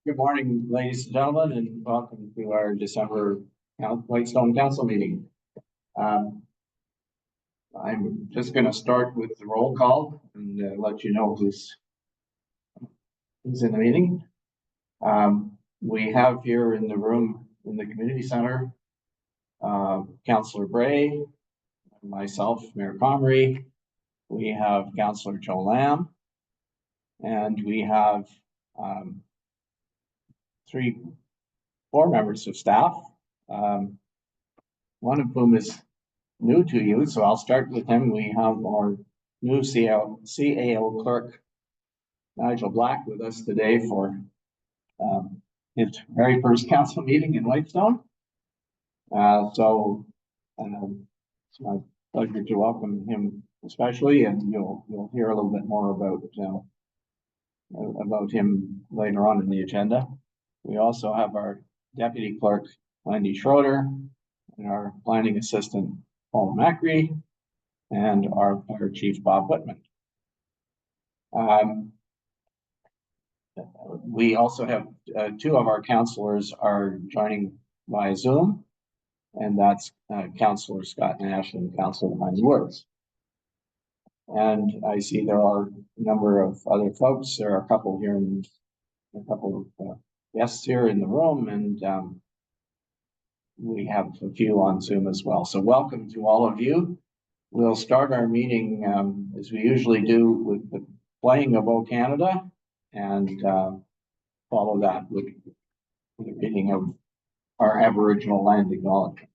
Good morning, ladies and gentlemen, and welcome to our December Whitestone Council meeting. I'm just going to start with the roll call and let you know who's in the meeting. We have here in the room in the community center, Councillor Bray, myself, Mayor Comrie. We have Councillor Joe Lamb, and we have 4 members of staff, one of whom is new to you, so I'll start with him. We have our new CAO clerk, Nigel Black, with us today for his very first council meeting in Whitestone. So it's my pleasure to welcome him especially, and you'll hear a little bit more about him later on in the agenda. We also have our deputy clerk, Wendy Schroeder, and our planning assistant, Paul Macri, and our fire chief, Bob Whitman. We also have 2 of our councillors are joining via Zoom, and that's Councillor Scott Nash and Councillor Heinz Woods. And I see there are a number of other folks. There are a couple here and a couple of guests here in the room, and we have a few on Zoom as well. So welcome to all of you. We'll start our meeting as we usually do with the playing of O Canada, and follow that with the reading of our Aboriginal land acknowledgement.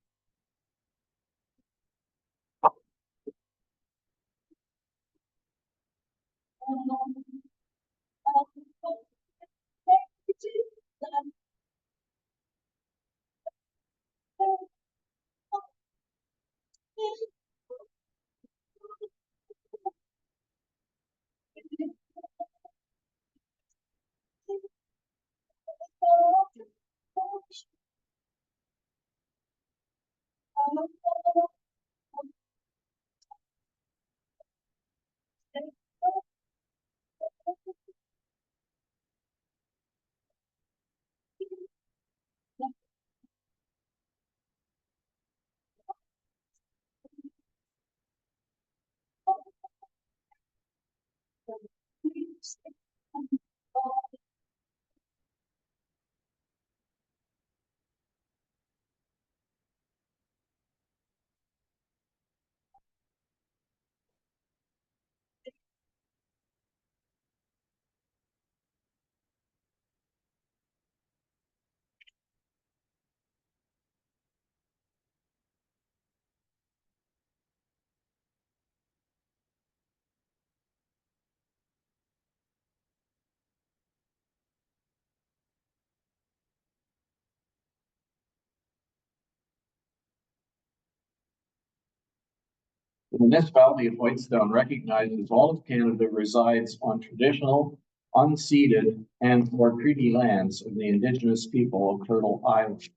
The municipality of Whitestone recognizes all of Canada resides on traditional, unceded, and/or treaty lands of the Indigenous people of Turtle Island.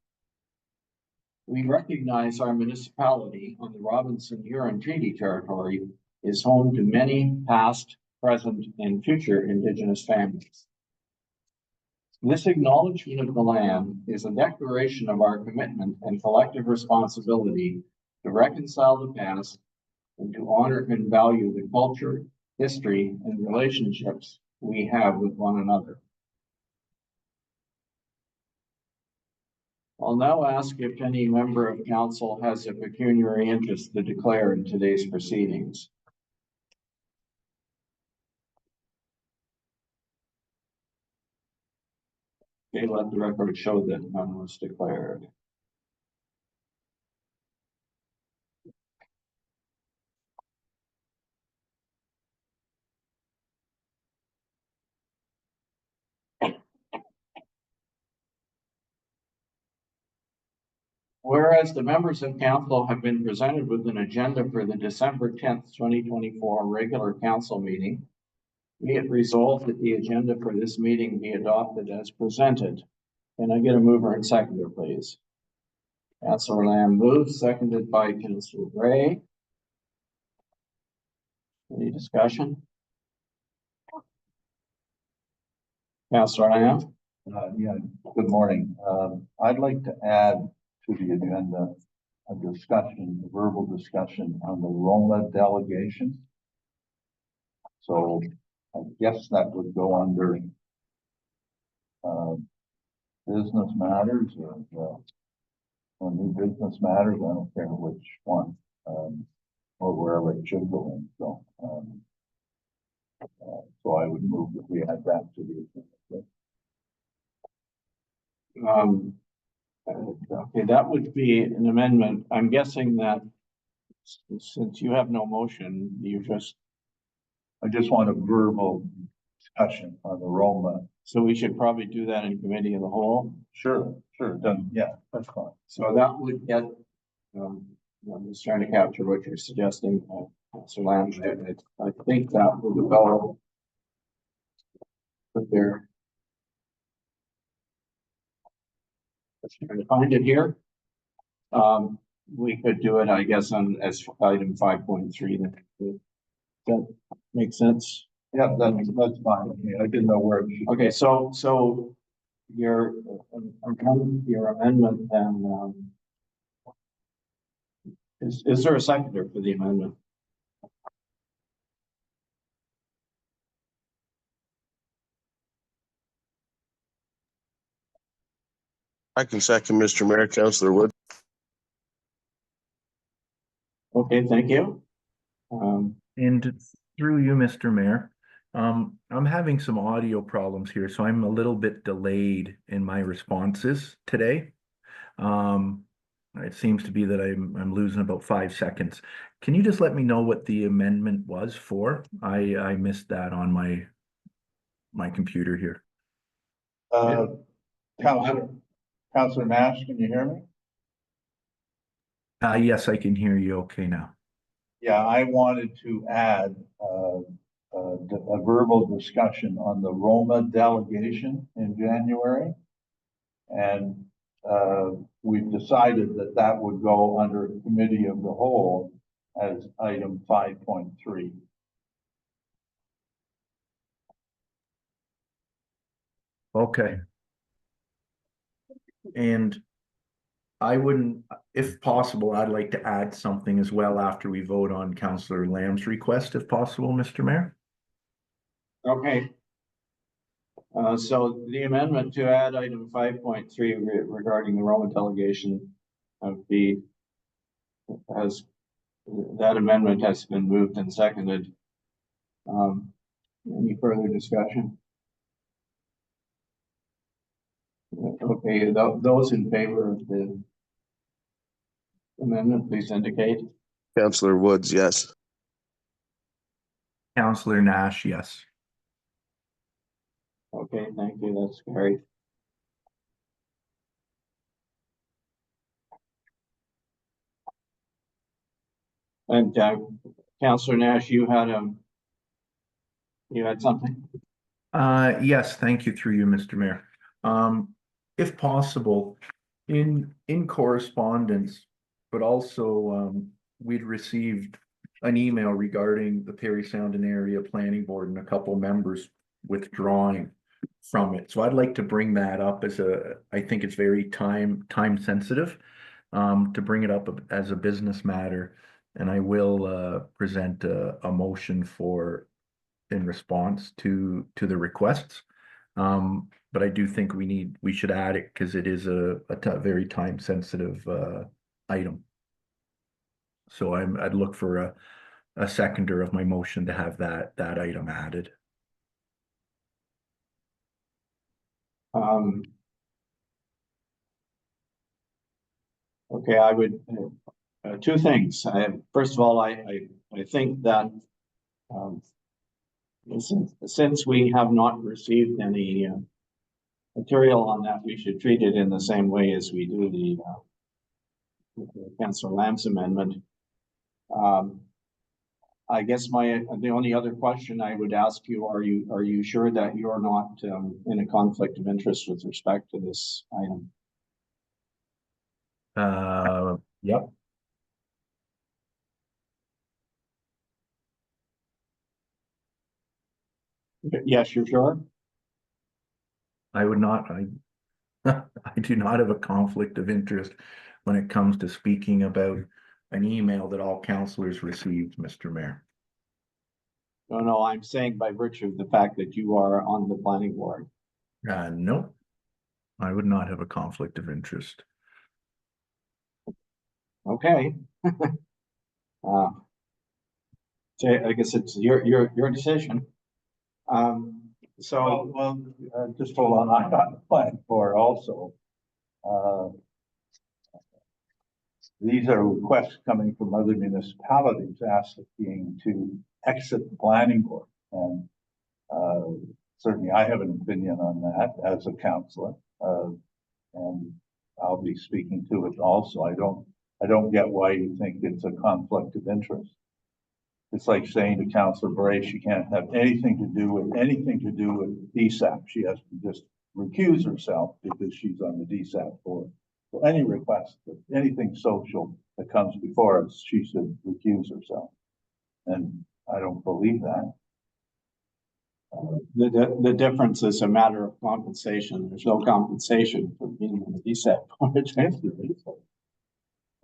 We recognize our municipality on the Robinson-Huron Treaty Territory is home to many past, present, and future Indigenous families. This acknowledgement of the land is a declaration of our commitment and collective responsibility to reconcile the past and to honor and value the culture, history, and relationships we have with one another. I'll now ask if any member of council has a pecuniary interest to declare in today's proceedings. Okay, let the record show that none was declared. Whereas the members of council have been presented with an agenda for the December 10th, 2024 regular council meeting, be it resolved that the agenda for this meeting be adopted as presented. Can I get a mover and seconder, please? Councillor Lamb moves, seconded by Councillor Bray. Any discussion? Councillor Lamb? Yeah, good morning. I'd like to add to the agenda a discussion, a verbal discussion on the Roma delegation. So I guess that would go under business matters or new business matters. I don't care which one, or wherever it should go in. So I would move that we add that to the agenda. Okay, that would be an amendment. I'm guessing that since you have no motion, you just, I just want a verbal discussion on the Roma. so we should probably do that in committee of the whole. Sure, done. Yeah, that's fine. So that would get, I'm just trying to capture what you're suggesting, Councillor Lamb. I think that will develop. But there. Let's try to find it here. We could do it, I guess, on as item 5.3. That makes sense. Yeah, that's fine. I didn't know where it should. Okay, so your amendment then, is there a seconder for the amendment? I can second Mr. Mayor, Councillor Wood. Okay, thank you. And through you, Mr. Mayor, I'm having some audio problems here, so I'm a little bit delayed in my responses today. It seems to be that I'm losing about 5 seconds. Can you just let me know what the amendment was for? I missed that on my computer here. Councillor Nash, can you hear me? Yes, I can hear you okay now. Yeah, I wanted to add a verbal discussion on the Roma delegation in January. And we've decided that that would go under committee of the whole as item 5.3. Okay. And I wouldn't, if possible, I'd like to add something as well after we vote on Councillor Lamb's request, if possible, Mr. Mayor. Okay. So the amendment to add item 5.3 regarding the Roma delegation that amendment has been moved and seconded. Any further discussion? Okay, those in favor of the amendment, please indicate. Councillor Woods, yes. Councillor Nash, yes. Okay, thank you, that's carried. And Councillor Nash, you had something? Yes, thank you through you, Mr. Mayor. If possible, in correspondence, but also we'd received an email regarding the Parry Sound and Area Planning Board and a couple members withdrawing from it. So I'd like to bring that up as I think it's very time sensitive, to bring it up as a business matter. And I will present a motion in response to the requests. But I do think we should add it because it is a very time sensitive item. So I'd look for a seconder of my motion to have that item added. Okay, I would two things. First of all, I think that since we have not received any material on that, we should treat it in the same way as we do the Councillor Lamb's amendment. I guess the only other question I would ask you, are you sure that you're not in a conflict of interest with respect to this item? Yep. Yes, you're sure? I would not, I do not have a conflict of interest when it comes to speaking about an email that all councillors received, Mr. Mayor. No, I'm saying by virtue of the fact that you are on the planning board. No, I would not have a conflict of interest. Okay. So I guess it's your decision. So, Just hold on, I'm on the plan for also. These are requests coming from other municipalities asking to exit the planning board. And certainly I have an opinion on that as a councillor. And I'll be speaking to it also. I don't get why you think it's a conflict of interest. It's like saying to Councillor Bray, she can't have anything to do with DSAP. She has to just recuse herself because she's on the DSAP board. So any request, anything social that comes before us, she should recuse herself. And I don't believe that. the difference is a matter of compensation. There's no compensation for being on the DSAP board.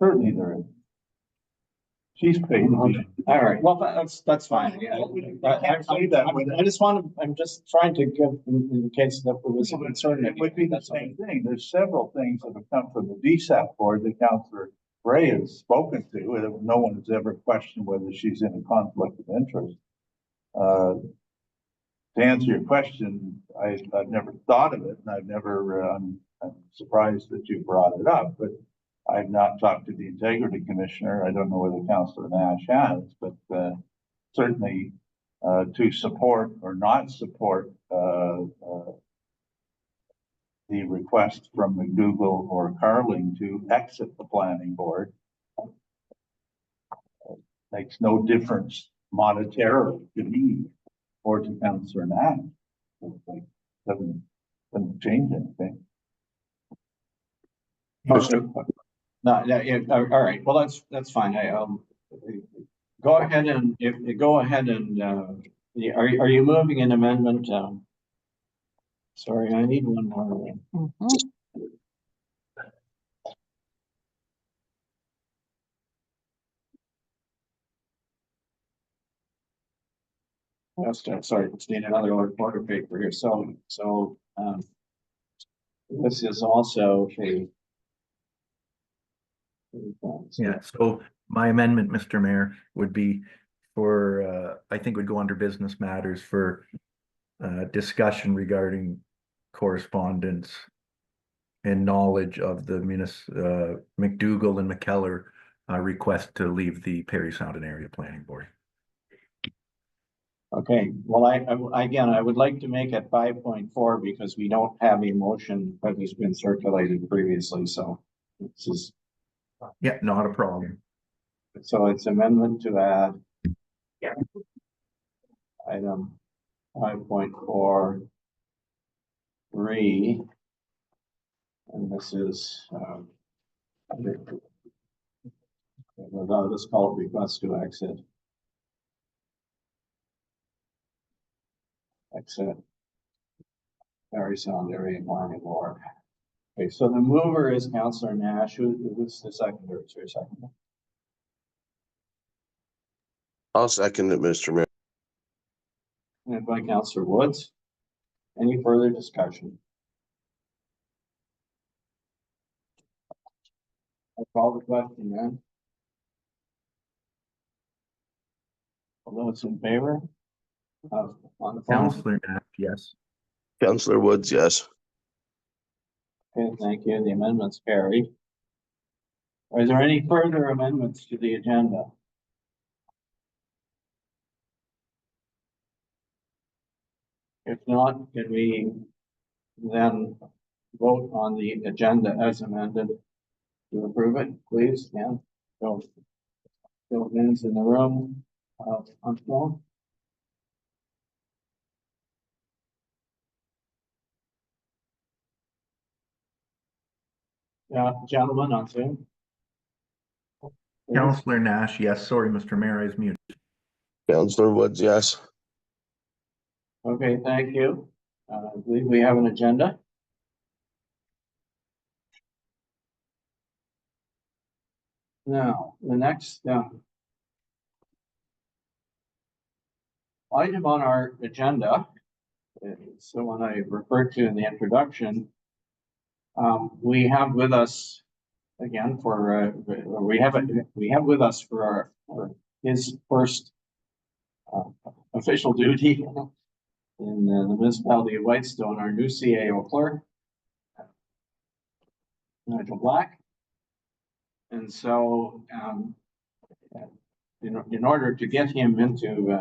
Certainly there is. She's paid. All right, well, that's fine. Yeah, I'm just trying to give, in case that there was a concern. It would be the same thing. There's several things that have come from the DSAP board that Councillor Bray has spoken to, and no one has ever questioned whether she's in a conflict of interest. To answer your question, I've never thought of it, and I've never, I'm surprised that you brought it up, but I've not talked to the integrity commissioner. I don't know whether Councillor Nash has, but certainly to support or not support the request from McDougall or Carling to exit the planning board makes no difference monetarily to me or to Councillor Nash. It doesn't change anything. No, yeah, all right, well, that's fine. Go ahead and, are you moving an amendment? Sorry, I need one more. Sorry, just need another order paper here. So, this is also a. Yeah, so my amendment, Mr. Mayor, would be for, I think would go under business matters for discussion regarding correspondence and knowledge of the McDougall and McKellar request to leave the Perry Sound and Area Planning Board. Okay, well, I would like to make it 5.4 because we don't have a motion that has been circulated previously, so this is. Yeah, not a problem. So it's amendment to add. Item 5.4. 3. And this is, let's call it request to exit. Exit. Perry Sound Area Planning Board. Okay, so the mover is Councillor Nash. Who's the seconder? Is there a seconder? I'll second it, Mr. Mayor. And by Councillor Woods. Any further discussion? I'll call the question then. All those in favor? On the phone? Councillor Nash, yes. Councillor Woods, yes. Okay, thank you. The amendments carry. Are there any further amendments to the agenda? If not, can we then vote on the agenda as amended to approve it, please? Yeah. So, minutes in the room, on phone. Yeah, gentlemen on Zoom. Please. Councillor Nash, yes. Sorry, Mr. Mayor, I was muted. Councillor Woods, yes. Okay, thank you. I believe we have an agenda. Now, the next, item on our agenda, is the one I referred to in the introduction. We have with us, again, we have with us for his first official duty in the municipality of Whitestone, our new CAO clerk, Nigel Black. And so, in order to get him into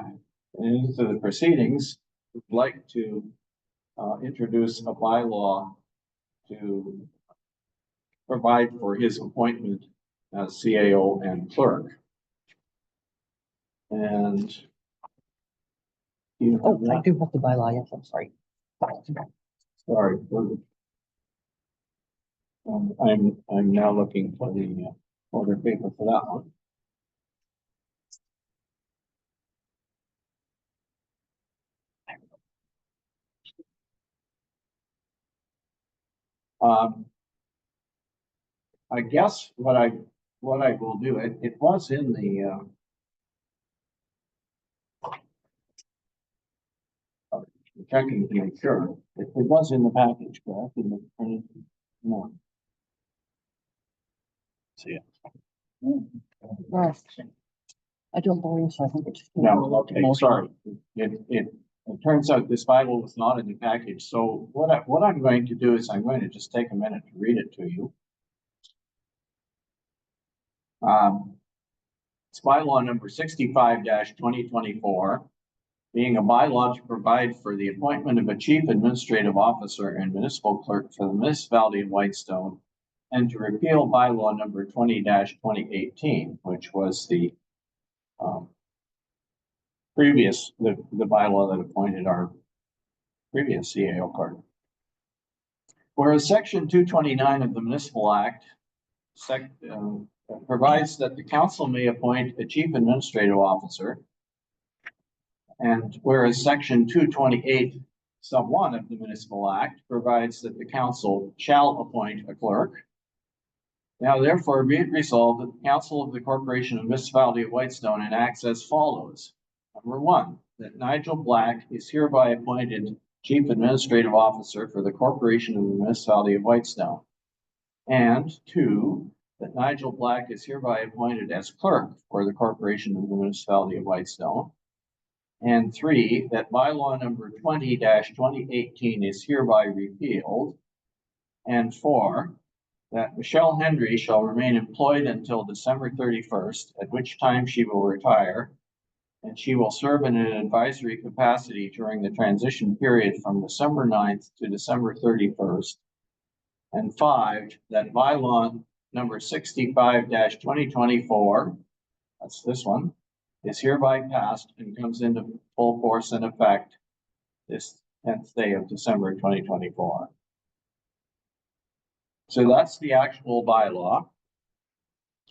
the proceedings, we'd like to introduce a bylaw to provide for his appointment as CAO and clerk. And Oh, I do have the bylaw, yes, I'm sorry. sorry. I'm now looking for the order paper for that one. I guess what I will do, it was in the checking to make sure. It was in the package, correct? No. See it. I don't believe so, I think it's. No, okay, sorry. It turns out this Bible was not in the package, so what I'm going to do is I'm going to just take a minute to read it to you. It's bylaw number 65-2024, being a bylaw to provide for the appointment of a chief administrative officer and municipal clerk for the municipality of Whitestone, and to repeal bylaw number 20-2018, which was the bylaw that appointed our previous CAO clerk. Whereas section 229 of the Municipal Act provides that the council may appoint a chief administrative officer, and whereas section 228 sub 1 of the Municipal Act provides that the council shall appoint a clerk. Now therefore be it resolved that the council of the Corporation of Municipality of Whitestone enacts as follows. Number 1, that Nigel Black is hereby appointed Chief Administrative Officer for the Corporation of the Municipality of Whitestone. And 2, that Nigel Black is hereby appointed as clerk for the Corporation of the Municipality of Whitestone. And 3, that bylaw number 20-2018 is hereby repealed. And 4, that Michelle Hendry shall remain employed until December 31st, at which time she will retire, and she will serve in an advisory capacity during the transition period from December 9th to December 31st. And 5, that bylaw number 65-2024, that's this one, is hereby passed and comes into full force and effect this 10th day of December 2024. So that's the actual bylaw.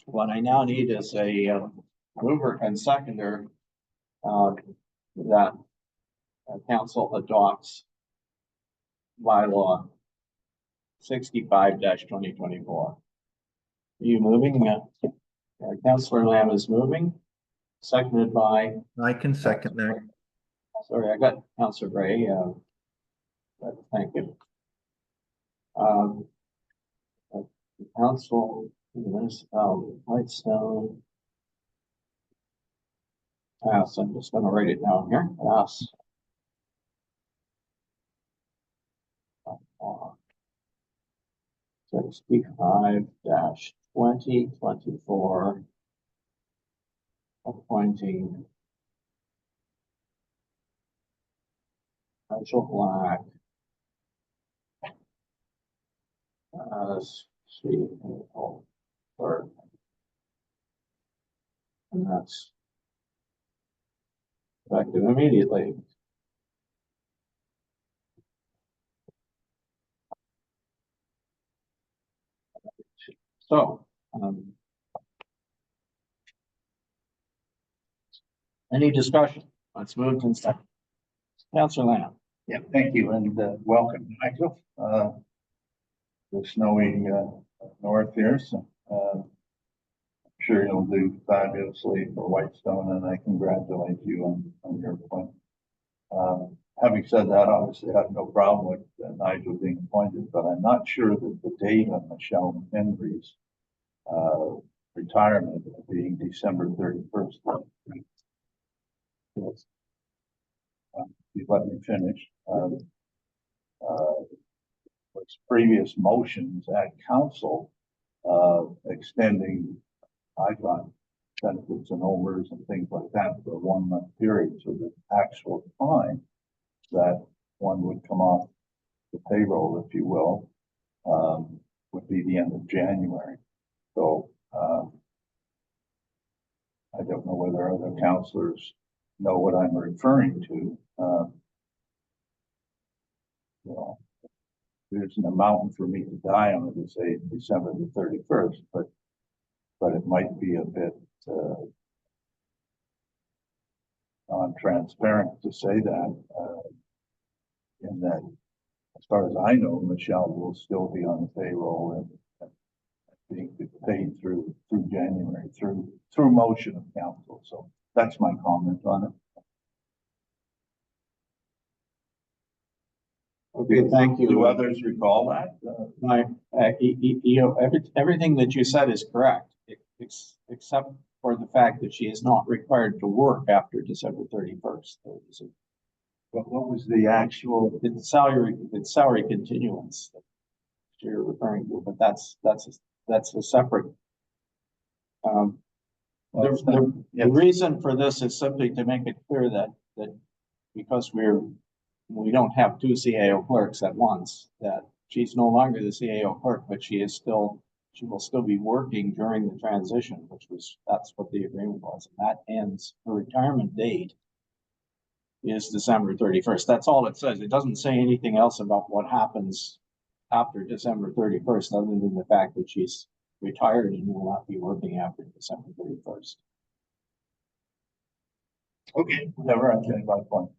What I now need is a mover and seconder that council adopts bylaw 65-2024. Are you moving? Councillor Lamb is moving, seconded by. I can second that. Sorry, I got Councillor Gray. Thank you. The council, the municipality of Whitestone. So I'm just going to write it down here. Yes. 65-2024, appointing Nigel Black as CAO clerk. And that's effective immediately. So, any discussion? Let's move to second. Councillor Lamb. Yeah, thank you, and welcome, Nigel. The snowy north here, so I'm sure you'll do fabulously for Whitestone, and I congratulate you on your appointment. Having said that, obviously I have no problem with Nigel being appointed, but I'm not sure that the date of Michelle Henry's retirement being December 31st. You let me finish. Was previous motions at council extending, I thought, benefits and overs and things like that for a 1 month period. So the actual time that one would come off the payroll, if you will, would be the end of January. So I don't know whether other councillors know what I'm referring to. You know, there's an amount for me to die on, to say December the 31st, but it might be a bit non-transparent to say that, in that, as far as I know, Michelle will still be on the payroll and being paid through January, through motion of council. So that's my comment on it. Okay, thank you. Do others recall that? Everything that you said is correct, except for the fact that she is not required to work after December 31st. What was the actual? It's salary continuance that you're referring to, but that's a separate. The reason for this is simply to make it clear that because we don't have two CAO clerks at once, that she's no longer the CAO clerk, but she will still be working during the transition, that's what the agreement was. And that ends, her retirement date is December 31st. That's all it says. It doesn't say anything else about what happens after December 31st, other than the fact that she's retired and will not be working after December 31st. Okay, whatever, I take my point.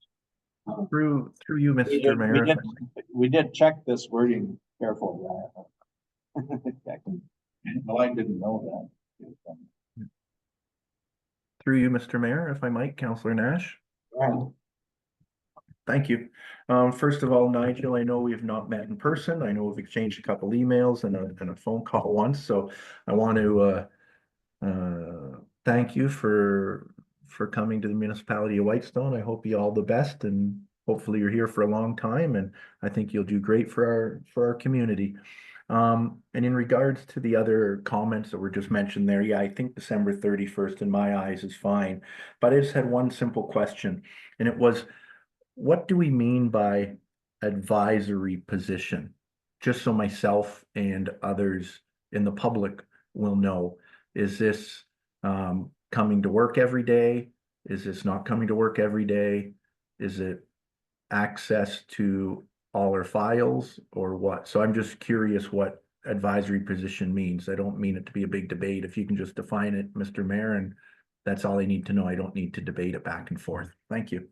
Through you, Mr. Mayor. We did check this wording carefully. Well, I didn't know that. Through you, Mr. Mayor, if I might, Councillor Nash. Right. Thank you. First of all, Nigel, I know we have not met in person. I know we've exchanged a couple emails and a phone call once, so I want to thank you for coming to the municipality of Whitestone. I hope you all the best, and hopefully you're here for a long time, and I think you'll do great for our community. And in regards to the other comments that were just mentioned there, yeah, I think December 31st in my eyes is fine, but I just had one simple question, and it was, what do we mean by advisory position? Just so myself and others in the public will know, is this coming to work every day? Is this not coming to work every day? Is it access to all our files or what? So I'm just curious what advisory position means. I don't mean it to be a big debate. If you can just define it, Mr. Mayor, and that's all I need to know. I don't need to debate it back and forth. Thank you.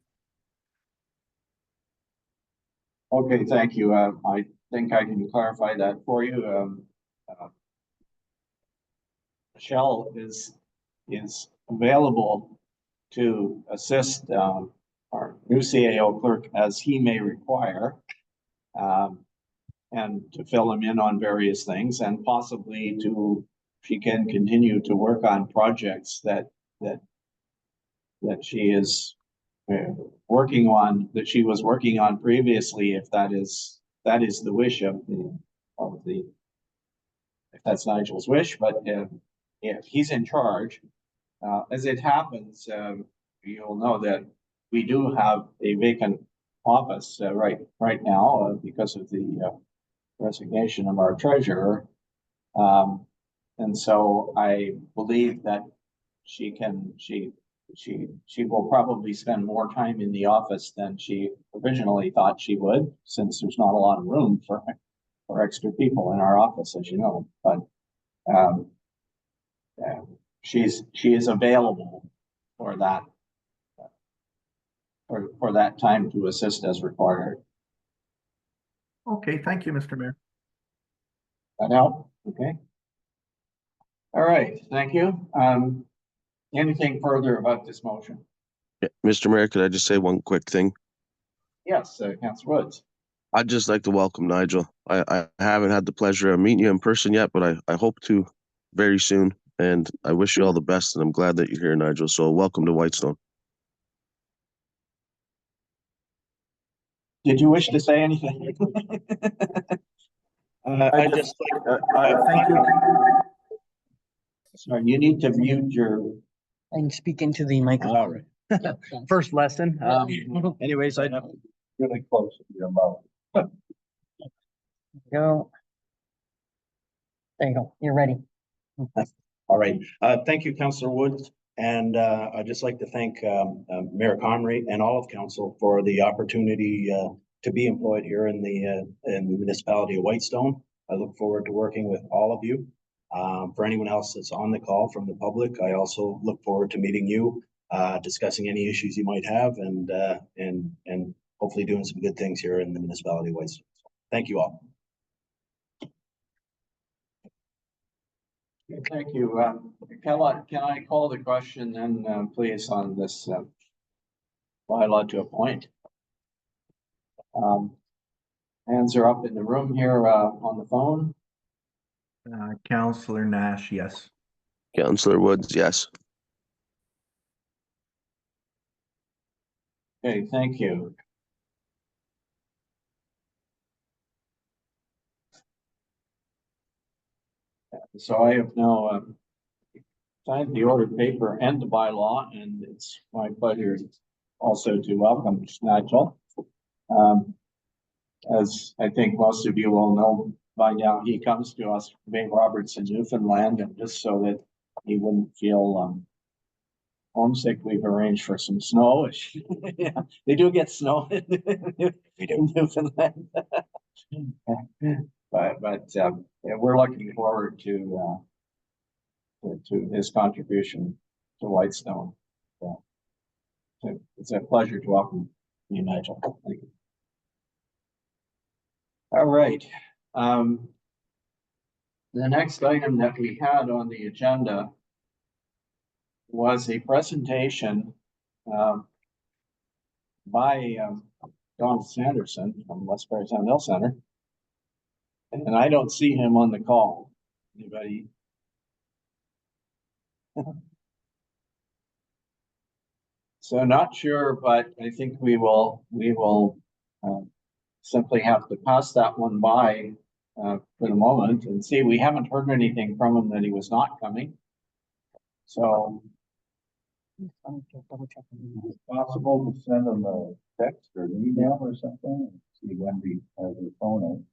Okay, thank you. I think I can clarify that for you. Michelle is available to assist our new CAO clerk as he may require, and to fill him in on various things, and possibly she can continue to work on projects that she is working on, that she was working on previously, if that is the wish of the if that's Nigel's wish. But if he's in charge, as it happens, you'll know that we do have a vacant office right now because of the resignation of our treasurer, and so I believe that she will probably spend more time in the office than she originally thought she would, since there's not a lot of room for extra people in our office, as you know. But she is available for that for that time to assist as required. Okay, thank you, Mr. Mayor. That help? Okay. All right, thank you. Anything further about this motion? Yeah, Mr. Mayor, could I just say one quick thing? Yes, Councillor Woods. I'd just like to welcome Nigel. I haven't had the pleasure of meeting you in person yet, but I hope to very soon. And I wish you all the best, and I'm glad that you're here, Nigel. So welcome to Whitestone. Did you wish to say anything? I just like, Thank you. Sorry, you need to mute your. And speak into the microphone. all right, first lesson. Anyways, I Really close to your mouth. Go. There you go. You're ready. all right. Thank you, Councillor Woods. And I'd just like to thank Mayor Conry and all of council for the opportunity to be employed here in the municipality of Whitestone. I look forward to working with all of you. For anyone else that's on the call from the public, I also look forward to meeting you, discussing any issues you might have, and hopefully doing some good things here in the municipality of Whitestone. Thank you all. Thank you. Can I call the question then, please, on this bylaw to appoint? Hands are up in the room here on the phone. Councillor Nash, yes. Councillor Woods, yes. Okay, thank you. So I have now signed the order paper and the bylaw, and it's my pleasure also to welcome Nigel. As I think most of you will know by now, he comes to us from Bay Roberts in Newfoundland, and just so that he wouldn't feel homesick, we've arranged for some snow. Yeah, they do get snow in Newfoundland. But yeah, we're looking forward to his contribution to Whitestone. So it's a pleasure to welcome you, Nigel. Thank you. All right. The next item that we had on the agenda was a presentation by Don Sanderson from Westbury Sandhill Center. And I don't see him on the call. Anybody? So not sure, but I think we will simply have to pass that one by for the moment and see. We haven't heard anything from him that he was not coming. So Double check. Is it possible to send them a text or an email or something? And see when we have the phone in.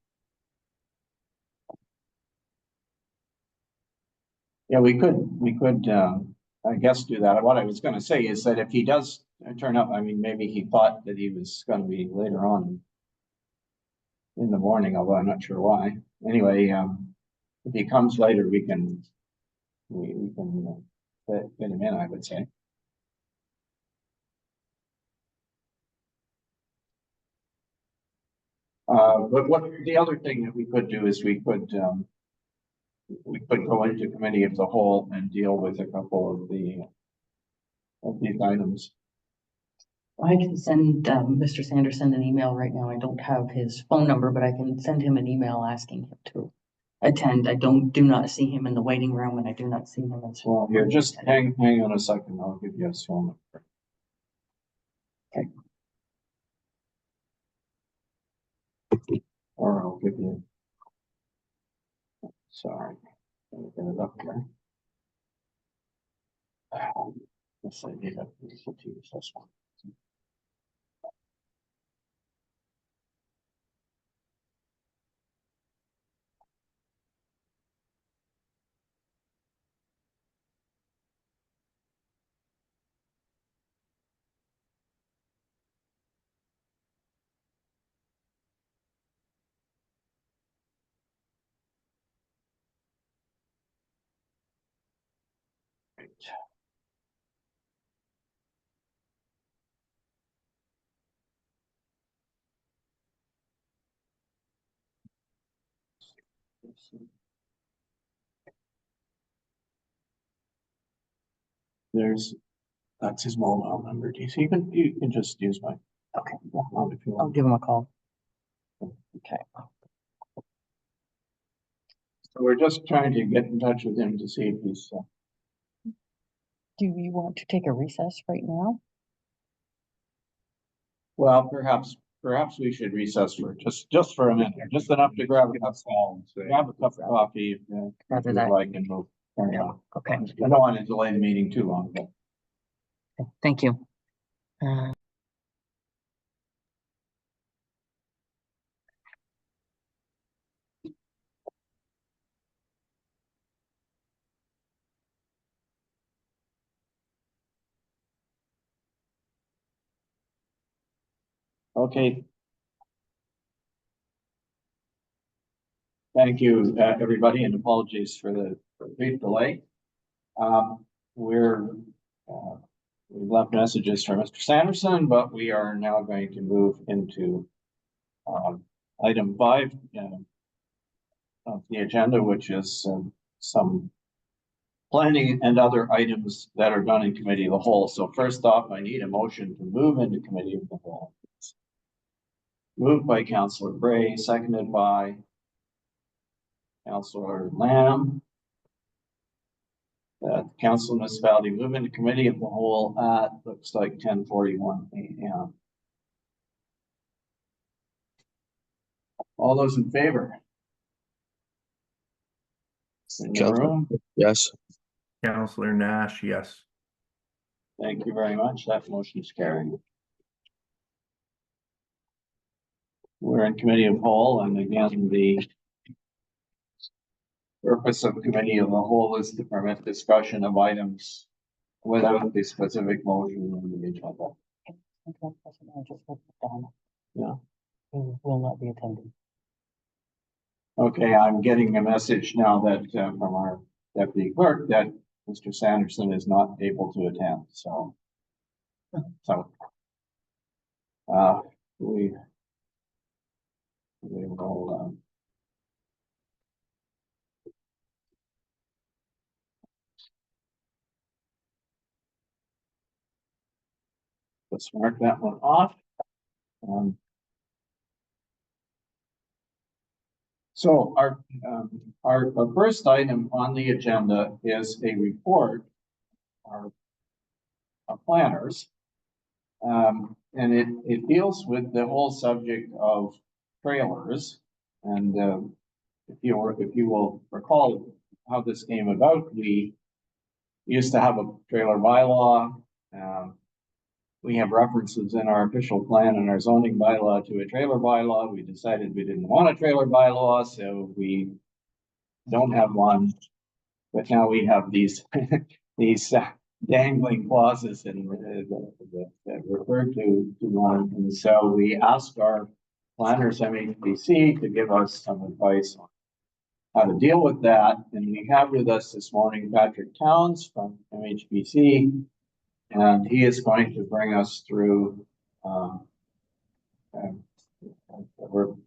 yeah, we could, I guess do that. What I was gonna say is that if he does turn up, I mean, maybe he thought that he was gonna be later on in the morning, although I'm not sure why. Anyway, if he comes later, we can fit him in, I would say. But what the other thing that we could do is we could go into committee of the whole and deal with a couple of these items. I can send Mr. Sanderson an email right now. I don't have his phone number, but I can send him an email asking him to attend. I do not see him in the waiting room, and I do not see him as Well, here, just hang on a second. I'll give you his phone number. Okay. Or I'll give you. Sorry, let me get it up here. Yes, I need to use this one. Right. That's his mobile number, DC. You can just use my. Okay. If you I'll want. give him a call. Okay. So we're just trying to get in touch with him to see if he's, Do you want to take a recess right now? well, perhaps we should recess for just for a minute, just enough to grab a cup of coffee if if Rather you'd that- like, and we'll carry on. Okay, I don't want to delay the meeting too long, but thank you. okay. Thank you, everybody, and apologies for the brief delay. We're, we've left messages for Mr. Sanderson, but we are now going to move into item 5 of the agenda, which is some planning and other items that are done in committee of the whole. So first off, I need a motion to move into committee of the whole. Moved by Councillor Bray, seconded by Councillor Lamb. Council municipality move into committee of the whole at looks like 10:41 a.m. All those in favor? In the Councillor- room? Yes. Counselor Nash, yes. Thank you very much. That motion is carried. We're in committee of whole, and again, the purpose of committee of the whole is to permit discussion of items without the specific motion on the agenda. Yeah. Who will not be attending. Okay, I'm getting a message now that from our deputy clerk that Mr. Sanderson is not able to attend, so. We will, let's mark that one off. So our first item on the agenda is a report, our planners. And it deals with the whole subject of trailers. And if you will recall how this came about, we used to have a trailer bylaw. We have references in our official plan and our zoning bylaw to a trailer bylaw. We decided we didn't want a trailer bylaw, so we don't have one. But now we have these these dangling clauses and that refer to one. And so we asked our planners, MHBC, to give us some advice on how to deal with that. And we have with us this morning Patrick Towns from MHBC. And he is going to bring us through the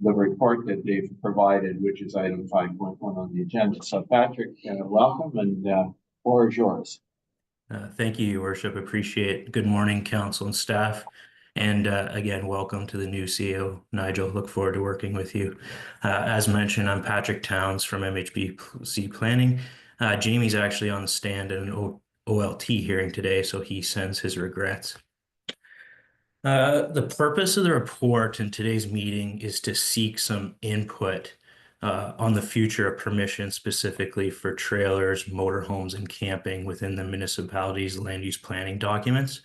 report that they've provided, which is item 5.1 on the agenda. So Patrick, welcome, and floor is yours. Thank you, Your Worship. Appreciate it. Good morning, council and staff. And again, welcome to the new CEO, Nigel. Look forward to working with you. As mentioned, I'm Patrick Towns from MHBC Planning. Jamie's actually on the stand at an OLT hearing today, so he sends his regrets. The purpose of the report in today's meeting is to seek some input on the future of permission specifically for trailers, motorhomes, and camping within the municipality's land use planning documents.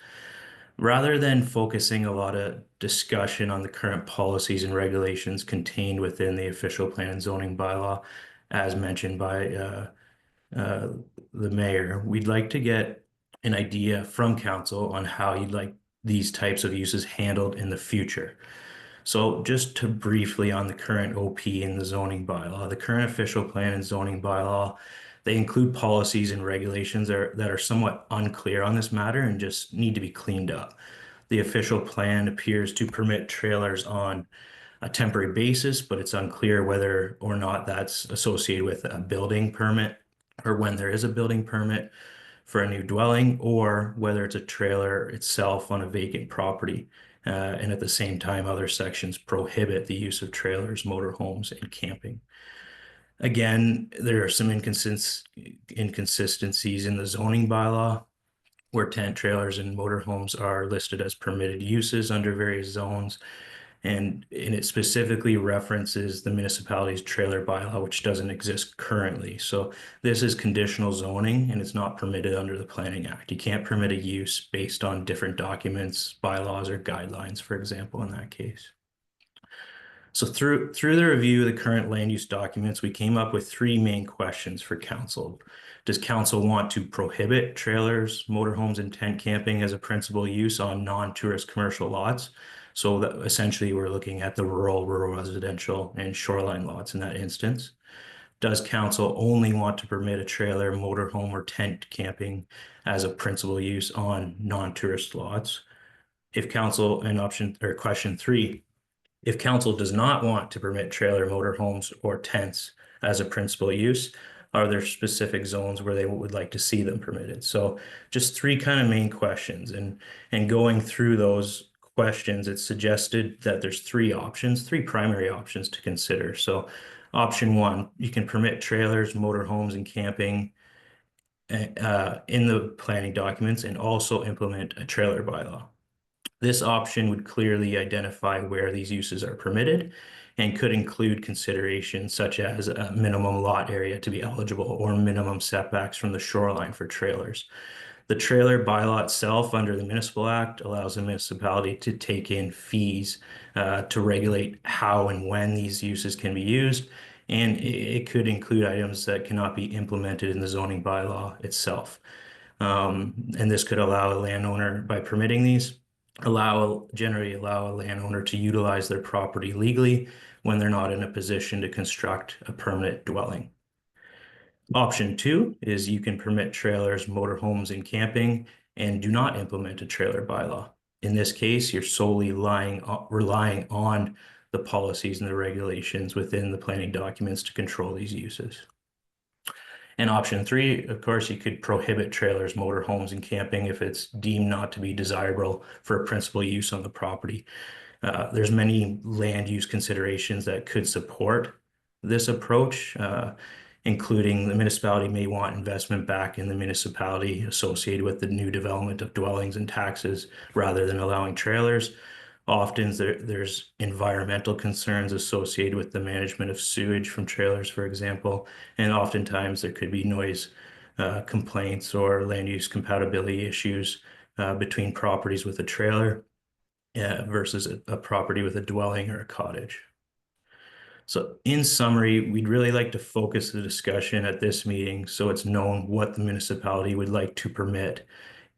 Rather than focusing a lot of discussion on the current policies and regulations contained within the official plan and zoning bylaw, as mentioned by the mayor, we'd like to get an idea from council on how you'd like these types of uses handled in the future. So just to briefly on the current OP and the zoning bylaw, the current official plan and zoning bylaw, they include policies and regulations that are somewhat unclear on this matter and just need to be cleaned up. The official plan appears to permit trailers on a temporary basis, but it's unclear whether or not that's associated with a building permit or when there is a building permit for a new dwelling, or whether it's a trailer itself on a vacant property. And at the same time, other sections prohibit the use of trailers, motorhomes, and camping. Again, there are some inconsistencies in the zoning bylaw where tent trailers and motorhomes are listed as permitted uses under various zones. And it specifically references the municipality's trailer bylaw, which doesn't exist currently. So this is conditional zoning and it's not permitted under the Planning Act. You can't permit a use based on different documents, bylaws, or guidelines, for example, in that case. So through the review of the current land use documents, we came up with three main questions for council. Does council want to prohibit trailers, motorhomes, and tent camping as a principal use on non-tourist commercial lots? So that essentially we're looking at the rural residential, and shoreline lots in that instance. Does council only want to permit a trailer, motorhome, or tent camping as a principal use on non-tourist lots? If council, and question three, if council does not want to permit trailer, motorhomes, or tents as a principal use, are there specific zones where they would like to see them permitted? So just three kind of main questions, and going through those questions, it's suggested that there's three primary options to consider. So option one, you can permit trailers, motorhomes, and camping in the planning documents and also implement a trailer bylaw. This option would clearly identify where these uses are permitted and could include considerations such as a minimum lot area to be eligible or minimum setbacks from the shoreline for trailers. The trailer bylaw itself under the Municipal Act allows the municipality to take in fees to regulate how and when these uses can be used, and it could include items that cannot be implemented in the zoning bylaw itself. And this could allow a landowner, by permitting these, generally allow a landowner to utilize their property legally when they're not in a position to construct a permanent dwelling. Option two is you can permit trailers, motorhomes, and camping and do not implement a trailer bylaw. In this case, you're solely relying on the policies and the regulations within the planning documents to control these uses. And option three, of course, you could prohibit trailers, motorhomes, and camping if it's deemed not to be desirable for a principal use on the property. There's many land use considerations that could support this approach, including the municipality may want investment back in the municipality associated with the new development of dwellings and taxes rather than allowing trailers. Often there's environmental concerns associated with the management of sewage from trailers, for example, and oftentimes there could be noise complaints or land use compatibility issues between properties with a trailer versus a property with a dwelling or a cottage. So in summary, we'd really like to focus the discussion at this meeting so it's known what the municipality would like to permit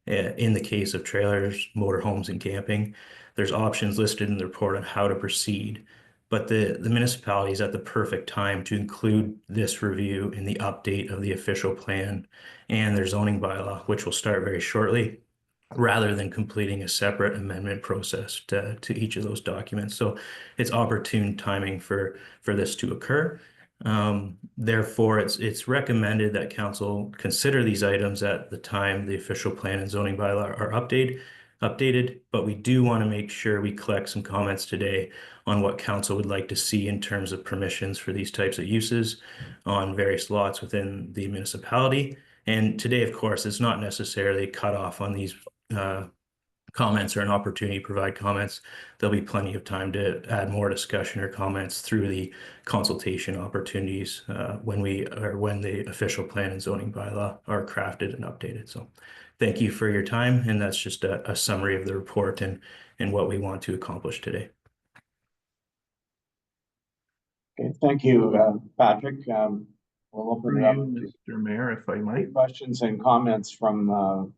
in the case of trailers, motorhomes, and camping. There's options listed in the report on how to proceed, but the municipality is at the perfect time to include this review in the update of the official plan and their zoning bylaw, which will start very shortly, rather than completing a separate amendment process to each of those documents. So it's opportune timing for this to occur. Therefore, it's recommended that council consider these items at the time the official plan and zoning bylaw are updated, but we do want to make sure we collect some comments today on what council would like to see in terms of permissions for these types of uses on various lots within the municipality. And today, of course, it's not necessarily cut off on these comments or an opportunity to provide comments. There'll be plenty of time to add more discussion or comments through the consultation opportunities when the official plan and zoning bylaw are crafted and updated. So thank you for your time. And that's just a summary of the report and what we want to accomplish today. Okay, thank you, Patrick. We'll open it up to Mr. Mayor, if I might. questions and comments from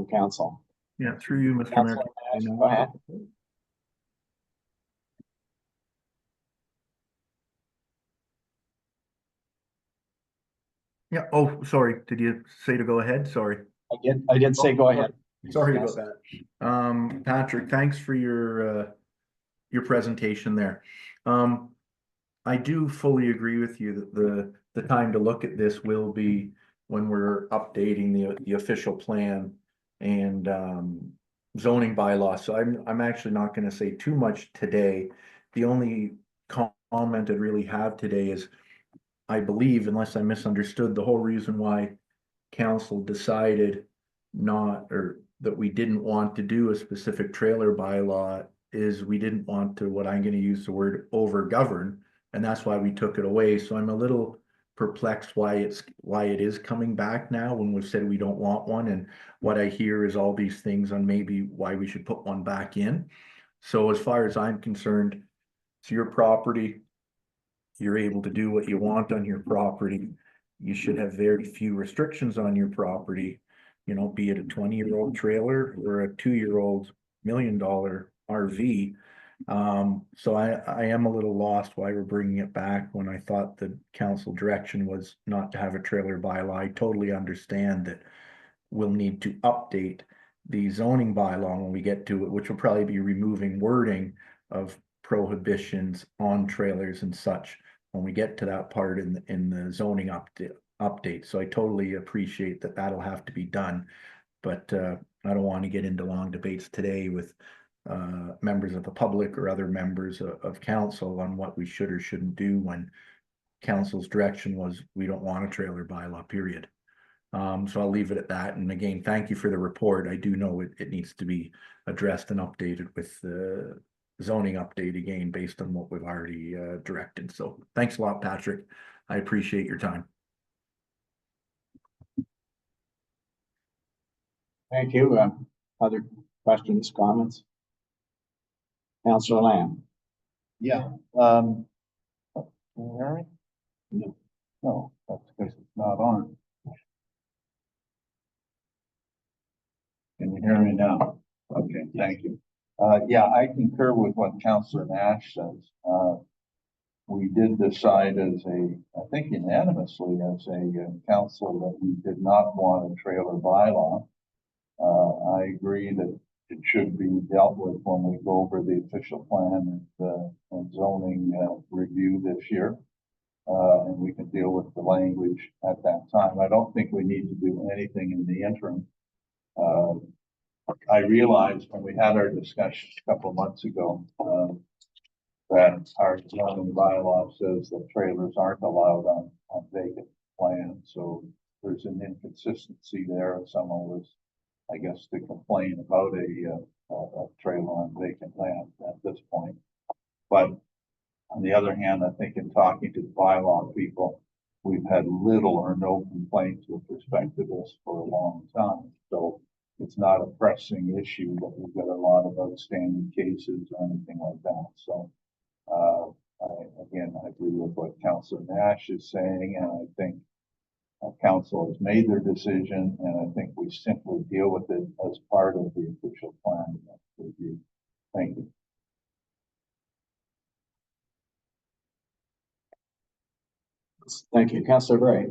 council. Yeah, through you, Mr. Mayor. Councilor, go ahead. Yeah, oh, sorry, did you say to go ahead? Sorry. I did say go ahead. Sorry Yes. about that. Patrick, thanks for your presentation there. I do fully agree with you that the time to look at this will be when we're updating the official plan and zoning bylaw. So I'm actually not gonna say too much today. The only comment I'd really have today is, I believe, unless I misunderstood, the whole reason why council decided not, or that we didn't want to do a specific trailer bylaw is we didn't want to, what I'm gonna use the word, over govern. And that's why we took it away. So I'm a little perplexed why it is coming back now when we've said we don't want one. And what I hear is all these things on maybe why we should put one back in. So as far as I'm concerned, it's your property. You're able to do what you want on your property. You should have very few restrictions on your property. You know, be it a 20-year-old trailer or a 2-year-old $1 million RV. So I am a little lost why we're bringing it back when I thought the council direction was not to have a trailer bylaw. I totally understand that we'll need to update the zoning bylaw when we get to it, which will probably be removing wording of prohibitions on trailers and such when we get to that part in the zoning update. So I totally appreciate that that'll have to be done. But I don't want to get into long debates today with members of the public or other members of council on what we should or shouldn't do when council's direction was we don't want a trailer bylaw, period. So I'll leave it at that. And again, thank you for the report. I do know it needs to be addressed and updated with the zoning update again, based on what we've already directed. So thanks a lot, Patrick. I appreciate your time. Thank you. Other questions, comments? Councillor Lamb. Yeah, can you hear me? No. No, that's because it's not on. Can you hear me now? Okay, thank you. Yeah, I concur with what Councillor Nash says. We did decide as I think unanimously as a council that we did not want a trailer bylaw. I agree that it should be dealt with when we go over the official plan and zoning review this year. And we can deal with the language at that time. I don't think we need to do anything in the interim. I realized when we had our discussion a couple of months ago, that our zoning bylaw says that trailers aren't allowed on vacant land. So there's an inconsistency there. If someone was, I guess, to complain about a trailer on vacant land at this point. But on the other hand, I think in talking to the bylaw people, we've had little or no complaints with respect to this for a long time. So it's not a pressing issue that we've got a lot of outstanding cases or anything like that. So I agree with what Councillor Nash is saying, and I think council has made their decision, and I think we simply deal with it as part of the official plan review. Thank you. Thank you. Councillor Bray.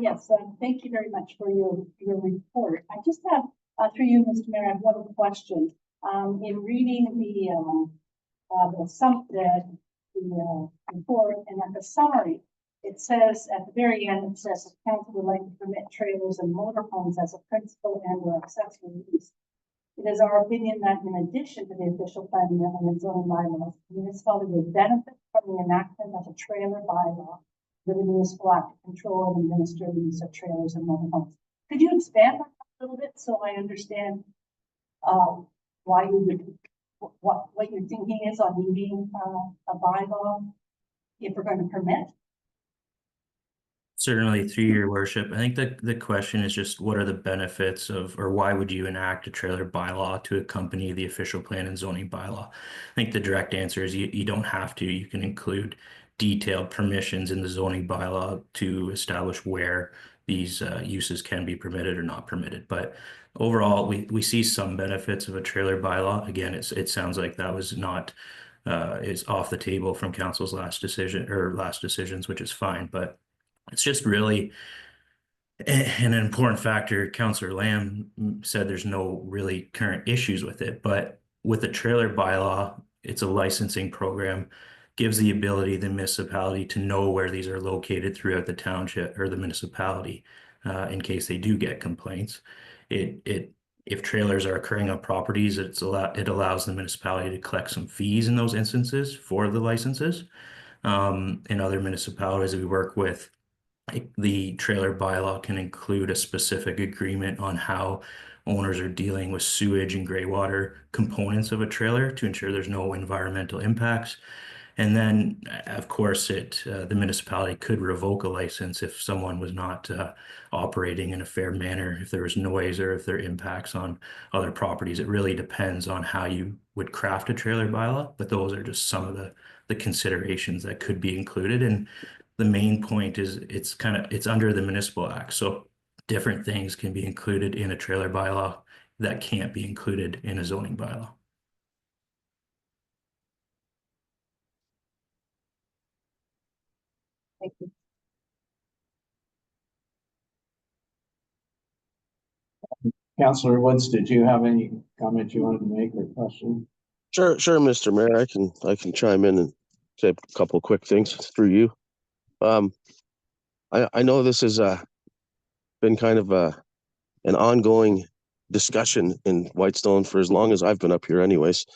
Yes, thank you very much for your report. I just have, through you, Mr. Mayor, I have one question. In reading the report and at the summary, it says at the very end, it says the council would like to permit trailers and motorhomes as a principal and or accessory use. It is our opinion that in addition to the official plan and zoning bylaws, the municipality would benefit from the enactment of a trailer bylaw with the municipal act to control and administer the use of trailers and motorhomes. Could you expand on that a little bit so I understand why you would, what your thinking is on needing a bylaw if we're going to permit? Certainly, through your worship, I think the question is just what are the benefits of, or why would you enact a trailer bylaw to accompany the official plan and zoning bylaw? I think the direct answer is you don't have to. You can include detailed permissions in the zoning bylaw to establish where these uses can be permitted or not permitted. But overall, we see some benefits of a trailer bylaw. Again, it sounds like that was not is off the table from council's last decision or last decisions, which is fine. But it's just really an important factor. Councillor Lamb said there's no really current issues with it, but with the trailer bylaw, it's a licensing program. gives the ability the municipality to know where these are located throughout the township or the municipality, in case they do get complaints. If trailers are occurring on properties, it allows the municipality to collect some fees in those instances for the licenses. In other municipalities that we work with, the trailer bylaw can include a specific agreement on how owners are dealing with sewage and gray water components of a trailer to ensure there's no environmental impacts. And then, of course, the municipality could revoke a license if someone was not operating in a fair manner, if there was noise or if there are impacts on other properties. It really depends on how you would craft a trailer bylaw, but those are just some of the considerations that could be included. And the main point is it's under the Municipal Act. So different things can be included in a trailer bylaw that can't be included in a zoning bylaw. Thank you. Councillor Woods, did you have any comment you wanted to make or question? Sure, Mr. Mayor, I can chime in and say a couple quick things through you. I know this has been kind of an ongoing discussion in Whitestone for as long as I've been up here anyways.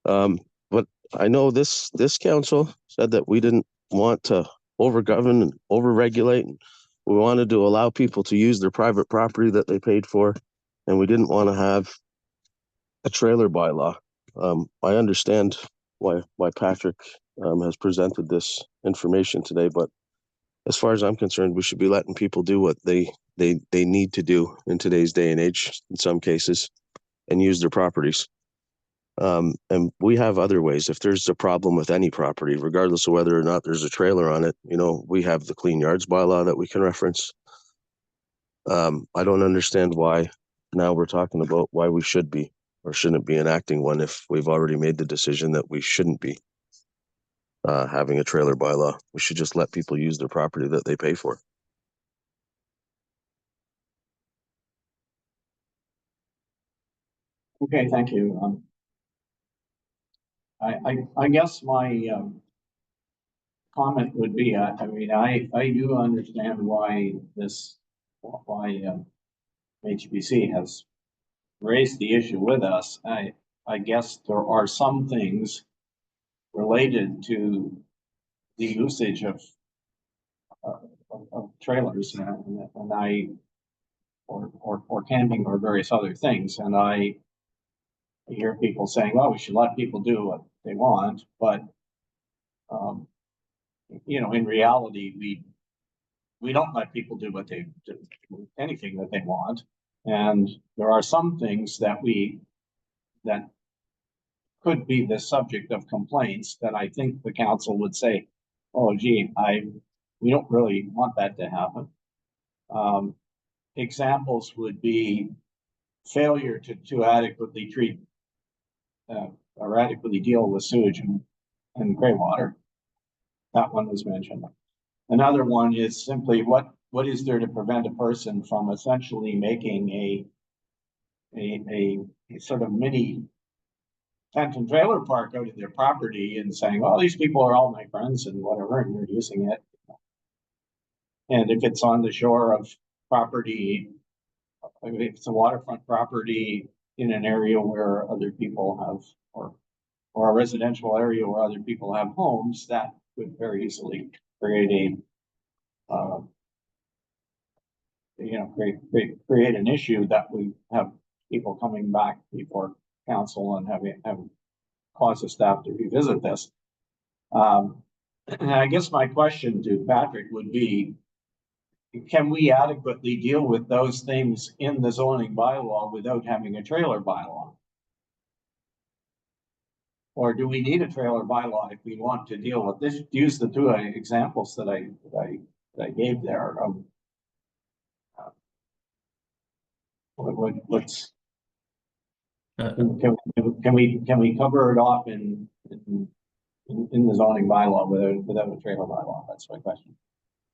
But I know this council said that we didn't want to overgovern and overregulate, and we wanted to allow people to use their private property that they paid for, and we didn't want to have a trailer bylaw. I understand why Patrick has presented this information today, but as far as I'm concerned, we should be letting people do what they need to do in today's day and age, in some cases, and use their properties. And we have other ways. If there's a problem with any property, regardless of whether or not there's a trailer on it, we have the Clean Yards bylaw that we can reference. I don't understand why now we're talking about why we should be or shouldn't be enacting one if we've already made the decision that we shouldn't be having a trailer bylaw. We should just let people use their property that they pay for. Okay, thank you. I guess my comment would be, I mean, I do understand why HBC has raised the issue with us. I guess there are some things related to the usage of trailers or camping or various other things, and I hear people saying, "Well, we should let people do what they want," but in reality, we don't let people do anything that they want, and there are some things that could be the subject of complaints that I think the council would say, "Oh, gee, we don't really want that to happen." Examples would be failure to adequately treat or adequately deal with sewage and gray water. That one was mentioned. Another one is simply what is there to prevent a person from essentially making a sort of mini tent and trailer park out of their property and saying, "Well, these people are all my friends and whatever, and they're using it." And if it's on the shore of property, if it's a waterfront property in an area where other people have, or a residential area where other people have homes, that could very easily create create an issue that we have people coming back before council and having cause the staff to revisit this. And I guess my question to Patrick would be, can we adequately deal with those things in the zoning bylaw without having a trailer bylaw? Or do we need a trailer bylaw if we want to deal with this? Use the two examples that I gave there. Let's can we cover it off in the zoning bylaw without a trailer bylaw? That's my question.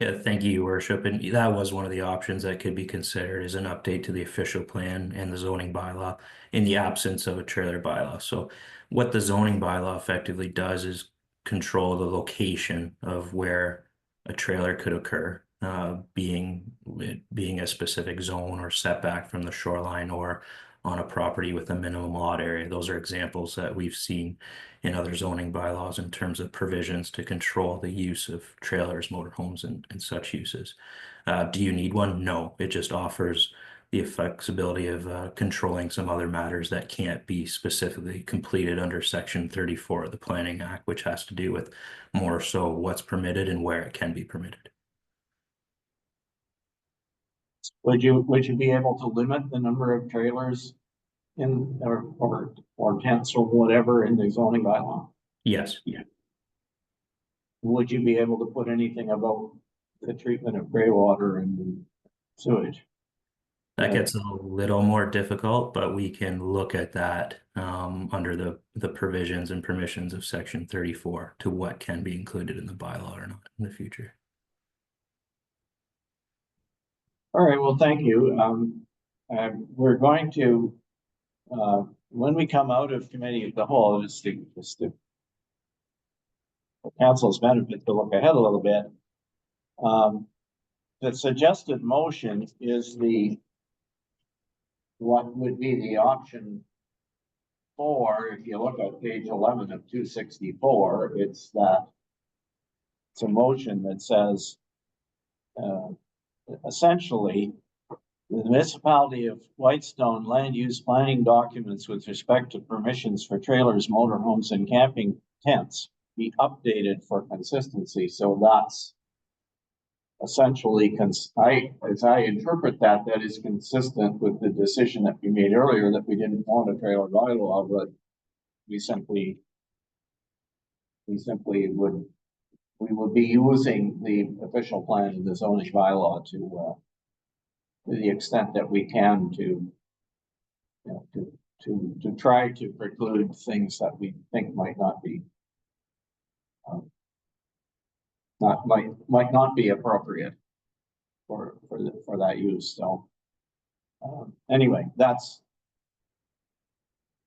Yeah, thank you, Your Worship. And that was one of the options that could be considered as an update to the official plan and the zoning bylaw in the absence of a trailer bylaw. So what the zoning bylaw effectively does is control the location of where a trailer could occur, being a specific zone or setback from the shoreline or on a property with a minimum lot area. Those are examples that we've seen in other zoning bylaws in terms of provisions to control the use of trailers, motorhomes, and such uses. Do you need one? No, it just offers the flexibility of controlling some other matters that can't be specifically completed under Section 34 of the Planning Act, which has to do with more so what's permitted and where it can be permitted. Would you be able to limit the number of trailers in or tents or whatever in the zoning bylaw? Yes, yeah. Would you be able to put anything about the treatment of gray water and sewage? That gets a little more difficult, but we can look at that under the provisions and permissions of Section 34 to what can be included in the bylaw or not in the future. All right, well, thank you. We're going to, when we come out of committee of the whole, just to for council's benefit to look ahead a little bit. The suggested motion is what would be the option 4, if you look at page 11 of 264, it's a motion that says, essentially, the municipality of Whitestone land use planning documents with respect to permissions for trailers, motorhomes, and camping tents be updated for consistency. So that's essentially, as I interpret that, that is consistent with the decision that we made earlier that we didn't want a trailer bylaw, but we would be using the official plan in the zoning bylaw to the extent that we can to try to preclude things that we think might not be might not be appropriate for that use. So anyway, that's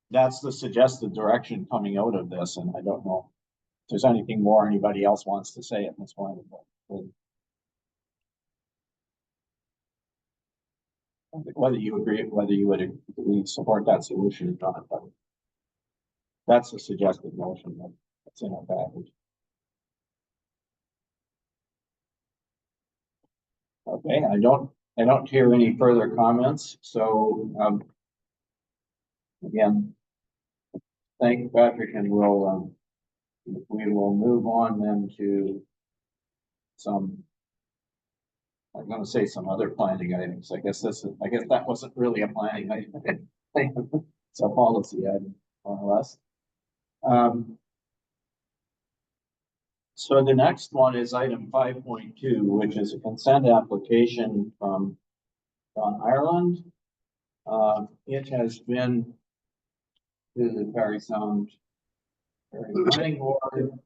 the suggested direction coming out of this, and I don't know if there's anything more anybody else wants to say at this point. Whether you agree, whether you would support that solution or not, but that's the suggested motion that's in our package. Okay, I don't hear any further comments, so again, thank you, Patrick, and we will move on then to I'm going to say some other planning items. I guess that wasn't really a planning item. It's a policy item, more or less. So the next one is item 5.2, which is a consent application from John Ireland. It has been to the Parry Sound Planning Board.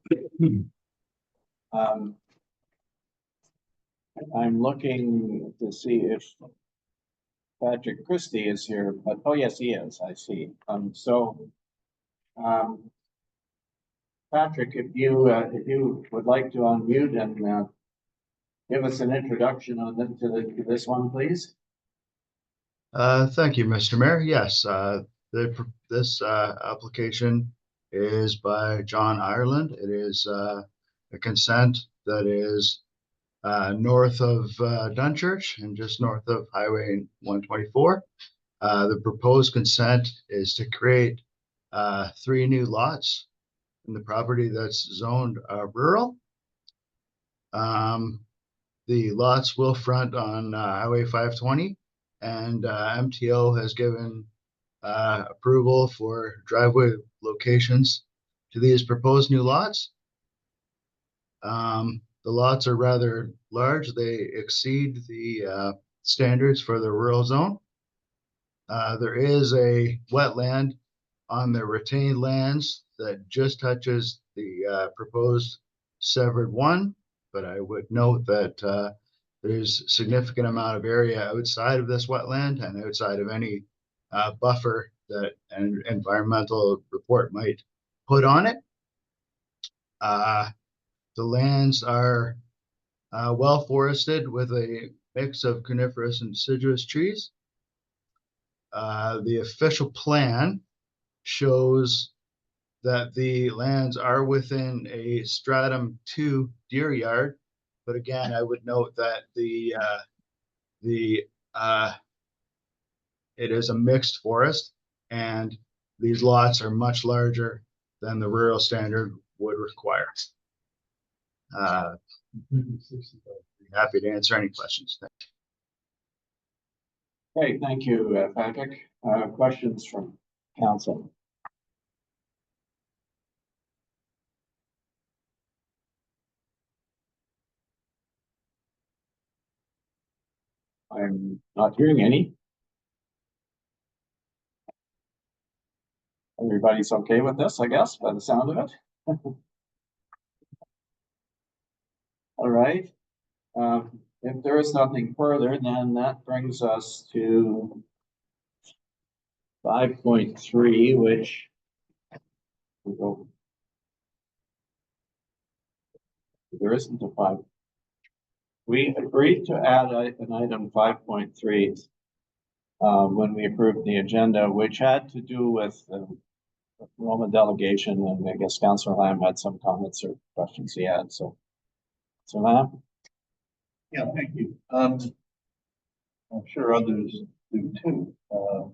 I'm looking to see if Patrick Christie is here, but oh yes, he is. I see. Patrick, if you would like to unmute and give us an introduction on to this one, please. Thank you, Mr. Mayor. Yes, this application is by John Ireland. It is a consent that is north of Dunchurch and just north of Highway 124. The proposed consent is to create 3 new lots in the property that's zoned rural. The lots will front on Highway 520, and MTO has given approval for driveway locations to these proposed new lots. The lots are rather large. They exceed the standards for the rural zone. There is a wetland on the retained lands that just touches the proposed severed one, but I would note that there's a significant amount of area outside of this wetland and outside of any buffer that an environmental report might put on it. The lands are well forested with a mix of coniferous and deciduous trees. The official plan shows that the lands are within a stratum 2 deer yard. But again, I would note that it is a mixed forest, and these lots are much larger than the rural standard would require. Happy to answer any questions. Okay, thank you, Patrick. Questions from council? I'm not hearing any. Everybody's okay with this, I guess, by the sound of it. All right. If there is nothing further, then that brings us to 5.3, which there isn't a 5. We agreed to add an item 5.3 when we approved the agenda, which had to do with the Roma delegation, and I guess Councillor Lamb had some comments or questions he had. So Lamb? Yeah, thank you. I'm sure others do too. I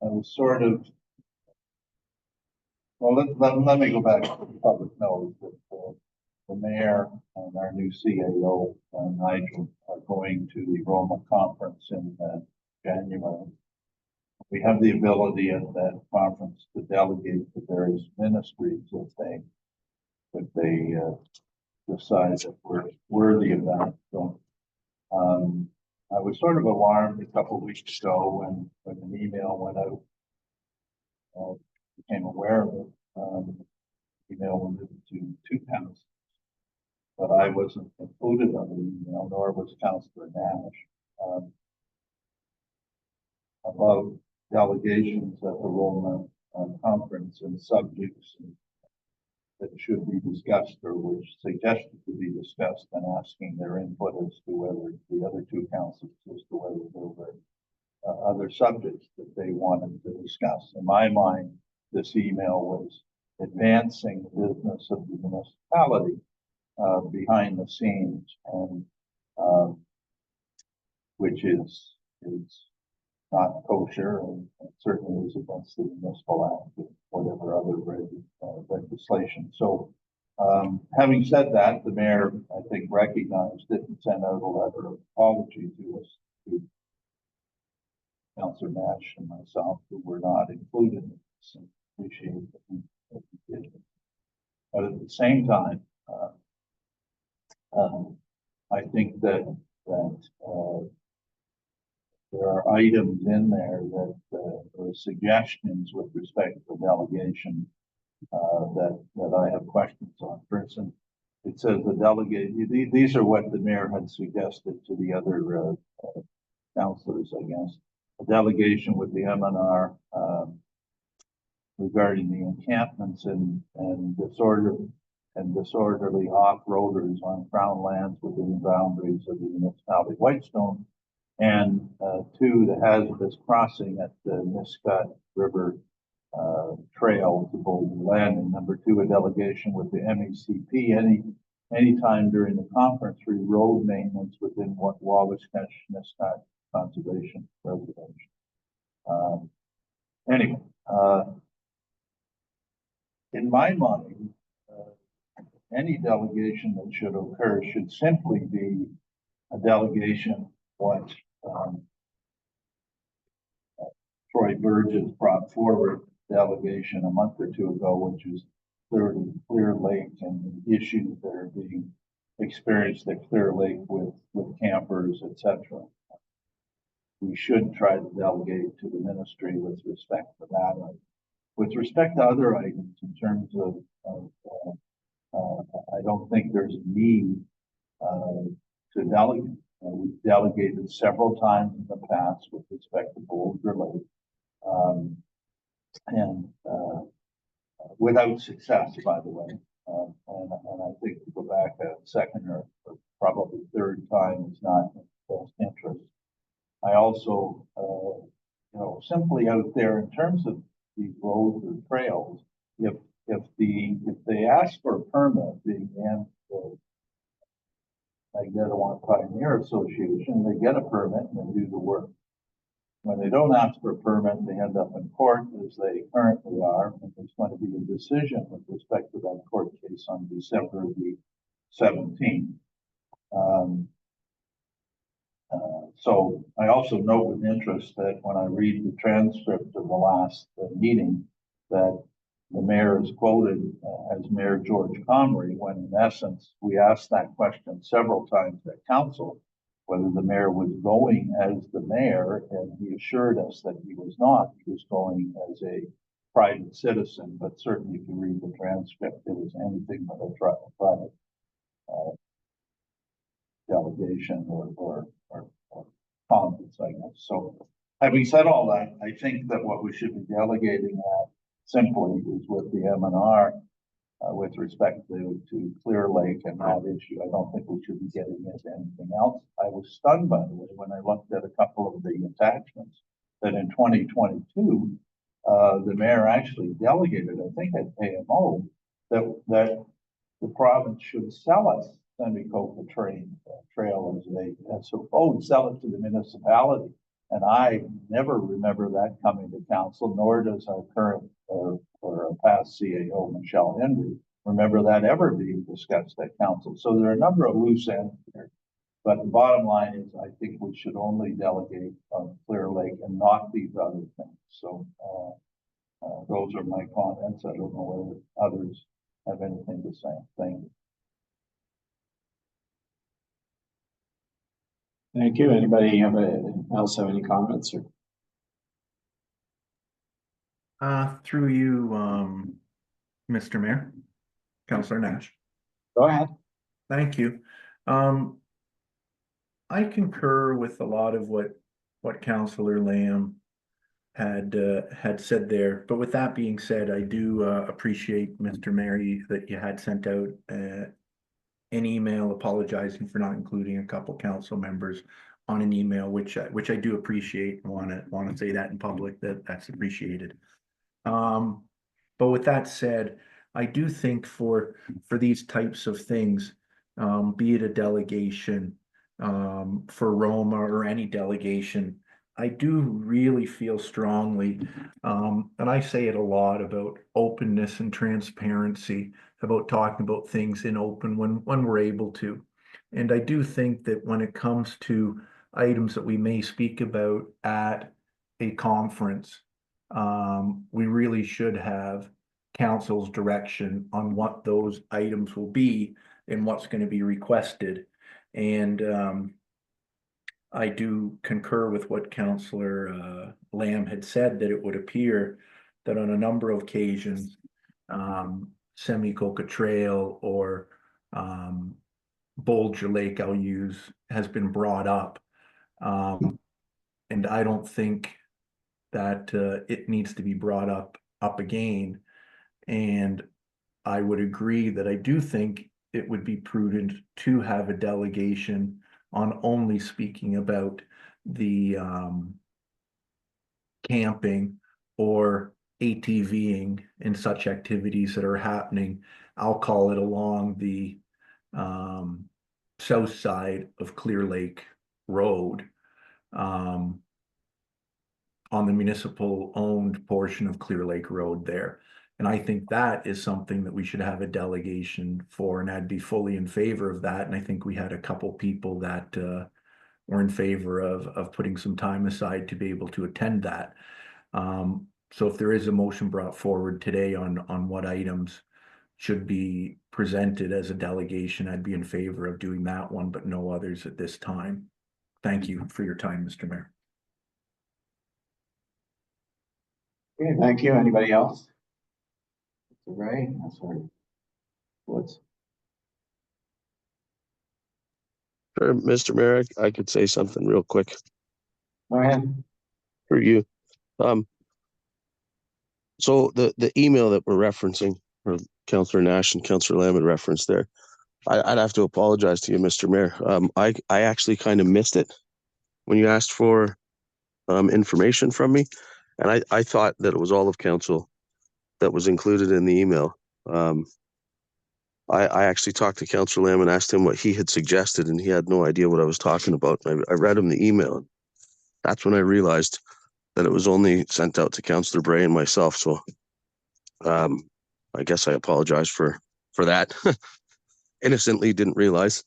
was sort of, well, let me go back to the public knows that the mayor and our new CAO, Nigel, are going to the Roma conference in January. We have the ability at that conference to delegate to various ministries if they decide that we're worthy of that. So, I was sort of alarmed a couple of weeks ago when an email went out. Became aware of it. Email went to 2 councils, but I wasn't included on the email, nor was Councillor Nash. About delegations at the Roma conference and subjects that should be discussed or which suggested to be discussed, and asking their input as to whether the other 2 councils as to whether there were other subjects that they wanted to discuss. In my mind, this email was advancing the business of the municipality behind the scenes, and which is not kosher and certainly is against the Municipal Act and whatever other legislation. So, having said that, the mayor, I think, recognized it and sent out a letter of apology to us, to Councillor Nash and myself, who were not included in this, and appreciate that he did. But at the same time, I think that there are items in there that are suggestions with respect to the delegation that I have questions on. For instance, it says the delegate, these are what the mayor had suggested to the other councillors, I guess. A delegation with the MNR regarding the encampments and disorderly off-roaders on crown lands within the boundaries of the municipality of Whitestone. And 2, the hazardous crossing at the Niscut River Trail to Bolden Landing. Number 2, a delegation with the MECP anytime during the conference for road maintenance within what Wabascatch Niscut Conservation Reservation. Anyway, in my mind, any delegation that should occur should simply be a delegation what Troy Burgess brought forward delegation a month or 2 ago, which is Clear Lake and the issues that are being experienced at Clear Lake with campers, etc. We should try to delegate to the ministry with respect to that. With respect to other items, in terms of I don't think there's a need to delegate. We've delegated several times in the past with respect to Boulder Lake. without success, by the way. And I think to go back a second or probably third time is not in the best interest. I also, simply out there in terms of the roads or trails, if they ask for a permit, the Magnetawan Pioneer Association, they get a permit and they do the work. When they don't ask for a permit, they end up in court as they currently are, and there's going to be a decision with respect to that court case on December the 17th. So I also note with interest that when I read the transcript of the last meeting, that the mayor is quoted as Mayor George Comrie, when in essence, we asked that question several times at council, whether the mayor was going as the mayor, and he assured us that he was not. He was going as a private citizen, but certainly if you read the transcript, it was anything but a private delegation or comments, I guess. So having said all that, I think that what we should be delegating at simply is with the M&R with respect to Clear Lake and that issue. I don't think we should be getting into anything else. I was stunned, by the way, when I looked at a couple of the attachments that in 2022, the mayor actually delegated, I think at AMO, that the province should sell us Semi-Coca Trail as supposed, sell it to the municipality. And I never remember that coming to council, nor does our current or past CAO, Michelle Henry, remember that ever being discussed at council. So there are a number of loose ends here. But the bottom line is, I think we should only delegate on Clear Lake and not these other things. So those are my comments. I don't know whether others have anything to say. Thank you. Thank you. Anybody else have any comments or? Through you, Mr. Mayor, Councillor Nash. Go ahead. Thank you. I concur with a lot of what Councillor Lamb had said there. But with that being said, I do appreciate, Mr. Mayor, that you had sent out an email apologizing for not including a couple council members on an email, which I do appreciate and want to say that in public, that's appreciated. But with that said, I do think for these types of things, be it a delegation for Roma or any delegation, I do really feel strongly, and I say it a lot, about openness and transparency, about talking about things in open when we're able to. And I do think that when it comes to items that we may speak about at a conference, we really should have council's direction on what those items will be and what's going to be requested. And I do concur with what Councillor Lamb had said, that it would appear that on a number of occasions, Semi-Coca Trail or Bolger Lake, I'll use, has been brought up. And I don't think that it needs to be brought up again. And I would agree that I do think it would be prudent to have a delegation on only speaking about the camping or ATVing and such activities that are happening. I'll call it along the south side of Clear Lake Road, on the municipal owned portion of Clear Lake Road there. And I think that is something that we should have a delegation for, and I'd be fully in favor of that. And I think we had a couple people that were in favor of putting some time aside to be able to attend that. So if there is a motion brought forward today on what items should be presented as a delegation, I'd be in favor of doing that one, but no others at this time. Thank you for your time, Mr. Mayor. Okay, thank you. Anybody else? Ray, that's right. Woods. Sure, Mr. Mayor, I could say something real quick Go ahead. for you. So the email that we're referencing, or Councillor Nash and Councillor Lamb had referenced there, I'd have to apologize to you, Mr. Mayor. I actually kind of missed it when you asked for information from me, and I thought that it was all of council that was included in the email. I actually talked to Councillor Lamb and asked him what he had suggested, and he had no idea what I was talking about. I read him the email. That's when I realized that it was only sent out to Councillor Bray and myself. So I guess I apologize for that. Innocently didn't realize.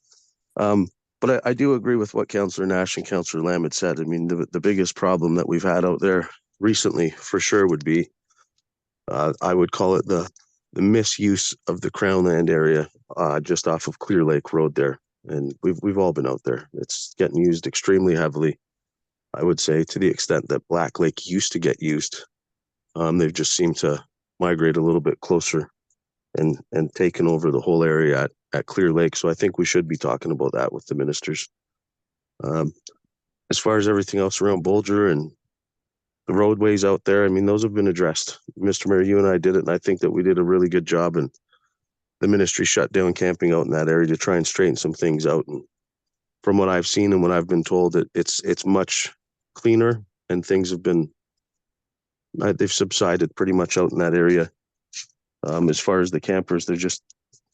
But I do agree with what Councillor Nash and Councillor Lamb had said. I mean, the biggest problem that we've had out there recently, for sure, would be, I would call it the misuse of the Crown Land area, just off of Clear Lake Road there. And we've all been out there. It's getting used extremely heavily. I would say to the extent that Black Lake used to get used. They've just seemed to migrate a little bit closer and taken over the whole area at Clear Lake. So I think we should be talking about that with the ministers. As far as everything else around Bolger and the roadways out there, I mean, those have been addressed. Mr. Mayor, you and I did it, and I think that we did a really good job, and the ministry shut down camping out in that area to try and straighten some things out. And from what I've seen and what I've been told, it's much cleaner, and things have been, they've subsided pretty much out in that area. As far as the campers, they're just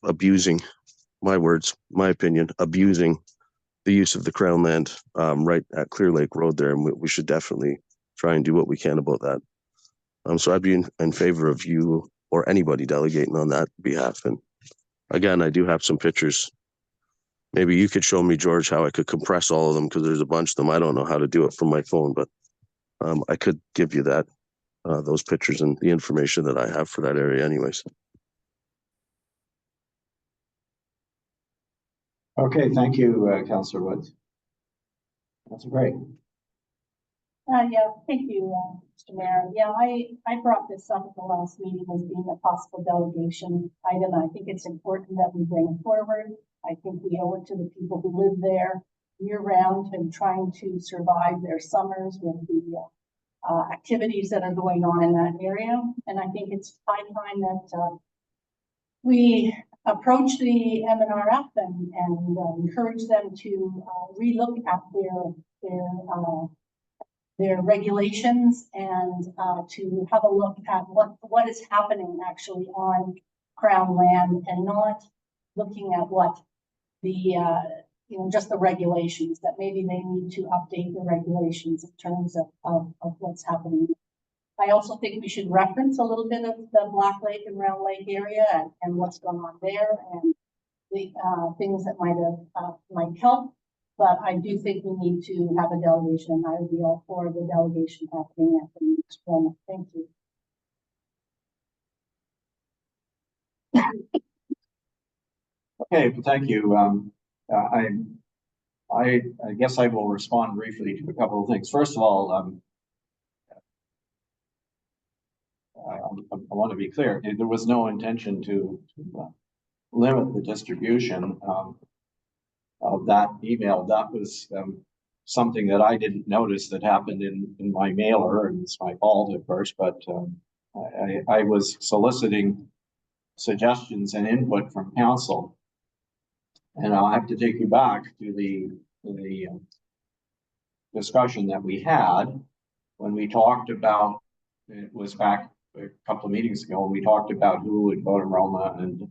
abusing, my words, my opinion, abusing the use of the Crown Land right at Clear Lake Road there, and we should definitely try and do what we can about that. So I'd be in favor of you or anybody delegating on that behalf. And again, I do have some pictures. Maybe you could show me, George, how I could compress all of them, because there's a bunch of them. I don't know how to do it from my phone, but I could give you that, those pictures and the information that I have for that area anyways. Okay, thank you, Councillor Woods. That's great. Yeah, thank you, Mr. Mayor. Yeah, I brought this up at the last meeting as being a possible delegation item. I think it's important that we bring it forward. I think we owe it to the people who live there year round and trying to survive their summers with the activities that are going on in that area. And I think it's high time that we approach the MNRF and encourage them to relook at their regulations and to have a look at what is happening actually on Crown land, and not looking at what the just the regulations, that maybe they need to update the regulations in terms of what's happening. I also think we should reference a little bit of the Black Lake and Round Lake area and what's going on there, and the things that might help. But I do think we need to have a delegation, and I would be all for the delegation happening at the next one. Thank you. Okay, well, thank you. I guess I will respond briefly to a couple of things. First of all, I want to be clear. There was no intention to limit the distribution of that email. That was something that I didn't notice that happened in my mailer, and it's my fault at first, but I was soliciting suggestions and input from council. And I'll have to take you back to the discussion that we had when we talked about, it was back a couple of meetings ago, when we talked about who would vote in Roma, and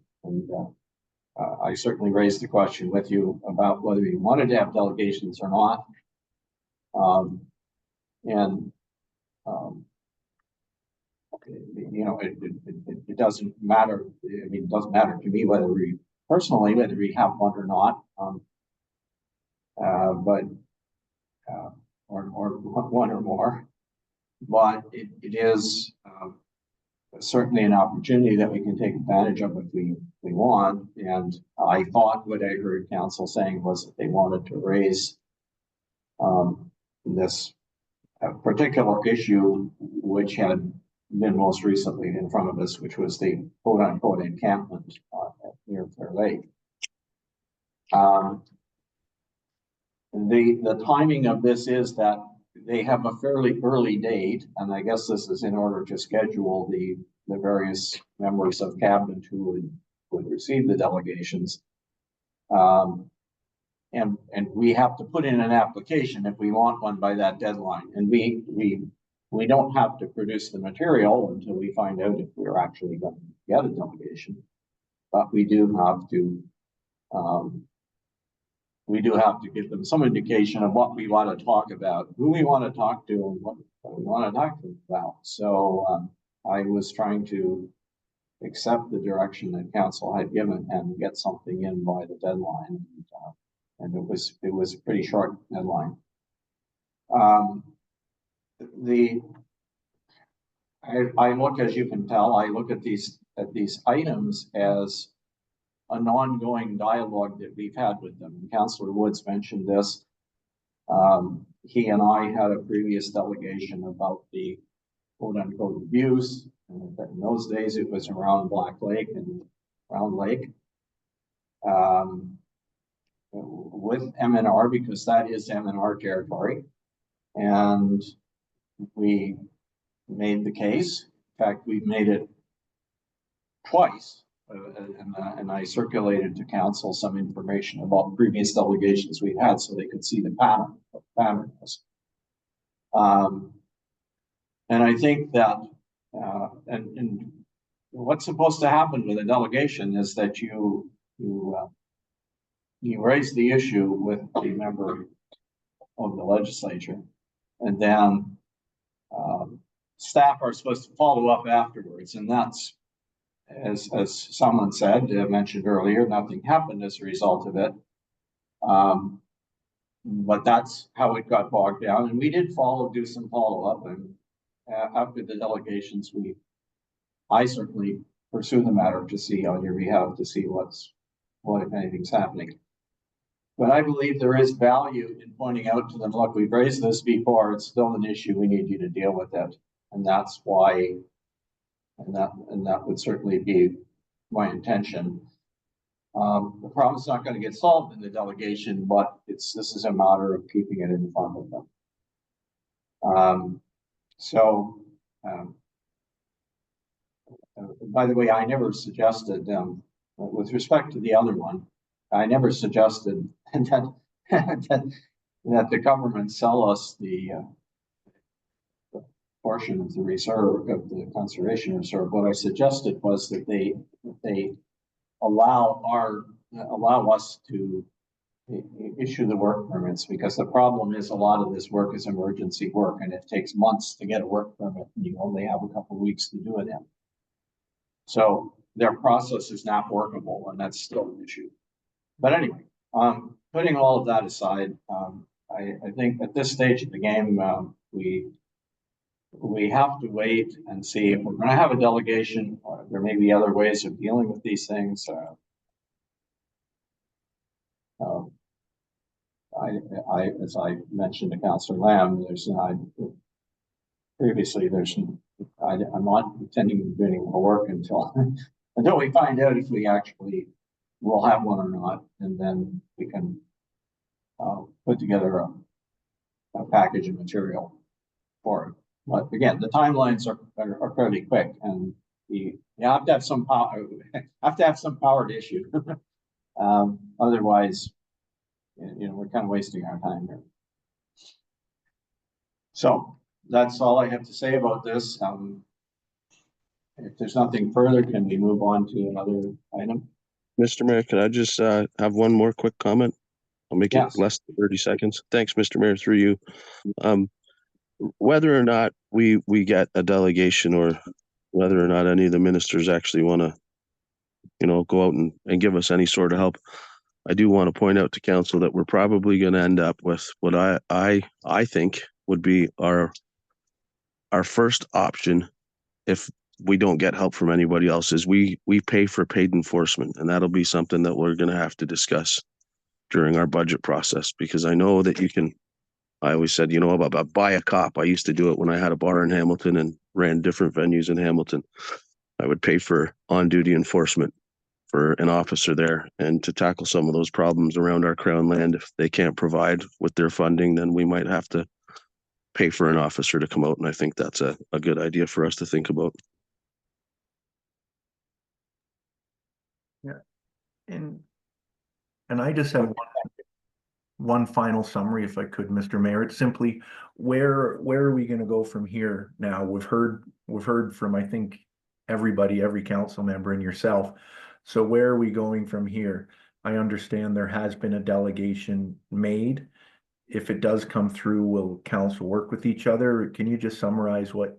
I certainly raised the question with you about whether you wanted to have delegations or not. It doesn't matter. I mean, it doesn't matter to me whether we have one or not. Or one or more. But it is certainly an opportunity that we can take advantage of if we want. And I thought what I heard council saying was that they wanted to raise this particular issue, which had been most recently in front of us, which was the quote unquote encampment near Clear Lake. The timing of this is that they have a fairly early date, and I guess this is in order to schedule the various members of cabinet who would receive the delegations. And we have to put in an application if we want one by that deadline. And we don't have to produce the material until we find out if we're actually going to get a delegation. But we do have to give them some indication of what we want to talk about, who we want to talk to, and what we want to talk to them about. So I was trying to accept the direction that council had given and get something in by the deadline. And it was a pretty short deadline. I look, as you can tell, I look at these items as an ongoing dialogue that we've had with them. Councillor Woods mentioned this. He and I had a previous delegation about the quote unquote abuse. And in those days, it was around Black Lake and Round Lake. With MNR, because that is MNR territory. And we made the case. In fact, we've made it twice. And I circulated to council some information about previous delegations we had so they could see the pattern of patterns. And I think that, and what's supposed to happen with a delegation is that you raise the issue with the member of the legislature, and then staff are supposed to follow up afterwards. And that's, as someone said, mentioned earlier, nothing happened as a result of it. But that's how it got bogged down. And we did do some follow-up. And after the delegations, I certainly pursue the matter to see on your behalf, to see what if anything's happening. But I believe there is value in pointing out to them, look, we've raised this before, it's still an issue, we need you to deal with it. And that's why, and that would certainly be my intention. The problem's not going to get solved in the delegation, but this is a matter of keeping it in front of them. By the way, I never suggested, with respect to the other one, I never suggested that the government sell us the portion of the reserve, of the conservation reserve. What I suggested was that they allow us to issue the work permits, because the problem is a lot of this work is emergency work and it takes months to get a work permit and you only have a couple of weeks to do it in. So their process is not workable, and that's still an issue. But anyway, putting all of that aside, I think at this stage of the game, we have to wait and see if we're going to have a delegation, or there may be other ways of dealing with these things. As I mentioned to Councillor Lamb, I'm not intending to do any more work until we find out if we actually will have one or not, and then we can put together a package of material for it. But again, the timelines are fairly quick, and you have to have some power. To issue. Otherwise, we're kind of wasting our time here. So that's all I have to say about this. If there's nothing further, can we move on to another item? Mr. Mayor, can I just have one more quick comment? I'll make it less than 30 seconds. Thanks, Mr. Mayor, through you. Whether or not we get a delegation, or whether or not any of the ministers actually want to, go out and give us any sort of help, I do want to point out to council that we're probably going to end up with what I think would be our first option if we don't get help from anybody else, is we pay for paid enforcement, and that'll be something that we're going to have to discuss during our budget process, because I know that I always said, about buy a cop. I used to do it when I had a bar in Hamilton and ran different venues in Hamilton. I would pay for on-duty enforcement for an officer there, and to tackle some of those problems around our Crown land. If they can't provide with their funding, then we might have to pay for an officer to come out, and I think that's a good idea for us to think about. And I just have one final summary, if I could, Mr. Mayor. It's simply where are we gonna go from here now? We've heard from, I think, everybody, every council member and yourself. So where are we going from here? I understand there has been a delegation made. If it does come through, will council work with each other? Can you just summarize what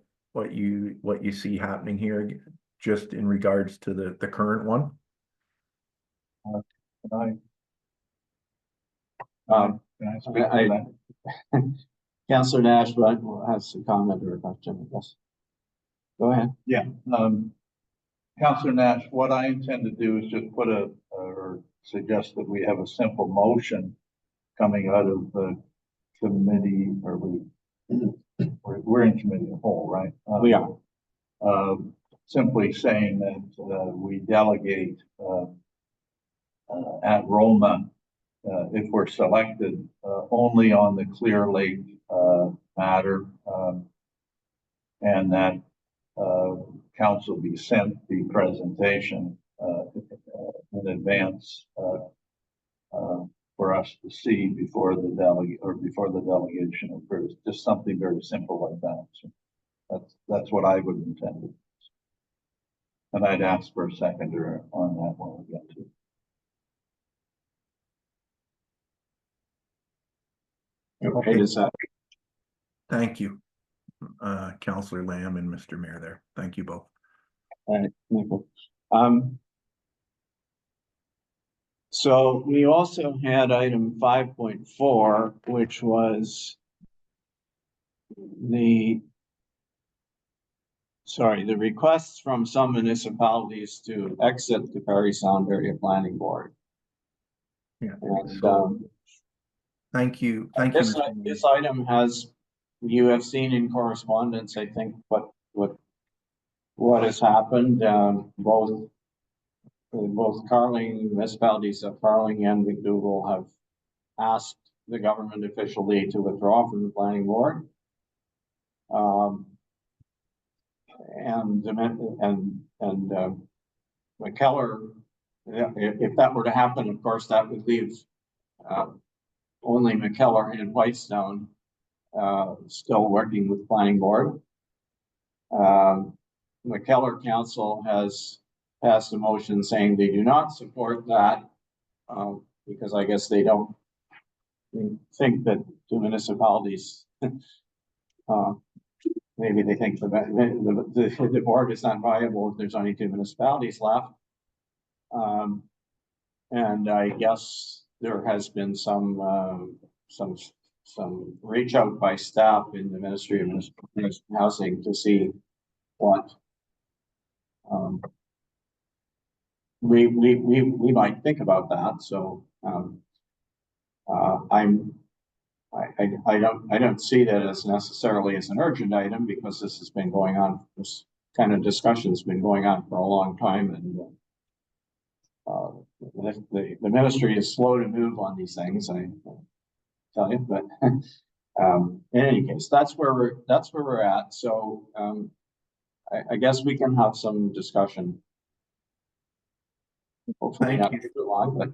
you see happening here, just in regards to the current one? Can Um, I speak to that? Councillor Nash has a comment or a question, I guess. Go ahead. Yeah, Councillor Nash, what I intend to do is just put or suggest that we have a simple motion coming out of the committee, or we're in committee of the whole, right? We are. Simply saying that we delegate at Roma, if we're selected, only on the Clear Lake matter, and that council be sent the presentation in advance for us to see before the delegation occurs. Just something very simple like that. So that's what I would intend. And I'd ask for a seconder on that one again too. Okay, does that Thank you, Councillor Lamb and Mr. Mayor there. Thank you both. Michael. So we also had item 5.4, which was the requests from some municipalities to exit the Parry Sound Area Planning Board. Yeah. And Thank you. Thank you. this, Mr. Mayor. this item has, you have seen in correspondence, I think, what has happened. Both Carling, municipalities of Carling and McDougall have asked the government officially to withdraw from the planning board. McKellar, if that were to happen, of course, that would leave only McKellar and Whitestone still working with planning board. McKellar Council has passed a motion saying they do not support that because I guess they don't think that the municipalities maybe they think the board is not viable if there's only 2 municipalities left. And I guess there has been some reach out by staff in the Ministry of Municipal Housing to see what we might think about that. So I don't see that as necessarily as an urgent item because this has been going on. This kind of discussion's been going on for a long time, and the ministry is slow to move on these things. I tell you, but in any case, that's where we're at. So I guess we can have some discussion. Hopefully not too long, but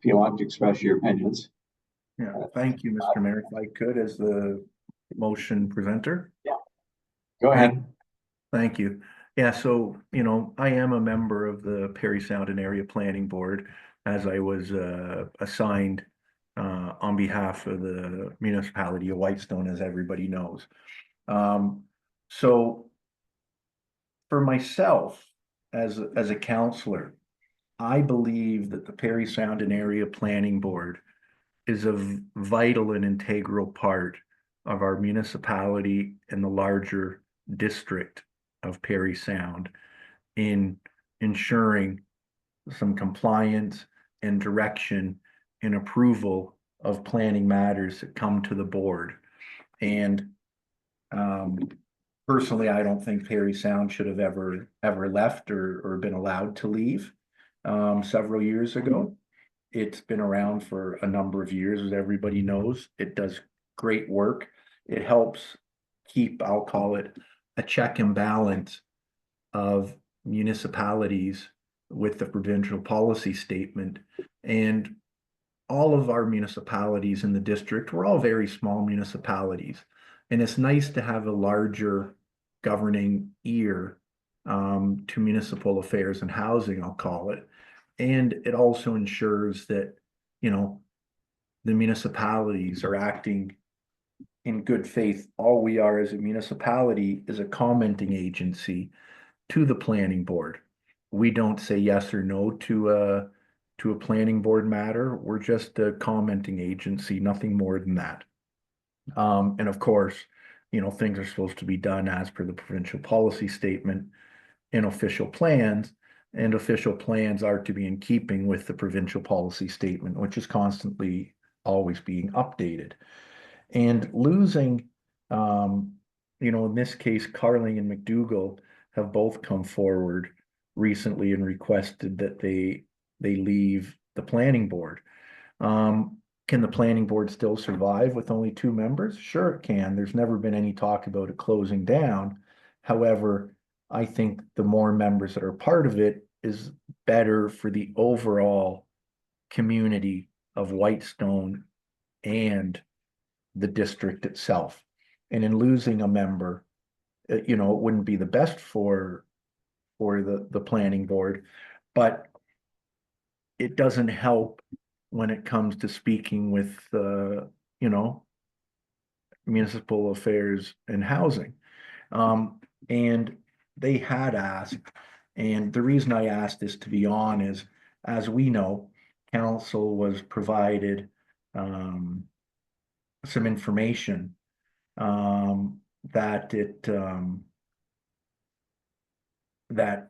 if you want to express your opinions. Yeah, thank you, Mr. Mayor. If I could, as the motion presenter. Yeah, go ahead. Thank you. Yeah, so, I am a member of the Parry Sound and Area Planning Board, as I was assigned on behalf of the municipality of Whitestone, as everybody knows. So for myself, as a councillor, I believe that the Parry Sound and Area Planning Board is a vital and integral part of our municipality and the larger district of Parry Sound in ensuring some compliance and direction and approval of planning matters that come to the board. And personally, I don't think Parry Sound should have ever left or been allowed to leave several years ago. It's been around for a number of years, as everybody knows. It does great work. It helps keep, I'll call it, a check and balance of municipalities with the provincial policy statement. And all of our municipalities in the district, we're all very small municipalities. And it's nice to have a larger governing ear to municipal affairs and housing, I'll call it. And it also ensures that, you know, the municipalities are acting in good faith. All we are as a municipality is a commenting agency to the planning board. We don't say yes or no to a planning board matter. We're just a commenting agency, nothing more than that. And of course, you know, things are supposed to be done as per the provincial policy statement in official plans, and official plans are to be in keeping with the provincial policy statement, which is constantly always being updated. And losing, you know, in this case, Carling and McDougall have both come forward recently and requested that they leave the planning board. Can the planning board still survive with only 2 members? Sure, it can. There's never been any talk about it closing down. However, I think the more members that are part of it is better for the overall community of Whitestone and the district itself. And in losing a member, you know, it wouldn't be the best for the planning board, but it doesn't help when it comes to speaking with you know, municipal affairs and housing. And they had asked, and the reason I asked this, to be on, is, as we know, council was provided some information that that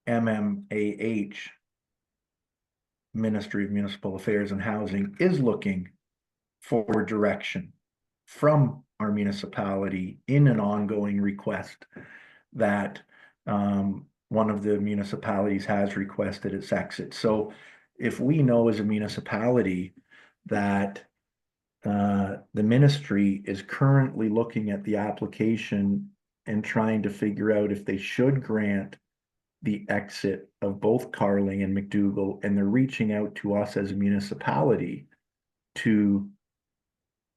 MMAH, Ministry of Municipal Affairs and Housing, is looking for direction from our municipality in an ongoing request that one of the municipalities has requested its exit. So if we know as a municipality that the ministry is currently looking at the application and trying to figure out if they should grant the exit of both Carling and McDougall, and they're reaching out to us as a municipality to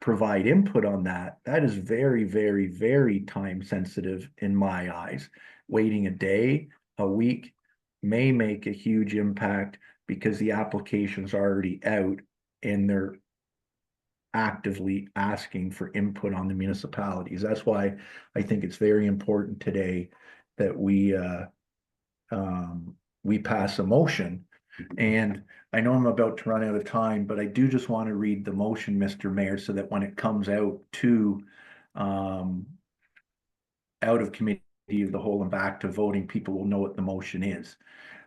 provide input on that, that is very, very, very time sensitive in my eyes. Waiting a day, a week may make a huge impact because the application's already out and they're actively asking for input on the municipalities. That's why I think it's very important today that we pass a motion. And I know I'm about to run out of time, but I do just want to read the motion, Mr. Mayor, so that when it comes out to out of committee of the whole and back to voting, people will know what the motion is.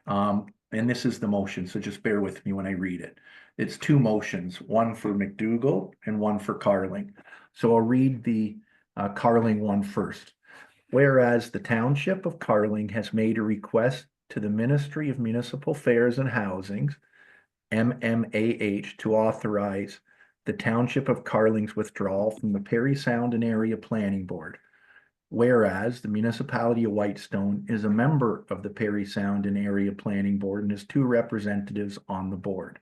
And this is the motion, so just bear with me when I read it. It's 2 motions, one for McDougall and one for Carling. So I'll read the Carling one first. Whereas the Township of Carling has made a request to the Ministry of Municipal Affairs and Housing, MMAH, to authorize the Township of Carling's withdrawal from the Parry Sound and Area Planning Board. Whereas the municipality of Whitestone is a member of the Parry Sound and Area Planning Board and has 2 representatives on the board.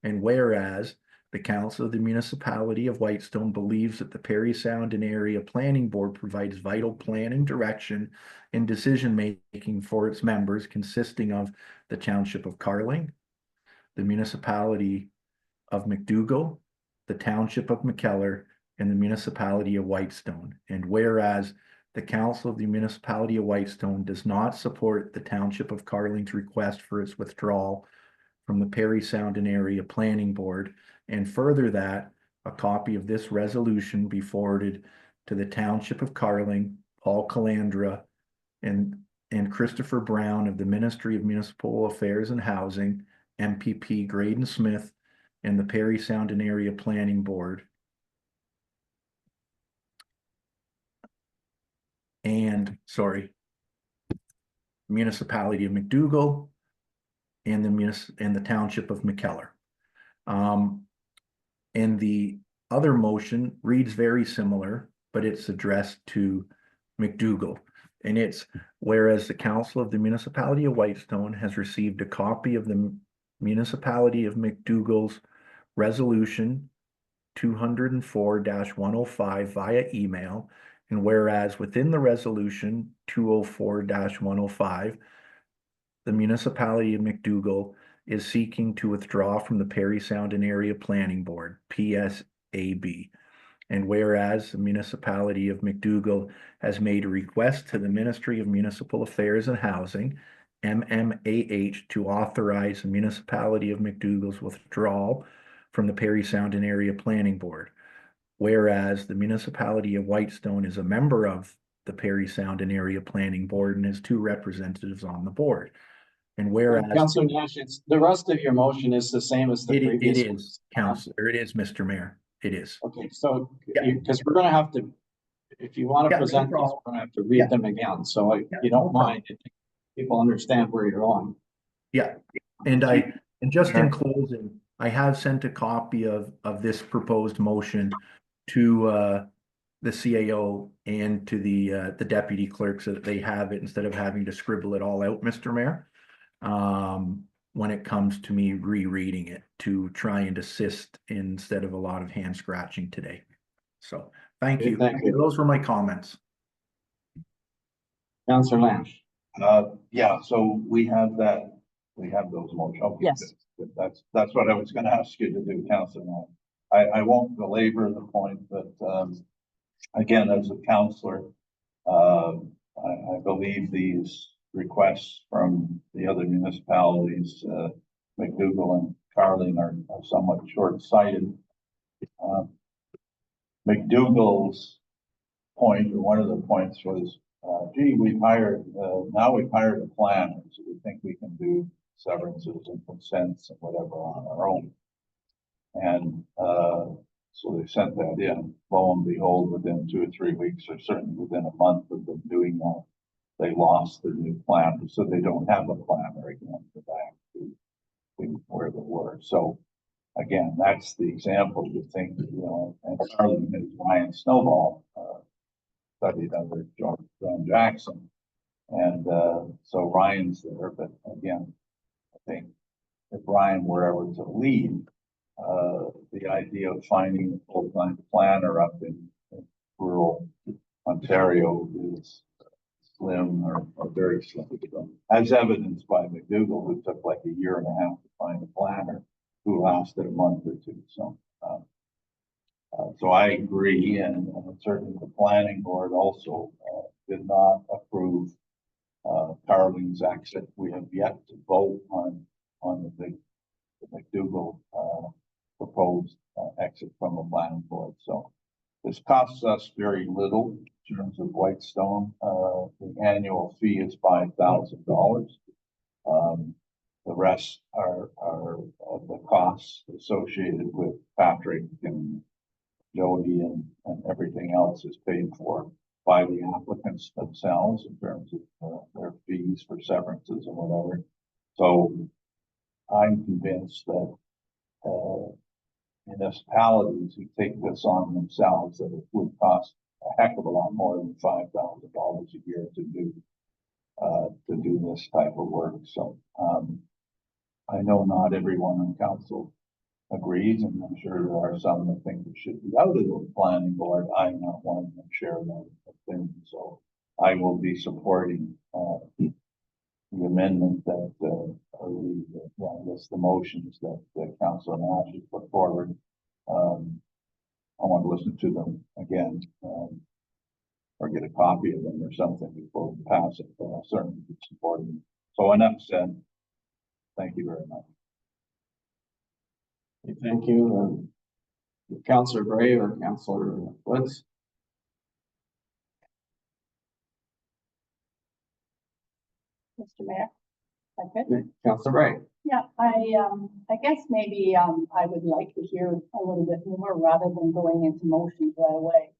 And whereas the Council of the Municipality of Whitestone believes that the Parry Sound and Area Planning Board provides vital planning, direction, and decision-making for its members, consisting of the Township of Carling, the Municipality of McDougall, the Township of McKellar, and the Municipality of Whitestone. And whereas the Council of the Municipality of Whitestone does not support the Township of Carling's request for its withdrawal from the Parry Sound and Area Planning Board, and further that a copy of this resolution be forwarded to the Township of Carling, Paul Calandra, and Christopher Brown of the Ministry of Municipal Affairs and Housing, MPP Graydon Smith, and the Parry Sound and Area Planning Board. And, Municipality of McDougall and the Township of McKellar. And the other motion reads very similar, but it's addressed to McDougall. And it's, whereas the Council of the Municipality of Whitestone has received a copy of the Municipality of McDougall's Resolution 204-105 via email, and whereas within the Resolution 204-105, the Municipality of McDougall is seeking to withdraw from the Parry Sound and Area Planning Board, PSAB. And whereas the Municipality of McDougall has made a request to the Ministry of Municipal Affairs and Housing, MMAH, to authorize the Municipality of McDougall's withdrawal from the Parry Sound and Area Planning Board. Whereas the Municipality of Whitestone is a member of the Parry Sound and Area Planning Board and has 2 representatives on the board. And whereas Councillor Nash, it's, the rest of your motion is the same as the it previous. is, Councillor, it is, Mr. Mayor, it is. Okay, so, Yeah. because we're gonna have to, if you want Yeah, to no present these, problem. we're gonna have to read Yeah. them again, so if Yeah, you no don't problem. mind, I think people understand where you're going. Yeah, and just in closing, I have sent a copy of this proposed motion to the CAO and to the deputy clerk so that they have it instead of having to scribble it all out, Mr. Mayor. When it comes to me rereading it to try and assist instead of a lot of hand scratching today. So thank Okay, you. thank you. Those were my comments. Councillor Nash. Yeah, so we have that, we have those motions. Okay, Yes. good. That's what I was gonna ask you to do, Councillor Knapp. I won't belabor the point, but, again, as a counselor, I believe these requests from the other municipalities, McDougall and Carling are somewhat short-sighted. McDougall's point, or one of the points was, gee, now we've hired a planner, so we think we can do severances and consents and whatever on our own. And, so they sent that in. Lo and behold, within 2 or 3 weeks, or certainly within a month of them doing that, they lost their new planner, so they don't have a planner again to back to where they were. So again, that's the example you think, and Carling is Ryan Snowball, studied under John Jackson. And so Ryan's there, but again, I think if Ryan were ever to leave, the idea of finding a full-time planner up in rural Ontario is slim or very slim. As evidenced by McDougall, who took like a year and a half to find a planner who lasted a month or 2. So I agree, and certainly the planning board also did not approve Carling's exit. We have yet to vote on the McDougall proposed exit from the planning board. So this costs us very little in terms of Whitestone. The annual fee is $5,000. The rest are the costs associated with Patrick and Jody and everything else is paid for by the applicants themselves in terms of their fees for severances and whatever. So I'm convinced that municipalities who take this on themselves, that it would cost a heck of a lot more than $5,000 a year to do this type of work. So I know not everyone on council agrees, and I'm sure there are some that think it should be out of the planning board. I'm not one of them share that opinion. So I will be supporting the amendment that, I guess the motions that Councilor Nash has put forward. I want to listen to them again, or get a copy of them or something before we pass it, but I'll certainly be supporting them. So enough said. Thank you very much. Okay, thank you. Councillor Bray or Councillor Woods? Mr. Mayor. Okay. Councillor Bray. Yeah, I guess maybe, I would like to hear a little bit more rather than going into motions right away.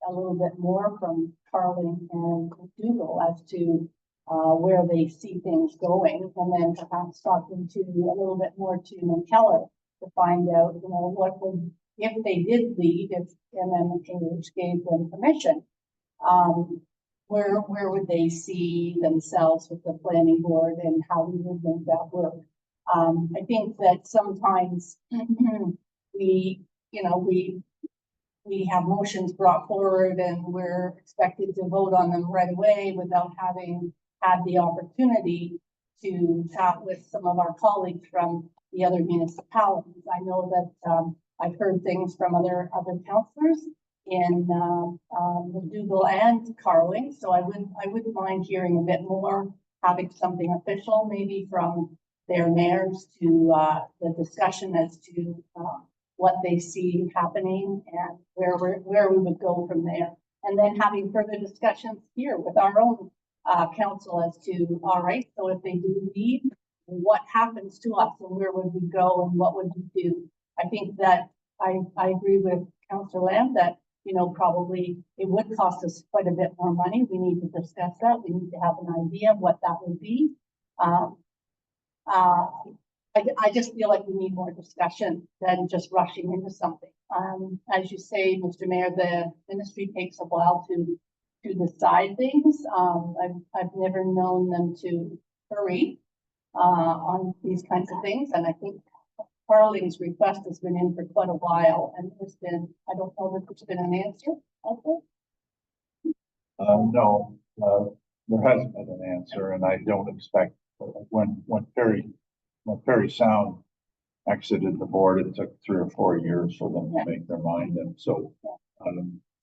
A little bit more from Carling and McDougall as to, where they see things going, and then perhaps talking to a little bit more to McKellar to find out, you know, what would, if they did leave, if MMH gave them permission, where would they see themselves with the planning board and how we would make that work? I think that sometimes we, you know, we have motions brought forward and we're expected to vote on them right away without having had the opportunity to chat with some of our colleagues from the other municipalities. I know that I've heard things from other councillors in McDougall and Carling, so I wouldn't mind hearing a bit more, having something official, maybe from their mayors to the discussion as to what they see happening and where we would go from there. And then having further discussions here with our own council as to, all right, so if they do leave, what happens to us and where would we go and what would we do? I think that I agree with Councillor Lamb that, you know, probably it would cost us quite a bit more money. We need to discuss that. We need to have an idea of what that would be. I just feel like we need more discussion than just rushing into something. As you say, Mr. Mayor, the ministry takes a while to decide things. I've never known them to hurry on these kinds of things, and I think Carling's request has been in for quite a while, and there's been, I don't know if there's been an answer. Okay. No, there hasn't been an answer, and I don't expect, when Perry Sound exited the board, it took 3 or 4 years for them to make their mind, and so.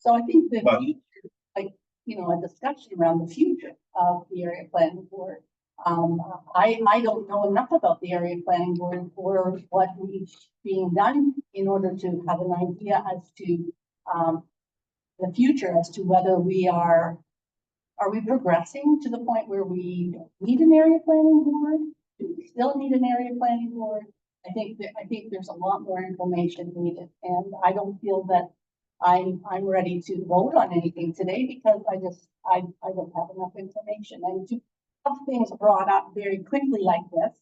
So I think the future, like, you know, a discussion around the future of the area planning board. I don't know enough about the area planning board or what is being done in order to have an idea as to the future, as to whether we are we progressing to the point where we need an area planning board? Do we still need an area planning board? I think there's a lot more information needed, and I don't feel that I'm ready to vote on anything today because I don't have enough information. And to have things brought up very quickly like this,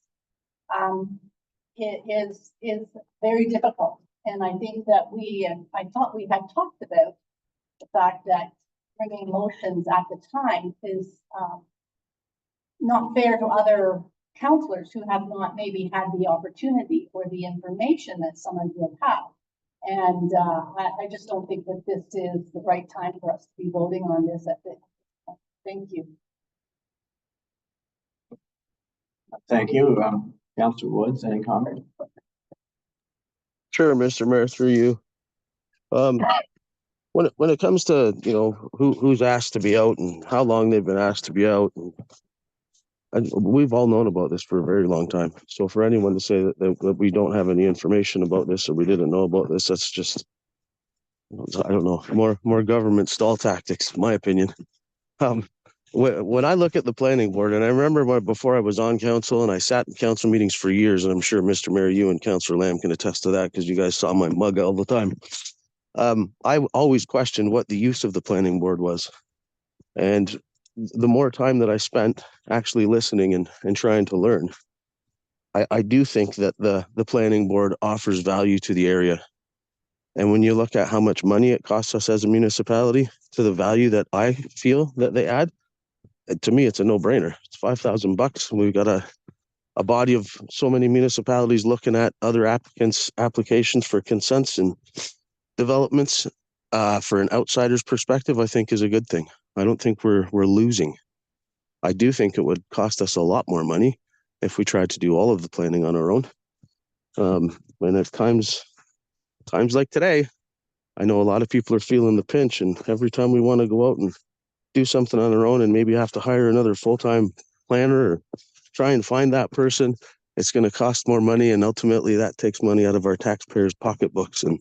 it is very difficult. And I think that I thought we had talked about the fact that bringing motions at the time is not fair to other counselors who have not maybe had the opportunity or the information that some of you have. And I just don't think that this is the right time for us to be voting on this at this point. Thank you. Thank you. Councillor Woods, any comment? Sure, Mr. Mayor, through you. When it comes to, you know, who's asked to be out and how long they've been asked to be out, and we've all known about this for a very long time. So for anyone to say that we don't have any information about this or we didn't know about this, that's just, I don't know, more government stall tactics, in my opinion. When I look at the planning board, and I remember before I was on council and I sat in council meetings for years, and I'm sure Mr. Mayor, you and Councillor Lamb can attest to that because you guys saw my mug all the time. I always questioned what the use of the planning board was. And the more time that I spent actually listening and trying to learn, I do think that the planning board offers value to the area. And when you look at how much money it costs us as a municipality to the value that I feel that they add, to me, it's a no-brainer. It's $5,000. We've got a body of so many municipalities looking at other applications for consents and developments. For an outsider's perspective, I think is a good thing. I don't think we're losing. I do think it would cost us a lot more money if we tried to do all of the planning on our own. And at times like today, I know a lot of people are feeling the pinch, and every time we want to go out and do something on our own and maybe have to hire another full-time planner or try and find that person, it's going to cost more money, and ultimately that takes money out of our taxpayers' pocketbooks, and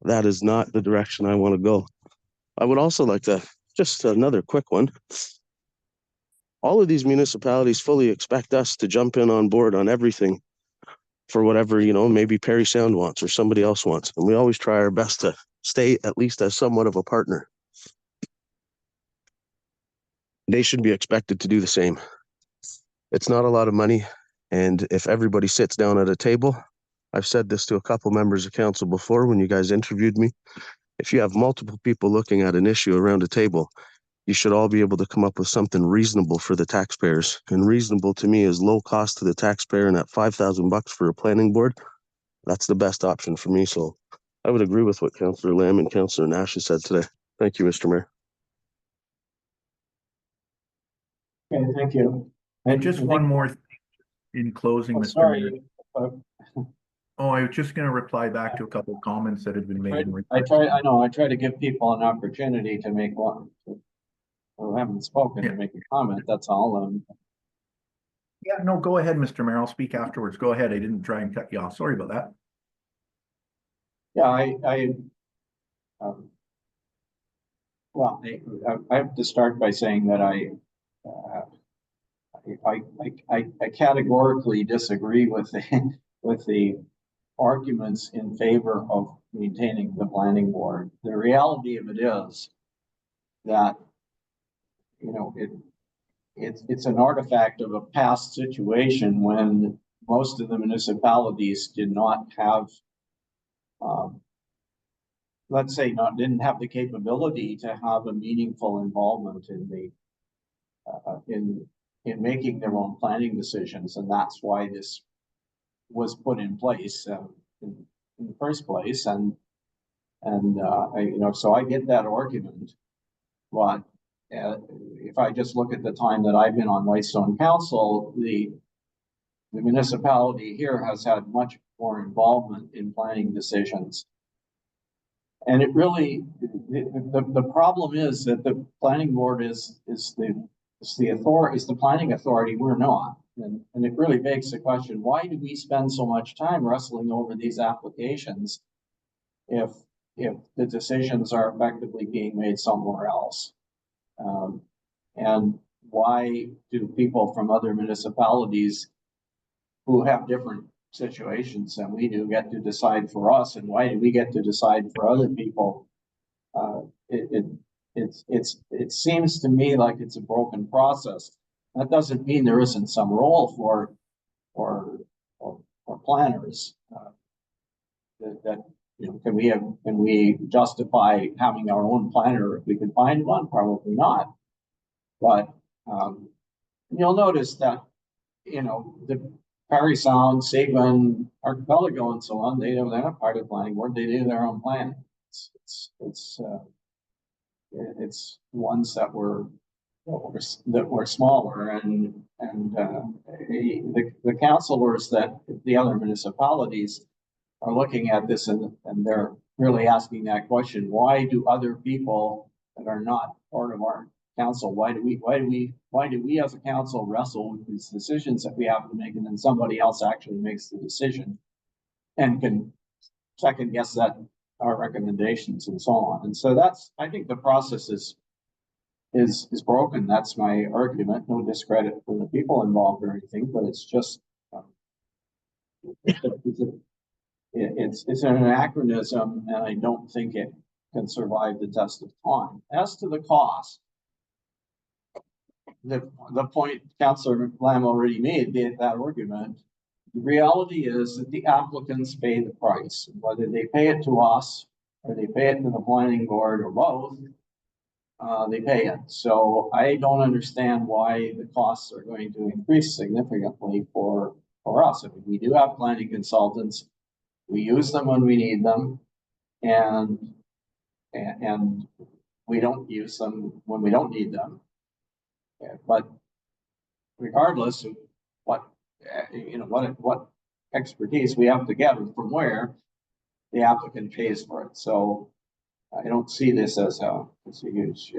that is not the direction I want to go. I would also like to, just another quick one. All of these municipalities fully expect us to jump in on board on everything for whatever, you know, maybe Perry Sound wants or somebody else wants. And we always try our best to stay at least as somewhat of a partner. They should be expected to do the same. It's not a lot of money. And if everybody sits down at a table I've said this to a couple members of council before when you guys interviewed me. If you have multiple people looking at an issue around a table, you should all be able to come up with something reasonable for the taxpayers. And reasonable to me is low cost to the taxpayer, and at $5,000 for a planning board, that's the best option for me. So I would agree with what Councillor Lamb and Councillor Nash has said today. Thank you, Mr. Mayor. Okay, thank you. And just one more thing in closing, Oh, Mr. Mayor. sorry, uh, Oh, I was just gonna reply back to a couple of comments that had been made. I try to give people an opportunity to make one, who haven't spoken, to Yeah. make a comment, that's all. Yeah, no, go ahead, Mr. Mayor. I'll speak afterwards. Go ahead. I didn't try and cut you off. Sorry about that. Yeah, well, I have to start by saying that I categorically disagree with with the arguments in favor of maintaining the planning board. The reality of it is that, you know, it's an artifact of a past situation when most of the municipalities did not have, let's say, didn't have the capability to have a meaningful involvement in in making their own planning decisions, and that's why this was put in place in the first place. And so I get that argument, but if I just look at the time that I've been on Whitestone Council, the municipality here has had much more involvement in planning decisions. And it really, the problem is that the planning board is the planning authority, we're not. And it really begs the question, why do we spend so much time wrestling over these applications if the decisions are effectively being made somewhere else? And why do people from other municipalities who have different situations than we do get to decide for us, and why do we get to decide for other people? It seems to me like it's a broken process. That doesn't mean there isn't some role for planners. That you know, can we justify having our own planner if we can find one? Probably not. But you'll notice that, you know, the Parry Sound, Seguin, Archipelago, and so on, they're not part of the planning board. They do their own planning. It's ones that were smaller, and the councilors that the other municipalities are looking at this, and they're really asking that question: why do other people that are not part of our council, why do we as a council wrestle with these decisions that we have to make, and then somebody else actually makes the decision and can second guess that our recommendations and so on? And so I think the process is broken. That's my argument. No discredit for the people involved or anything, but it's just it's an anachronism, and I don't think it can survive the test of time. As to the cost, the point Councillor Lamb already made, that argument, the reality is that the applicants pay the price, whether they pay it to us or they pay it to the planning board or both. They pay it. So I don't understand why the costs are going to increase significantly for us. I mean, we do have planning consultants. We use them when we need them, and we don't use them when we don't need them. But regardless of what what expertise we have to get from where, the applicant pays for it. So I don't see this as a huge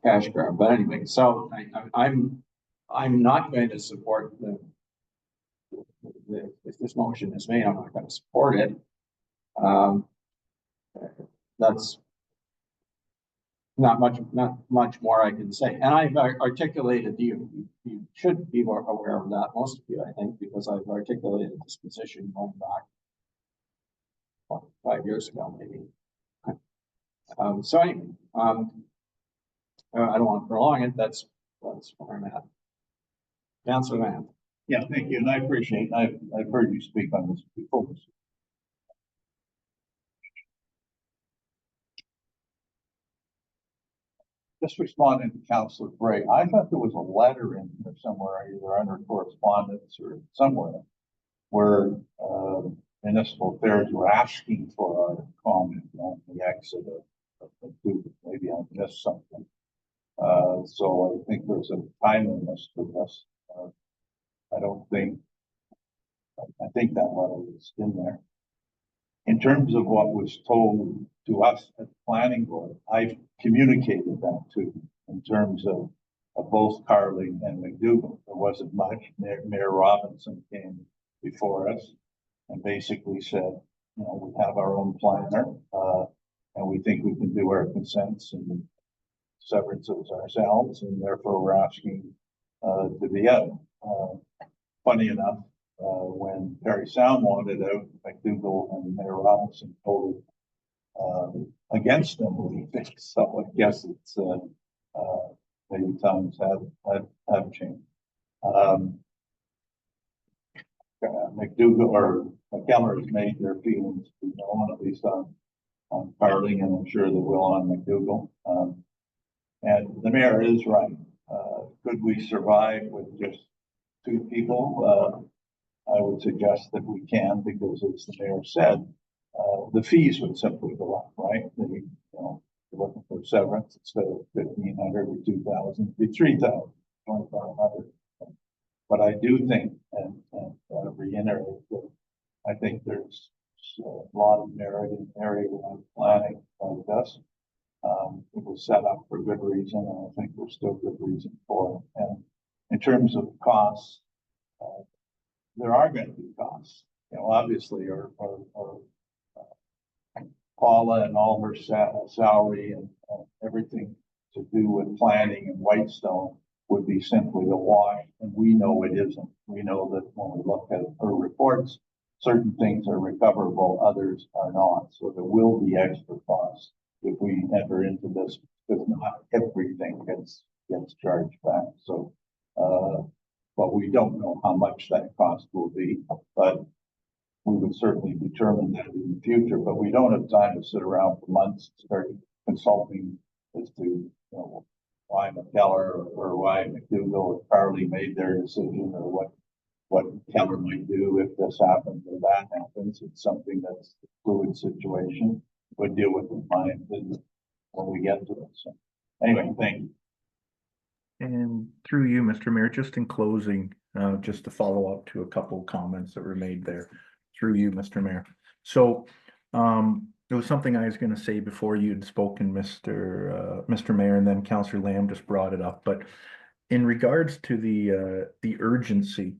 cash grab. But anyway, so I'm not going to support if this motion is made, I'm not going to support it. That's not much more I can say. And I've articulated, you should be more aware of that, most of you, I think, because I've articulated this position going back 5 years ago, maybe. So anyway, I don't want to prolong it. That's where I'm at. Councillor Lamb. Yeah, thank you, and I appreciate, I've heard you speak on this before. Just responding to Councilor Bray, I thought there was a letter in here somewhere, either under correspondence or somewhere, where, municipal affairs were asking for our comment on the exit of Google. Maybe I missed something. So I think there's a timeliness to this. I don't think, I think that letter is in there. In terms of what was told to us at the planning board, I've communicated that to, in terms of both Carling and McDougall. There wasn't much. Mayor Robinson came before us and basically said, you know, we have our own planner, and we think we can do our consents and severances ourselves, and therefore we're asking to be out. Funny enough, when Perry Sound wanted out, McDougall and Mayor Robinson voted against them. So I guess it's maybe times have changed. McDougall or McKellar has made their feelings known, at least on Carling, and I'm sure they will on McDougall. And the mayor is right. Could we survive with just two people? I would suggest that we can, because as the mayor said, the fees would simply go up, right? You know, you're looking for severance instead of 1,500 or 2,000, be 3,000, 2,500. But I do think, and reiterate that I think there's a lot of merit in area of planning like this. It was set up for good reason, and I think there's still good reason for it. And in terms of costs, there are going to be costs. You know, obviously, our Paula and all her salary and everything to do with planning and Whitestone would be simply a wash, and we know it isn't. We know that when we look at her reports, certain things are recoverable, others are not. So there will be extra costs if we enter into this, because not everything gets charged back. So, but we don't know how much that cost will be, but we would certainly determine that in the future. But we don't have time to sit around for months to start consulting as to, you know, why McKellar or why McDougall or Carly made their decision, or what Keller might do if this happens or that happens. It's something that's a fluid situation. We'll deal with it fine when we get to it. So anyway, thank you. And through you, Mr. Mayor, just in closing, just to follow up to a couple of comments that were made there, through you, Mr. Mayor. So there was something I was going to say before you'd spoken, Mr. Mayor, and then Councillor Lamb just brought it up. But in regards to the urgency,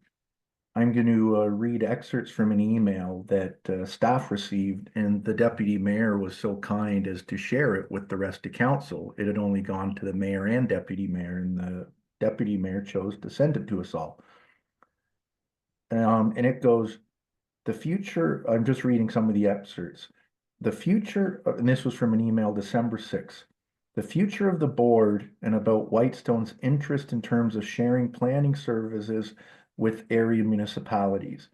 I'm going to read excerpts from an email that staff received, and the deputy mayor was so kind as to share it with the rest of council. It had only gone to the mayor and deputy mayor, and the deputy mayor chose to send it to us all. And it goes, the future, I'm just reading some of the excerpts. The future, and this was from an email December 6th. The future of the board and about Whitestone's interest in terms of sharing planning services with area municipalities.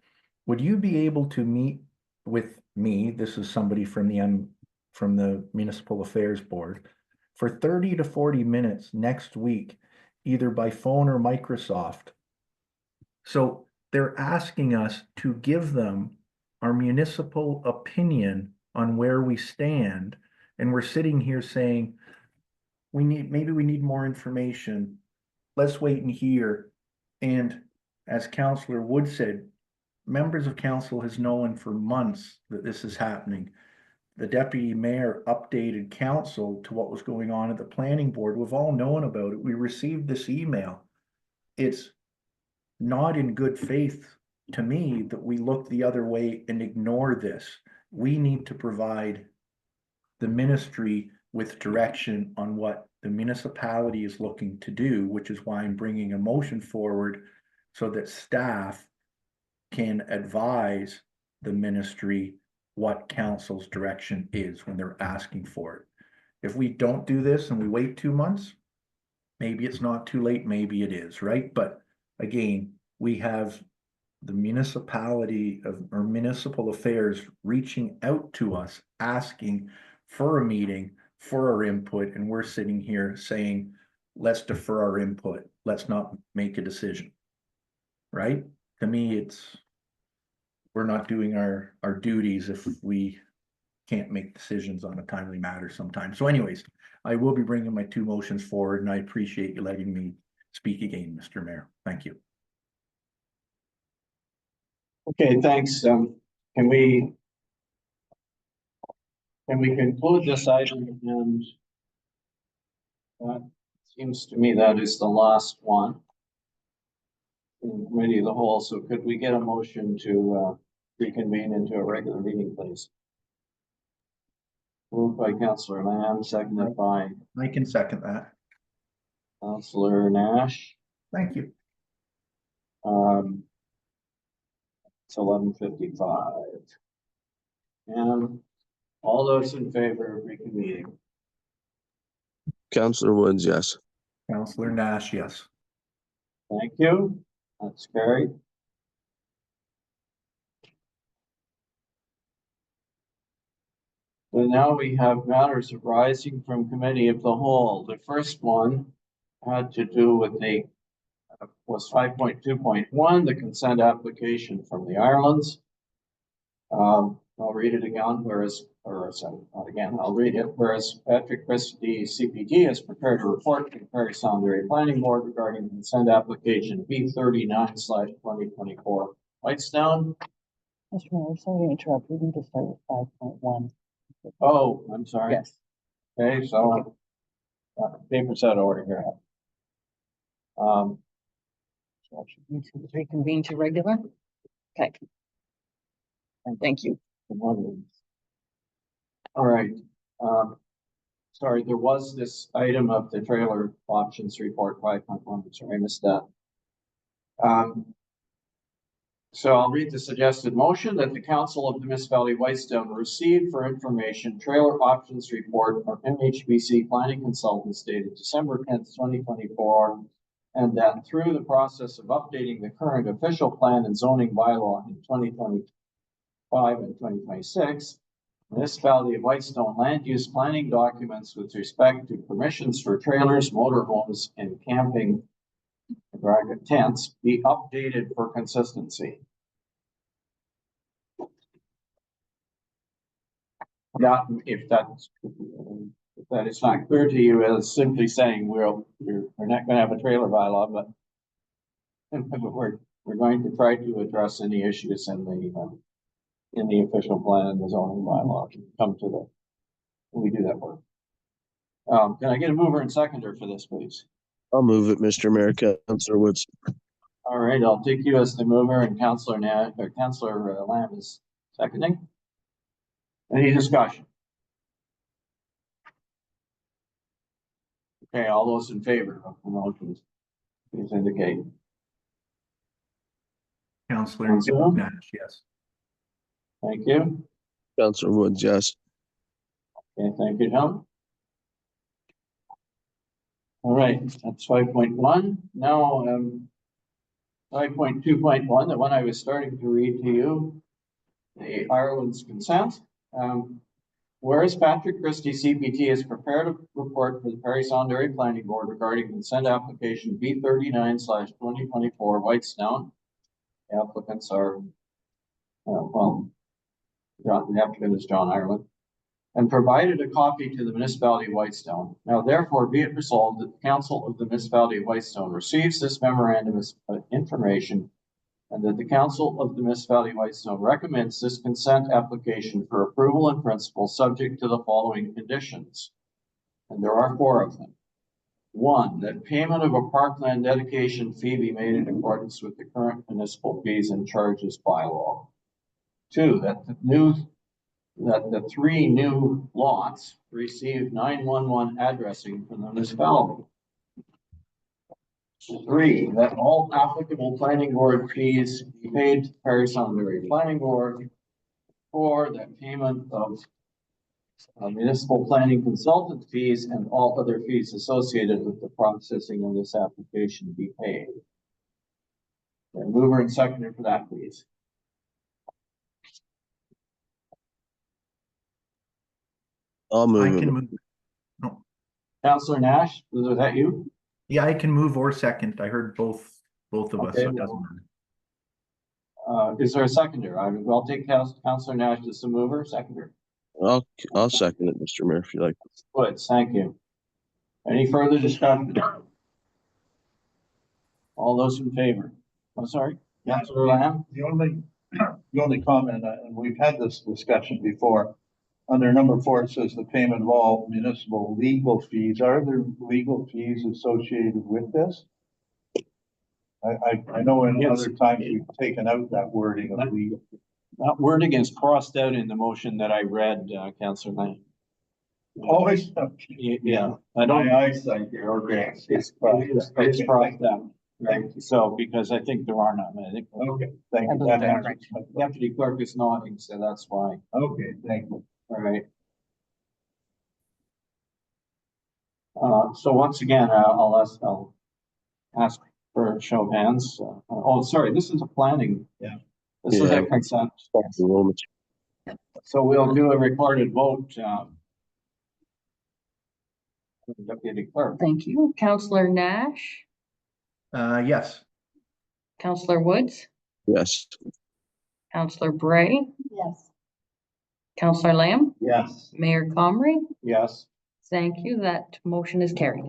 Would you be able to meet with me, this is somebody from the Municipal Affairs Board, for 30 to 40 minutes next week, either by phone or Microsoft? So they're asking us to give them our municipal opinion on where we stand. And we're sitting here saying, maybe we need more information. Let's wait and hear. And as Councillor Wood said, members of council has known for months that this is happening. The deputy mayor updated council to what was going on at the planning board. We've all known about it. We received this email. It's not in good faith to me that we look the other way and ignore this. We need to provide the ministry with direction on what the municipality is looking to do, which is why I'm bringing a motion forward so that staff can advise the ministry what council's direction is when they're asking for it. If we don't do this and we wait 2 months, maybe it's not too late, maybe it is, right? But again, we have the municipality of, or municipal affairs reaching out to us, asking for a meeting, for our input, and we're sitting here saying, let's defer our input, let's not make a decision. Right? To me, it's, we're not doing our duties if we can't make decisions on a timely matter sometimes. So anyways, I will be bringing my 2 motions forward, and I appreciate you letting me speak again, Mr. Mayor. Thank you. Okay, thanks. Can we conclude this item? And seems to me that is the last one in committee of the whole. So could we get a motion to reconvene into a regular meeting, please? Moved by Councillor Lamb, seconded by I can second that. Councillor Nash. Thank you. It's 11:55. And all those in favor of reconvening? Councillor Woods, yes. Councillor Nash, yes. Thank you. That's carried. So now we have matters arising from committee of the whole. The first one had to do with the was 5.2.1, the consent application from the Irelands. I'll read it again, not again, I'll read it. Whereas Patrick Christie, CPT, has prepared a report to the Parry Sound Area Planning Board regarding the consent application B39/2024 Whitestown. Mr. Mayor, sorry to interrupt. We need to start with 5.1. Oh, I'm sorry. Yes. Okay, so paper set order here. So should we reconvene to regular? Okay. And thank you. All right. Sorry, there was this item of the trailer options report 5.1. Sorry, I missed that. So I'll read the suggested motion that the Council of the Municipality of Whitestone receive for information trailer options report from MHBC Planning Consultants dated December 10th, 2024, and that through the process of updating the current official plan and zoning bylaw in 2025 and 2026, Municipality of Whitestone land use planning documents with respect to permissions for trailers, motorhomes, and camping tents be updated for consistency. That, if that is not clear to you, as simply saying we're not going to have a trailer bylaw, but we're going to try to address any issues in the official plan and the zoning bylaw. Come to the we do that work. Can I get a mover and seconder for this, please? I'll move it, Mr. Mayor. Councillor Woods. All right, I'll take you as the mover, and Councillor Lamb is seconding. Any discussion? Okay, all those in favor of the motion, please indicate. Councillor Councillor? Nash, yes. Thank you. Councillor Woods, yes. Okay, thank you, John. All right, that's 5.1. Now, 5.2.1, the one I was starting to read to you, the Ireland's consent. Whereas Patrick Christie, CPT, has prepared a report for the Parry Sound Area Planning Board regarding consent application B39/2024 Whitestown. The applicants are, the applicant is John Ireland, and provided a copy to the Municipality of Whitestone. Now, therefore, be it resolved that the Council of the Municipality of Whitestone receives this memorandum of information, and that the Council of the Municipality of Whitestone recommends this consent application for approval in principle, subject to the following conditions. And there are 4 of them. 1, that payment of a parkland dedication fee be made in accordance with the current municipal fees and charges bylaw. 2, that the 3 new lots receive 911 addressing from the municipality. 3, that all applicable planning board fees be paid to the Parry Sound Area Planning Board. 4, that payment of municipal planning consultant fees and all other fees associated with the processing of this application be paid. Mover and seconder for that, please. I'll I move. can it. move. No, Councillor Nash, was that you? yeah, I can move or second. I heard both of us, so Okay, it doesn't matter. Is there a seconder? I'll take Councillor Nash as the mover, seconder. I'll second it, Mr. Mayor, if you like. Good, thank you. Any further discussion? All those in favor? I'm sorry, Councillor Lamb? The only comment, and we've had this discussion before, under number 4, it says the payment of all municipal legal fees. Are there legal fees associated with this? I know in Yes. other times we've taken out that wording of legal. That wording is crossed out in the motion that I read, Councillor Lamb. Always. Yeah, I My don't, eyesight here, okay. it's crossed out, right? So, because I think there are none, I think. Okay, thank I you. believe That that's answers my question. Deputy Clerk is nodding, so that's why. Okay, thank you. All right. So once again, I'll ask for a show of hands. Oh, sorry, this is a planning. Yeah. This is Yeah. a consent. The Roma- So we'll do a recorded vote. Deputy Clerk. Thank you. Counselor Nash, Yes, Counselor Woods, Yes, Counselor Bray, Yes. Counselor Lamb, Yes. Mayor Comrie. Yes, Thank you. That motion is carried.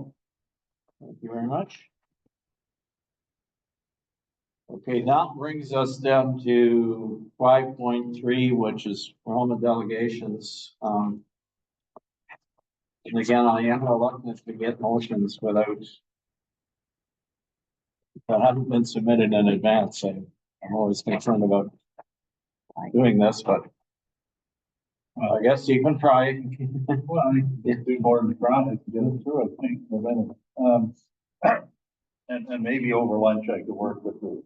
thank you very much. Okay, that brings us down to 5.3, which is Roma delegations. And again, I am reluctant to get motions that haven't been submitted in advance. I'm always concerned about doing this, but I guess you can try. Well, I can do more than try to get it through, I think, but anyway. And maybe over lunch I could work with the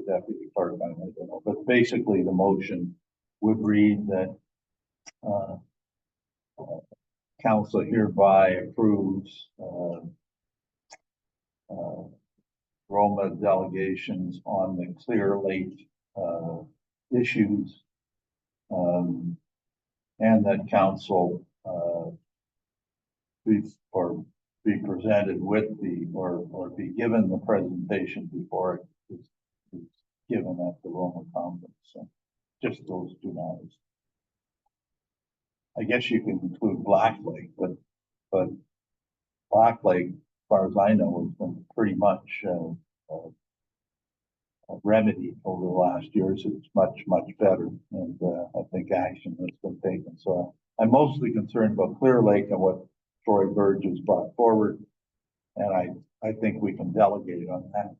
deputy clerk, I don't know, but basically the motion would read that, council hereby approves, Roma delegations on the Clear Lake, issues. And that council, be presented with or be given the presentation before it is given at the Roma conference. So just those two matters. I guess you can include Black Lake, but Black Lake, as far as I know, has been pretty much, remedied over the last years. It's much better, and I think action has been taken. So I'm mostly concerned about Clear Lake and what Troy Burgess brought forward, and I think we can delegate on that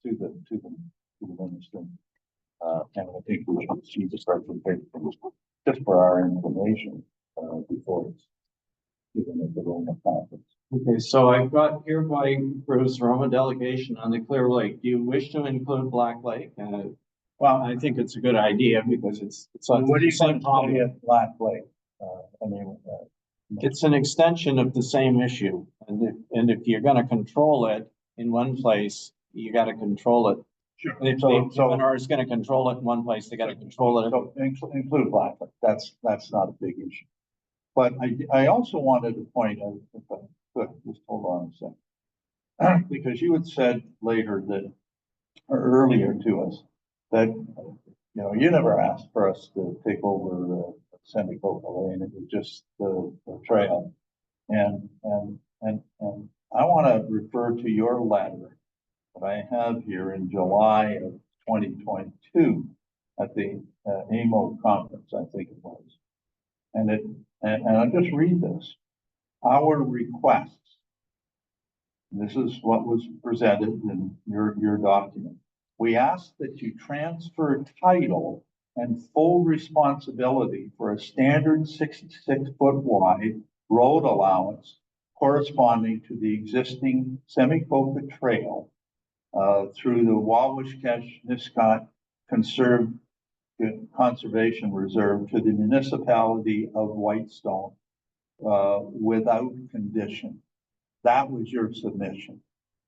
to the minister. And I think we should see the presentation just for our information before it's given at the Roma conference. Okay, so I've got hereby approves Roma delegation on the Clear Lake. Do you wish to include Black Lake? Well, I think it's a good idea because it's on What do you the same think problem. at Black Lake? It's an extension of the same issue, and if you're gonna control it in one place, you gotta control it. Sure. And if the owner is gonna control it in one place, they gotta control it. So include Black Lake. That's not a big issue. But I also wanted to point out, if I could, just hold on a second. Because you had said later that, or earlier to us, that, you never asked for us to take over Semicopa Lane. It was just the trail. And I want to refer to your letter that I have here in July of 2022 at the AMO conference, I think it was. And I'll just read this. Our requests. This is what was presented in your document. We ask that you transfer title and full responsibility for a standard 66-foot wide road allowance corresponding to the existing Semicopa Trail through the Wawashkesh-Niscot Conservation Reserve to the municipality of Whitestone without condition. That was your submission.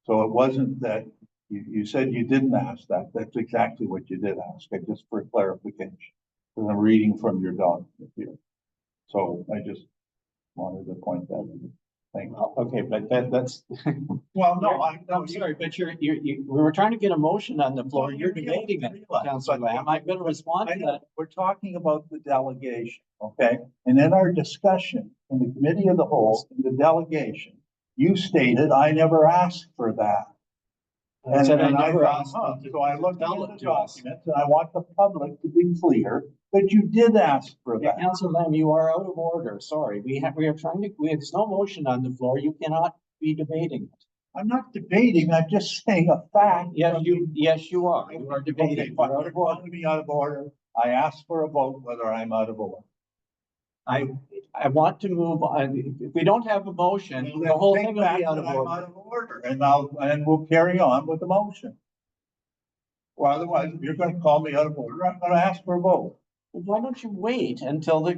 So it wasn't that You said you didn't ask that. That's exactly what you did ask, just for clarification. Because I'm reading from your document here. So I just wanted to point that out. Thank you. Okay, but that's. Well, no, I'm sorry, but we were trying to get a motion on the floor. You're debating it, Councilor Lamb. I'm gonna respond I to know, that. we're talking about the delegation, okay? And in our discussion in the committee of the whole, in the delegation, you stated, I never asked for that. I said I And never thought, asked. huh, them to so I looked tell at it the to us. documents, and I want the public to be clear that you did ask for Yeah, that. Councilor Lamb, you are out of order. Sorry, we are trying to, there's no motion on the floor. You cannot be debating it. I'm not debating, I'm just saying a fact. Yes, you are. You are Okay, debating. but You're out you're of order. calling me out of order. I asked for a vote whether I'm out of order. I want to move on. If we don't have a motion, the whole Take thing will back be out that of I'm order. out of order, and we'll carry on with the motion. Well, otherwise, if you're gonna call me out of order, I'm gonna ask for a vote. Why don't you wait until there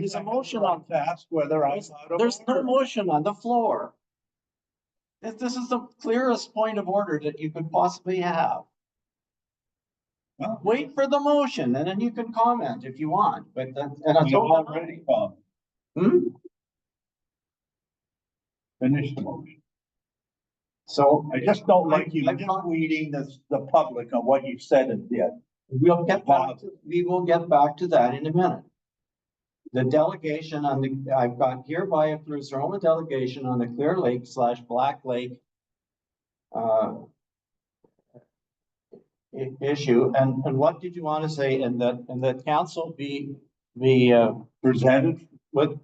is a motion on? To ask whether I'm out of There's no order. motion on the floor. This is the clearest point of order that you could possibly have. Well, Wait for the motion and then you can comment if you want, but and I've until. already commented. Hmm? Finish the motion. So I just don't like you I've got- misleading the public on what you said and did. we will get back to that in a minute. The delegation on the, I've got hereby approves Roma delegation on the Clear Lake / Black Lake issue, and what did you want to say? And that council be Presented with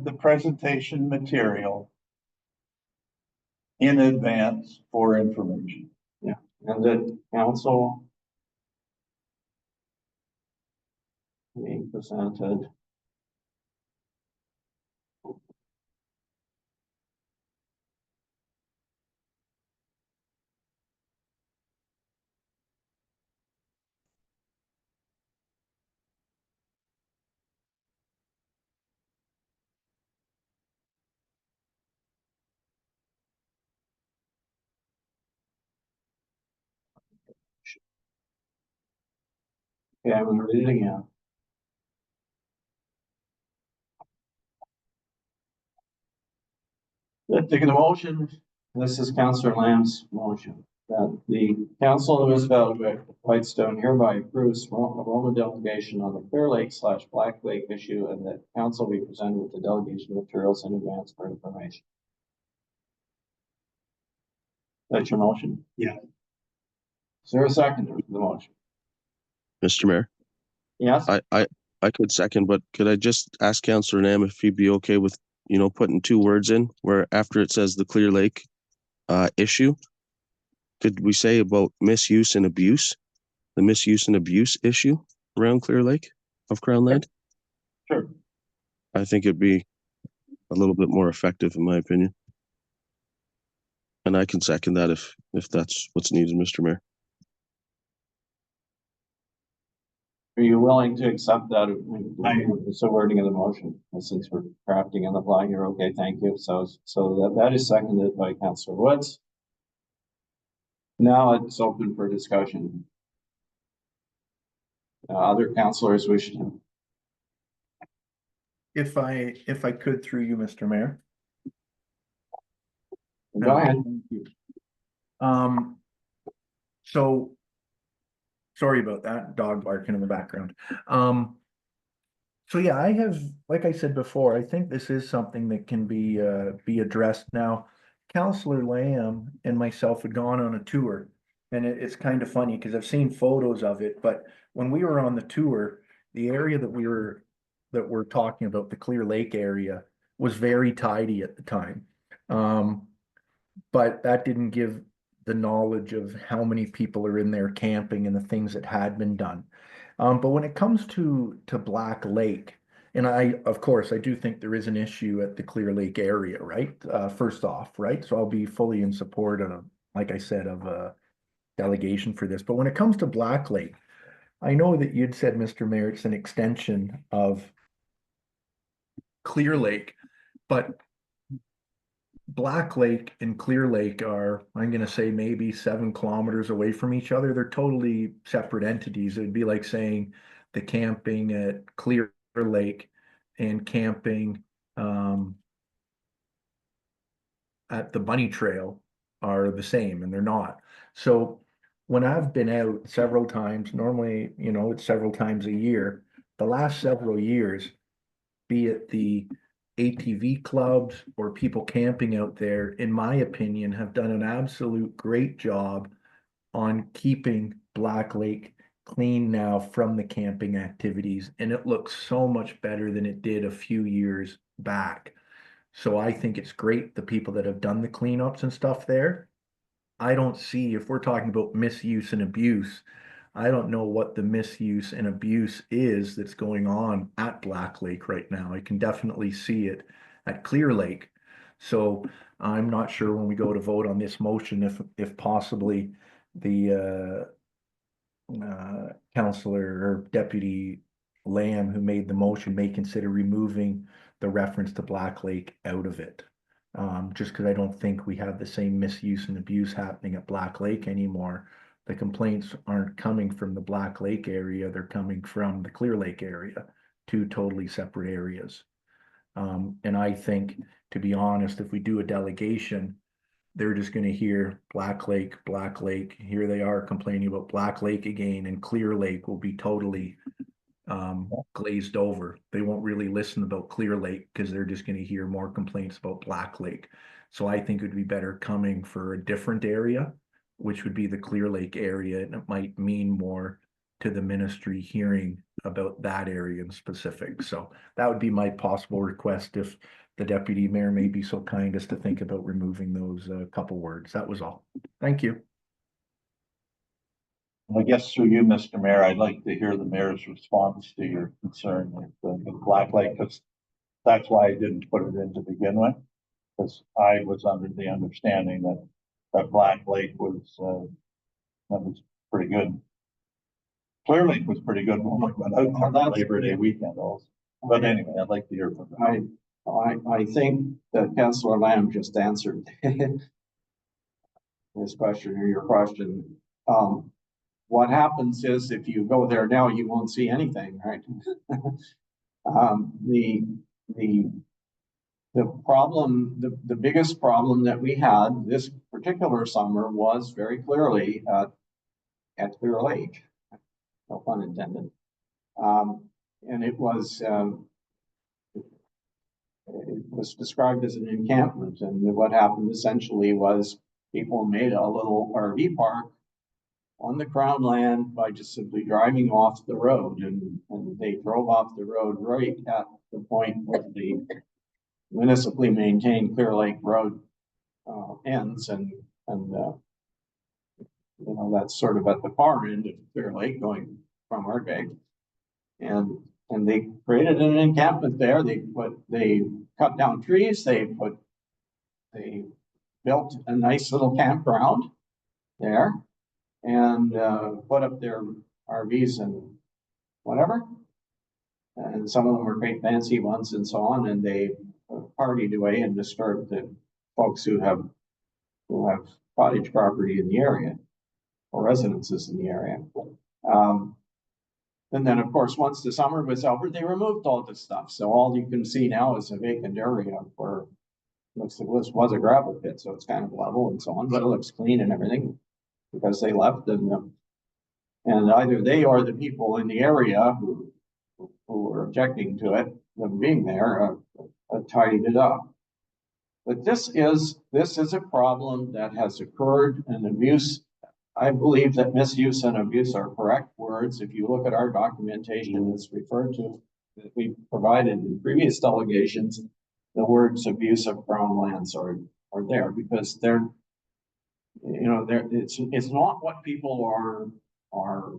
the presentation material in advance for information. and that council being presented Okay, I'm gonna read it again. Taking the motion, this is Councillor Lamb's motion, that the Council of Municipality of Whitestone hereby approves Roma delegation on the Clear Lake / Black Lake issue, and that council be presented with the delegation materials in advance for information. That's your motion? Yeah. Is there a second to the motion? Mr. Mayor, Yes? I could second, but could I just ask Councillor Nam if he'd be okay with, putting 2 words in where after it says the Clear Lake issue, could we say about misuse and abuse, the misuse and abuse issue around Clear Lake of Crown Land? Sure. I think it'd be a little bit more effective in my opinion. And I can second that if that's what's needed, Mr. Mayor. Are you willing to accept that? It's the wording of the motion, and since we're crafting on the fly here, okay, thank you. So that is seconded by Councillor Woods. Now it's open for discussion. Other councillors wish to. If I could through you, Mr. Mayor. Go ahead. Thank you. So sorry about that, dog barking in the background. So yeah, I have, like I said before, I think this is something that can be addressed now. Councillor Lamb and myself had gone on a tour, and it's kind of funny because I've seen photos of it, but when we were on the tour, the area that we're talking about, the Clear Lake area, was very tidy at the time. But that didn't give the knowledge of how many people are in there camping and the things that had been done. But when it comes to Black Lake, and of course, I do think there is an issue at the Clear Lake area, right? First off, right? So I'll be fully in support of, like I said, of a delegation for this. But when it comes to Black Lake, I know that you'd said, Mr. Mayor, it's an extension of Clear Lake, but Black Lake and Clear Lake are, I'm gonna say maybe 7 kilometers away from each other. They're totally separate entities. It'd be like saying the camping at Clear Lake and camping at the Bunny Trail are the same, and they're not. So when I've been out several times, normally, it's several times a year, the last several years, be it the ATV clubs or people camping out there, in my opinion, have done an absolute great job on keeping Black Lake clean now from the camping activities. And it looks so much better than it did a few years back. So I think it's great, the people that have done the cleanups and stuff there. I don't see, if we're talking about misuse and abuse, I don't know what the misuse and abuse is that's going on at Black Lake right now. I can definitely see it at Clear Lake. So I'm not sure when we go to vote on this motion, if possibly the Councillor or Deputy Lamb, who made the motion, may consider removing the reference to Black Lake out of it. Just because I don't think we have the same misuse and abuse happening at Black Lake anymore. The complaints aren't coming from the Black Lake area, they're coming from the Clear Lake area, 2 totally separate areas. And I think, to be honest, if we do a delegation, they're just gonna hear Black Lake, here they are complaining about Black Lake again, and Clear Lake will be totally glazed over. They won't really listen about Clear Lake because they're just going to hear more complaints about Black Lake. So I think it would be better coming for a different area, which would be the Clear Lake area, and it might mean more to the ministry hearing about that area in specific. So that would be my possible request, if the deputy mayor may be so kind as to think about removing those couple words. That was all. Thank you. I guess through you, Mr. Mayor, I'd like to hear the mayor's response to your concern with the Black Lake, because that's why I didn't put it in to begin with. Because I was under the understanding that Black Lake was pretty good. Clear Lake was pretty good when we went out on Labor Day weekend also. But anyway, I'd like to hear from you. I think that Councillor Lamb just answered his question or your question. What happens is, if you go there now, you won't see anything, right? The problem, the biggest problem that we had this particular summer was very clearly at Clear Lake, no pun intended. And it was described as an encampment, and what happened essentially was people made a little RV park on the Crown land by just simply driving off the road, and they drove off the road right at the point where the municipally maintained Clear Lake Road ends, and that's sort of at the far end of Clear Lake going from Ardbeg, and they created an encampment there. They cut down trees. They built a nice little campground there, and put up their RVs and whatever. And some of them were great fancy ones and so on, and they partied away and disturbed the folks who have cottage property in the area or residences in the area. And then, of course, once the summer was over, they removed all this stuff. So all you can see now is a vacant area where it was a gravel pit, so it's kind of level and so on, but it looks clean and everything, because they left, and either they or the people in the area who were objecting to it, them being there, tidied it up. But this is a problem that has occurred, and abuse. I believe that misuse and abuse are correct words. If you look at our documentation, it's referred to, that we provided in previous delegations, the words abuse of Crown lands are there, because they're, it's not what people are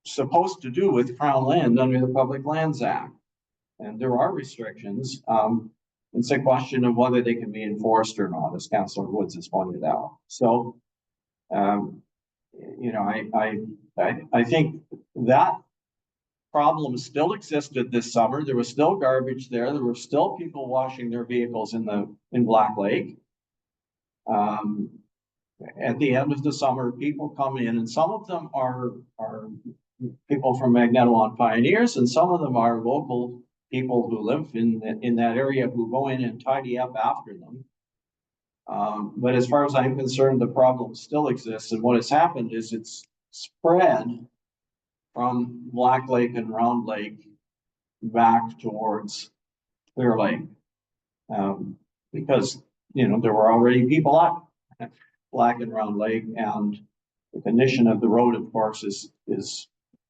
supposed to do with Crown land under the Public Lands Act. And there are restrictions. It's a question of whether they can be enforced or not, as Councillor Woods has pointed out. So, I think that problems still existed this summer. There was still garbage there. There were still people washing their vehicles in Black Lake. At the end of the summer, people come in, and some of them are people from Magnetawan Pioneers, and some of them are local people who live in that area who go in and tidy up after them. But as far as I'm concerned, the problem still exists, and what has happened is it's spread from Black Lake and Round Lake back towards Clear Lake. Because, you know, there were already people up Black and Round Lake, and the condition of the road, of course, is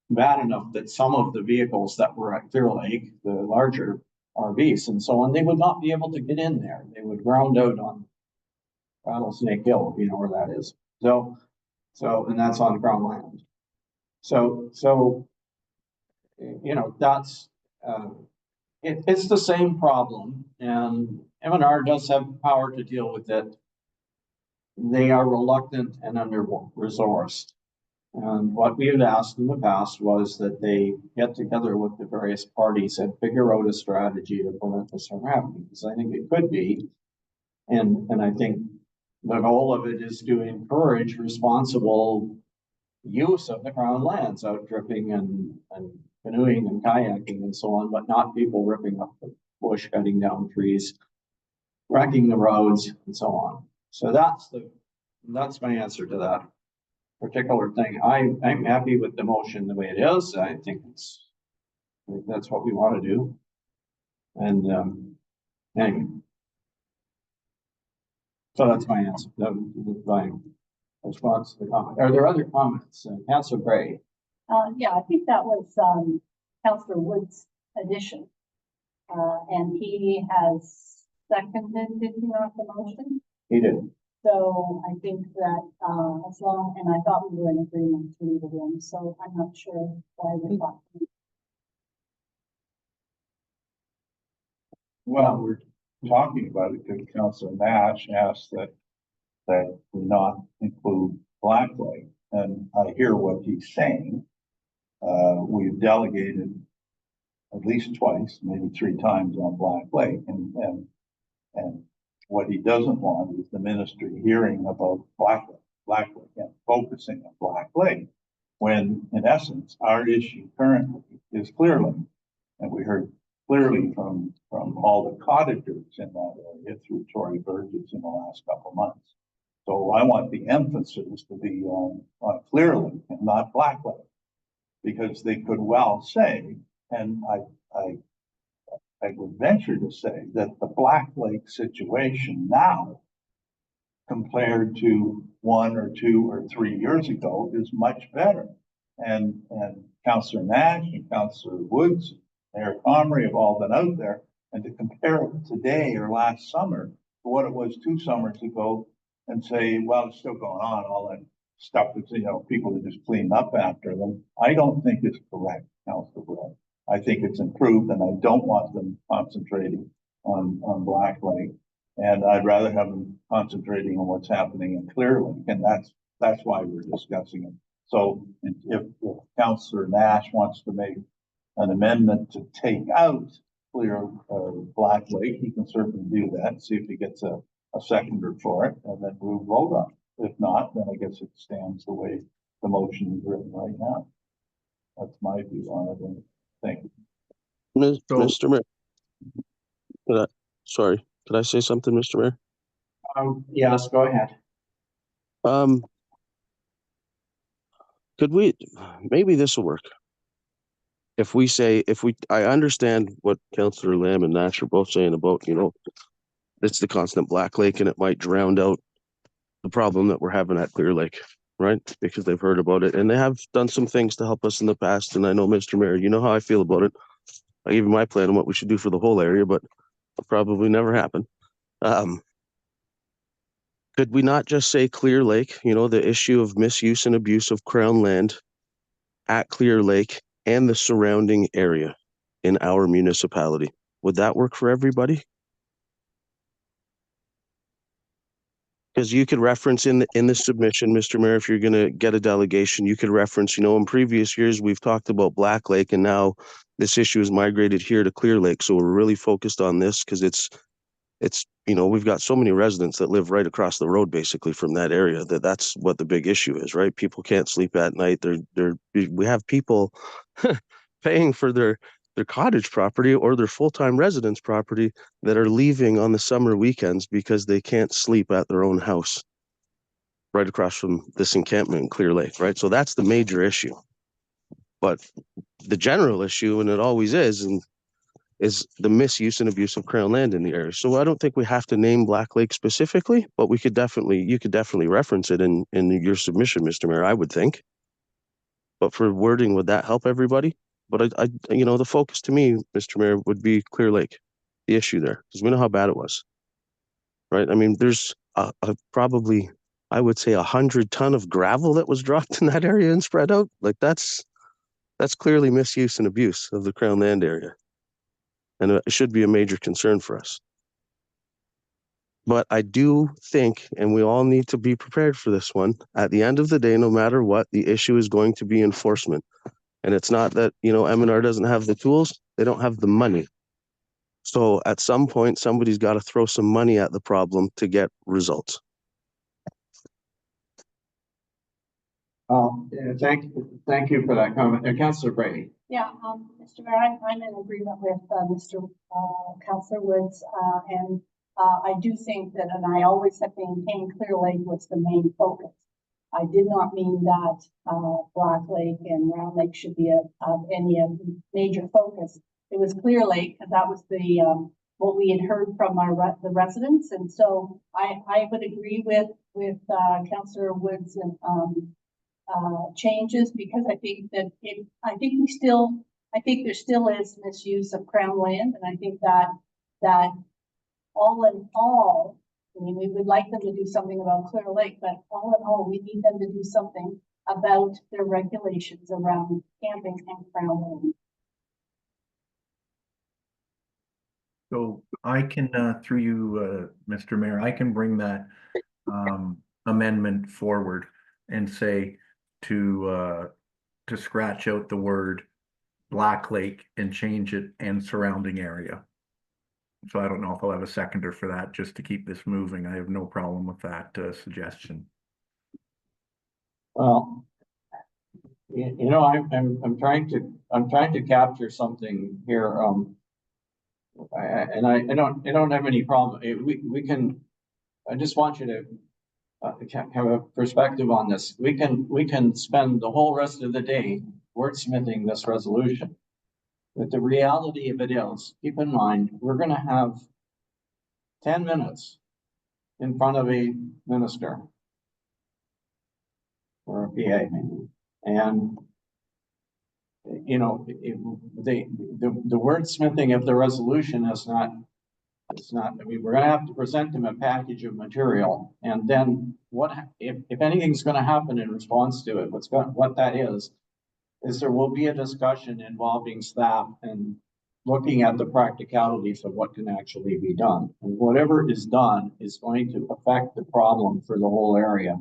bad enough that some of the vehicles that were at Clear Lake, the larger RVs and so on, they would not be able to get in there. They would ground out on Rattlesnake Hill, if you know where that is. So, and that's on Crown Land. So, you know, that's, it's the same problem, and M&R does have power to deal with it. They are reluctant and under-resourced. And what we had asked in the past was that they get together with the various parties and figure out a strategy to prevent this from happening, because I think it could be. And I think the goal of it is to encourage responsible use of the Crown lands, out tripping and canoeing and kayaking and so on, but not people ripping up the bush, cutting down trees, wrecking the roads and so on. So that's my answer to that particular thing. I'm happy with the motion the way it is. I think that's what we want to do. And anyway. So that's my answer. My response to the comment. Are there other comments? Councillor Gray. Yeah, I think that was, Councillor Wood's addition. And he has seconded, did he not, the motion? He did. So I think that, as long, and I thought we were in agreement to leave it in, so I'm not sure why we're talking. Well, we're talking about it because Councillor Nash asked that we not include Black Lake, and I hear what he's saying. We've delegated at least twice, maybe 3 times on Black Lake, and what he doesn't want is the ministry hearing about Black Lake and focusing on Black Lake, when in essence, our issue currently is Clear Lake. And we heard clearly from all the cottagers in that area through Tory Burgess in the last couple of months. So I want the emphasis to be on Clear Lake and not Black Lake, because they could well say, and I would venture to say that the Black Lake situation now, compared to 1 or 2 or 3 years ago, is much better. And Councillor Nash and Councillor Woods, Mayor Comrie have all been out there, and to compare it today or last summer to what it was 2 summers ago, and say, well, it's still going on, all that stuff that's, you know, people that just clean up after them. I don't think it's correct, Councillor Wood. I think it's improved, and I don't want them concentrating on Black Lake. And I'd rather have them concentrating on what's happening in Clear Lake, and that's why we're discussing it. So if Councillor Nash wants to make an amendment to take out Black Lake, he can certainly do that, see if he gets a seconder for it, and then we'll vote on it. If not, then I guess it stands the way the motion is written right now. That's my view on it. And thank you. Mr. Mayor, sorry, could I say something, Mr. Mayor? Yes, go ahead. Could we, maybe this will work. If we say, I understand what Councillor Lamb and Nash are both saying about, you know, it's the constant Black Lake and it might drown out the problem that we're having at Clear Lake, right? Because they've heard about it and they have done some things to help us in the past. And I know, Mr. Mayor, you know how I feel about it. I gave you my plan on what we should do for the whole area, but it'll probably never happen. Could we not just say Clear Lake, you know, the issue of misuse and abuse of Crown land at Clear Lake and the surrounding area in our municipality? Would that work for everybody? Because you could reference in the submission, Mr. Mayor, if you're gonna get a delegation, you could reference, in previous years, we've talked about Black Lake, and now this issue is migrated here to Clear Lake. So we're really focused on this because it's, we've got so many residents that live right across the road basically from that area, that's what the big issue is, right? People can't sleep at night. We have people paying for their cottage property or their full-time residence property that are leaving on the summer weekends because they can't sleep at their own house right across from this encampment in Clear Lake, right? So that's the major issue. But the general issue, and it always is the misuse and abuse of Crown land in the area. So I don't think we have to name Black Lake specifically, but you could definitely reference it in your submission, Mr. Mayor, I would think. But for wording, would that help everybody? But the focus to me, Mr. Mayor, would be Clear Lake, the issue there, because we know how bad it was, right? I mean, there's probably, I would say, 100 ton of gravel that was dropped in that area and spread out. Like that's clearly misuse and abuse of the Crown land area, and it should be a major concern for us. But I do think, and we all need to be prepared for this one, at the end of the day, no matter what, the issue is going to be enforcement. And it's not that, M&R doesn't have the tools, they don't have the money. So at some point, somebody's got to throw some money at the problem to get results. Thank you for that comment. Councillor Brady. Yeah, Mr. Mayor, I'm in agreement with Mr. Councillor Woods, and I do think that, and I always have maintained Clear Lake was the main focus. I did not mean that Black Lake and Round Lake should be any of the major focus. It was Clear Lake, and that was the what we had heard from the residents, and so I would agree with Councillor Woods and changes, because I think that I think there still is misuse of Crown land, and I think that all in all, I mean, we would like them to do something about Clear Lake, but all in all, we need them to do something about their regulations around camping and Crown land. So I can, through you, Mr. Mayor, I can bring that amendment forward and say to scratch out the word Black Lake and change it and surrounding area. So I don't know if I'll have a seconder for that, just to keep this moving. I have no problem with that suggestion. Well, I'm trying to capture something here. And I don't have any problem. We can. I just want you to have a perspective on this. We can spend the whole rest of the day wordsmithing this resolution. But the reality of it is, keep in mind, we're going to have 10 minutes in front of a minister or a PA, and the wordsmithing of the resolution is not. I mean, we're going to have to present them a package of material, and then what if anything's going to happen in response to it? What that is there will be a discussion involving staff and looking at the practicalities of what can actually be done. And whatever is done is going to affect the problem for the whole area.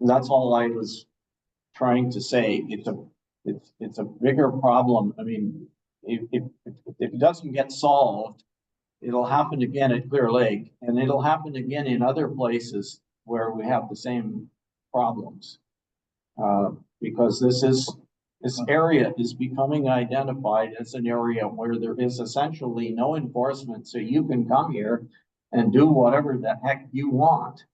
And that's all I was trying to say. It's a bigger problem. I mean, if it doesn't get solved, it'll happen again at Clear Lake, and it'll happen again in other places where we have the same problems. Because this area is becoming identified as an area where there is essentially no enforcement, so you can come here and do whatever the heck you want,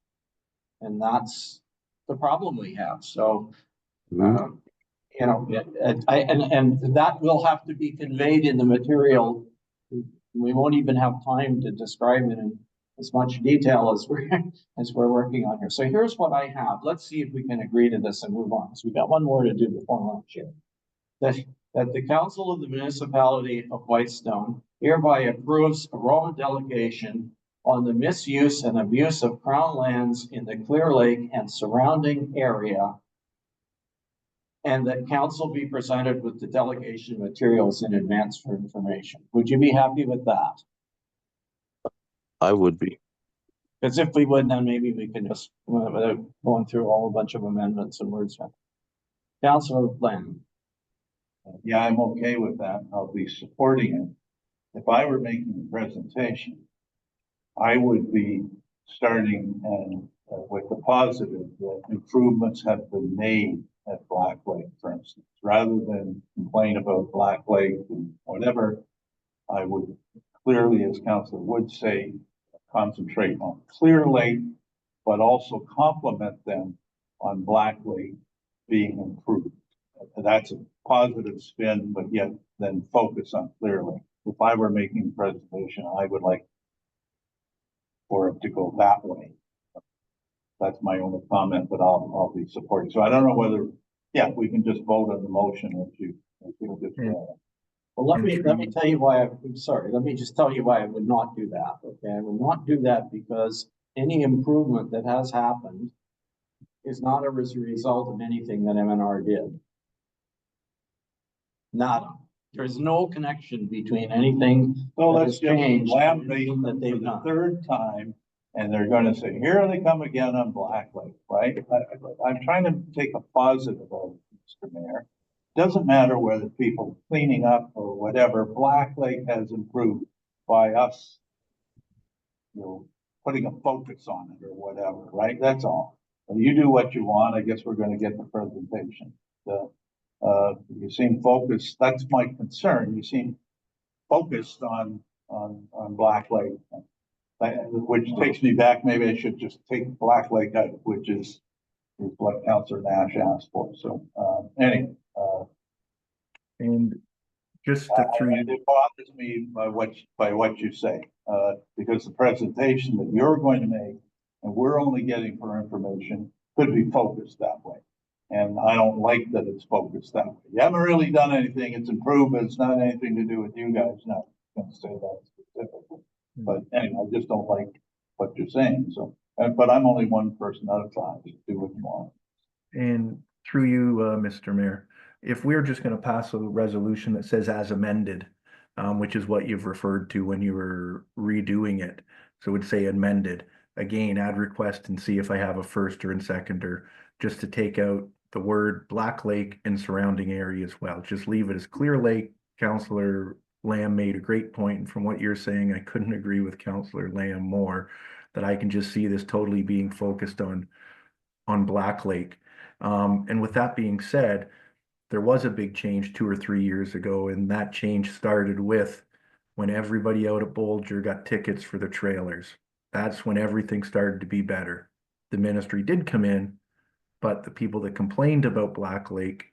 and that's the problem we have. So, and that will have to be conveyed in the material. We won't even have time to describe it in as much detail as we're working on here. So here's what I have. Let's see if we can agree to this and move on. So we got one more to do before lunch here. That the Council of the Municipality of Whitestone hereby approves a Roma delegation on the misuse and abuse of Crown lands in the Clear Lake and surrounding area, and that council be presented with the delegation materials in advance for information. Would you be happy with that? I would be. Because if we would, then maybe we can just, without going through all a bunch of amendments and words. Councilor Lamb. Yeah, I'm okay with that. I'll be supporting it. If I were making the presentation, I would be starting and with the positive that improvements have been made at Black Lake, for instance, rather than complain about Black Lake and whatever. I would clearly, as Councilor would say, concentrate on Clear Lake, but also compliment them on Black Lake being improved. That's a positive spin, but yet then focus on Clear Lake. If I were making a presentation, I would like for it to go that way. That's my only comment, but I'll be supporting. So I don't know whether, yeah, we can just vote on the motion if you just. Well, let me tell you why, I'm sorry, let me just tell you why I would not do that, okay? I would not do that because any improvement that has happened is not as a result of anything that MNR did. Nada. There's no connection between anything So that let's has just changed lambast that them they've for the done. third time, and they're gonna say, here they come again on Black Lake, right? I'm trying to take a positive of it, Mr. Mayor. Doesn't matter whether people cleaning up or whatever, Black Lake has improved by us, you know, putting a focus on it or whatever, right? That's all. And you do what you want. I guess we're gonna get the presentation. You seem focused. That's my concern. You seem focused on Black Lake. Which takes me back, maybe I should just take Black Lake out, which is what Councilor Nash asked for. So, anyway, And just to through you, it bothers me by what you say, because the presentation that you're going to make and we're only getting for information could be focused that way. And I don't like that it's focused that way. You haven't really done anything. It's improved, but it's not anything to do with you guys. No, I'm gonna say that specifically. But anyway, I just don't like what you're saying. So, but I'm only one person at a time. Just do what you want. and through you, Mr. Mayor, if we're just gonna pass a resolution that says as amended, which is what you've referred to when you were redoing it, so it would say amended. Again, add request and see if I have a first or seconder, just to take out the word Black Lake and surrounding area as well. Just leave it as Clear Lake. Councillor Lamb made a great point, and from what you're saying, I couldn't agree with Councillor Lamb more, that I can just see this totally being focused on Black Lake. And with that being said, there was a big change 2 or 3 years ago, and that change started with when everybody out at Bolger got tickets for the trailers. That's when everything started to be better. The ministry did come in, but the people that complained about Black Lake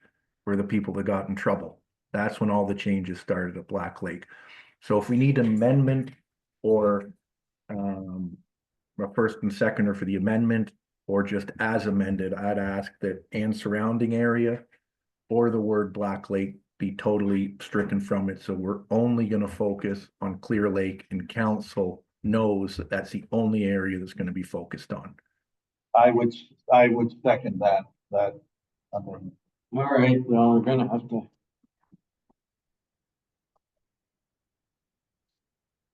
were the people that got in trouble. That's when all the changes started at Black Lake. So if we need an amendment or a first and seconder for the amendment, or just as amended, I'd ask that and surrounding area or the word Black Lake be totally stricken from it. So we're only going to focus on Clear Lake, and council knows that that's the only area that's going to be focused on. I would second that. I mean, All right, well, we're gonna have to,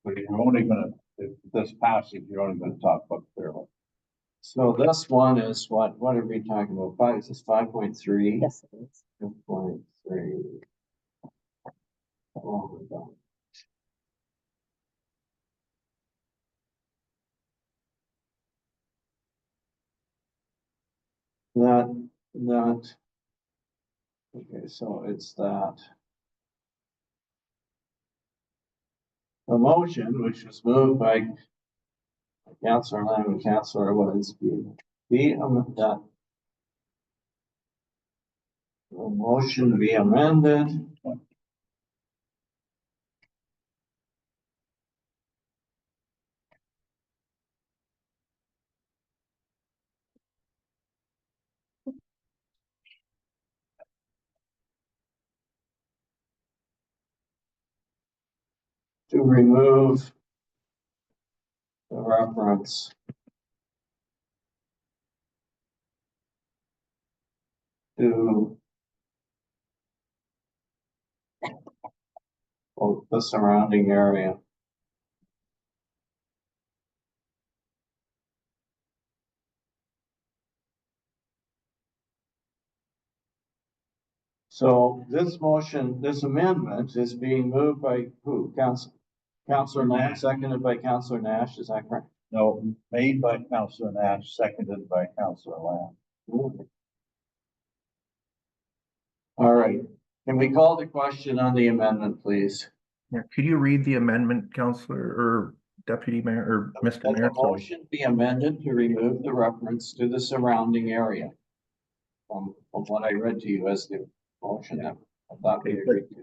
but you're only gonna, if this passes, you're only gonna talk about Clear Lake. so this one is what are we talking about? Five, is this 5.3? Yes, it is. 5.3. Oh my God. That, okay, so it's that. The motion, which was moved by Councillor Lamb and Councillor Woods, that. The motion be amended. To remove the reference to the surrounding area. So this motion, this amendment is being moved by who? Councillor Lamb, seconded by Councillor Nash, is that correct? No, made by Councillor Nash, seconded by Councillor Lamb. All right, can we call the question on the amendment, please? Yeah, could you read the amendment, Counselor or Deputy Mayor or Mr. That Mayor? the motion be amended to remove the reference to the surrounding area. From what I read to you as the motion that I thought we agreed to.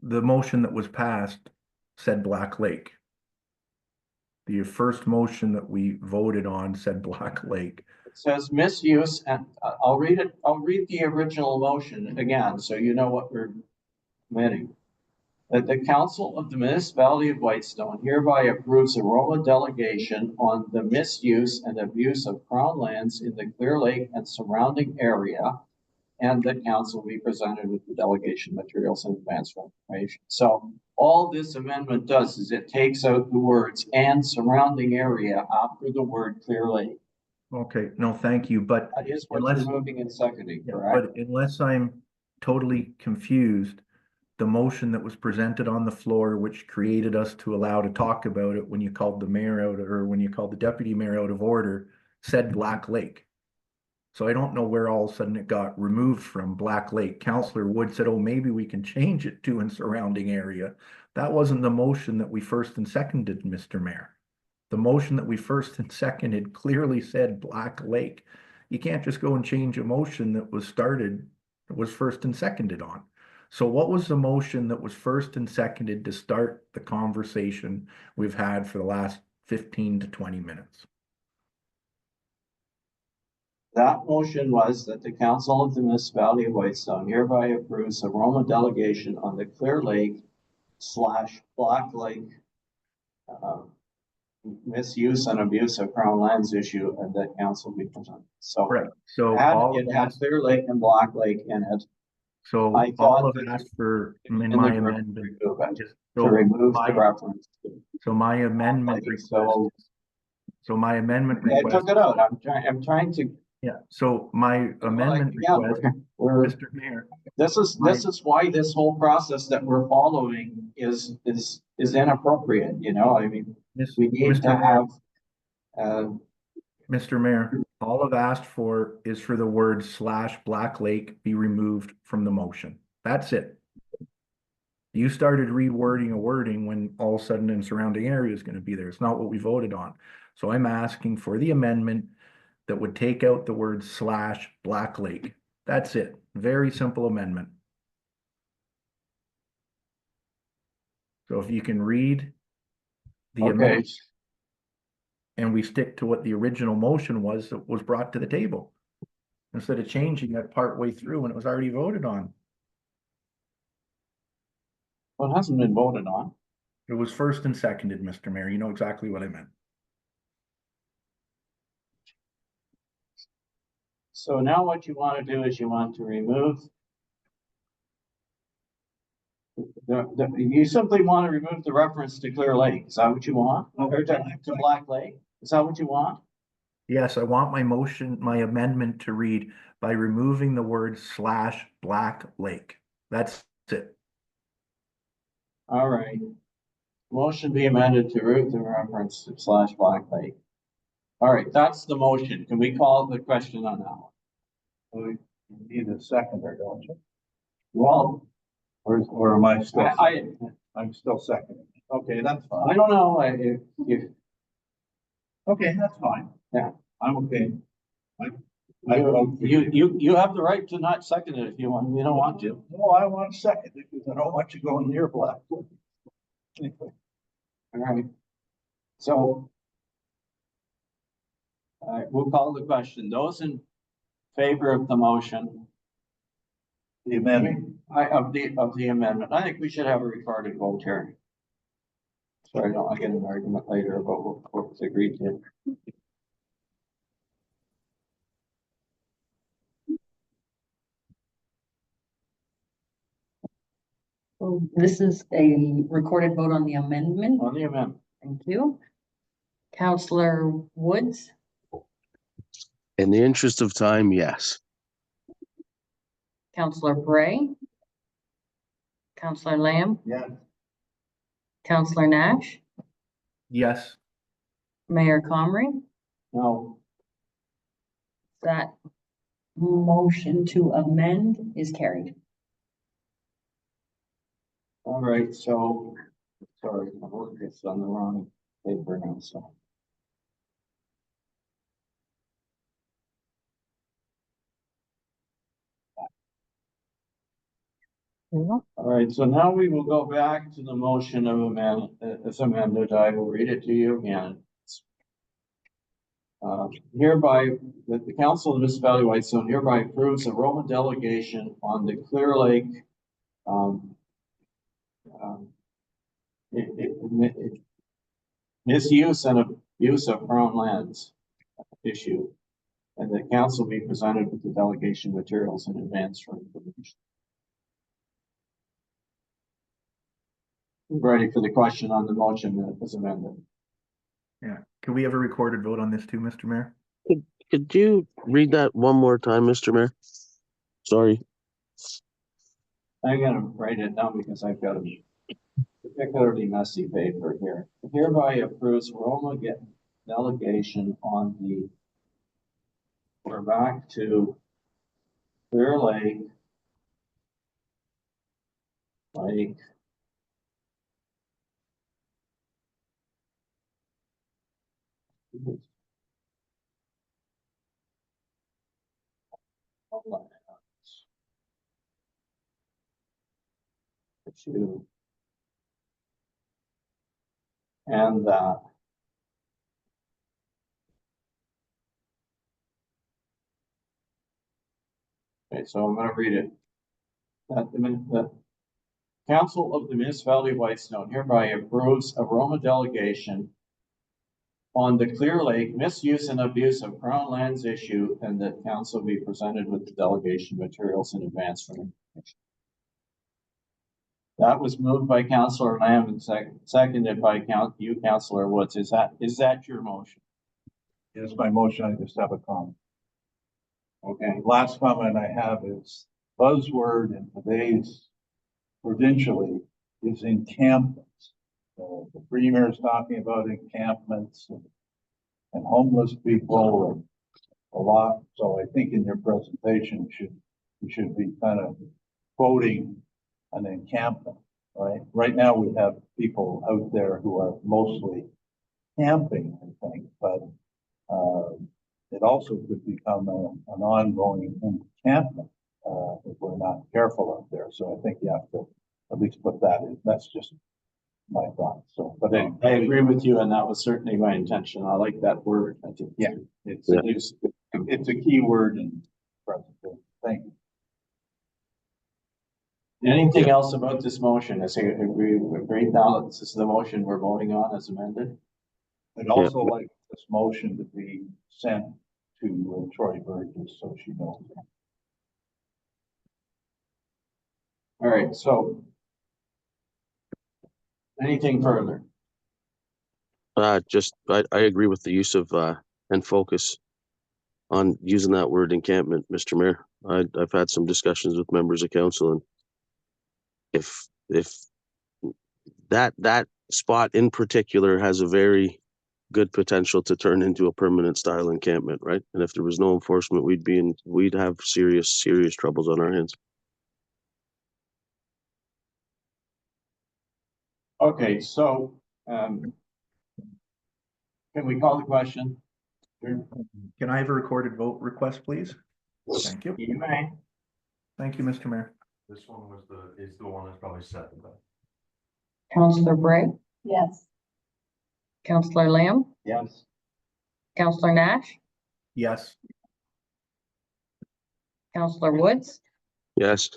The motion that was passed said Black Lake. The first motion that we voted on said Black Lake. It says misuse, and I'll read it, I'll read the original motion again, so you know what we're committing. That the council of the municipality of Whitestone hereby approves a Roma delegation on the misuse and abuse of crown lands in the Clear Lake and surrounding area. And that council be presented with the delegation materials in advance for information. So all this amendment does is it takes out the words "and surrounding area" after the word Clear Lake. Okay, no, thank you, but That is what unless, you're moving and seconding, yeah, correct? but unless I'm totally confused, the motion that was presented on the floor, which created us to allow to talk about it when you called the mayor out or when you called the deputy mayor out of order, said Black Lake. So I don't know where all of a sudden it got removed from Black Lake. Councillor Wood said, oh, maybe we can change it to in surrounding area. That wasn't the motion that we first and seconded, Mr. Mayor. The motion that we first and seconded clearly said Black Lake. You can't just go and change a motion that was started, that was first and seconded on. So what was the motion that was first and seconded to start the conversation we've had for the last 15 to 20 minutes? That motion was that the council of the municipality of Whitestone hereby approves a Roma delegation on the Clear Lake / Black Lake misuse and abuse of crown lands issue, and that council be presented. So Right. So it had Clear Lake and Black Lake in it. So I thought all of that that for in in the my group amendment remove it, is to so remove my, the reference. so my amendment Like, request. so So my amendment I request. took it out. I'm trying to. Yeah. So my amendment Yeah, request, we're Mr. Mayor. this is why this whole process that we're following is inappropriate. You know, I mean, we need to have. Mr. Mayor, all I've asked for is for the word / Black Lake be removed from the motion. That's it. You started rewording a wording when all of a sudden in surrounding area is going to be there. It's not what we voted on. So I'm asking for the amendment that would take out the word / Black Lake. That's it. Very simple amendment. So if you can read the Okay. amendment and we stick to what the original motion was that was brought to the table instead of changing it partway through when it was already voted on. Well, it hasn't been voted on. It was first and seconded, Mr. Mayor. You know exactly what I meant. So now what you want to do is you want to remove. You simply want to remove the reference to Clear Lake. Is that what you want? Or to Black Lake? Is that what you want? Yes, I want my motion, my amendment to read by removing the word / Black Lake. That's it. All right. Motion be amended to remove the reference to / Black Lake. All right, that's the motion. Can we call the question on that one? You need a seconder, don't you? Well, Or am I still? I I'm still seconding. Okay, that's fine. I don't know if Okay, that's fine. Yeah. I'm okay. you have the right to not second it if you want. You don't want to. No, I want to second it because I don't want you going near Black. Anyway. All right. So. All right, we'll call the question. Those in favor of the motion. The amendment. Of the amendment. I think we should have a recorded vote here. So I don't get an argument later about what was agreed to. So this is a recorded vote on the amendment. On the amendment. Thank you. Councillor Woods, In the interest of time, yes. Counselor Bray, Counselor Lamb, Yeah. Counselor Nash, Yes. Mayor Comrie. No, That motion to amend is carried. all right, so, sorry, my work is on the wrong paper now, so. All right, so now we will go back to the motion of amend, as amended. I will read it to you again. Hereby, that the Council of the Municipality of Whitestone hereby approves a Roma delegation on the Clear Lake, um, um, misuse and abuse of Crown lands issue, and the council be presented with the delegation materials in advance for information. Ready for the question on the motion that was amended. Yeah. Can we have a recorded vote on this too, Mr. Mayor? Could you read that one more time, Mr. Mayor? Sorry. I'm gonna write it down because I've got a particularly messy paper here. Hereby approves Roma delegation on the, we're back to Clear Lake. Lake. Issue. And okay, so I'm gonna read it. That the Council of the Municipality of Whitestone hereby approves a Roma delegation on the Clear Lake misuse and abuse of Crown lands issue, and that council be presented with the delegation materials in advance for information. That was moved by Councillor Lamb and seconded by Councillor Woods. Is that your motion? It's my motion. I just have a comment. Okay, Last comment I have is buzzword in today's provincially is encampments. The premier is talking about encampments and homeless people and a lot. So I think in your presentation, you should be kind of quoting an encampment, right? Right now, we have people out there who are mostly camping, I think, but it also could become an ongoing encampment if we're not careful out there. So I think you have to at least put that in. That's just my thought. So, but anyway, I agree with you, and that was certainly my intention. I like that word. I think, yeah, it's a key word in presentation. Thank you. Anything else about this motion? I say we agreed now that this is the motion we're voting on as amended. I'd also like this motion to be sent to Troy Burgess so she knows. All right, so anything further? Just, I agree with the use of, and focus on using that word encampment, Mr. Mayor. I've had some discussions with members of council, and if that spot in particular has a very good potential to turn into a permanent style encampment, right? And if there was no enforcement, we'd have serious troubles on our hands. Okay, so, can we call the question? Can I have a recorded vote request, please? Thank you. You may. Thank you, Mr. Mayor. This one is the one that's probably set, but Counselor Bray, Yes. Counselor Lamb, Yes. Counselor Nash, Yes. Counselor Woods, Yes.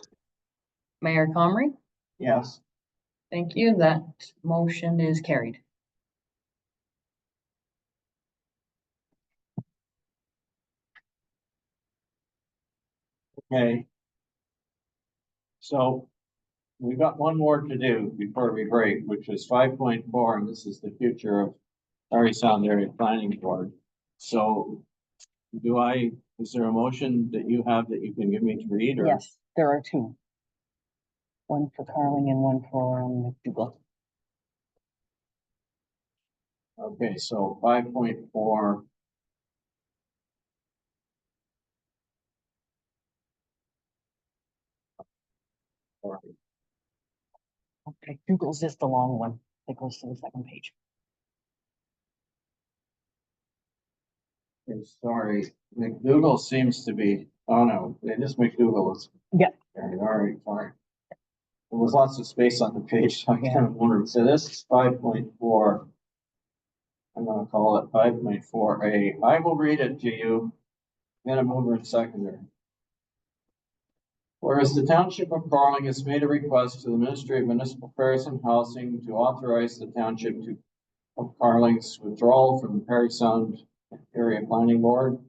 Mayor Comrie. Yes. Thank you. That motion is carried. Okay. So we got one more to do before we break, which is 5.4, and this is the future of Parry Sound Area Planning Board. So is there a motion that you have that you can give me to read? Or? Yes. There are two. One for Carling and one for McDougal. Okay, so 5.4. McDougal's is the long one that goes to the second page. Okay, sorry, McDougal seems to be, oh no, it is McDougal. Yeah. All right, sorry. There was lots of space on the page, so I kind of wondered. So this is 5.4. I'm gonna call it 5.4A. I will read it to you. Then a mover and seconder. Whereas the Township of Carling has made a request to the Ministry of Municipal Affairs and Housing to authorize the Township of Carling's withdrawal from the Parry Sound Area Planning Board.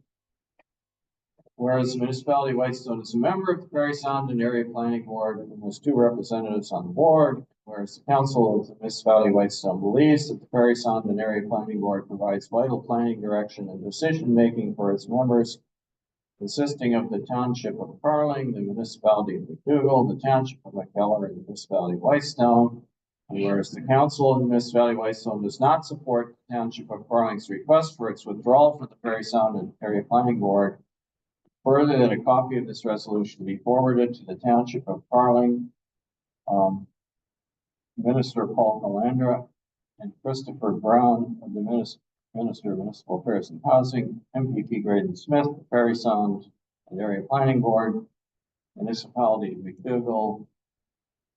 Whereas the municipality of Whitestone is a member of the Parry Sound and Area Planning Board and has 2 representatives on the board. Whereas the council of the municipality of Whitestone believes that the Parry Sound and Area Planning Board provides vital planning direction and decision-making for its members, consisting of the Township of Carling, the municipality of McDougal, the Township of McKellar, and the municipality of Whitestone. And whereas the council of the municipality of Whitestone does not support the Township of Carling's request for its withdrawal from the Parry Sound and Area Planning Board, further that a copy of this resolution be forwarded to the Township of Carling, Minister Paul Calandra and Christopher Brown of the Minister of Municipal Affairs and Housing, MPP Graydon Smith, the Parry Sound and Area Planning Board, Municipality of McDougal,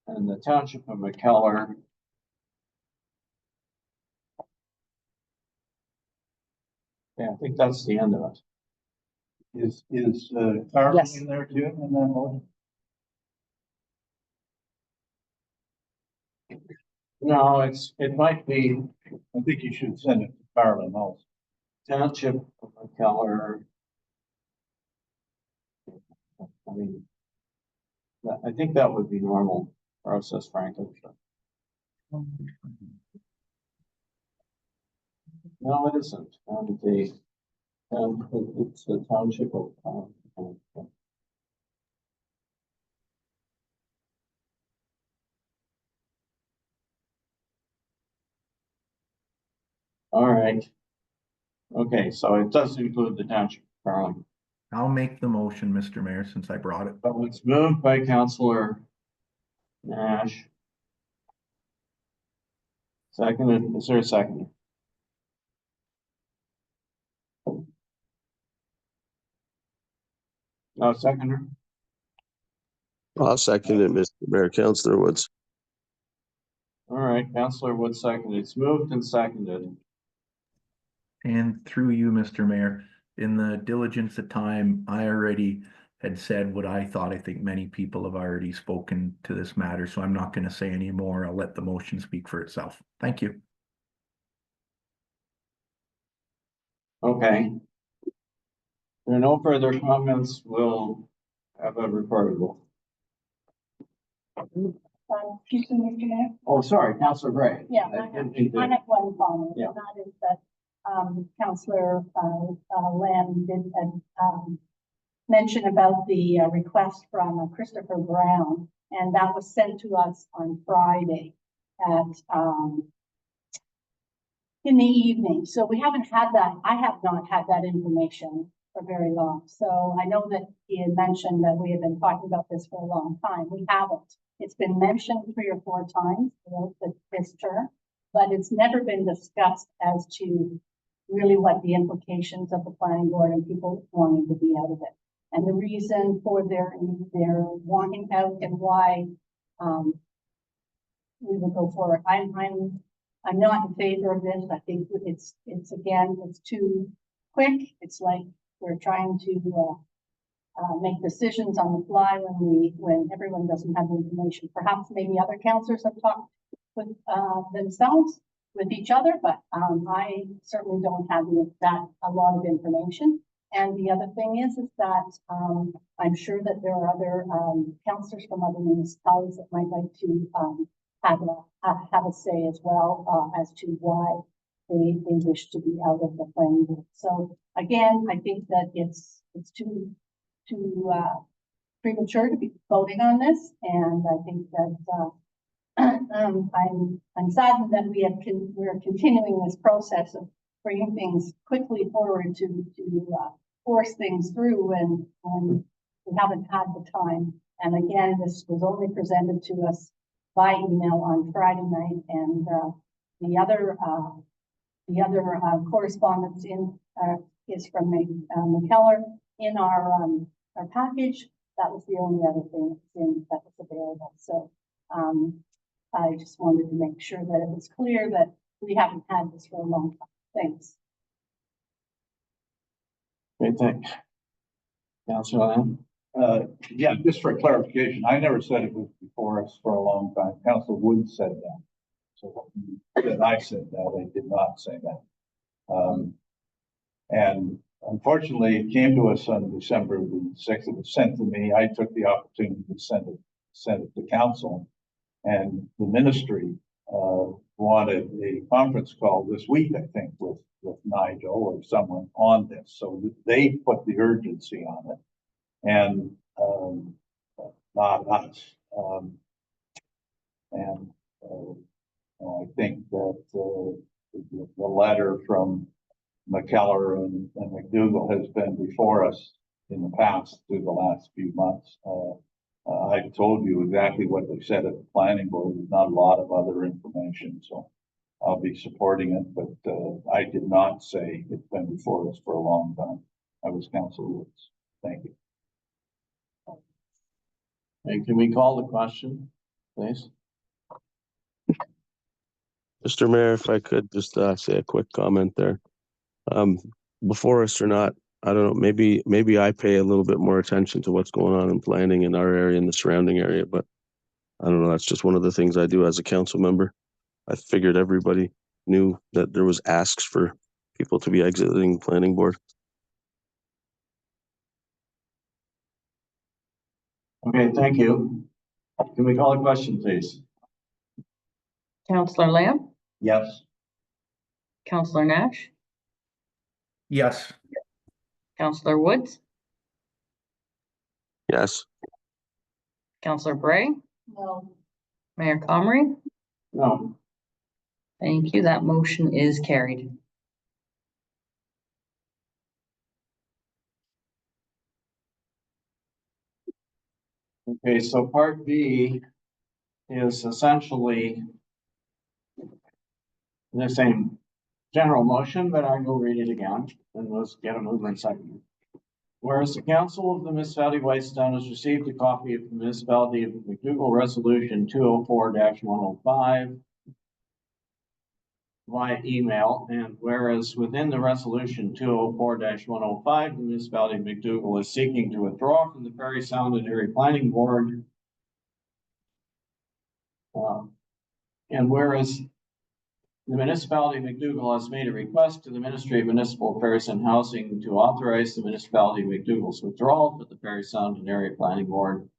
and the Township of McKellar. Yeah, I think that's the end of it. Is Carling Yes. in there too, in that motion? No, it might be I think you should send it to Carling also. Township of McKellar. I mean, I think that would be normal process, frankly. No, it isn't. It's the Township of. All right. Okay, so it does include the Township of Carling. I'll make the motion, Mr. Mayor, since I brought it. But it's moved by Councillor Nash. Seconded, is there a second? No, seconder? I'll second it, Mr. Mayor, Councillor Woods. All right, Councillor Wood seconded. It's moved and seconded. And through you, Mr. Mayor, in the diligence of time, I already had said what I thought. I think many people have already spoken to this matter, so I'm not going to say any more. I'll let the motion speak for itself. Thank you. Okay. If there are no further comments, we'll have a recorded vote. Excuse me, Mr. Mayor. Oh, sorry, Councillor Gray. Yeah, didn't think I that- have one comment, Yeah. and that is that, Councillor, Lamb did, mention about the request from Christopher Brown, and that was sent to us on Friday at, in the evening. So we haven't had that, I have not had that information for very long. So I know that he had mentioned that we have been talking about this for a long time. We haven't. It's been mentioned 3 or 4 times throughout this term, but it's never been discussed as to really what the implications of the planning board and people wanting to be out of it. And the reason for their wanting out and why, we will go forward. I'm not in favor of this. I think it's again, it's too quick. It's like we're trying to make decisions on the fly when everyone doesn't have the information. Perhaps maybe other councillors have talked with themselves, with each other, but I certainly don't have a lot of information. And the other thing is that I'm sure that there are other councillors from other municipalities that might like to have a say as well as to why they wish to be out of the planning board. So again, I think that it's too premature to be voting on this, and I think that, I'm saddened that we're continuing this process of bringing things quickly forward to force things through when we haven't had the time. And again, this was only presented to us by email on Friday night, and the other correspondence is from McKellar in our package. That was the only other thing that was available. So I just wanted to make sure that it was clear that we haven't had this for a long time. Thanks. Okay, thanks. Councilor Lamb? Yeah, just for clarification, I never said it was before us for a long time. Council Wood said that. So that I said that, I did not say that. And unfortunately, it came to us on December the 6th. It was sent to me. I took the opportunity to send it to council. And the ministry wanted a conference call this week, I think, with Nigel or someone on this. So they put the urgency on it, and not us. I think that the letter from McKellar and McDougall has been before us in the past through the last few months. I told you exactly what they said at the planning board. There's not a lot of other information, so I'll be supporting it, but I did not say it's been before us for a long time. I was Councilor Woods. Thank you. Hey, can we call the question, please? Mr. Mayor, if I could just say a quick comment there. Before us or not, I don't know, maybe I pay a little bit more attention to what's going on in planning in our area and the surrounding area, but I don't know, that's just one of the things I do as a council member. I figured everybody knew that there was asks for people to be exiting planning board. Okay, thank you. Can we call the question, please? Councillor Lamb, Yes. Councillor Nash, Yes. Councillor Woods, Yes. Councillor Bray, No. Mayor Comrie. No. Thank you. That motion is carried. Okay, so part B is essentially the same general motion, but I will read it again and let's get a movement second. Whereas the Council of the Municipality of Whitestone has received a copy of the Municipality of McDougall Resolution 204-105 via email, and whereas within the resolution 204-105, the Municipality of McDougall is seeking to withdraw from the Parry Sound and Erie Planning Board. And whereas the Municipality of McDougall has made a request to the Ministry of Municipal Affairs and Housing to authorize the Municipality of McDougall's withdrawal from the Parry Sound and Area Planning Board.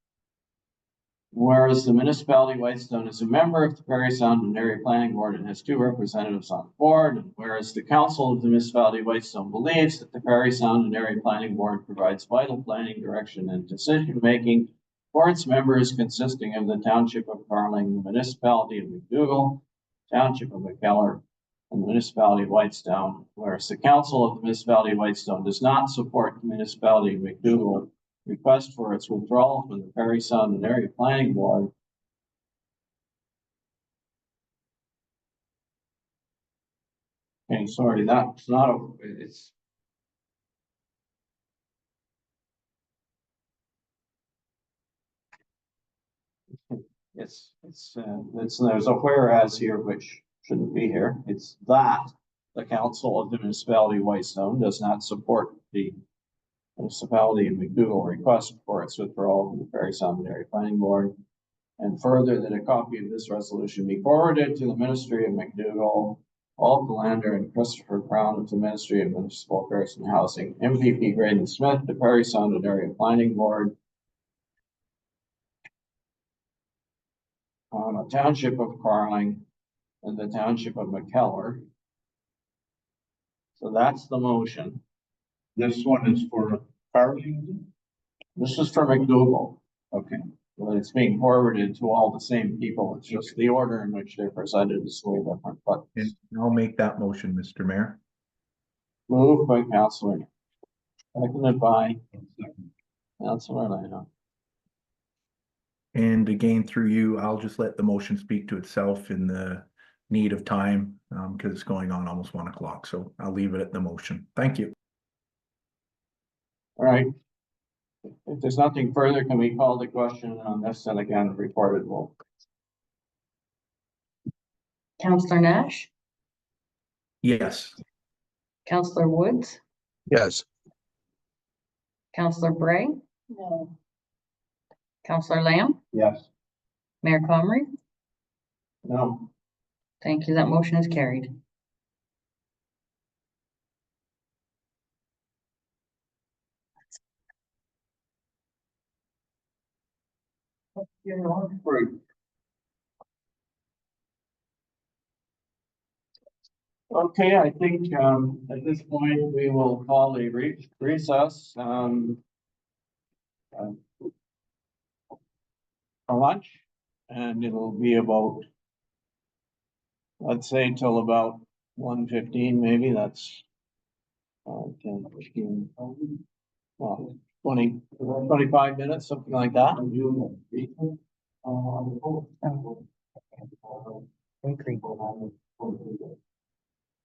Whereas the Municipality of Whitestone is a member of the Parry Sound and Area Planning Board and has 2 representatives on the board, and whereas the Council of the Municipality of Whitestone believes that the Parry Sound and Area Planning Board provides vital planning, direction, and decision-making for its members consisting of the Township of Carling, the Municipality of McDougall, Township of McKellar, and the Municipality of Whitestone, whereas the Council of the Municipality of Whitestone does not support the Municipality of McDougall request for its withdrawal from the Parry Sound and Area Planning Board. Okay, sorry, that's not a, there's a whereas here which shouldn't be here. It's that the Council of the Municipality of Whitestone does not support the Municipality of McDougall request for its withdrawal from the Parry Sound and Area Planning Board. And further, that a copy of this resolution be forwarded to the Ministry of McDougall, Paul Galander, and Christopher Crown of the Ministry of Municipal Affairs and Housing, MVP Graydon Smith, the Parry Sound and Area Planning Board, the Township of Carling, and the Township of McKellar. So that's the motion. This one is for Carling? This is from McDougal. Okay, well, it's being forwarded to all the same people. It's just the order in which they're presented is way different, but And I'll make that motion, Mr. Mayor. moved by Councillor. Seconded by Councillor Lano. And again, through you, I'll just let the motion speak to itself in the need of time, because it's going on almost 1 o'clock, so I'll leave it at the motion. Thank you. All right. If there's nothing further, can we call the question on this and again reported vote? Counselor Nash, Yes. Counselor Woods, Yes. Counselor Bray, No. Counselor Lamb, Yes. Mayor Comrie. No. Thank you. That motion is carried. Okay, I think at this point, we will call a recess for lunch, and it'll be about, let's say till about 1:15, maybe. That's 10, 15, well, 20, 25 minutes, something like that. Agree.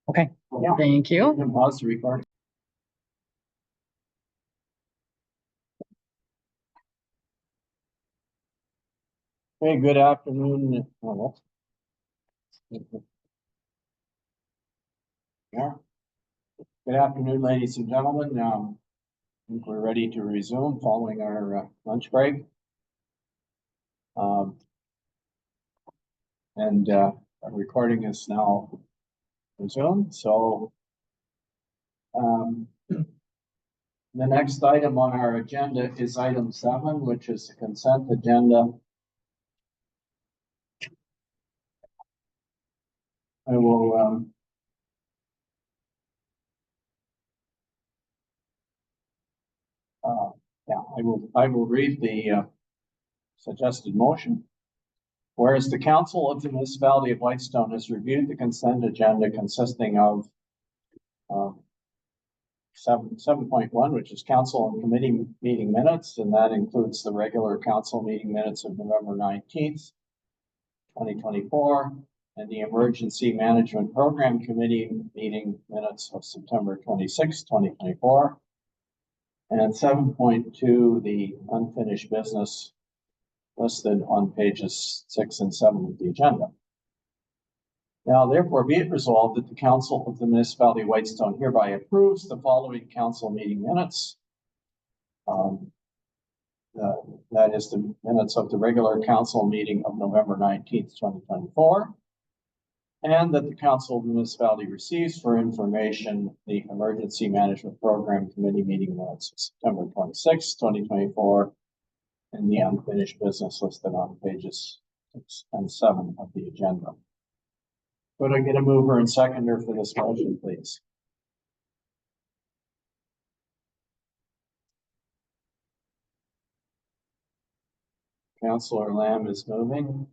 Okay, thank you. You can pause the recording. Hey, good afternoon. Yeah. Good afternoon, ladies and gentlemen. I think we're ready to resume following our lunch break. And our recording is now resumed, so the next item on our agenda is item 7, which is the consent agenda. I will I will read the suggested motion. Whereas the Council of the Municipality of Whitestone has reviewed the consent agenda consisting of 7.1, which is council and committee meeting minutes, and that includes the regular council meeting minutes of November 19th, 2024, and the Emergency Management Program Committee meeting minutes of September 26, 2024. And 7.2, the unfinished business listed on pages 6 and 7 of the agenda. Now, therefore, be it resolved that the Council of the Municipality of Whitestone hereby approves the following council meeting minutes. That is the minutes of the regular council meeting of November 19th, 2024. And that the Council of the Municipality receives for information the Emergency Management Program Committee meeting minutes of September 26, 2024, and the unfinished business listed on pages 6 and 7 of the agenda. Could I get a mover and seconder for this motion, please? Councillor Lamb is moving.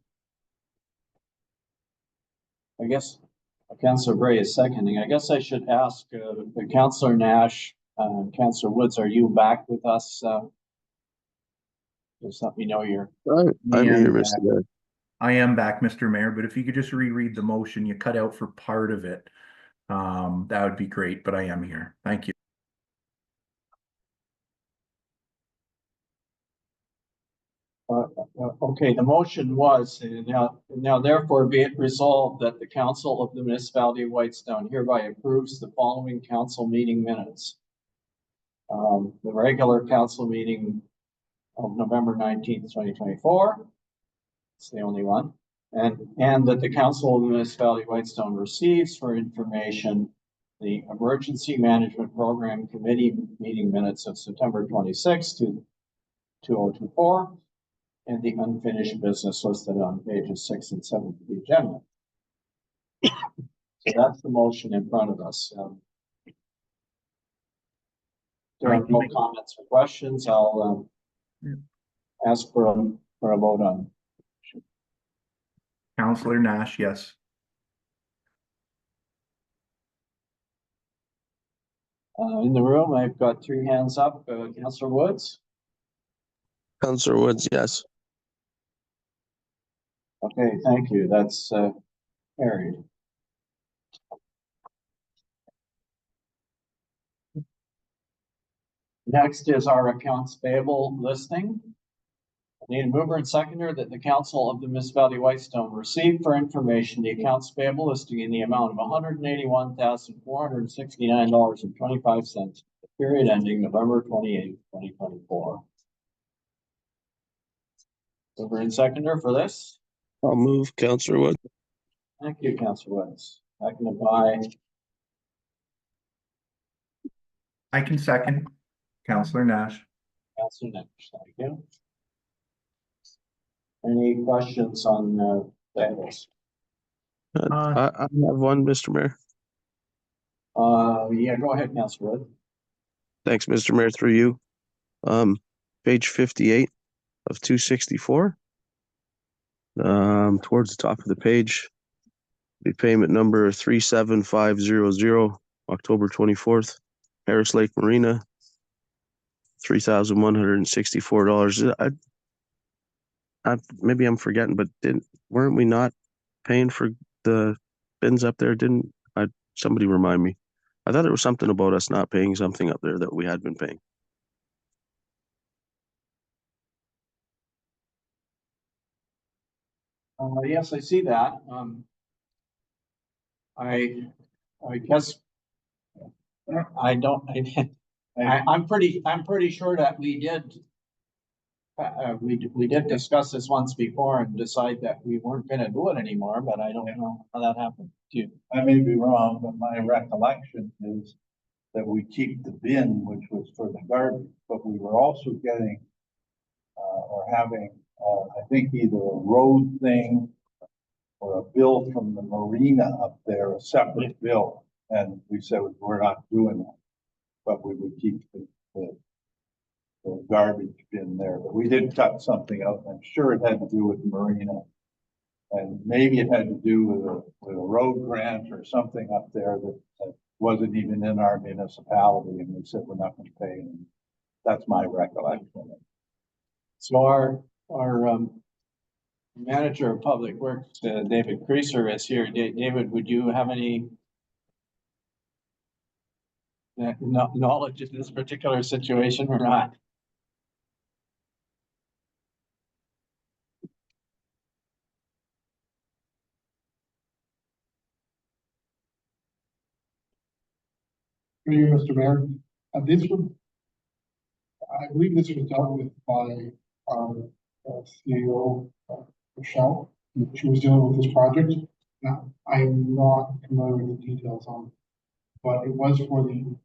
I guess Councillor Bray is seconding. I guess I should ask Councillor Nash, Councillor Woods, are you back with us? Just let me know you're. I'm here, Yeah. Mr. Mayor. I am back, Mr. Mayor, but if you could just reread the motion, you cut out for part of it. That would be great, but I am here. Thank you. Okay, the motion was, now therefore be it resolved that the Council of the Municipality of Whitestone hereby approves the following council meeting minutes. The regular council meeting of November 19th, 2024. It's the only one. And that the Council of the Municipality of Whitestone receives for information the Emergency Management Program Committee meeting minutes of September 26 to 2024, and the unfinished business listed on pages 6 and 7 of the agenda. So that's the motion in front of us. There are no comments or questions. I'll ask for a vote on. Counselor Nash, yes. In the room, I've got 3 hands up. Councillor Woods? Counselor Woods, yes. Okay, thank you. That's carried. Next is our accounts payable listing. I need a mover and seconder that the council of the municipality of Whitestone receive for information the accounts payable listing in the amount of $181,469.25, period ending November 28th, 2024. Mover and seconder for this. I'll move, Counselor Wood. Thank you, Councillor Woods. Seconded by I can second. Counselor Nash. Councillor Nash. Thank you. Any questions on payables? I have one, Mr. Mayor. Yeah, go ahead, Councillor Wood. Thanks, Mr. Mayor, through you. Page 58 of 264. Towards the top of the page, the payment number 37500, October 24th, Harris Lake Marina, $3,164. Maybe I'm forgetting, but weren't we not paying for the bins up there? Somebody remind me. I thought there was something about us not paying something up there that we had been paying. Yes, I see that. I guess I'm pretty sure that we did. We did discuss this once before and decide that we weren't gonna do it anymore, but I don't know how that happened too. I may be wrong, but my recollection is that we keep the bin, which was for the garbage, but we were also getting or having, I think either a road thing or a bill from the marina up there, a separate bill. And we said, we're not doing that, but we would keep the garbage bin there. But we did cut something out. I'm sure it had to do with the marina. And maybe it had to do with a road grant or something up there that wasn't even in our municipality, and we said we're not going to pay. And that's my recollection. So our manager of public works, David Creaser, is here. David, would you have any knowledge of this particular situation or not? Thank you, Mr. Mayor. I believe this was dealt with by our CEO, Michelle. She was dealing with this project. Now, I am not familiar with the details on it, but it was for the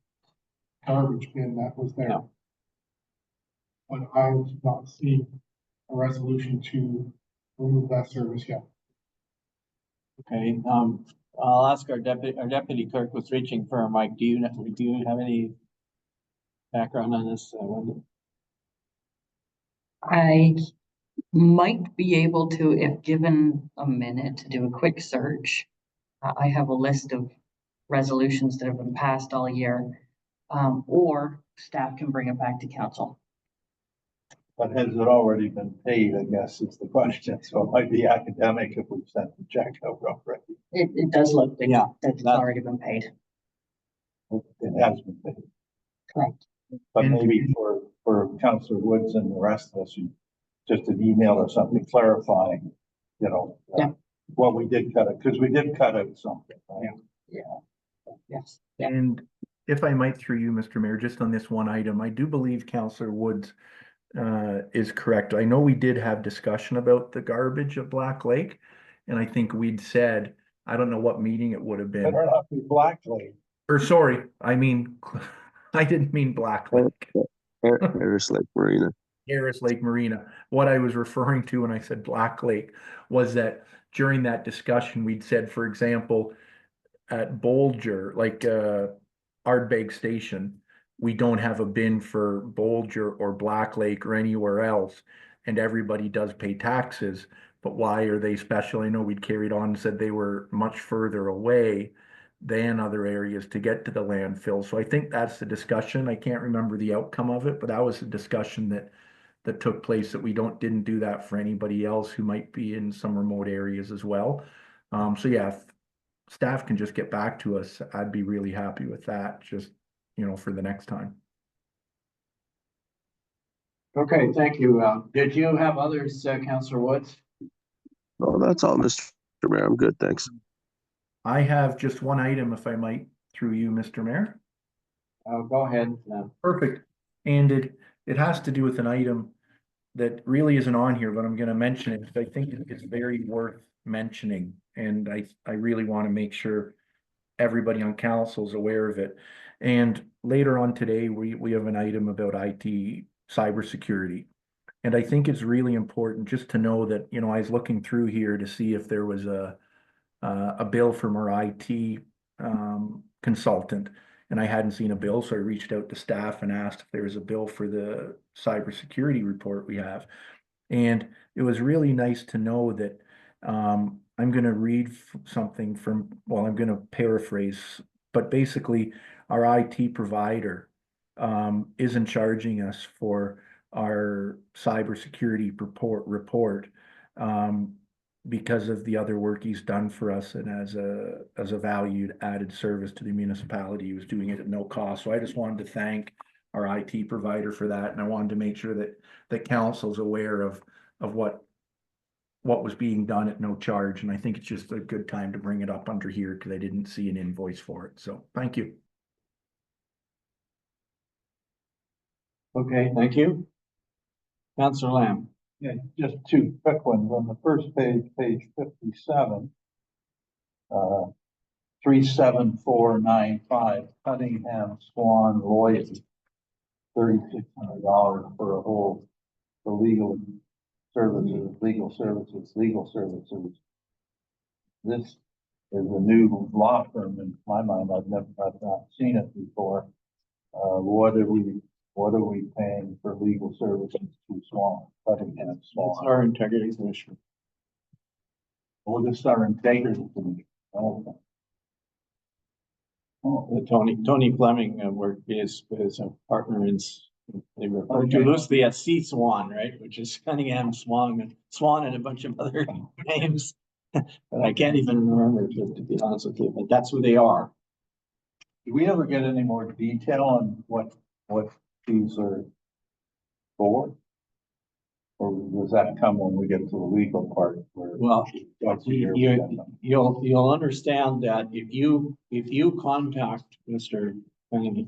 garbage bin that was there. Yeah. But I have not seen a resolution to remove that service yet. Okay, I'll ask our deputy clerk was reaching for Mike. Do you have any background on this? Wendy? I might be able to, if given a minute, to do a quick search. I have a list of resolutions that have been passed all year, or staff can bring it back to council. But has it already been paid, I guess, is the question. So it might be academic if we've sent the check out already. It does look like Yeah, it's that- already been paid. It has been paid. Correct. But And- maybe for Councillor Woods and the rest of us, just an email or something clarifying, Yeah. what we did cut it, because we did cut out something, right? Yes. Yeah. And if I might, through you, Mr. Mayor, just on this one item, I do believe Counselor Woods is correct. I know we did have discussion about the garbage at Black Lake, and I think we'd said, I don't know what meeting it would have been. Better not be Blackley. Or sorry, I mean, I didn't mean Black Lake. Harris Lake Marina. Harris Lake Marina. What I was referring to when I said Black Lake was that during that discussion, we'd said, for example, at Bolger, like Ardbeg Station, we don't have a bin for Bolger or Black Lake or anywhere else, and everybody does pay taxes, but why are they special? I know we'd carried on and said they were much further away than other areas to get to the landfill. So I think that's the discussion. I can't remember the outcome of it, but that was a discussion that took place, that we didn't do that for anybody else who might be in some remote areas as well. So yeah, if staff can just get back to us, I'd be really happy with that, just, for the next time. Okay, thank you. Did you have others, Councillor Woods? No, that's all, Mr. Mayor. I'm good, thanks. I have just one item, if I might, through you, Mr. Mayor. Go ahead. Perfect. And it has to do with an item that really isn't on here, but I'm gonna mention it because I think it's very worth mentioning. And I really want to make sure everybody on council is aware of it. And later on today, we have an item about IT cybersecurity. And I think it's really important just to know that, I was looking through here to see if there was a bill from our IT consultant, and I hadn't seen a bill, so I reached out to staff and asked if there was a bill for the cybersecurity report we have. And it was really nice to know that I'm going to read something from, well, I'm going to paraphrase, but basically our IT provider isn't charging us for our cybersecurity report because of the other work he's done for us, and as a valued added service to the municipality. He was doing it at no cost. So I just wanted to thank our IT provider for that, and I wanted to make sure that the council's aware of what was being done at no charge. And I think it's just a good time to bring it up under here because I didn't see an invoice for it. So thank you. Okay, thank you. Councillor Lamb. Yeah, just two quick ones. On the first page, page 57, 37495, Cunningham Swan Lloyd, $3,600 for legal services. This is a new law firm in my mind. I've not seen it before. What are we paying for legal services to Swan, Cunningham Swan? That's our integrity commissioner. Well, this is our integrity commission. Oh. Tony Fleming is a partner in, they refer to loosely as C Swan, right? Which is Cunningham Swan and a bunch of other names. But I can't even remember, to be honest with you, but that's who they are. Do we ever get any more detail on what these are for? Or does that come when we get to the legal part? Well, you'll understand that if you contact Mr. Fleming,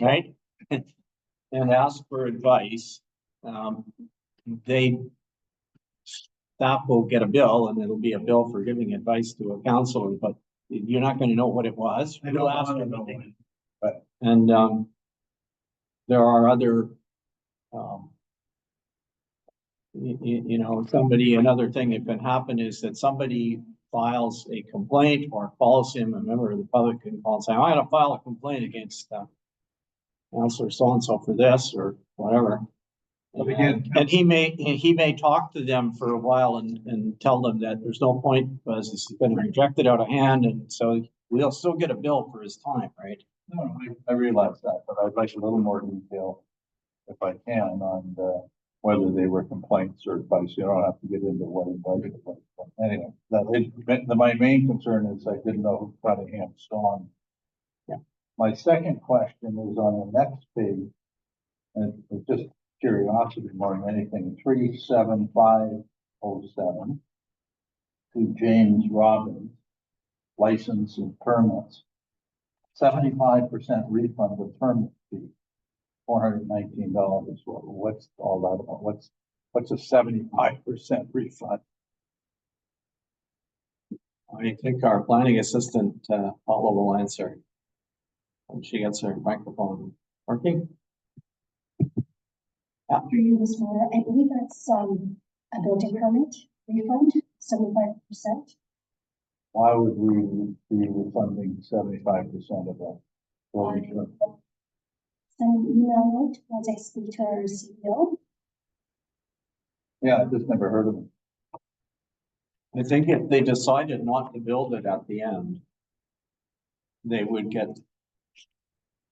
right? And ask for advice, staff will get a bill, and it'll be a bill for giving advice to a counselor, but you're not going to know what it was. I don't want to know. But and there are other another thing that can happen is that somebody files a complaint or calls him, a member of the public can call and say, I'm going to file a complaint against Councillor so-and-so for this or whatever. And he may talk to them for a while and tell them that there's no point because it's been rejected out of hand, and so we'll still get a bill for his time, right? no, I realize that, but I'd like a little more detail if I can on whether they were complaints or advice. You don't have to get into what advice. But anyway, my main concern is I didn't know who Cunningham Swan. Yeah. My second question is on the next page, and it's just curiosity more than anything. 37507 to James Robbins, license and permits. 75% refund of permit fee. $419. What's all that about? What's a 75% refund? I think our planning assistant, Paula, will answer when she gets her microphone working. Through you, Mr. Mayor, I believe that's a building permit refund, 75%. Why would we be refunding 75% of that? Send an email to Project speak to our CEO. Yeah, I just never heard of them. I think if they decided not to build it at the end, they would get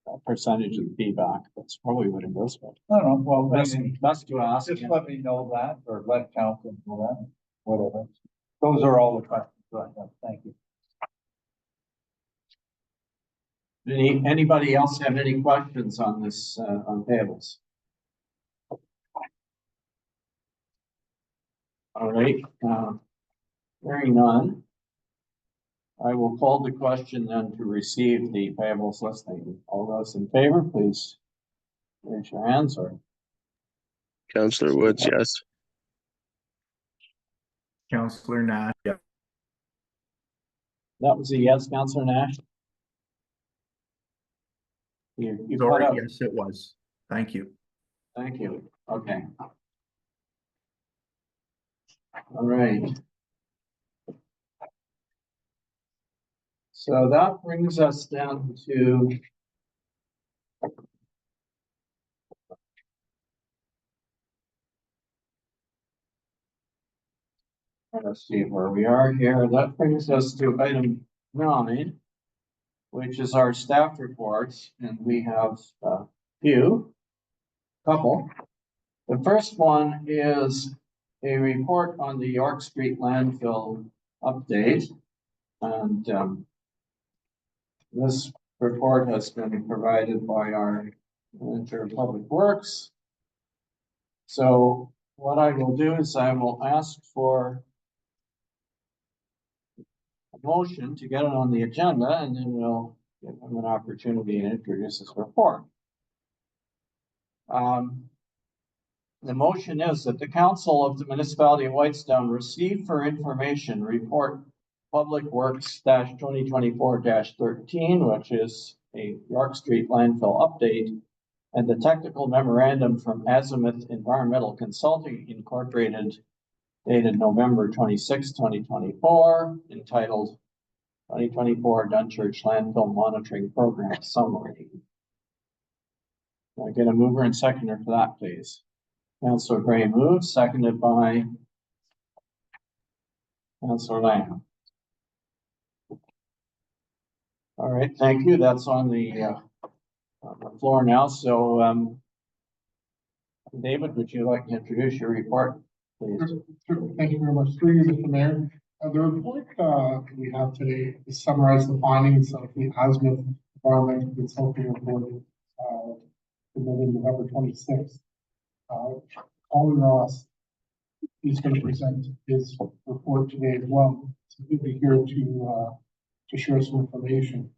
a percentage of the feedback. That's probably what it goes for. I don't know, well, Best to ask. just let me know that, or let council know that, whatever. Those are all the questions right now, thank you. Anybody else have any questions on this, on payables? All right, hearing none. I will call the question then to receive the payables listing. All those in favor, please raise your hands or. Councillor Woods, yes. Councillor Nash, yeah. That was a yes, Councillor Nash? You put Sorry, up, yes, it was. Thank you. thank you, okay. All right. So that brings us down to let's see where we are here. That brings us to item 9, which is our staff reports, and we have a couple. The first one is a report on the York Street landfill update. And this report has been provided by our Manager of Public Works. So what I will do is I will ask for a motion to get it on the agenda, and then we'll give them an opportunity to introduce this report. The motion is that the Council of the Municipality of Whitestone receive for information report Public Works -2024-13, which is a York Street landfill update, and the technical memorandum from Azimuth Environmental Consulting Incorporated dated November 26, 2024, entitled 2024 Dunchurch Landfill Monitoring Program Summary. Can I get a mover and seconder for that, please? Councillor Gray moves, seconded by Councillor Lamb. All right, thank you. That's on the floor now. So, David, would you like to introduce your report, please? Sure. Thank you very much. Through you, Mr. Mayor. The report we have today is summarize the findings of the Azimuth Environmental Consulting Report submitted November 26th. Colin Ross is going to present his report today as well. So he'll be here to share some information.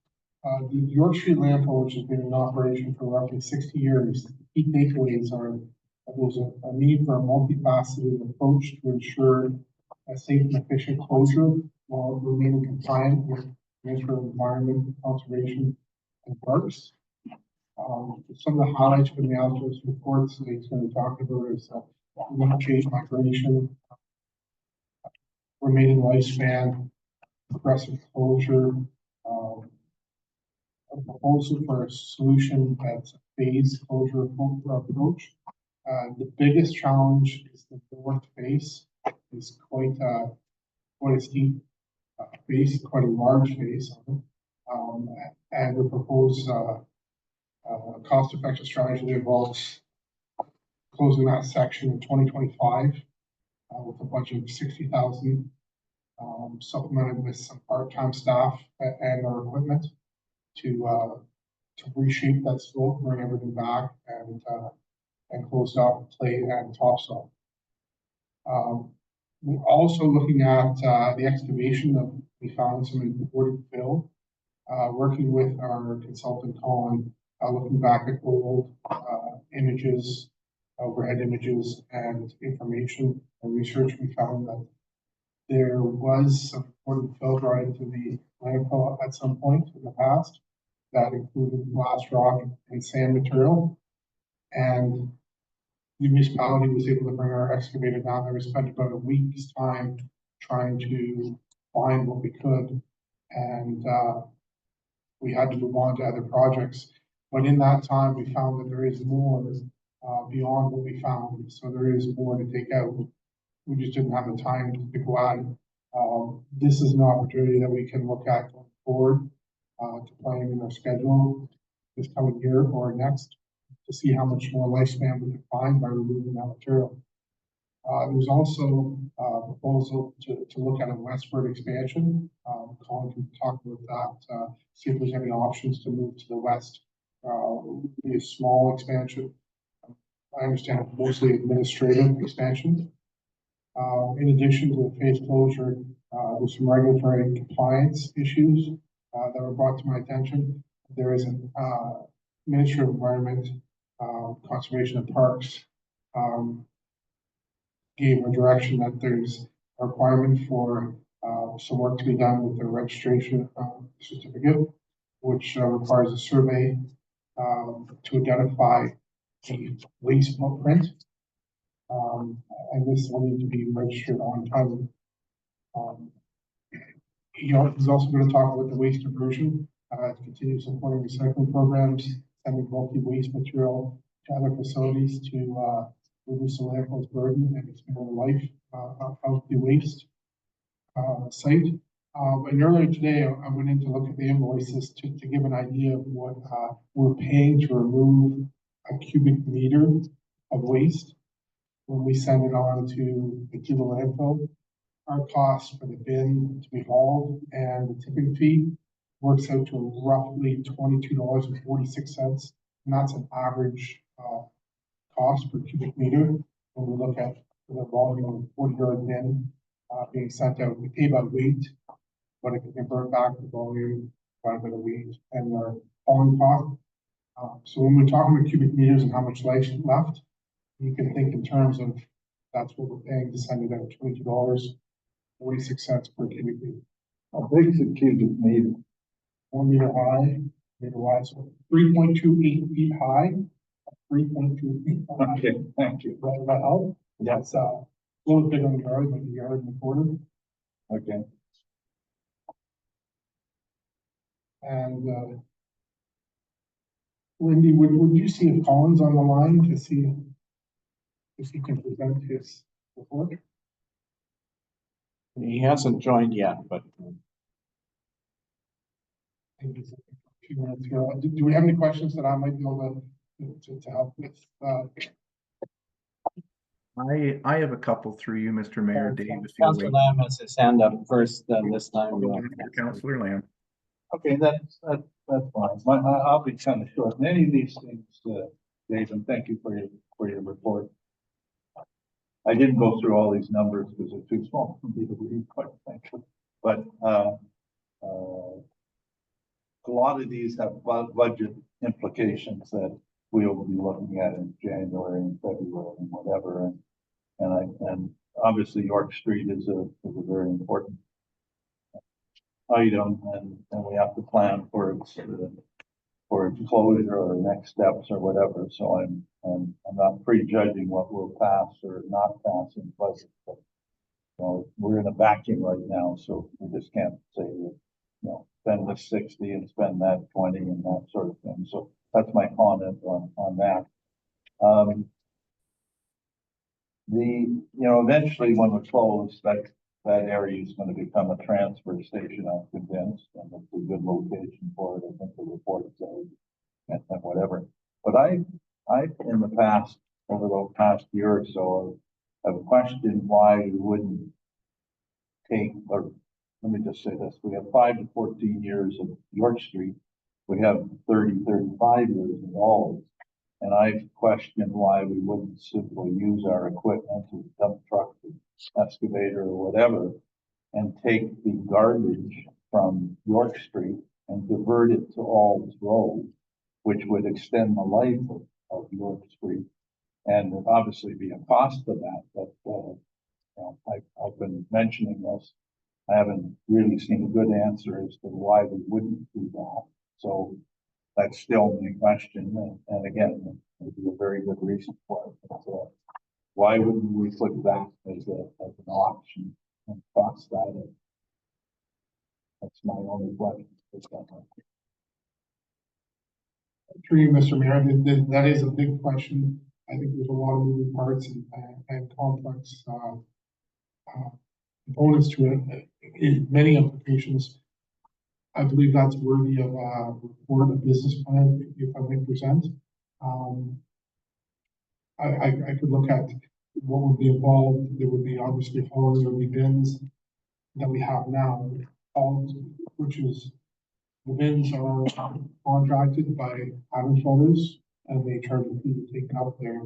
The York Street landfill, which has been in operation for roughly 60 years, the key takeaways are that there's a need for a multifaceted approach to ensure a safe and efficient closure while remaining compliant with Ministry of Environment, Conservation, and Parks. Some of the highlights from the Altos reports that he's going to talk about is change migration, remaining lifespan, progressive closure, a proposal for a solution that's a phased closure approach. The biggest challenge is the north face. It's quite a steep face, quite a large face, and we propose a cost-effective strategy that involves closing that section in 2025 with a budget of 60,000, supplemented with some part-time staff and our equipment to reshape that slope, bring everything back, and close off clay and topsoil. We're also looking at the excavation that we found some important fill, working with our consultant Colin, looking back at old images, overhead images, and information and research. We found that there was some important fill brought into the landfill at some point in the past that included blast rock and sand material, and the municipality was able to bring our excavator down there. We spent about a week's time trying to find what we could, and we had to move on to other projects. But in that time, we found that there is more, beyond what we found, so there is more to take out. We just didn't have the time to go at it. This is an opportunity that we can look at going forward, to plan in our schedule this coming year or next, to see how much more lifespan we can find by removing that material. There's also a proposal to look at a westward expansion. Colin can talk about that, see if there's any options to move to the west. Be a small expansion. I understand it's mostly administrative expansion. In addition to the phase closure, there's some regulatory compliance issues that were brought to my attention. There is an Ministry of Environment, Conservation and Parks gave a direction that there's a requirement for some work to be done with the registration certificate, which requires a survey to identify the waste footprint. And this will need to be registered on time. He's also going to talk about the waste diversion, continue supporting recycling programs, sending bulky waste material to other facilities to reduce the landfill's burden and expand the life of the waste site. And earlier today, I went in to look at the invoices to give an idea of what we're paying to remove a cubic meter of waste when we send it on to the landfill. Our cost for the bin to be hauled and the tipping fee works out to roughly $22.46, and that's an average cost per cubic meter. When we look at the volume of 40-yard bin being sent out, we pay by weight, but it can convert back to volume by a bit of weight and our hauling cost. So when we're talking about cubic meters and how much life left, you can think in terms of that's what we're paying to send it out, $22.46 per cubic meter. How big is a cubic meter? 1 meter high, meter wide, so 3.28 feet high, 3.2 feet high. Okay, thank you. Right, that help? That's a little bit on the yard, like a yard and a quarter. Okay. And Wendy, would you see if Colin's on the line to see if he can present his report? He hasn't joined yet, but Maybe it's a few minutes here. Do we have any questions that I might be able to help with? I have a couple through you, Mr. Mayor, Dave, if you'll Councillor wait. Lamb has his hand up first, this time. Councillor Lamb. Okay, that's fine. I'll be kind of short. And any of these things, Dave, and thank you for your report. I didn't go through all these numbers because they're too small for me to read, quite frankly. But a lot of these have budget implications that we'll be looking at in January and February and whatever. And obviously York Street is a very important item, and we have to plan for its closure or next steps or whatever. So I'm not prejudging what will pass or not pass in budget, but you know, we're in a vacuum right now, so we just can't say, you know, spend this 60 and spend that 20 and that sort of thing. So that's my comment on that. Eventually when we close, that area is going to become a transfer station, I'm convinced, and it's a good location for it. I think the report says and whatever. But I in the past, over the past year or so, have questioned why we wouldn't take, or let me just say this, we have 5 to 14 years of York Street. We have 30, 35 years of all. And I've questioned why we wouldn't simply use our equipment, a dump truck, excavator or whatever, and take the garbage from York Street and divert it to Alds Road, which would extend the life of York Street. And there'd obviously be a cost to that, but you know, I've been mentioning this. I haven't really seen a good answer as to why we wouldn't do that. So that's still my question. And again, maybe a very good reason for it. But, why wouldn't we put that as an option and cost that? That's my only question. Through you, Mr. Mayor, that is a big question. I think there's a lot of moving parts and complex, components to it. In many applications, I believe that's worthy of a report, a business plan, if I may present. I could look at what would be involved. There would be obviously hauls, there would be bins that we have now, which is the bins are contracted by Adams Brothers, and they charge a fee to take it up there.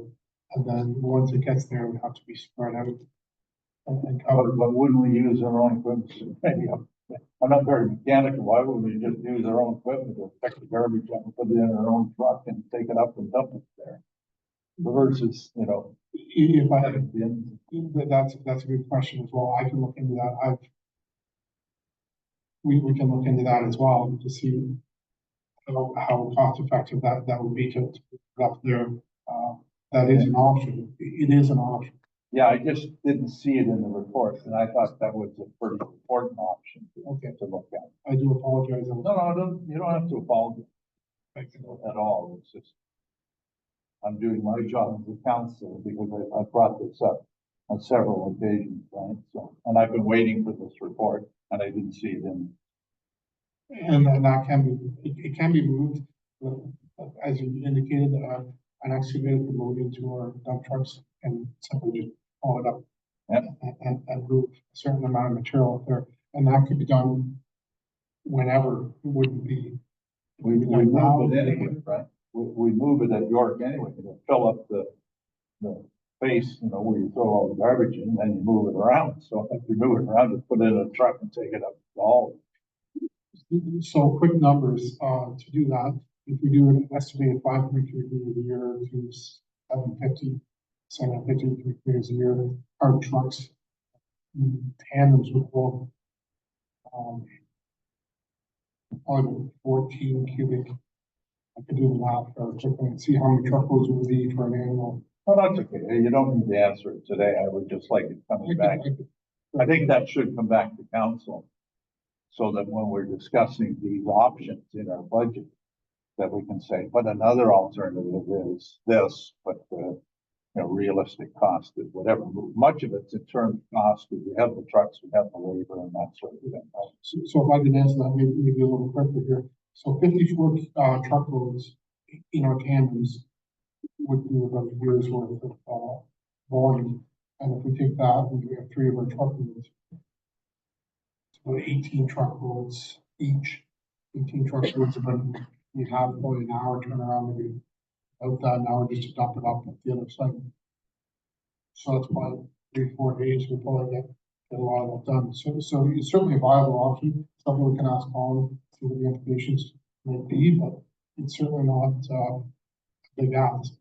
And then once it gets there, it would have to be spread out and covered. But wouldn't we use our own equipment? I'm not very mechanical. Why wouldn't we just use our own equipment to pick the garbage up and put it in our own truck and take it up and dump it there? Versus, you know, If I, having bins. that's a good question as well. I can look into that. We can look into that as well to see how cost effective that would be to put up there. That is an option. It is an option. Yeah, I just didn't see it in the report, and I thought that was a pretty important option to look at. I do apologize. You don't have to apologize at all. It's just, I'm doing my job as a counselor because I brought this up on several occasions, right? So, and I've been waiting for this report and I didn't see it in. And that can be, it can be moved, as you indicated, an excavator can move into our dump trucks and simply just haul it up. And move a certain amount of material up there, and that could be done whenever. It wouldn't be. We move it anyway, right? We move it at York anyway, to fill up the space, you know, where you throw all the garbage in, and then you move it around. So if you move it around, just put it in a truck and take it up the hall. So quick numbers, to do that, if we do an estimated 500 cubic meters a year to 750 cubic meters a year, our trucks, tandems would hold, probably 14 cubic. I could do the math very quickly and see how many truckloads would be for an annual. Oh, that's okay. You don't need to answer it today. I would just like it coming back. I think that should come back to council. So that when we're discussing these options in our budget, that we can say, but another alternative is this, but the realistic cost is whatever. Much of it's in terms of cost, because we have the trucks, we have the labor and that sort of thing. So if I can answer that maybe a little quicker here. So 54 truckloads in our tandems would do about a year's worth of volume. And if we take that, and we have 3 of our truckloads, it's about 18 truckloads each. 18 truckloads, about we have probably an hour turnaround, maybe about that an hour just to dump it up at the other side. So that's probably 3-4 days. We'll probably get a lot of that done. So it's certainly a viable option. Something we can ask Colin, see what the implications may be, but it's certainly not a big ask.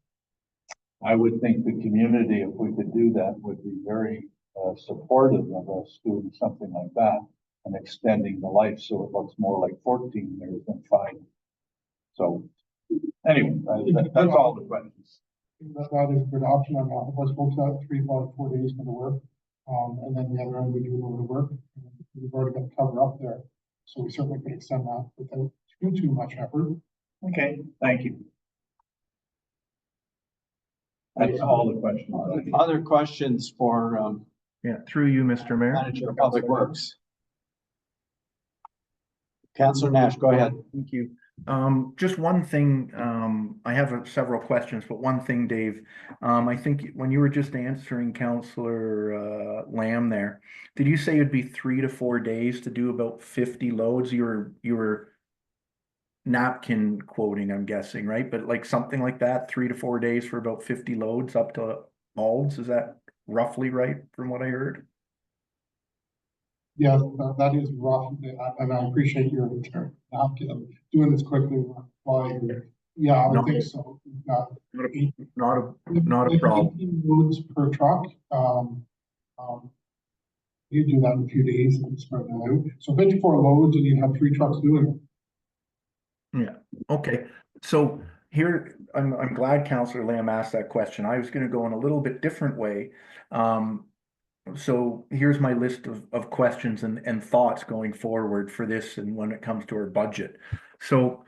I would think the community, if we could do that, would be very supportive of us doing something like that and extending the life so it looks more like 14 years than 5. So anyway, that's all the questions. That is a good option. I'm not supposed to 3, 4 days for the work. And then the other end, we do a little bit of work. We've already got the cover up there. So we certainly could extend that without too much effort. Okay, thank you. That's all the questions. Other questions for, Yeah, through you, Mr. Mayor. Manager of Public Works? Councillor Nash, go ahead. Thank you. Just one thing, I have several questions, but one thing, Dave, I think when you were just answering Councillor Lamb there, did you say it'd be 3 to 4 days to do about 50 loads? You were napkin quoting, I'm guessing, right? But like something like that, 3 to 4 days for about 50 loads up to Alds. Is that roughly right from what I heard? Yeah, that is rough, and I appreciate your napkin doing this quickly. Yeah, I would think so. Not a problem. 18 loads per truck. You do that in a few days and spread that out. So 54 loads, and you'd have 3 trucks doing it. Yeah. Okay. So here, I'm glad Councillor Lamb asked that question. I was going to go in a little bit different way. So here's my list of questions and thoughts going forward for this and when it comes to our budget. So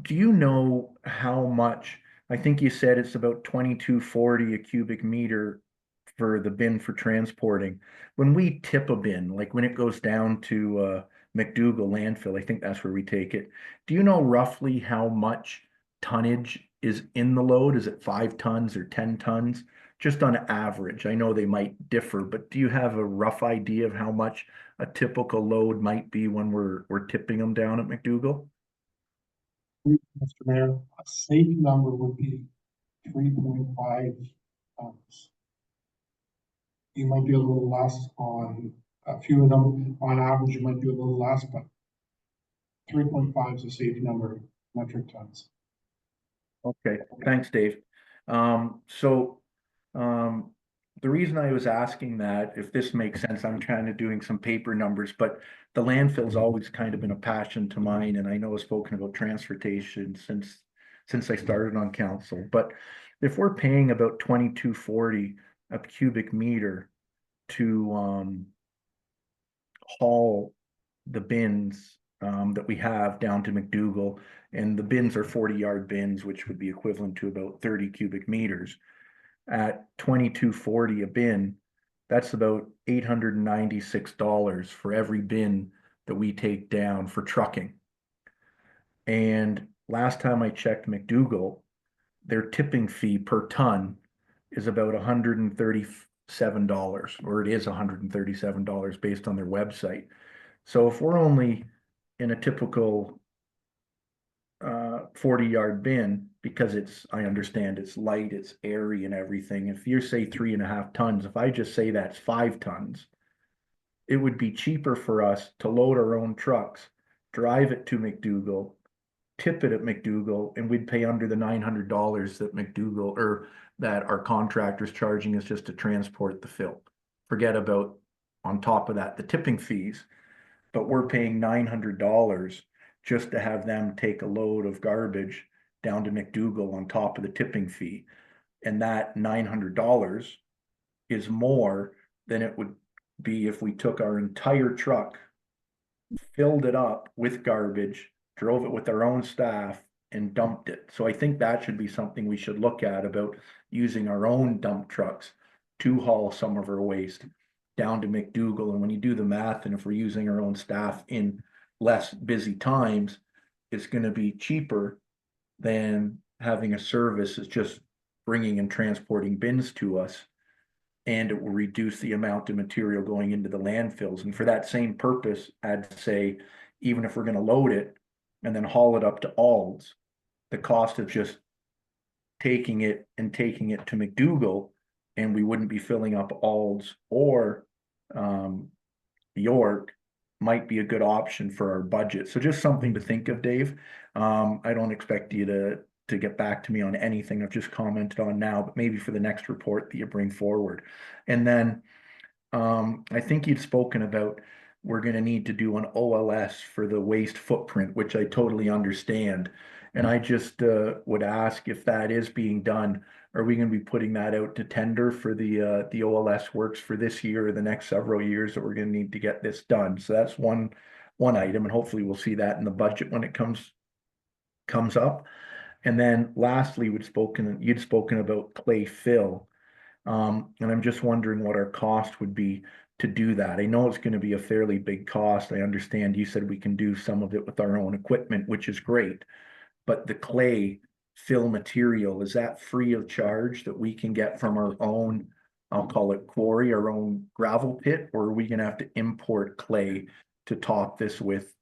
do you know how much, I think you said it's about 22.40 a cubic meter for the bin for transporting. When we tip a bin, like when it goes down to McDougal landfill, I think that's where we take it. Do you know roughly how much tonnage is in the load? Is it 5 tons or 10 tons? Just on average, I know they might differ, but do you have a rough idea of how much a typical load might be when we're tipping them down at McDougal? Mr. Mayor, a safe number would be 3.5 tons. You might be a little less on a few of them. On average, you might be a little less, but 3.5 is a safe number, metric tons. Okay, thanks, Dave. The reason I was asking that, if this makes sense, I'm kind of doing some paper numbers, but the landfill's always kind of been a passion to mine, and I know I've spoken about transportation since I started on council. But if we're paying about 22.40 a cubic meter to haul the bins that we have down to McDougal, and the bins are 40-yard bins, which would be equivalent to about 30 cubic meters. At 22.40 a bin, that's about $896 for every bin that we take down for trucking. And last time I checked McDougal, their tipping fee per ton is about $137, or it is $137 based on their website. So if we're only in a typical 40-yard bin, because I understand it's light, it's airy and everything. If you say 3.5 tons, if I just say that's 5 tons, it would be cheaper for us to load our own trucks, drive it to McDougal, tip it at McDougal, and we'd pay under the $900 that McDougal, or that our contractor's charging us just to transport the fill. Forget about, on top of that, the tipping fees, but we're paying $900 just to have them take a load of garbage down to McDougal on top of the tipping fee. And that $900 is more than it would be if we took our entire truck, filled it up with garbage, drove it with our own staff, and dumped it. So I think that should be something we should look at, about using our own dump trucks to haul some of our waste down to McDougal. And when you do the math, and if we're using our own staff in less busy times, it's going to be cheaper than having a service is just bringing and transporting bins to us. And it will reduce the amount of material going into the landfills. And for that same purpose, I'd say, even if we're going to load it and then haul it up to Alds, the cost of just taking it to McDougal, and we wouldn't be filling up Alds or York, might be a good option for our budget. So just something to think of, Dave. I don't expect you to get back to me on anything I've just commented on now, but maybe for the next report that you bring forward. And then I think you'd spoken about, we're going to need to do an OLS for the waste footprint, which I totally understand. And I just would ask, if that is being done, are we going to be putting that out to tender for the OLS works for this year or the next several years that we're going to need to get this done? So that's one item, and hopefully we'll see that in the budget when it comes up. And then lastly, you'd spoken about clay fill. And I'm just wondering what our cost would be to do that. I know it's going to be a fairly big cost. I understand you said we can do some of it with our own equipment, which is great. But the clay fill material, is that free of charge that we can get from our own, I'll call it quarry, our own gravel pit? Or are we going to have to import clay to top this with?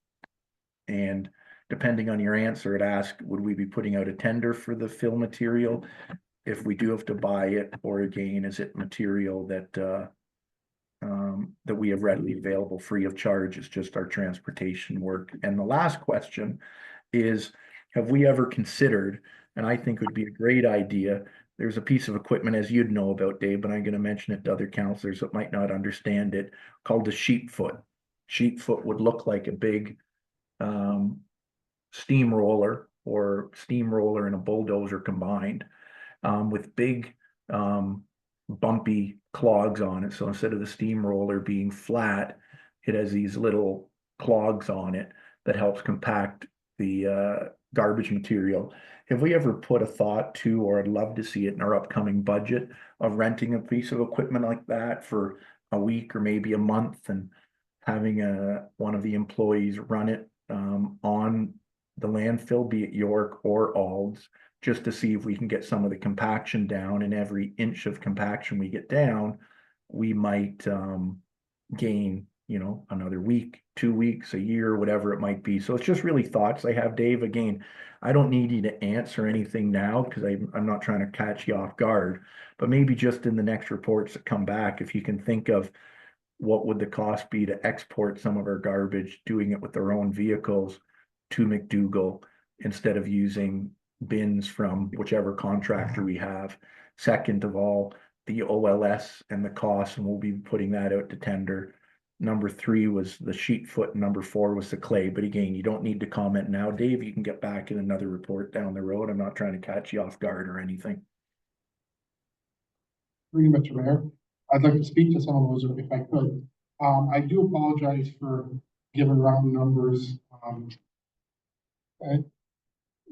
And depending on your answer, I'd ask, would we be putting out a tender for the fill material if we do have to buy it? Or again, is it material that that we have readily available free of charge? It's just our transportation work. And the last question is, have we ever considered, and I think would be a great idea, there's a piece of equipment, as you'd know about, Dave, but I'm going to mention it to other councillors that might not understand it, called the sheep foot. Sheep foot would look like a big steamroller and a bulldozer combined, with big bumpy clogs on it. So instead of the steamroller being flat, it has these little clogs on it that helps compact the garbage material. Have we ever put a thought to, or I'd love to see it in our upcoming budget, of renting a piece of equipment like that for a week or maybe a month and having one of the employees run it on the landfill, be it York or Alds, just to see if we can get some of the compaction down, and every inch of compaction we get down, we might gain, you know, another week, 2 weeks, a year, whatever it might be. So it's just really thoughts I have, Dave. Again, I don't need you to answer anything now because I'm not trying to catch you off guard, but maybe just in the next reports that come back, if you can think of what would the cost be to export some of our garbage, doing it with their own vehicles to McDougall instead of using bins from whichever contractor we have. Second of all, the OLS and the cost, and we'll be putting that out to tender. Number 3 was the sheet foot, and number 4 was the clay. But again, you don't need to comment now. Dave, you can get back in another report down the road. I'm not trying to catch you off guard or anything. Through you, Mr. Mayor, I'd like to speak to some of those if I could. I do apologize for giving round numbers.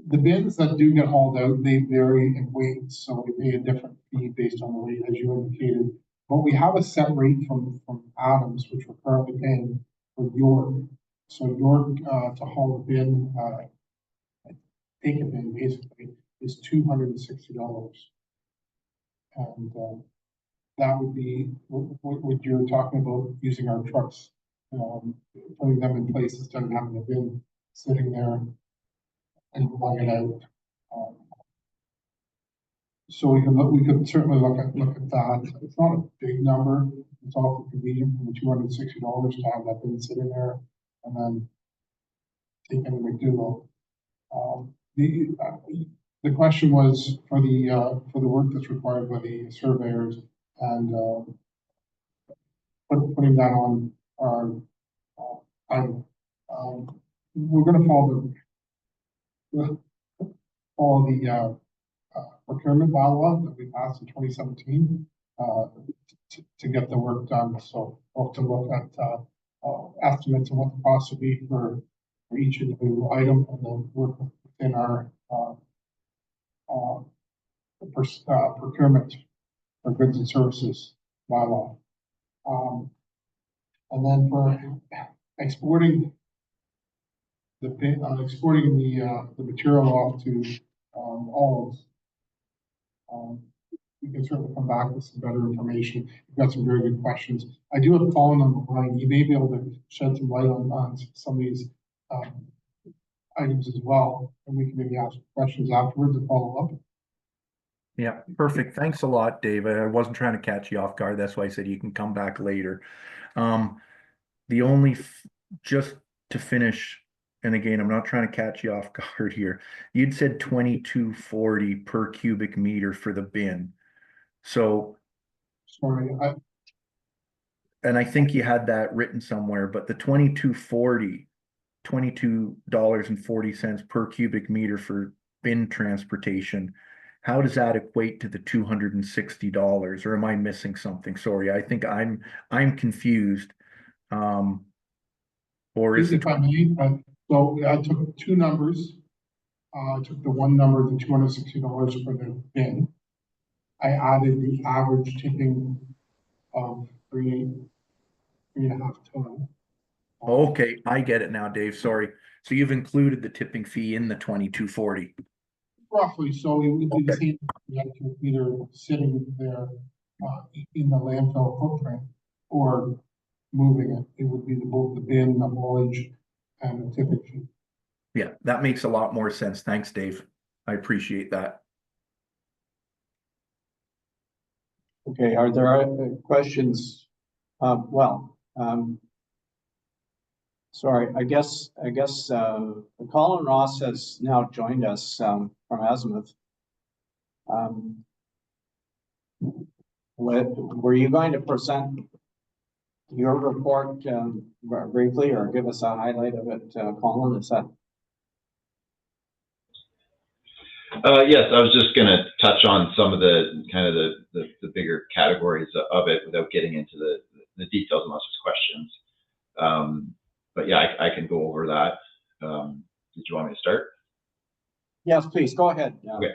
The bins that do get hauled out, they vary in weight, so we pay a different fee based on the weight, as you indicated. But we have a set rate from Adams, which we're currently paying for York. So York to haul a bin, take a bin basically, is $260. And that would be what you're talking about, using our trucks, putting them in place instead of having a bin sitting there and plug it out. So we could certainly look at that. It's not a big number. It's awful convenient for the $260 to have that bin sitting there and then take into McDougall. The question was for the work that's required by the surveyors and putting that on our item. We're going to follow the procurement bylaw that we passed in 2017 to get the work done. So we'll have to look at estimates of what the cost would be for each individual item, and then work within our procurement for goods and services bylaw. And then for exporting the material off to Alds, we can certainly come back with some better information. We've got some very good questions. I do have Colin on the line. He may be able to shed some light on some of these items as well, and we can maybe ask questions afterwards to follow up. Yeah, perfect. Thanks a lot, Dave. I wasn't trying to catch you off guard. That's why I said you can come back later. The only, just to finish, and again, I'm not trying to catch you off guard here. You'd said $22.40 per cubic meter for the bin. So, Sorry, and I think you had that written somewhere, but the $22.40 per cubic meter for bin transportation, how does that equate to the $260? Or am I missing something? Sorry, I think I'm confused. Or is it? if I may, so I took two numbers. I took the one number, the $260 for the bin. I added the average tipping of 3.5 ton. Okay, I get it now, Dave. Sorry. So you've included the tipping fee in the $22.40. Roughly, so it would be the same, either sitting there in the landfill footprint or moving it. It would be both the bin, the haulage, and the tipping fee. Yeah, that makes a lot more sense. Thanks, Dave. I appreciate that. Okay, are there questions? Sorry, I guess Colin Ross has now joined us from Azimuth. Were you going to present your report briefly, or give us a highlight of it, Colin? Is that? Yes, I was just going to touch on some of the kind of the bigger categories of it without getting into the details unless there's questions. But yeah, I can go over that. Did you want me to start? Yes, please, go ahead. Okay.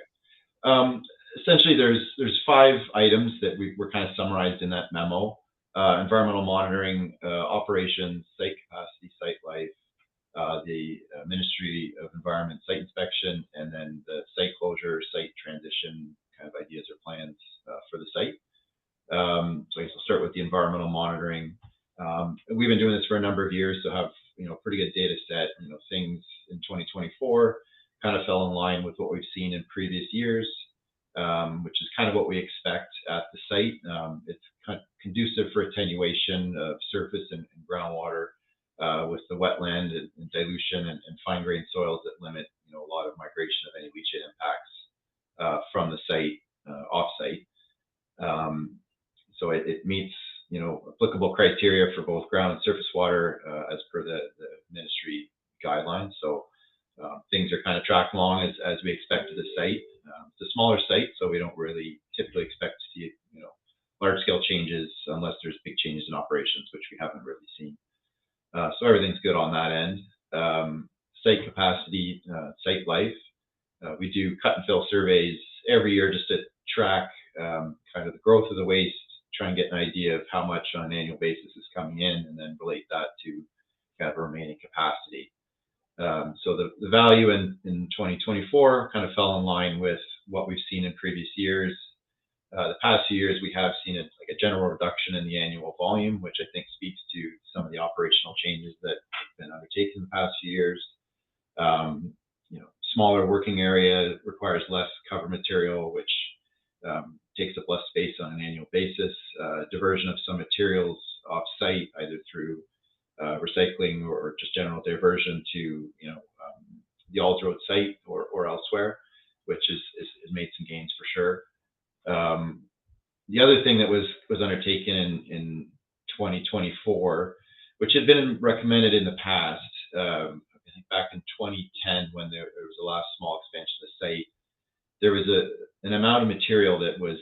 Essentially, there's 5 items that were kind of summarized in that memo. Environmental monitoring, operations, site capacity, site life, the Ministry of Environment site inspection, and then the site closure, site transition kind of ideas or plans for the site. So I guess I'll start with the environmental monitoring. We've been doing this for a number of years, so have pretty good data set. Things in 2024 kind of fell in line with what we've seen in previous years, which is kind of what we expect at the site. It's kind of conducive for attenuation of surface and groundwater with the wetland and dilution and fine-grained soils that limit a lot of migration of any leachate impacts from the site off-site. So it meets applicable criteria for both ground and surface water as per the ministry guidelines. So things are kind of tracking along as we expect at the site. It's a smaller site, so we don't really typically expect to see large-scale changes unless there's big changes in operations, which we haven't really seen. So everything's good on that end. Site capacity, site life. We do cut and fill surveys every year just to track kind of the growth of the waste, try and get an idea of how much on an annual basis is coming in, and then relate that to kind of remaining capacity. So the value in 2024 kind of fell in line with what we've seen in previous years. The past few years, we have seen a general reduction in the annual volume, which I think speaks to some of the operational changes that have been undertaken in the past few years. Smaller working area requires less cover material, which takes up less space on an annual basis. Diversion of some materials off-site, either through recycling or just general diversion to the Alds Road site or elsewhere, which has made some gains for sure. The other thing that was undertaken in 2024, which had been recommended in the past, I think back in 2010 when there was the last small expansion of the site, there was an amount of material that was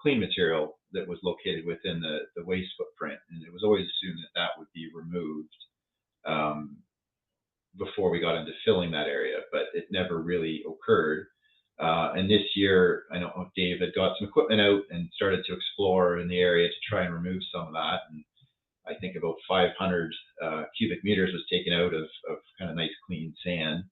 clean material that was located within the waste footprint, and it was always assumed that would be removed before we got into filling that area, but it never really occurred. And this year, I know Dave had got some equipment out and started to explore in the area to try and remove some of that. And I think about 500 cubic meters was taken out of kind of nice clean sand.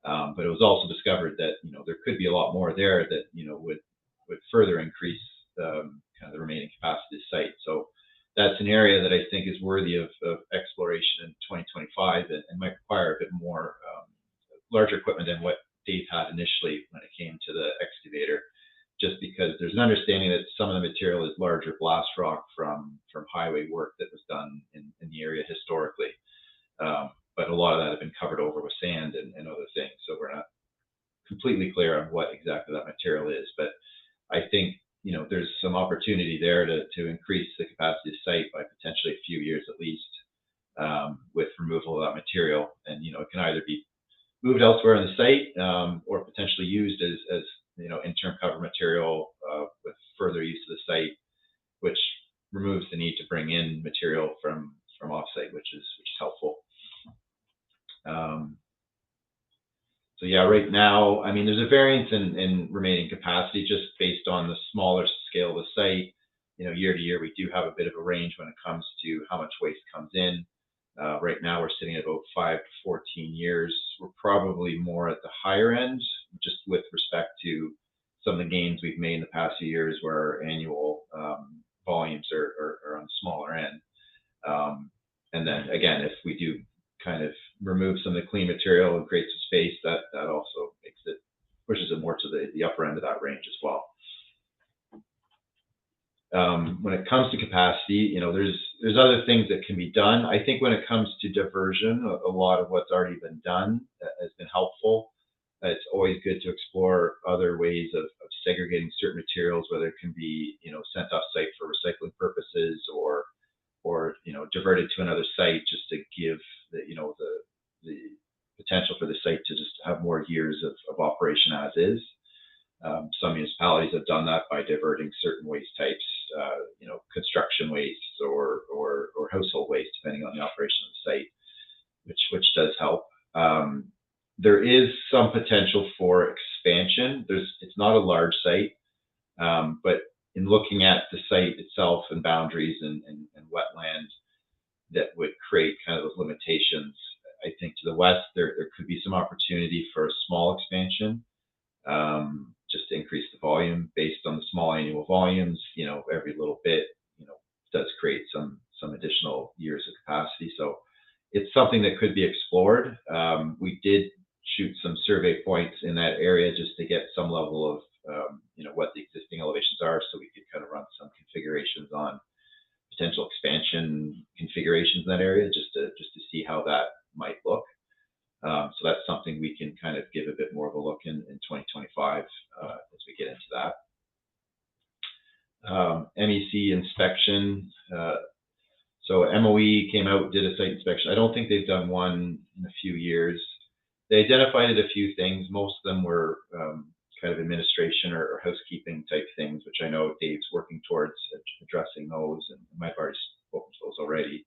But it was also discovered that there could be a lot more there that would further increase kind of the remaining capacity of the site. So that's an area that I think is worthy of exploration in 2025 and might require a bit more larger equipment than what Dave had initially when it came to the excavator, just because there's an understanding that some of the material is larger blast rock from highway work that was done in the area historically. But a lot of that had been covered over with sand and other things, so we're not completely clear on what exactly that material is. But I think there's some opportunity there to increase the capacity of the site by potentially a few years at least, with removal of that material. And it can either be moved elsewhere in the site or potentially used as interim cover material with further use of the site, which removes the need to bring in material from offsite, which is helpful. So yeah, right now, I mean, there's a variance in remaining capacity just based on the smaller scale of the site. Year to year, we do have a bit of a range when it comes to how much waste comes in. Right now, we're sitting at about 5 to 14 years. We're probably more at the higher end, just with respect to some of the gains we've made in the past few years, where our annual volumes are on the smaller end. And then again, if we do kind of remove some of the clean material and create some space, that also pushes it more to the upper end of that range as well. When it comes to capacity, there's other things that can be done. I think when it comes to diversion, a lot of what's already been done has been helpful. It's always good to explore other ways of segregating certain materials, whether it can be sent off site for recycling purposes or diverted to another site, just to give the potential for the site to just have more years of operation as is. Some municipalities have done that by diverting certain waste types, construction waste or household waste, depending on the operation of the site, which does help. There is some potential for expansion. It's not a large site, but in looking at the site itself and boundaries and wetland that would create kind of those limitations, I think to the west, there could be some opportunity for a small expansion, just to increase the volume based on the small annual volumes. You know, every little bit, you know, does create some additional years of capacity. So it's something that could be explored. We did shoot some survey points in that area just to get some level of, you know, what the existing elevations are, so we could kind of run some configurations on potential expansion configurations in that area, just to see how that might look. So that's something we can kind of give a bit more of a look in 2025 as we get into that. MEC inspection. So MOE came out, did a site inspection. I don't think they've done one in a few years. They identified a few things. Most of them were kind of administration or housekeeping type things, which I know Dave's working towards addressing those, and might have already spoken to those already.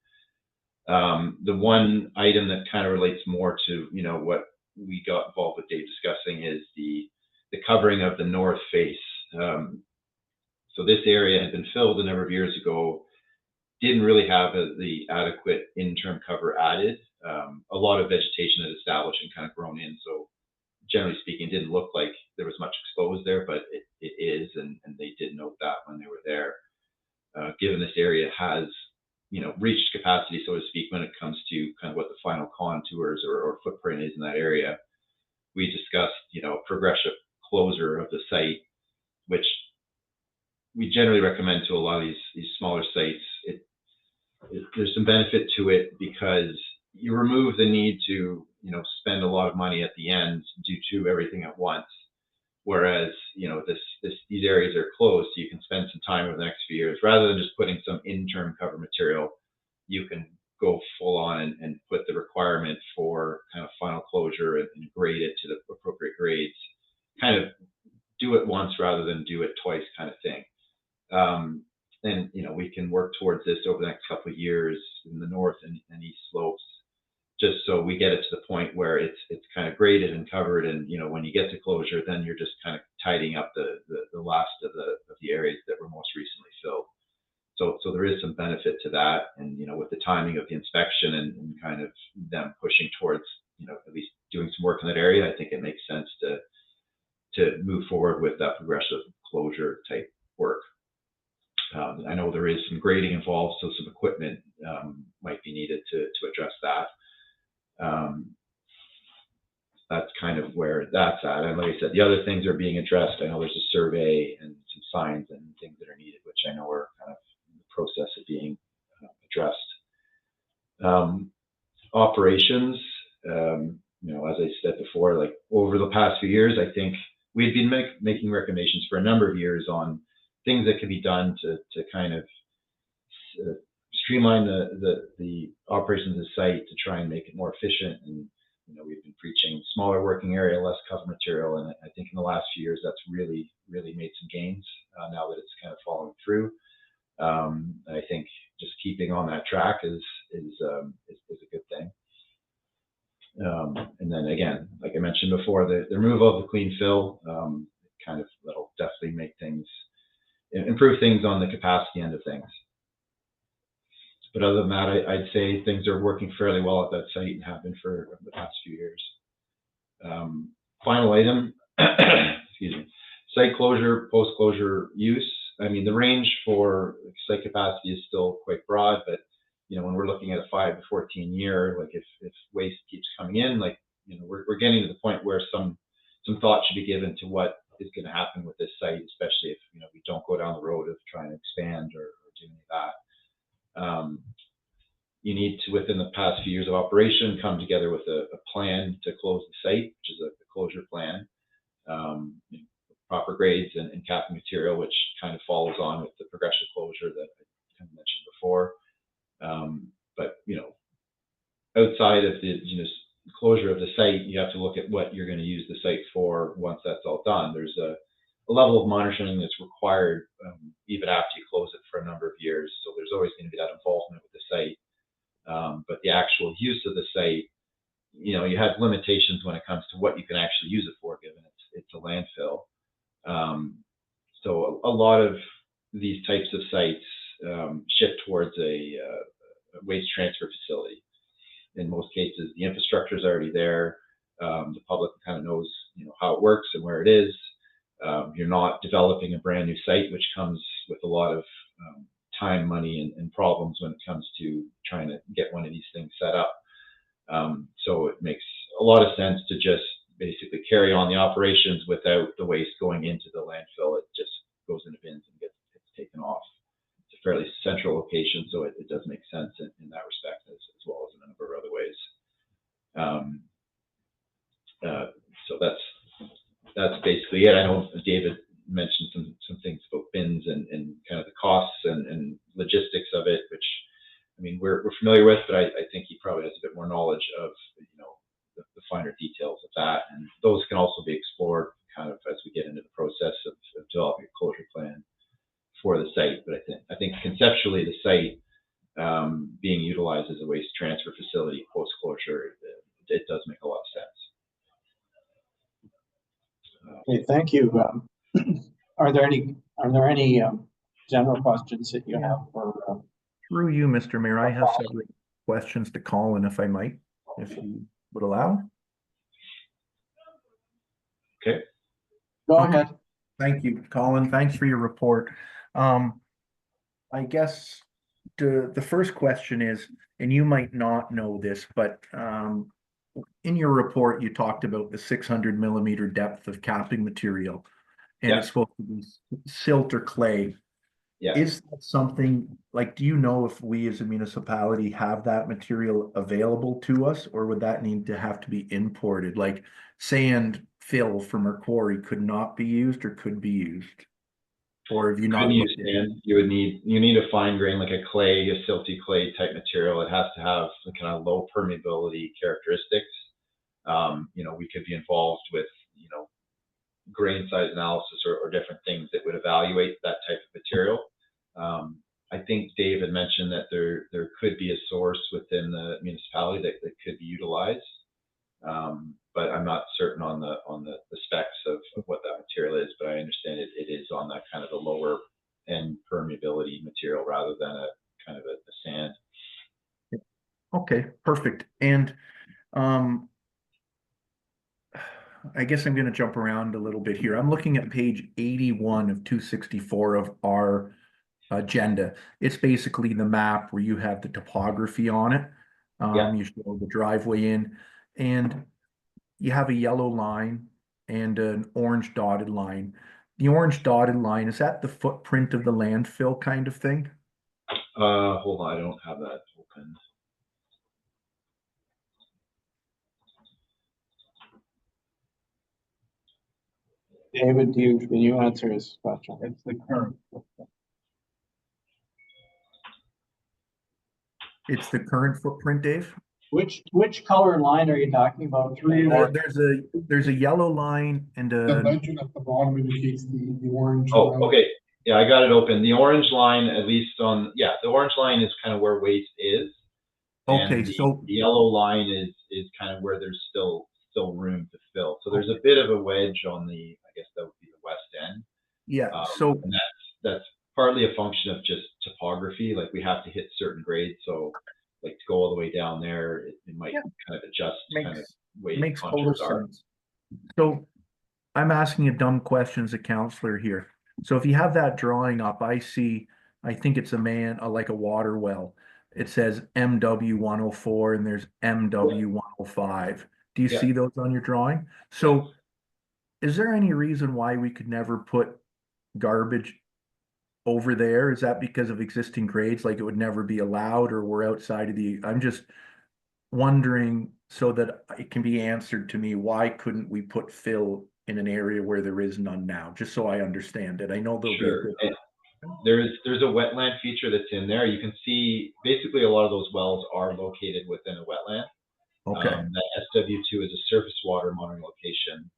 The one item that kind of relates more to, you know, what we got involved with Dave discussing is the covering of the north face. So this area had been filled a number of years ago, didn't really have the adequate in-term cover added. A lot of vegetation had established and kind of grown in, so generally speaking, it didn't look like there was much exposed there, but it is, and they did note that when they were there. Given this area has, you know, reached capacity, so to speak, when it comes to kind of what the final contours or footprint is in that area, we discussed, you know, progressive closure of the site, which we generally recommend to a lot of these smaller sites. There's some benefit to it because you remove the need to, you know, spend a lot of money at the end due to everything at once. Whereas, you know, these areas are closed, so you can spend some time over the next few years rather than just putting some interim cover material. You can go full on and put the requirement for kind of final closure and grade it to the appropriate grades. Kind of do it once rather than do it twice, kind of thing. And you know, we can work towards this over the next couple of years in the north and east slopes, just so we get it to the point where it's kind of graded and covered, and you know, when you get to closure, then you're just kind of tidying up the last of the areas that were most recently filled. So there is some benefit to that, and you know, with the timing of the inspection and kind of them pushing towards, you know, at least doing some work in that area, I think it makes sense to move forward with that progressive closure type work. I know there is some grading involved, so some equipment might be needed to address that. That's kind of where that's at. And like I said, the other things are being addressed. I know there's a survey and some signs and things that are needed, which I know are kind of in the process of being addressed. Operations, you know, as I said before, like over the past few years, I think we've been making recommendations for a number of years on things that can be done to kind of streamline the operations of the site to try and make it more efficient. And you know, we've been preaching smaller working area, less cover material, and I think in the last few years that's really made some gains now that it's kind of following through. I think just keeping on that track is a good thing. And then again, like I mentioned before, the removal of the clean fill, kind of that'll definitely make things, improve things on the capacity end of things. But other than that, I'd say things are working fairly well at that site and have been for the past few years. Final item, excuse me, site closure, post-closure use. I mean, the range for site capacity is still quite broad, but you know, when we're looking at a 5 to 14 year, like if waste keeps coming in, like, you know, we're getting to the point where some thought should be given to what is going to happen with this site, especially if, you know, we don't go down the road of trying to expand or do any of that. You need to, within the past few years of operation, come together with a plan to close the site, which is a closure plan, proper grades and capping material, which kind of follows on with the progressive closure that I kind of mentioned before. But you know, outside of the closure of the site, you have to look at what you're going to use the site for once that's all done. There's a level of monitoring that's required even after you close it for a number of years. So there's always going to be that involvement with the site. But the actual use of the site, you know, you have limitations when it comes to what you can actually use it for, given it's to landfill. So a lot of these types of sites shift towards a waste transfer facility. In most cases, the infrastructure is already there. The public kind of knows, how it works and where it is. You're not developing a brand new site, which comes with a lot of time, money, and problems when it comes to trying to get one of these things set up. So it makes a lot of sense to just basically carry on the operations without the waste going into the landfill. It just goes into bins and gets taken off. It's a fairly central location, so it does make sense in that respect, as well as in a number of other ways. So that's basically it. I know David mentioned some things about bins and kind of the costs and logistics of it, which I mean we're familiar with, but I think he probably has a bit more knowledge of the finer details of that, and those can also be explored kind of as we get into the process of developing a closure plan for the site. But I think conceptually the site being utilized as a waste transfer facility post closure, it does make a lot of sense. Okay, thank you. Are there any general questions that you have for? Through you, Mr. Mayor, I have several questions to Colin, if I might, if you would allow. Okay. Go ahead. Thank you, Colin. Thanks for your report. I guess the first question is, and you might not know this, but in your report, you talked about the 600 millimeter depth of capping material, and Yeah. it's supposed to be silt or clay. Yeah. Is that something, like, do you know if we as a municipality have that material available to us, or would that need to have to be imported? Like sand fill from our quarry could not be used or could be used? Or have you not? You need a fine grain, like a clay, a silty clay type material. It has to have the kind of low permeability characteristics. We could be involved with, grain size analysis or different things that would evaluate that type of material. I think Dave had mentioned that there could be a source within the municipality that could be utilized. But I'm not certain on the specs of what that material is, but I understand it is on that kind of the lower end permeability material rather than a kind of a sand. Okay, perfect. And I guess I'm going to jump around a little bit here. I'm looking at page 81 of 264 of our agenda. It's basically the map where you have the topography on it. You show the driveway in, and you have a yellow line and an orange dotted line. The orange dotted line, is that the footprint of the landfill kind of thing? Hold on, I don't have that open. David, can you answer his question? It's the current. It's the current footprint, Dave? Which color line are you talking about? There's a yellow line and The legend at the bottom indicates the orange. Oh, okay. Yeah, I got it open. The orange line, at least the orange line is kind of where waste is. Okay, and so the yellow line is kind of where there's still room to fill. So there's a bit of a wedge on I guess that would be the west end. yeah, And that's partly a function of just topography. Like we have to hit certain grades, so like to go all the way down there, it might kind of adjust kind of way makes total contours are. sense. So I'm asking a dumb question as a counselor here. So if you have that drawing up, I think it's like a water well. It says MW 104 and there's MW 105. Do you see those on your drawing? So is there any reason why we could never put garbage over there? Is that because of existing grades, like it would never be allowed, or we're outside of I'm just wondering so that it can be answered to me, why couldn't we put fill in an area where there is none now, just so I understand it? I know there'll be there's a wetland feature that's in there. You can see basically a lot of those wells are located within a wetland. Okay. That SW2 is a surface water monitoring location.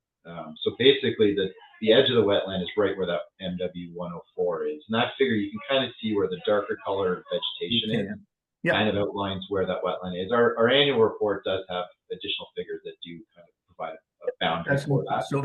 So basically the edge of the wetland is right where that MW 104 is. And that figure, you can kind of see where the darker color vegetation is. Yeah. Kind of outlines where that wetland is. Our annual report does have additional figures that do kind of provide a boundary for that. So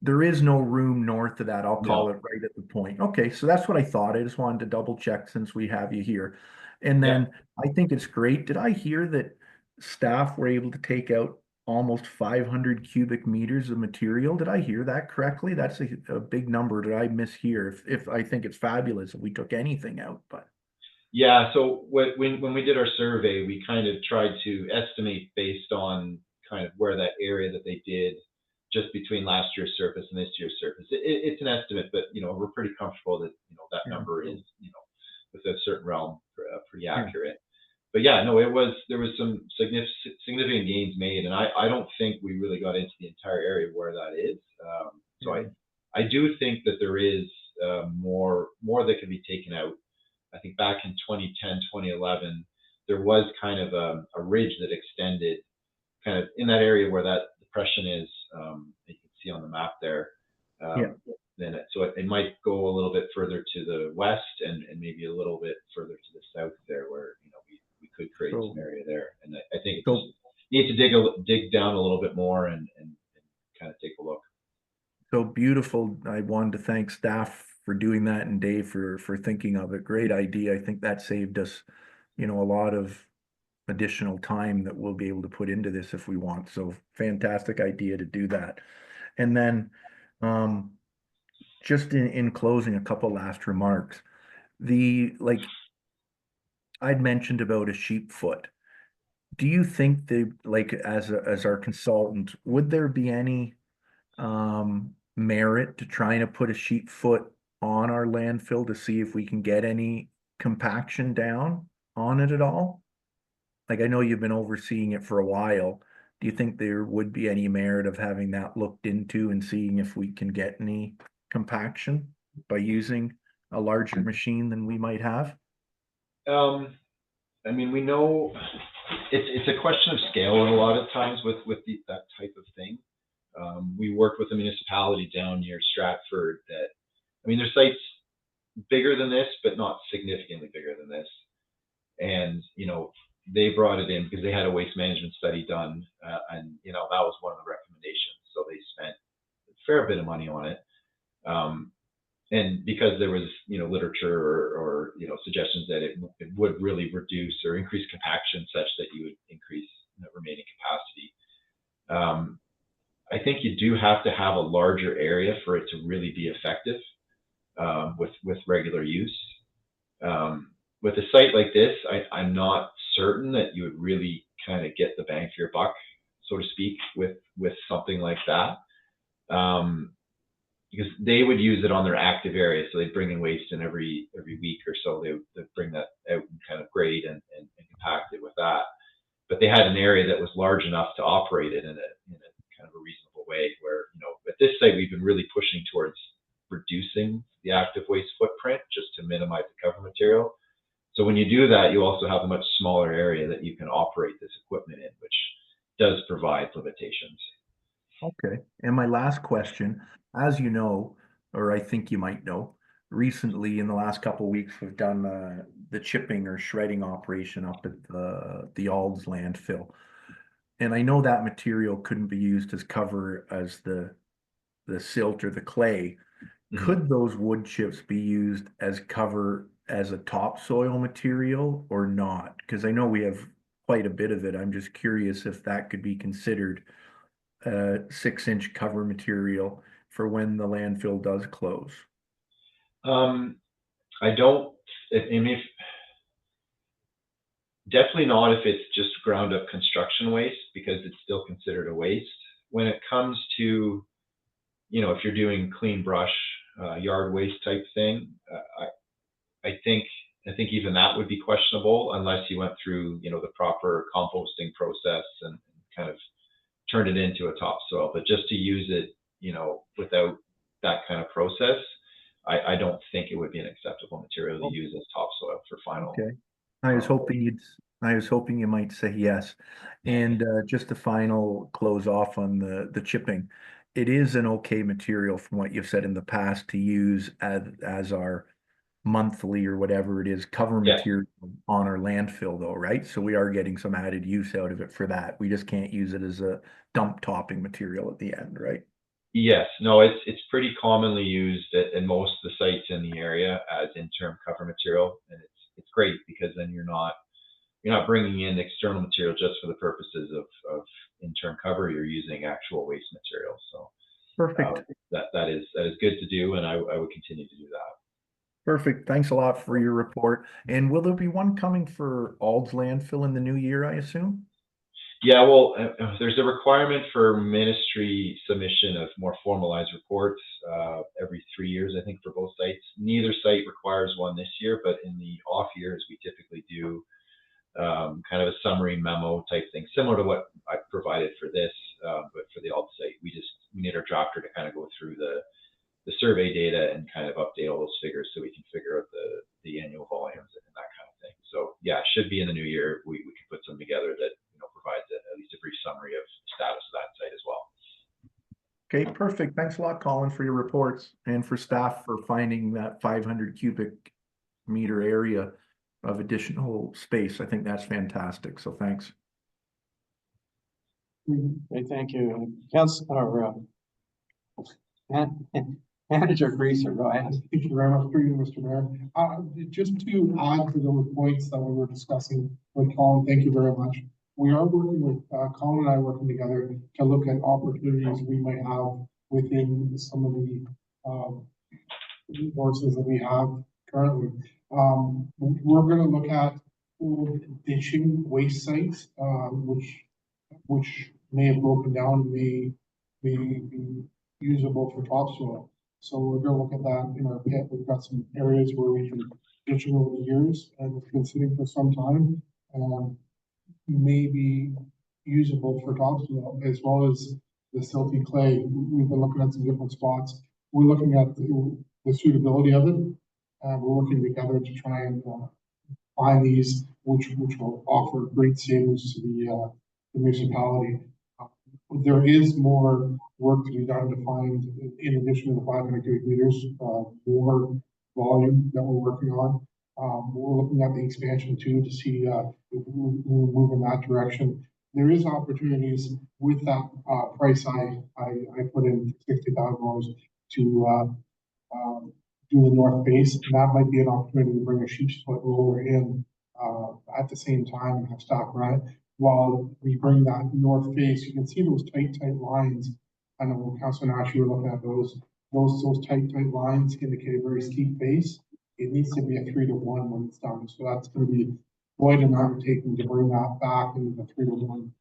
there is no room north of that. I'll call No. it right at the point. Okay, so that's what I thought. I just wanted to double check since we have you here. And Yeah. then I think it's great. Did I hear that staff were able to take out almost 500 cubic meters of material? Did I hear that correctly? That's a big number. Did I mishear? If I think it's fabulous if we took anything out, but Yeah, so when we did our survey, we kind of tried to estimate based on kind of where that area that they did just between last year's surface and this year's surface. It's an estimate, but we're pretty comfortable that that Yeah. number is within a certain realm pretty Yeah. accurate. But yeah, no, there was some significant gains made, and I don't think we really got into the entire area where that is. So I do think that there is more that can be taken out. I think back in 2010, 2011, there was kind of a ridge that extended kind of in that area where that depression is, you can see on the map there. So it might go a little bit further to the west and maybe a little bit further to the south there where, we could create some area there. And I think So- just need to dig down a little bit more and kind of take a look. So beautiful. I wanted to thank staff for doing that and Dave for thinking of it. Great idea. I think that saved us, a lot of additional time that we'll be able to put into this if we want. So fantastic idea to do that. And then just in closing, a couple last remarks. I'd mentioned about a sheep foot. Do you think as our consultant, would there be any merit to trying to put a sheep foot on our landfill to see if we can get any compaction down on it at all? Like, I know you've been overseeing it for a while. Do you think there would be any merit of having that looked into and seeing if we can get any compaction by using a larger machine than we might have? I mean, we know it's a question of scale a lot of times with that type of thing. We worked with a municipality down near Stratford that, their site's bigger than this, but not significantly bigger than this. And, they brought it in because they had a waste management study done. And, that was one of the recommendations. So they spent a fair bit of money on it. And because there was, literature or suggestions that it would really reduce or increase compaction such that you would increase remaining capacity. I think you do have to have a larger area for it to really be effective with regular use. With a site like this, I'm not certain that you would really kind of get the bang for your buck, so to speak, with something like that. Because they would use it on their active area, so they'd bring in waste in every week or so. They'd bring that out and kind of grade and compact it with that. But they had an area that was large enough to operate it in a kind of a reasonable way. Where at this site we've been really pushing towards reducing the active waste footprint just to minimize the cover material. So when you do that, you also have a much smaller area that you can operate this equipment in, which does provide limitations. Okay. And my last question, as you know, or I think you might know, recently in the last couple of weeks, we've done the chipping or shredding operation up at the Alds landfill. And I know that material couldn't be used as cover as the silt or the clay. Mhm. Could those wood chips be used as cover as a topsoil material or not? Because I know we have quite a bit of it. I'm just curious if that could be considered 6-inch cover material for when the landfill does close. I don't. If definitely not if it's just ground up construction waste, because it's still considered a waste. When it comes to, if you're doing clean brush, yard waste type thing, I think even that would be questionable unless you went through, the proper composting process and kind of turned it into a topsoil. But just to use it, without that kind of process, I don't think it would be an acceptable material to use as topsoil for final. Okay. I was hoping you might say yes. And just a final close off on the chipping. It is an okay material from what you've said in the past to use as our monthly or whatever it is cover material on our landfill though, right? So we are getting some added use out of it for that. We just can't use it as a dump topping material at the end, right? Yes, no, it's pretty commonly used in most of the sites in the area as interim cover material, and it's great because then you're not bringing in external material just for the purposes of interim cover. You're using actual waste material. So Perfect. that is good to do, and I would continue to do that. Perfect. Thanks a lot for your report. And will there be one coming for Ald's landfill in the new year, I assume? Yeah, well, there's a requirement for ministry submission of more formalized reports every 3 years, I think, for both sites. Neither site requires one this year, but in the off years, we typically do kind of a summary memo type thing, similar to what I provided for this, but for the alt site, we need our drafter to kind of go through the survey data and kind of update all those figures so we can figure out the annual volumes and that kind of thing. So yeah, it should be in the new year. We can put some together that provides at least a brief summary of the status of that site as well. Okay, perfect. Thanks a lot, Colin, for your reports and for staff for finding that 500 cubic meter area of additional space. I think that's fantastic. So thanks. Okay, thank you. Councilor, Manager Greaser, go ahead. Thank you very much for you, Mr. Mayor. Just to add to those points that we were discussing with Colin, thank you very much. We are working with, Colin and I working together to look at opportunities we might have within some of the resources that we have currently. We're going to look at ditching waste sites, which may have broken down and may be usable for topsoil. So we're going to look at that in our pit. We've got some areas where we can ditch it over the years, and it's been sitting for some time. May be usable for topsoil as well as the silty clay. We've been looking at some different spots. We're looking at the suitability of it. We're working together to try and find these which will offer great savings to the municipality. There is more work to be done to find, in addition to the 500 cubic meters, more volume that we're working on. We're looking at the expansion too to see if we'll move in that direction. There is opportunities with that price I put in $60,000 to do the north face, and that might be an opportunity to bring a sheep's foot roller in at the same time and have staff run it. While we bring that north face, you can see those tight lines. I know Councilor Nash, you were looking at those tight lines indicate a very steep face. It needs to be a 3-to-1 when it's done. So that's going to be quite an undertaking to bring that back into the 3-to-1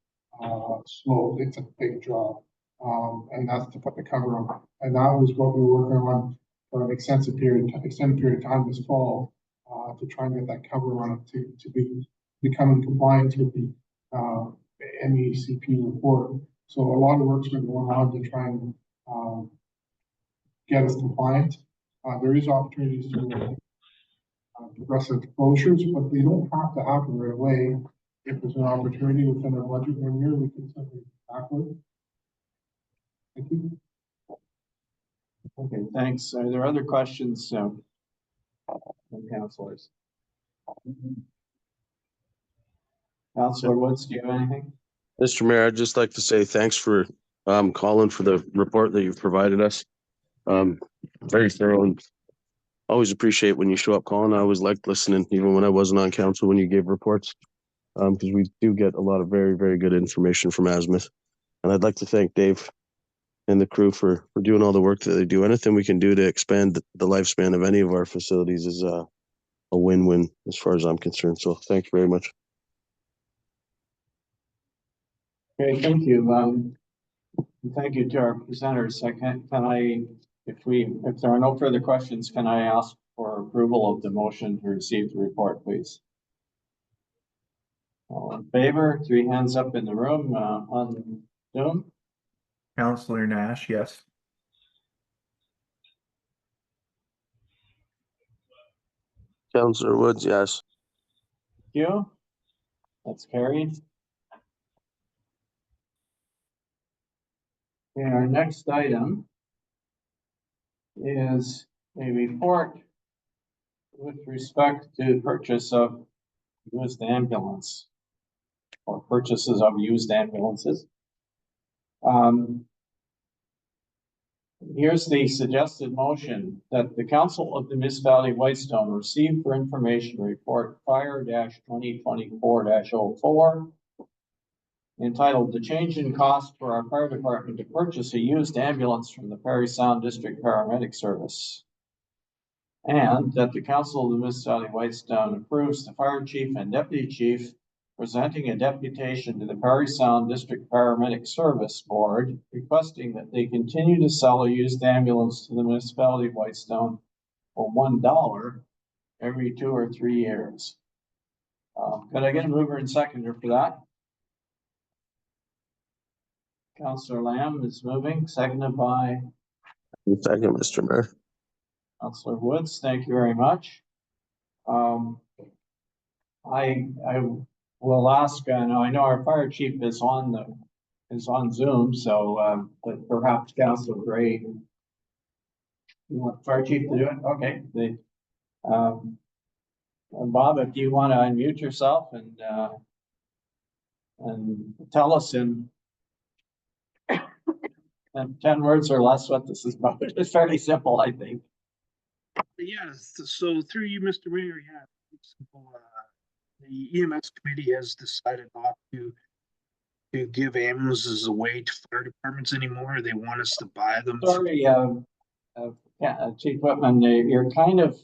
slope. It's a big job. And that's to put the cover on. And that was what we were working on for an extended period of time this fall to try and get that cover on it to become in compliance with the MECP report. So a lot of work's been going on to try and get us compliant. There is opportunities to do progressive closures, but they don't have to happen right away. If there's an opportunity within our budget 1 year, we can certainly backward. Thank you. Okay, thanks. Are there other questions from councilors? Councilor Woods, do you have anything? Mr. Mayor, I'd just like to say thanks for Colin for the report that you've provided us. Very thorough, and always appreciate when you show up, Colin. I always liked listening, even when I wasn't on council, when you gave reports, because we do get a lot of very, very good information from Azimuth. And I'd like to thank Dave and the crew for doing all the work that they do. Anything we can do to expand the lifespan of any of our facilities is a win-win as far as I'm concerned. So thank you very much. Okay, thank you. Thank you to our presenters. If there are no further questions, can I ask for approval of the motion to receive the report, please? All in favor? 3 hands up in the room on Zoom. Councilor Nash, yes. Councilor Woods, yes. Thank you. That's carried. Okay, our next item is a report with respect to purchase of used ambulance or purchases of used ambulances. Here's the suggested motion that the Council of the Municipality of Whitestone receive for information report fire 2024-04 entitled "The Change in Cost for Our Fire Department to Purchase a Used Ambulance from the Parry Sound District Paramedic Service." And that the Council of the Municipality of Whitestone approves the fire chief and deputy chief presenting a deputation to the Parry Sound District Paramedic Service Board requesting that they continue to sell a used ambulance to the municipality of Whitestone for $1 every 2 or 3 years. Could I get a mover and seconder for that? Councillor Lamb is moving, seconded by Second, Mr. Mayor. Councillor Woods. Thank you very much. I will ask, now I know our fire chief is on Zoom, so but perhaps Councillor Gray. You want fire chief to do it? Okay. Bob, if you want to unmute yourself and tell us in 10 words or less what this is about. It's fairly simple, I think. Yes, so through you, Mr. Mayor, yeah, it's simple. The EMS committee has decided not to give ambulances away to fire departments anymore. They want us to buy them. Sorry, Chief Whitman, you're kind of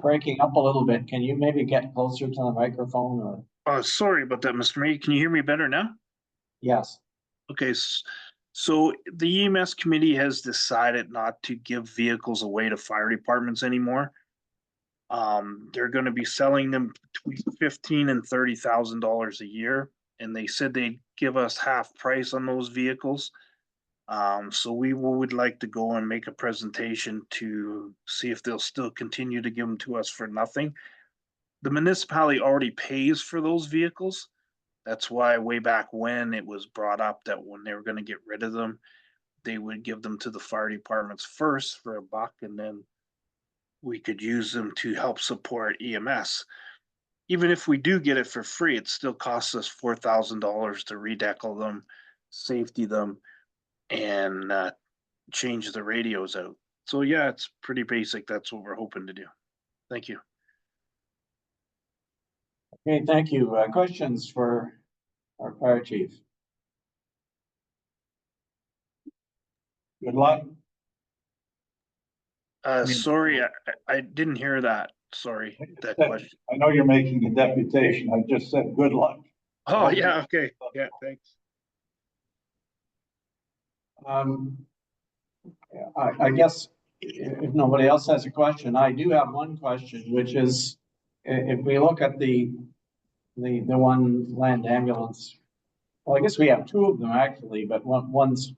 breaking up a little bit. Can you maybe get closer to the microphone or? Sorry about that, Mr. Mayor. Can you hear me better now? Yes. Okay, so the EMS committee has decided not to give vehicles away to fire departments anymore. They're going to be selling them between $15,000 and $30,000 a year, and they said they'd give us half price on those vehicles. So we would like to go and make a presentation to see if they'll still continue to give them to us for nothing. The municipality already pays for those vehicles. That's why way back when it was brought up that when they were going to get rid of them, they would give them to the fire departments first for $1, and then we could use them to help support EMS. Even if we do get it for free, it still costs us $4,000 to redecal them, safety them, and change the radios out. So yeah, it's pretty basic. That's what we're hoping to do. Thank you. Okay, thank you. Questions for our fire chief? Good luck. Sorry, I didn't hear that. Sorry, that question. I know you're making a deputation. I just said good luck. Oh, yeah, okay. Yeah, thanks. I guess if nobody else has a question, I do have one question, which is if we look at the one land ambulance, well, I guess we have two of them actually, but one's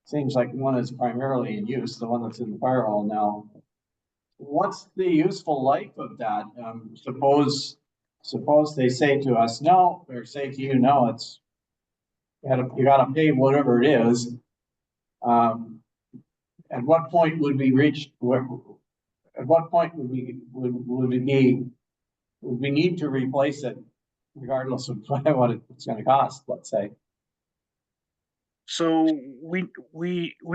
seems like one is primarily in use, the one that's in the fire hall now. What's the useful life of that? Suppose they say to us no, or say to you no, it's you gotta pay whatever it is. At what point would we reach at what point would we need to replace it regardless of what it's going to cost, let's say? So we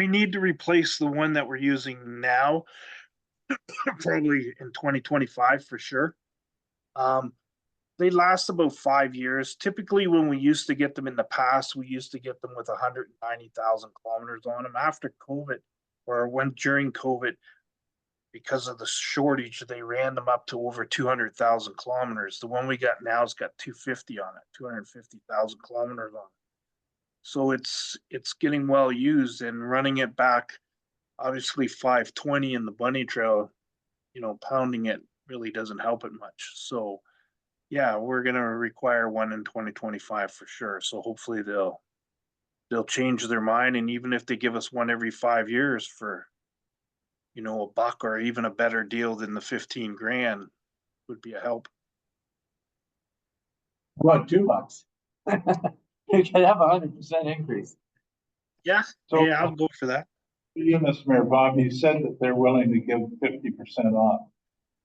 need to replace the one that we're using now, probably in 2025 for sure. They last about 5 years. Typically, when we used to get them in the past, we used to get them with 190,000 kilometers on them. After COVID, or during COVID, because of the shortage, they ran them up to over 200,000 kilometers. The one we got now has got 250 on it, 250,000 kilometers on it. So it's getting well used, and running it back, obviously 520 in the bunny trail, pounding it really doesn't help it much. So yeah, we're going to require one in 2025 for sure. So hopefully they'll change their mind. And even if they give us one every 5 years for, $1 or even a better deal than the 15 grand would be a help. What, $2? You could have 100% increase. Yeah, So, yeah, I'll go for that. You, Mr. Mayor, Bob, you said that they're willing to give 50% off.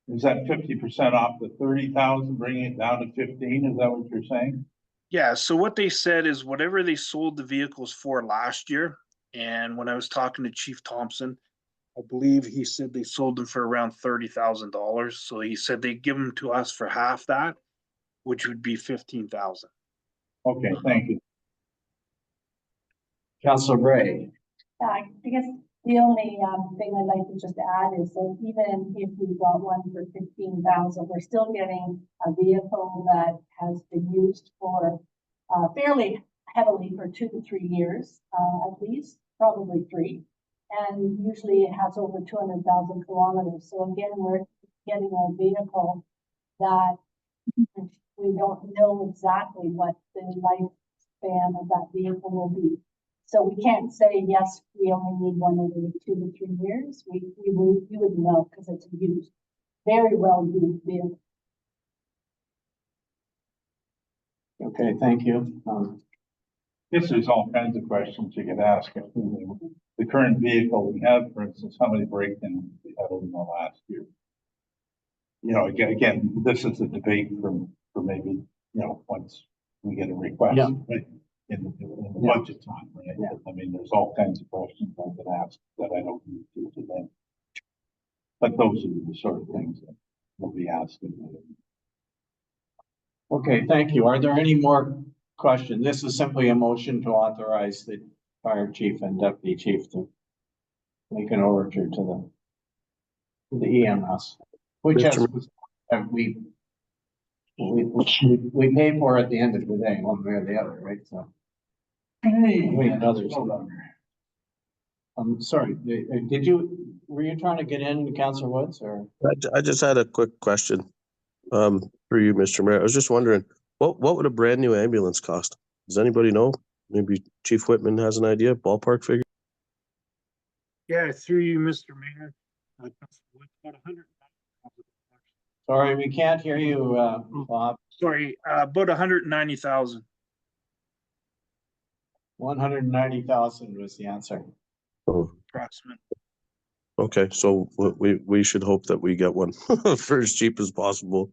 Is that 50% off the 30,000, bringing it down to 15? Is that what you're saying? Yeah. So what they said is whatever they sold the vehicles for last year, And when I was talking to Chief Thompson, I believe he said they sold them for around $30,000. So he said they'd give them to us for half that, which would be 15,000. Okay, thank you. Councillor Bray. I guess the only thing I'd like to just add is that even if we got one for 15,000, we're still getting a vehicle that has been used for fairly heavily for 2 to 3 years, at least, probably 3. And usually it has over 200,000 kilometers. So again, we're getting a vehicle that we don't know exactly what the lifespan of that vehicle will be. So we can't say, yes, we only need one every 2 to 3 years. We would know because it's a used, very well used vehicle. Okay, thank you. This is all kinds of questions you could ask. The current vehicle we have, for instance, how many breakdowns we had in the last year? You know, again, this is a debate for maybe, once we get a request. Yeah. Right? In the budget time, right? Yeah. I mean, there's all kinds of questions I could ask that I don't need to today. But those are the sort of things that we'll be asking. Okay, thank you. Are there any more questions? This is simply a motion to authorize the fire chief and deputy chief to make an overture to the EMS, which has, we pay for at the end of the day, one way or the other, right? So. I'm sorry, were you trying to get in, Councillor Woods, or? I just had a quick question, for you, Mr. Mayor. I was just wondering, what would a brand new ambulance cost? Does anybody know? Maybe Chief Whitman has an idea, ballpark figure? Yeah, through you, Mr. Mayor. About 100. Sorry, we can't hear you, Bob. Sorry, about 190,000. 190,000 was the answer. Oh, Approximate. okay, so we should hope that we get one for as cheap as possible.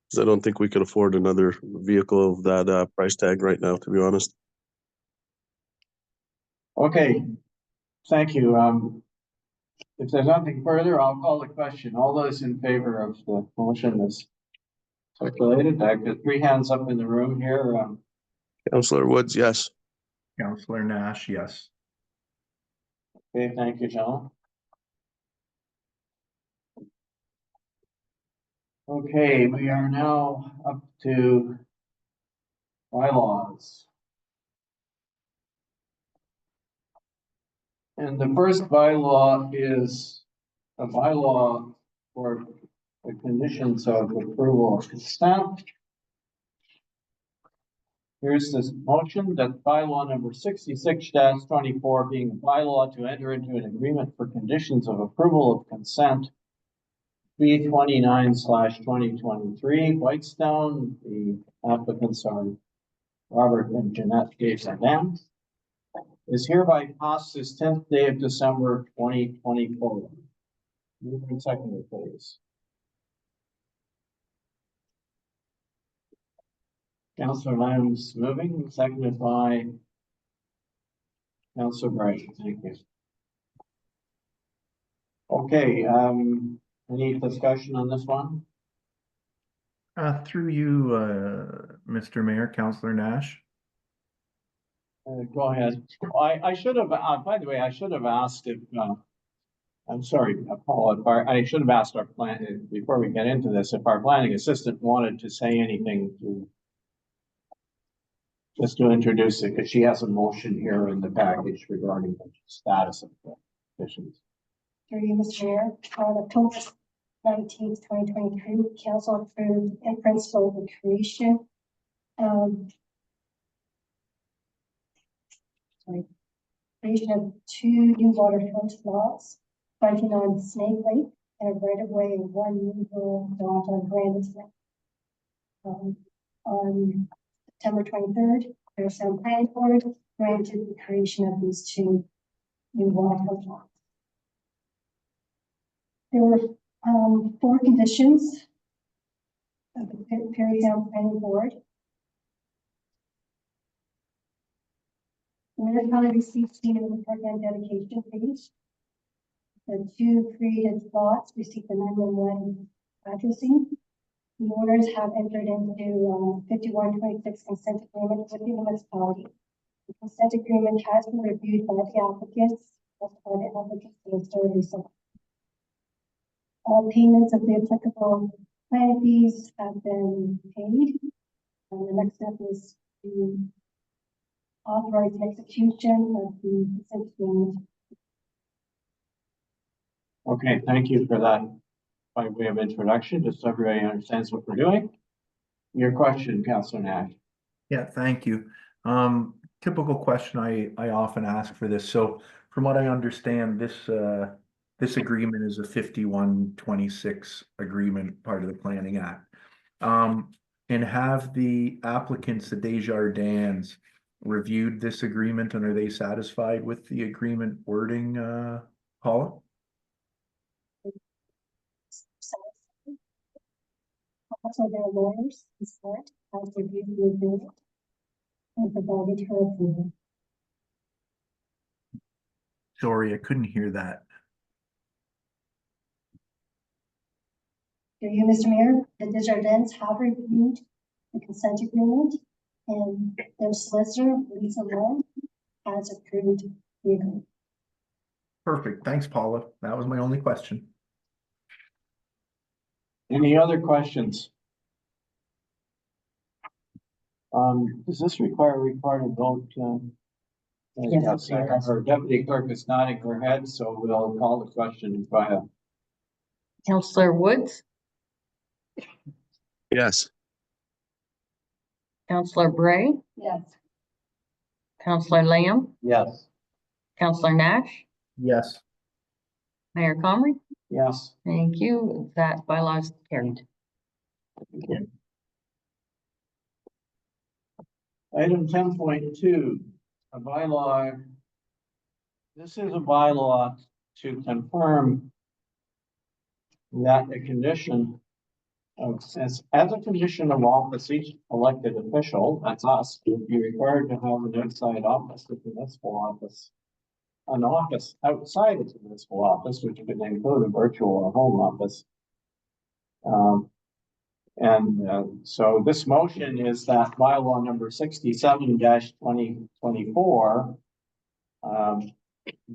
Because I don't think we could afford another vehicle of that price tag right now, to be honest. Okay, thank you. If there's nothing further, I'll call the question. All those in favor of the motion is circulated. I've got 3 hands up in the room here. Councillor Woods, yes. Councillor Nash, yes. Okay, thank you, John. Okay, we are now up to bylaws. And the first bylaw is a bylaw for the conditions of approval of consent. Here's this motion that bylaw number 66-24 being a bylaw to enter into an agreement for conditions of approval of consent. B29/2023 Whitestone. The applicants are Robert and Jeanette Desjardins. Is hereby passed this 10th day of December 2024. Move and second, please. Councillor Lamb's moving, seconded by Councillor Bright. Thank you. Okay, any discussion on this one? Through you, Mr. Mayor, Councillor Nash. Go ahead. I should have, by the way, I should have asked if, I'm sorry, Paul, I should have asked our plan, before we get into this, if our planning assistant wanted to say anything to, just to introduce it, because she has a motion here in the package regarding the status of the petitions. Through you, Mr. Mayor, on October 19th, 2023, council approved in principle the creation creation of 2 new waterfront lots, fronting on Snake Lake and a right of way of 1 new dot on Brandon. On September 23rd, the Sound Planning Board granted the creation of these 2 new waterfront lots. There were 4 conditions of the Perry Sound Planning Board. Winter County received the program dedication fees. The 2 created lots received the 911 addressing. The owners have entered into 5126 consent agreement with the municipality. The consent agreement has been reviewed by the applicants, also by the applicants solicitor recently. All payments of the applicable planning fees have been paid. And the next step is to authorize the execution of the consent agreement. Okay, thank you for that by way of introduction, just so everybody understands what we're doing. Your question, Councillor Nash. Yeah, thank you. Typical question I often ask for this. So from what I understand, this agreement is a 5126 agreement, part of the Planning Act. And have the applicants, the Desjardins, reviewed this agreement, and are they satisfied with the agreement wording, Paula? Also, their lawyers, has reviewed the agreement and provided her approval. Sorry, I couldn't hear that. Through you, Mr. Mayor, the Desjardins have reviewed the consent agreement and their solicitor, Lisa Long, has approved the agreement. Perfect. Thanks, Paula. That was my only question. Any other questions? Does this require a recorded vote? Yes, it does. Our deputy clerk is nodding her head, so we'll call the question. Go ahead. Councillor Woods, Yes. Councillor Bray, Yes. Councillor Lamb, Yes. Councillor Nash, Yes. Mayor Comrie. Yes. Thank you. That bylaw is carried. Item 10.2, a bylaw. This is a bylaw to confirm that a condition of, as a condition of office, each elected official, that's us, would be required to have an outside office with the municipal office. An office outside of the municipal office, which could include a virtual or home office. So this motion is that bylaw number 67-2024,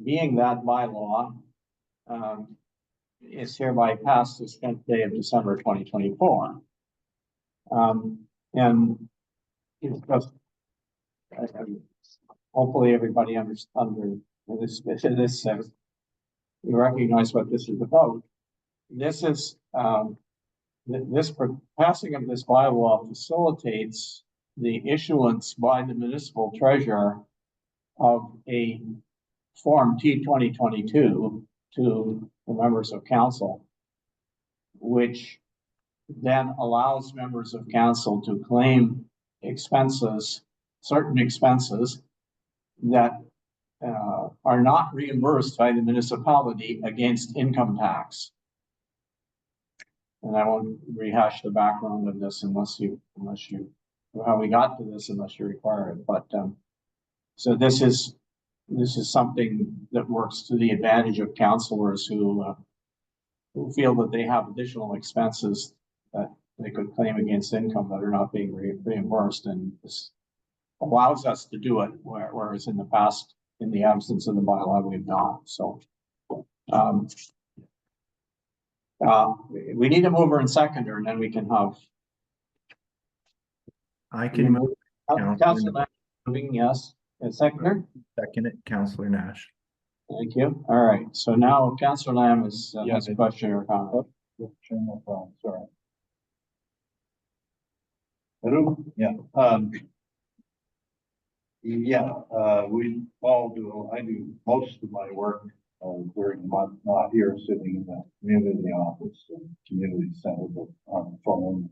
being that bylaw, is hereby passed this 10th day of December 2024. And it's just, hopefully everybody understands this, you recognize what this is about. This is, this passing of this bylaw facilitates the issuance by the municipal treasurer of a Form T-2022 to the members of council, which then allows members of council to claim expenses, certain expenses that are not reimbursed by the municipality against income tax. And I won't rehash the background of this unless you how we got to this, unless you require it. But so this is something that works to the advantage of councillors who feel that they have additional expenses that they could claim against income that are not being reimbursed, and this allows us to do it, whereas in the past, in the absence of the bylaw, we've not. So we need a mover and seconder, and then we can have. I can move. Councillor moving, yes. A seconder? Second it, Councillor Nash. Thank you. All right. So now Councillor Lamb has a question or comment. Sorry. Hello? Yeah. We all do, I do most of my work during the month, not here sitting in the community office and community center, but on the phone.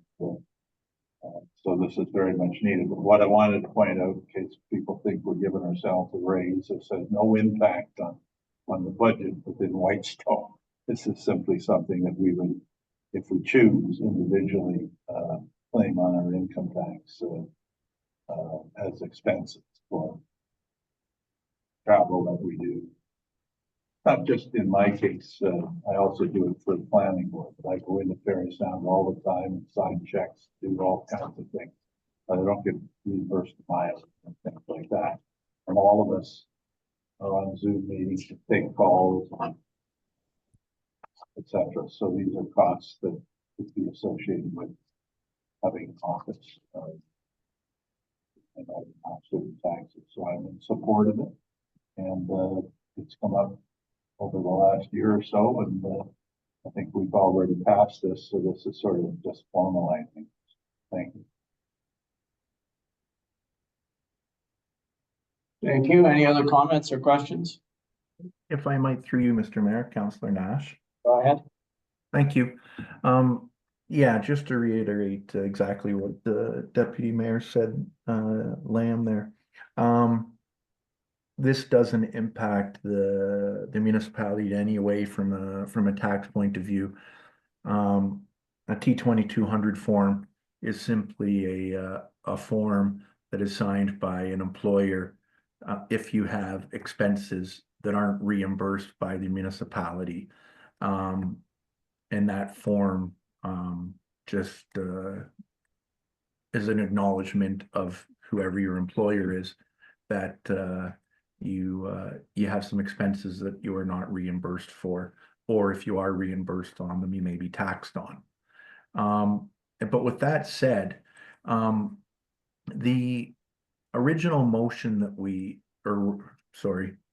So this is very much needed. But what I wanted to point out, in case people think we're giving ourselves a raise, it says no impact on the budget within Whitestone. This is simply something that we would, if we choose, individually claim on our income tax as expenses for travel that we do. Not just in my case, I also do it for the planning board, but I go into Ferry Sound all the time, sign checks, do all kinds of things. But I don't get reimbursed miles and things like that. And all of us are on Zoom meetings to take calls, et cetera. So these are costs that could be associated with having an office. And I have certain taxes, so I'm in support of it. And it's come up over the last year or so, and I think we've already passed this, so this is sort of just formalizing. Thank you. Thank you. Any other comments or questions? If I might, through you, Mr. Mayor, Councillor Nash. Go ahead. Thank you. Yeah, just to reiterate exactly what the deputy mayor said, Lamb there. This doesn't impact the municipality in any way from a tax point of view. A T-2200 form is simply a form that is signed by an employer if you have expenses that aren't reimbursed by the municipality. And that form just is an acknowledgement of whoever your employer is that you have some expenses that you are not reimbursed for, or if you are reimbursed on them, you may be taxed on. But with that said, the original motion that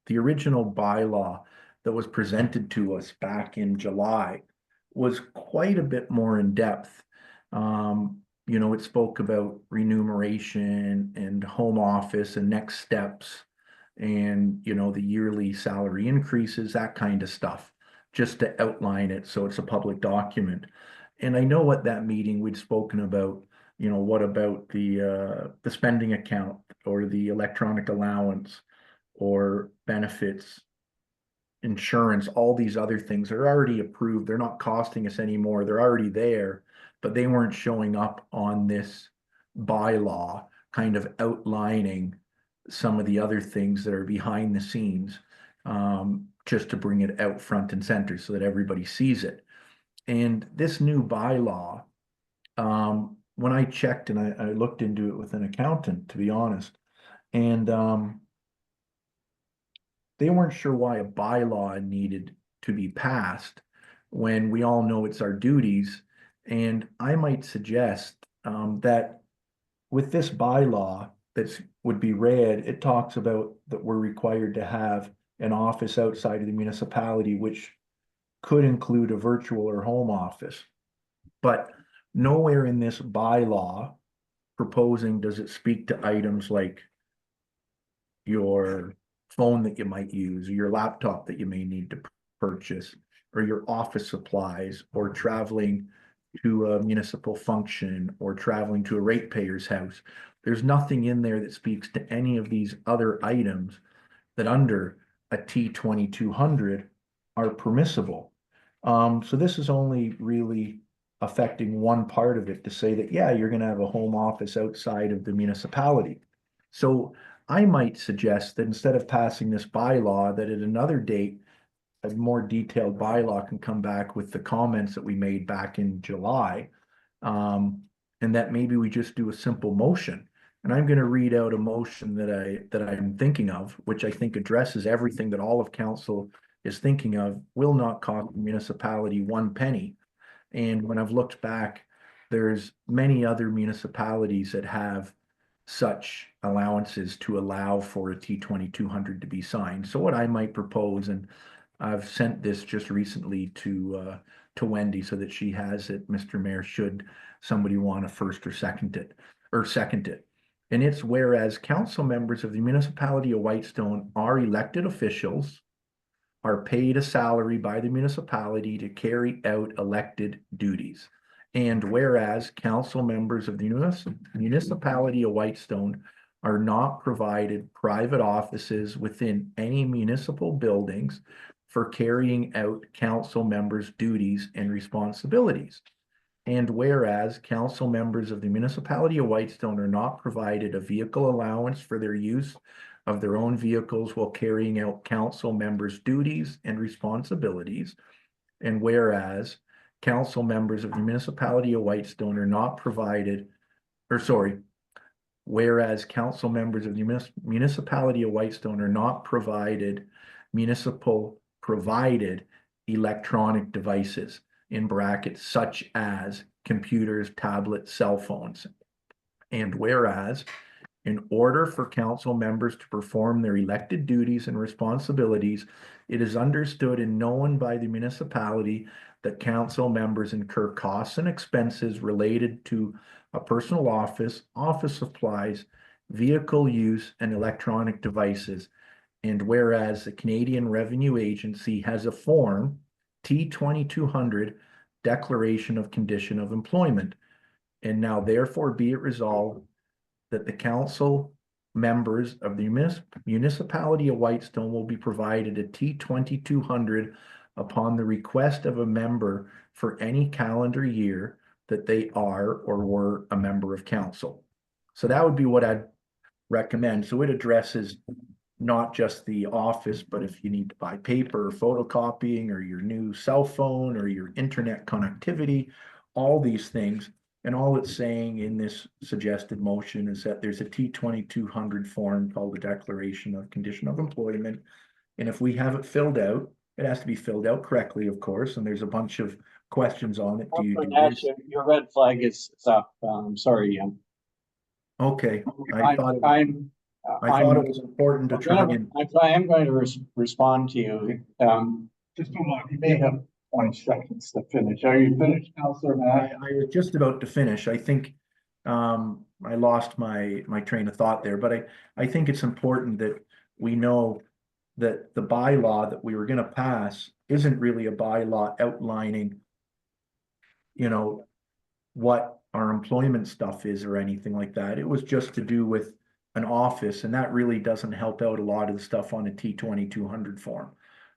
the original bylaw that was presented to us back in July was quite a bit more in depth. You know, it spoke about remuneration and home office and next steps and, you know, the yearly salary increases, that kind of stuff, just to outline it so it's a public document. And I know at that meeting we'd spoken about, you know, what about the spending account or the electronic allowance or benefits, insurance, all these other things are already approved. They're not costing us anymore. They're already there, but they weren't showing up on this bylaw, kind of outlining some of the other things that are behind the scenes, just to bring it out front and center so that everybody sees it. And this new bylaw, when I checked and I looked into it with an accountant, to be honest, and they weren't sure why a bylaw needed to be passed when we all know it's our duties. And I might suggest that with this bylaw that would be read, it talks about that we're required to have an office outside of the municipality, which could include a virtual or home office. But nowhere in this bylaw proposing does it speak to items like your phone that you might use, or your laptop that you may need to purchase, or your office supplies, or traveling to a municipal function, or traveling to a ratepayer's house. There's nothing in there that speaks to any of these other items that under a T-2200 are permissible. So this is only really affecting one part of it to say that, yeah, you're going to have a home office outside of the municipality. So I might suggest that instead of passing this bylaw, that at another date, a more detailed bylaw can come back with the comments that we made back in July. And that maybe we just do a simple motion. And I'm going to read out a motion that I'm thinking of, which I think addresses everything that all of council is thinking of, will not cost the municipality one penny. And when I've looked back, there's many other municipalities that have such allowances to allow for a T-2200 to be signed. So what I might propose, and I've sent this just recently to Wendy so that she has it, Mr. Mayor, should somebody want to first or second it. And it's whereas council members of the municipality of Whitestone are elected officials, are paid a salary by the municipality to carry out elected duties. And whereas council members of the municipality of Whitestone are not provided private offices within any municipal buildings for carrying out council members' duties and responsibilities. And whereas council members of the municipality of Whitestone are not provided a vehicle allowance for their use of their own vehicles while carrying out council members' duties and responsibilities. And whereas council members of the municipality of Whitestone are not provided, whereas council members of the municipality of Whitestone are not provided municipal provided electronic devices, in brackets, such as computers, tablets, cell phones. And whereas, in order for council members to perform their elected duties and responsibilities, it is understood and known by the municipality that council members incur costs and expenses related to a personal office, office supplies, vehicle use, and electronic devices. And whereas the Canadian Revenue Agency has a form, T2200, Declaration of Condition of Employment. And now therefore be it resolved that the council members of the municipality of Whitestone will be provided a T2200 upon the request of a member for any calendar year that they are or were a member of council. So that would be what I'd recommend. So it addresses not just the office, but if you need to buy paper or photocopying or your new cell phone or your internet connectivity, all these things. And all it's saying in this suggested motion is that there's a T2200 form called the Declaration of Condition of Employment. And if we have it filled out, it has to be filled out correctly, of course, and there's a bunch of questions on it. Do you do this? Your red flag is up. Sorry, Ian. Okay, I thought it was important to try and. I am going to respond to you. Just hold on, you may have 20 seconds to finish. Are you finished, Councillor Nash? I was just about to finish. I think I lost my train of thought there, but I think it's important that we know that the bylaw that we were going to pass isn't really a bylaw outlining, you know, what our employment stuff is or anything like that. It was just to do with an office, and that really doesn't help out a lot of the stuff on a T2200 form.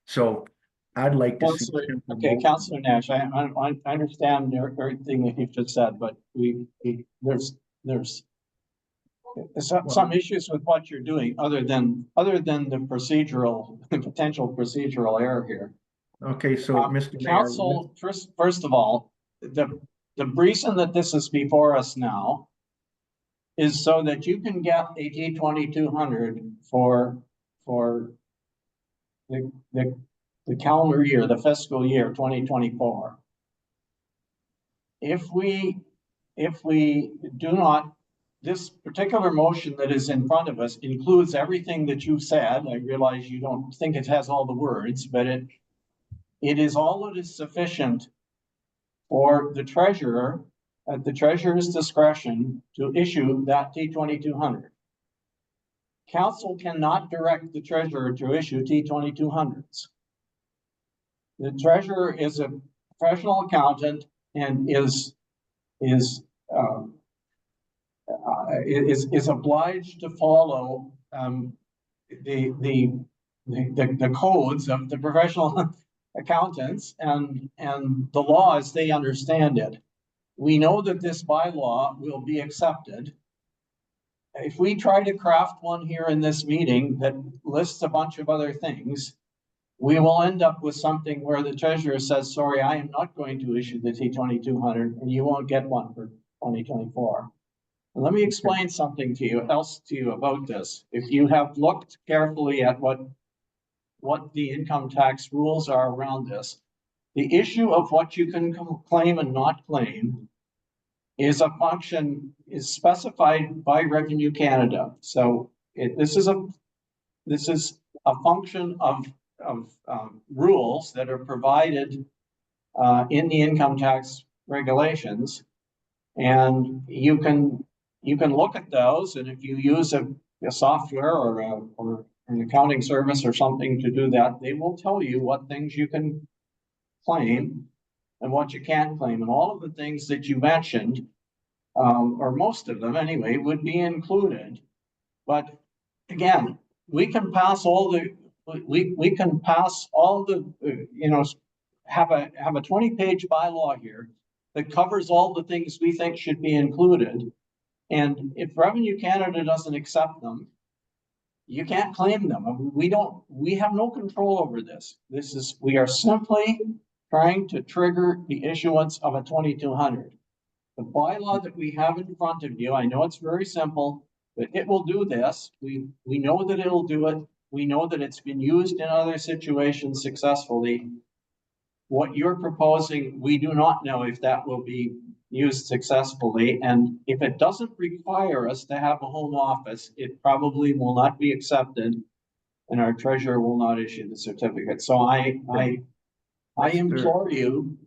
So I'd like to see. Okay, Councillor Nash, I understand everything that you've just said, but there's some issues with what you're doing other than the procedural, potential procedural error here. Okay, so Mr. Council, first of all, the reason that this is before us now is so that you can get a T2200 for the calendar year, the fiscal year 2024. If we do not, this particular motion that is in front of us includes everything that you said. I realize you don't think it has all the words, but it is all that is sufficient for the treasurer at the treasurer's discretion to issue that T2200. Council cannot direct the treasurer to issue T2200s. The treasurer is a professional accountant and is obliged to follow the codes of the professional accountants and the law as they understand it. We know that this bylaw will be accepted. If we try to craft one here in this meeting that lists a bunch of other things, we will end up with something where the treasurer says, sorry, I am not going to issue the T2200 and you won't get one for 2024. And let me explain something to you about this. If you have looked carefully at what the income tax rules are around this, the issue of what you can claim and not claim is specified by Revenue Canada. So this is a function of rules that are provided in the income tax regulations, and you can look at those, and if you use a software or an accounting service or something to do that, they will tell you what things you can claim and what you can't claim, and all of the things that you mentioned, or most of them anyway, would be included. But again, we can pass all the have a 20-page bylaw here that covers all the things we think should be included. And if Revenue Canada doesn't accept them, you can't claim them. We have no control over this. We are simply trying to trigger the issuance of a 2200. The bylaw that we have in front of you, I know it's very simple, but it will do this. We know that it'll do it. We know that it's been used in other situations successfully. What you're proposing, we do not know if that will be used successfully. And if it doesn't require us to have a home office, it probably will not be accepted. And our treasurer will not issue the certificate. So I implore you,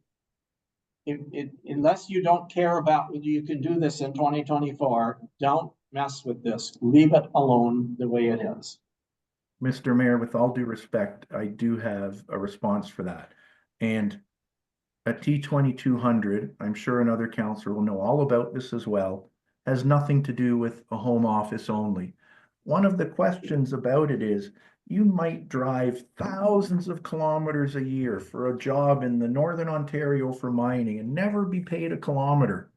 unless you don't care about whether you can do this in 2024, don't mess with this. Leave it alone the way it is. Mr. Mayor, with all due respect, I do have a response for that. And a T2200, I'm sure another councillor will know all about this as well, has nothing to do with a home office only. One of the questions about it is, you might drive thousands of kilometers a year for a job in the Northern Ontario for mining and never be paid a kilometer.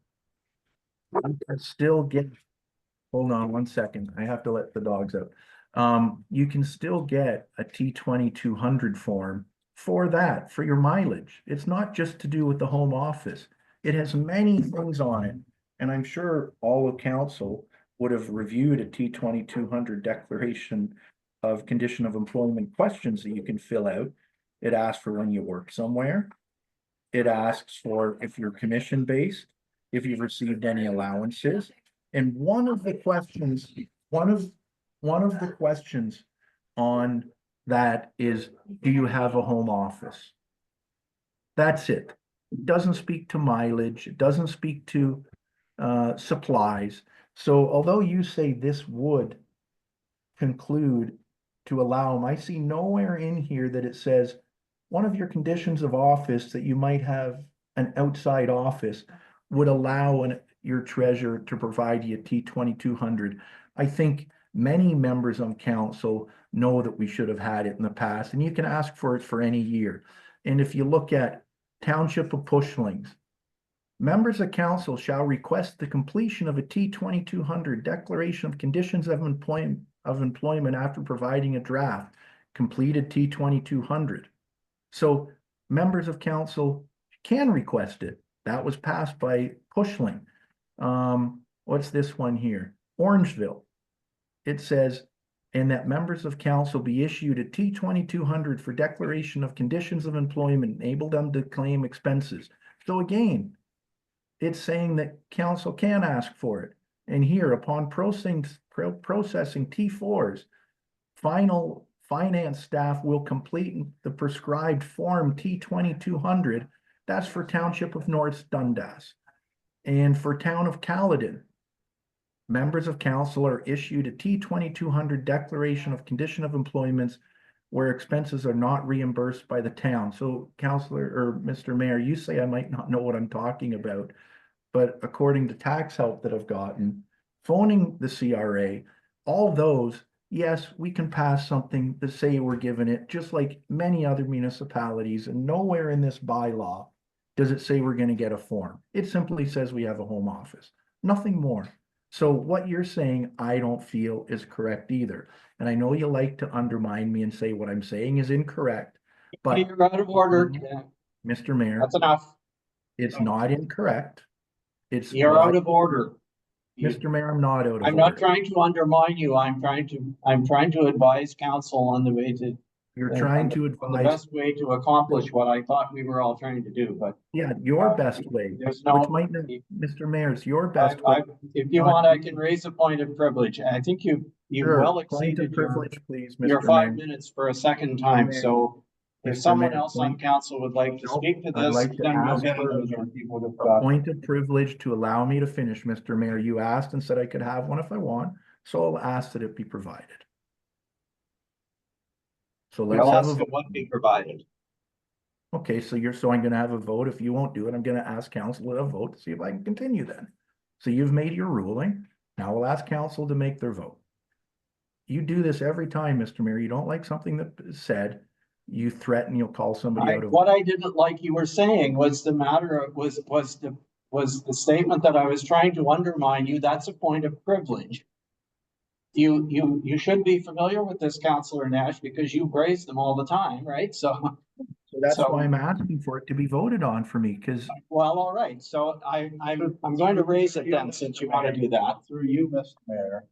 You can still get, hold on one second, I have to let the dogs out. You can still get a T2200 form for that, for your mileage. It's not just to do with the home office. It has many things on it. And I'm sure all of council would have reviewed a T2200 declaration of condition of employment questions that you can fill out. It asks for when you work somewhere. It asks for if you're commission based, if you've received any allowances. And one of the questions on that is, do you have a home office? That's it. It doesn't speak to mileage. It doesn't speak to supplies. So although you say this would conclude to allow them, I see nowhere in here that it says one of your conditions of office that you might have an outside office would allow your treasurer to provide you a T2200. I think many members of council know that we should have had it in the past, and you can ask for it for any year. And if you look at Township of Pushlings, members of council shall request the completion of a T2200 declaration of conditions of employment after providing a draft, completed T2200. So members of council can request it. That was passed by Pushling. What's this one here? Orangeville. It says, and that members of council be issued a T2200 for declaration of conditions of employment, enable them to claim expenses. So again, it's saying that council can ask for it. And here, upon processing T4s, final finance staff will complete the prescribed form T2200. That's for Township of North Dundas. And for Town of Caledon, members of council are issued a T2200 declaration of condition of employments where expenses are not reimbursed by the town. So councillor or Mr. Mayor, you say I might not know what I'm talking about, but according to tax help that I've gotten, phoning the CRA, all those, yes, we can pass something to say we're giving it, just like many other municipalities, and nowhere in this bylaw does it say we're going to get a form. It simply says we have a home office, nothing more. So what you're saying, I don't feel is correct either. And I know you like to undermine me and say what I'm saying is incorrect, but You're out of order. Mr. Mayor, That's enough. it's not incorrect. You're out of order. Mr. Mayor, I'm not out of order. I'm not trying to undermine you. I'm trying to advise council on the way to. You're trying to on the advise. best way to accomplish what I thought we were all trying to do, but. Yeah, your best way, There's no. which might not, Mr. Mayor, it's your best way. If you want, I can raise a point of privilege. I think you Sure, well point of exceeded privilege, please, your Mr. 5 Mayor. minutes for a second time, Mayor. so. If Mr. someone Mayor, else on point- council would like to Nope, speak to I'd this, like to then we'll ask get for into Other it. people would have A got. point of privilege to allow me to finish, Mr. Mayor. You asked and said I could have one if I want, so I'll ask that it be provided. So let's I'll have a ask vote. it what be provided. Okay, so I'm gonna have a vote. If you won't do it, I'm gonna ask council to vote to see if I can continue then. So you've made your ruling. Now we'll ask council to make their vote. You do this every time, Mr. Mayor. You don't like something that is said. you threaten you'll call somebody out of. What I didn't like you were saying was the matter of, was the statement that I was trying to undermine you. That's a point of privilege. You should be familiar with this, Councillor Nash, because you raise them all the time, right? So That's why I'm asking for it to be voted on for me, because well, all right. So I'm going to raise it then, since you want to do that. Through you, Mr. Mayor,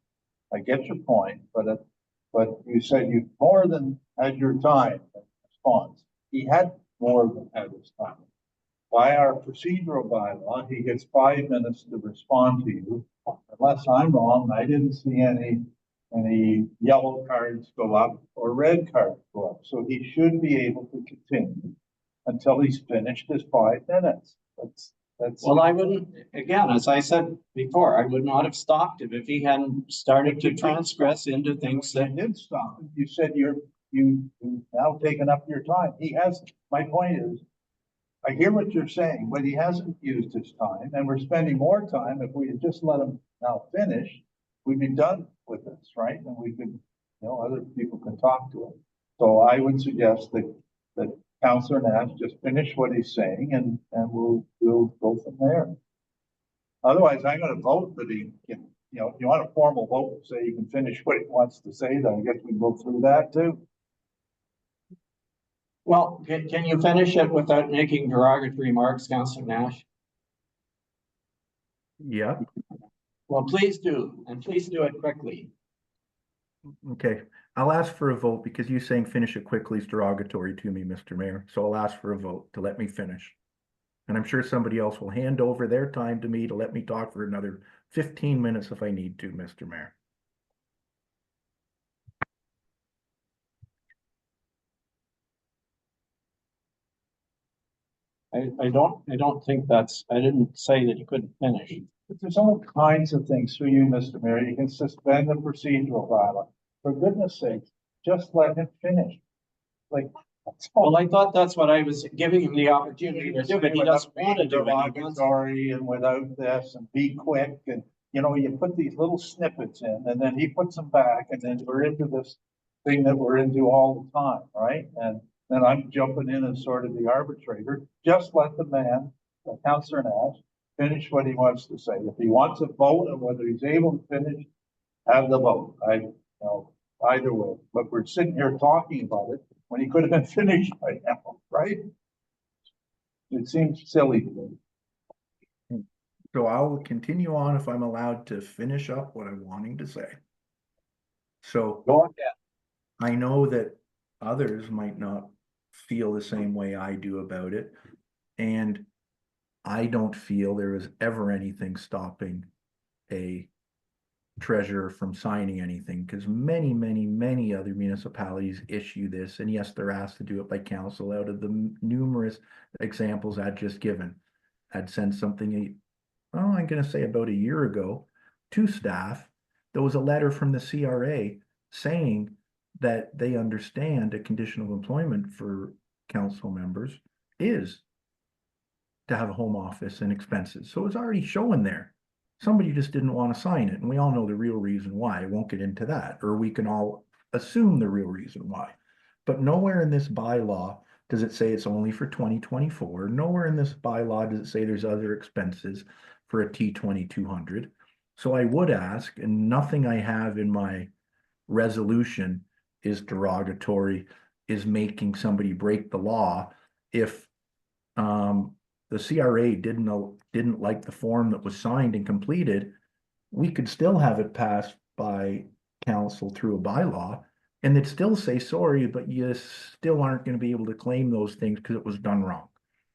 I get your point, but you said you more than had your time in response. He had more than had his time. By our procedural bylaw, he gets 5 minutes to respond to you. Unless I'm wrong, I didn't see any yellow cards go up or red cards go up. So he should be able to continue until he's finished his 5 minutes. That's. Well, I wouldn't, again, as I said before, I would not have stopped him if he hadn't started to transgress into things You that. did stop him. You said you've now taken up your time. He hasn't. My point is, I hear what you're saying, but he hasn't used his time, and we're spending more time. If we had just let him now finish, we'd be done with this, right? And we could, other people can talk to him. So I would suggest that Councillor Nash just finish what he's saying, and we'll go from there. Otherwise, I'm going to vote that he can, if you want a formal vote, say he can finish what he wants to say, then I guess we can go through that too. Well, can you finish it without making derogatory remarks, Councillor Nash? yeah, Well, please do, and please do it quickly. okay. I'll ask for a vote because you saying finish it quickly is derogatory to me, Mr. Mayor. So I'll ask for a vote to let me finish. And I'm sure somebody else will hand over their time to me to let me talk for another 15 minutes if I need to, Mr. Mayor. I don't think that's, I didn't say that you couldn't finish. But there's all kinds of things through you, Mr. Mayor. You can suspend the procedural bylaw. For goodness sake, just let him finish. Like, Well, I thought that's what I was giving him the opportunity to do, but he doesn't want to do it. Derogatory and without this and be quick and, you put these little snippets in and then he puts them back and then we're into this thing that we're into all the time, right? And then I'm jumping in as sort of the arbitrator. Just let the man, Councillor Nash, finish what he wants to say. If he wants a vote on whether he's able to finish, have the vote. Either way, but we're sitting here talking about it when he could have been finished by now, right? It seems silly to me. So I'll continue on if I'm allowed to finish up what I'm wanting to say. So Go ahead. I know that others might not feel the same way I do about it. And I don't feel there was ever anything stopping a treasurer from signing anything, because many other municipalities issue this. And yes, they're asked to do it by council. Out of the numerous examples I'd just given, I'd sent something, I'm going to say about a year ago to staff. There was a letter from the CRA saying that they understand a condition of employment for council members is to have a home office and expenses. So it's already showing there. Somebody just didn't want to sign it. And we all know the real reason why. I won't get into that, or we can all assume the real reason why. But nowhere in this bylaw does it say it's only for 2024. Nowhere in this bylaw does it say there's other expenses for a T2200. So I would ask, and nothing I have in my resolution is derogatory, is making somebody break the law. If the CRA didn't like the form that was signed and completed, we could still have it passed by council through a bylaw, and they'd still say sorry, but you still aren't going to be able to claim those things because it was done wrong.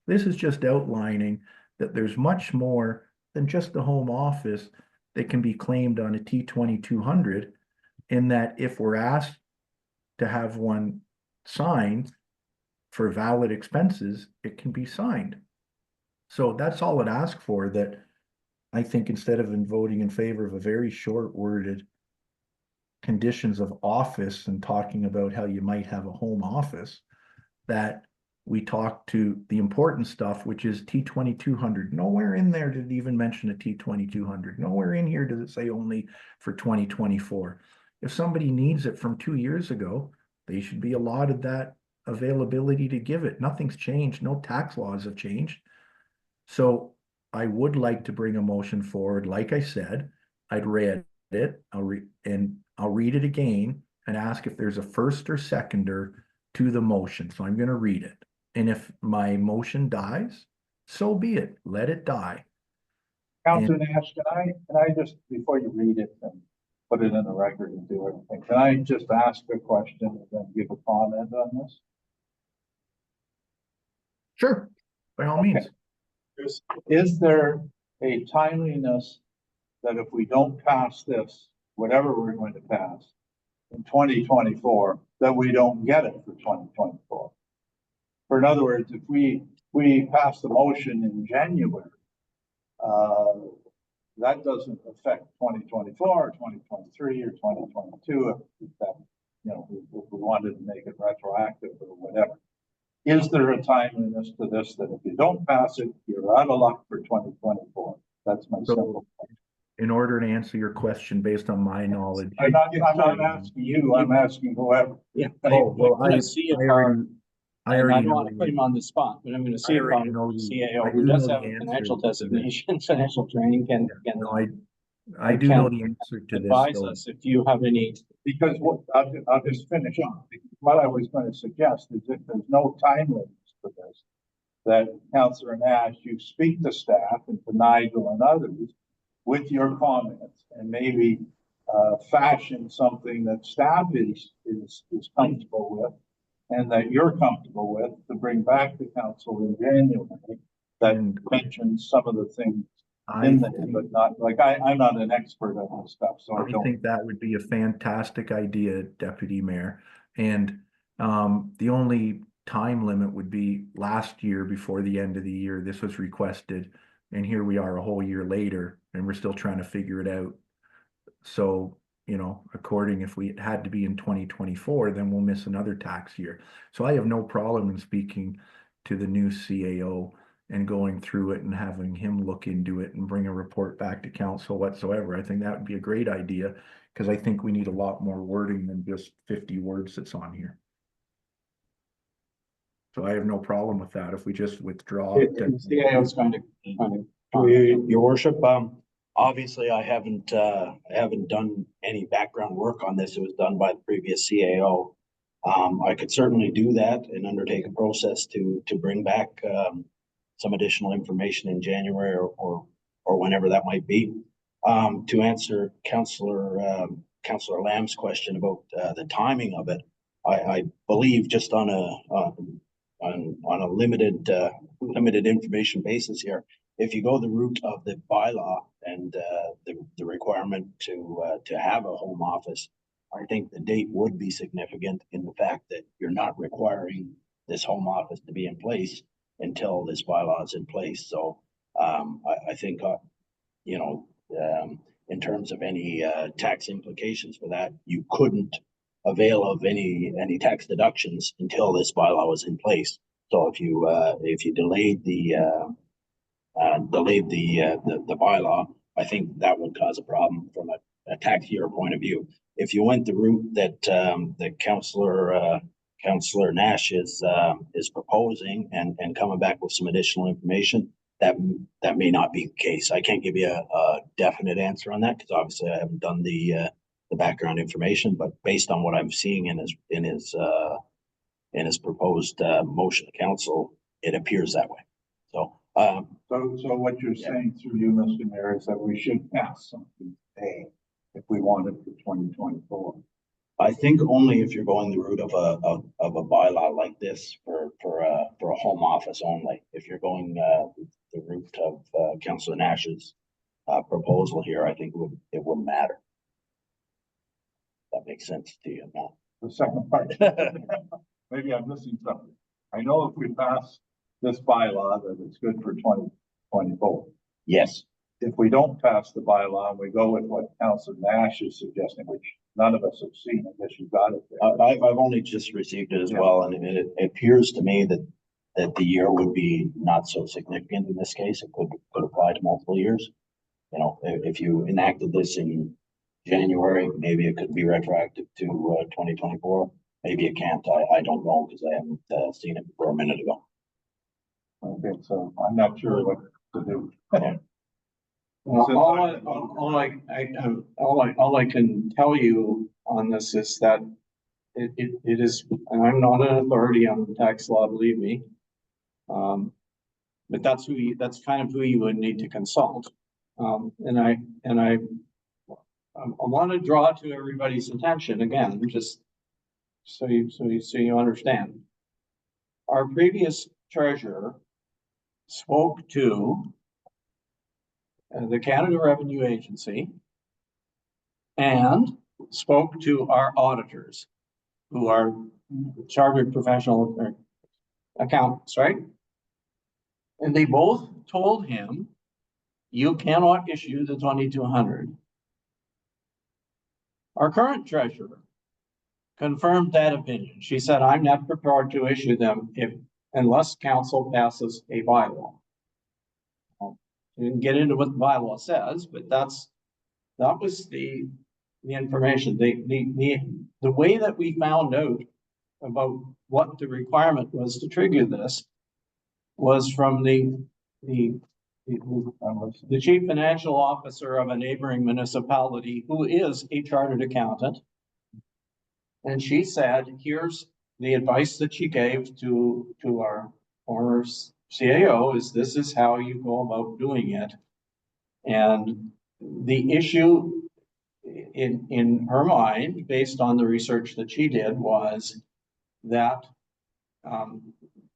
This is just outlining that there's much more than just the home office that can be claimed on a T2200, in that if we're asked to have one signed for valid expenses, it can be signed. So that's all I'd ask for, that I think instead of voting in favor of a very short worded conditions of office and talking about how you might have a home office, that we talk to the important stuff, which is T2200. Nowhere in there did it even mention a T2200. Nowhere in here does it say only for 2024. If somebody needs it from 2 years ago, they should be allotted that availability to give it. Nothing's changed. No tax laws have changed. So I would like to bring a motion forward. Like I said, I'd read it. I'll read it again and ask if there's a first or seconder to the motion. So I'm going to read it. And if my motion dies, so be it. Let it die. Counselor Nash, can I just, before you read it and put it in the record and do everything, can I just ask a question and then give a comment on this? Sure, by all means. Is there a timeliness that if we don't pass this, whatever we're going to pass in 2024, that we don't get it for 2024? For in other words, if we pass the motion in January, that doesn't affect 2024 or 2023 or 2022 if that, you know, if we wanted to make it retroactive or whatever. Is there a timeliness to this that if you don't pass it, you're out of luck for 2024? That's my simple question. In order to answer your question based on my knowledge. I'm not asking you, I'm asking whoever. Yeah. Oh, well, I don't want to put him on the spot, but I'm going to see if our CAO, who does have a financial designation, financial training, can I do know the answer to this. advise us if you have any. Because what, I'll just finish on. What I was going to suggest is if there's no time limits for this, that Councillor Nash, you speak to staff and to Nigel and others with your comments and maybe fashion something that staff is comfortable with and that you're comfortable with to bring back to council in January that mentions some of the things in there, but not like I'm not an expert on this stuff, so I think that would be a fantastic idea, Deputy Mayor. And the only time limit would be last year before the end of the year. This was requested, and here we are a whole year later, and we're still trying to figure it out. So, you know, if we had to be in 2024, then we'll miss another tax year. So I have no problem in speaking to the new CAO and going through it and having him look into it and bring a report back to council whatsoever. I think that would be a great idea, because I think we need a lot more wording than just 50 words that's on here. So I have no problem with that if we just withdraw. The CAO is going to. Your worship, obviously I haven't done any background work on this. It was done by the previous CAO. I could certainly do that and undertake a process to bring back some additional information in January or whenever that might be. To answer Councillor Lamb's question about the timing of it, I believe just on a limited information basis here, if you go the route of the bylaw and the requirement to have a home office, I think the date would be significant in the fact that you're not requiring this home office to be in place until this bylaw is in place. So I think, you know, in terms of any tax implications for that, you couldn't avail of any tax deductions until this bylaw was in place. So if you delayed the bylaw, I think that would cause a problem from a tax year point of view. If you went the route that Councillor Nash is proposing and coming back with some additional information, that may not be the case. I can't give you a definite answer on that because obviously I haven't done the background information, but based on what I'm seeing in his proposed motion to council, it appears that way. So what you're saying through you, Mr. Mayor, is that we should pass something today if we wanted for 2024. I think only if you're going the route of a bylaw like this for a home office only. If you're going the route of Councillor Nash's proposal here, I think it wouldn't matter. That makes sense to you now. The second part, maybe I'm missing something. I know if we pass this bylaw that it's good for 2024. Yes. If we don't pass the bylaw and we go with what Councillor Nash is suggesting, which none of us have seen, I guess you got it there. I've only just received it as well, and it appears to me that the year would be not so significant in this case. It could apply to multiple years. You know, if you enacted this in January, maybe it could be retroactive to 2024. maybe it can't. I don't know because I haven't seen it for a minute ago. Okay, so I'm not sure what to do. Well, So- all I can tell you on this is that it is, and I'm not an authority on the tax law, believe me. But that's that's kind of who you would need to consult. And I want to draw to everybody's attention again, just so you understand. Our previous treasurer spoke to the Canada Revenue Agency and spoke to our auditors, who are chartered professional accountants, right? And they both told him, you cannot issue the 2,200. Our current treasurer confirmed that opinion. She said, I'm not prepared to issue them unless council passes a bylaw. We didn't get into what the bylaw says, but that was the information. The way that we found out about what the requirement was to trigger this was from the chief financial officer of a neighboring municipality who is a chartered accountant. And she said, here's the advice that she gave to our former CAO is this is how you go about doing it. And the issue in her mind, based on the research that she did, was that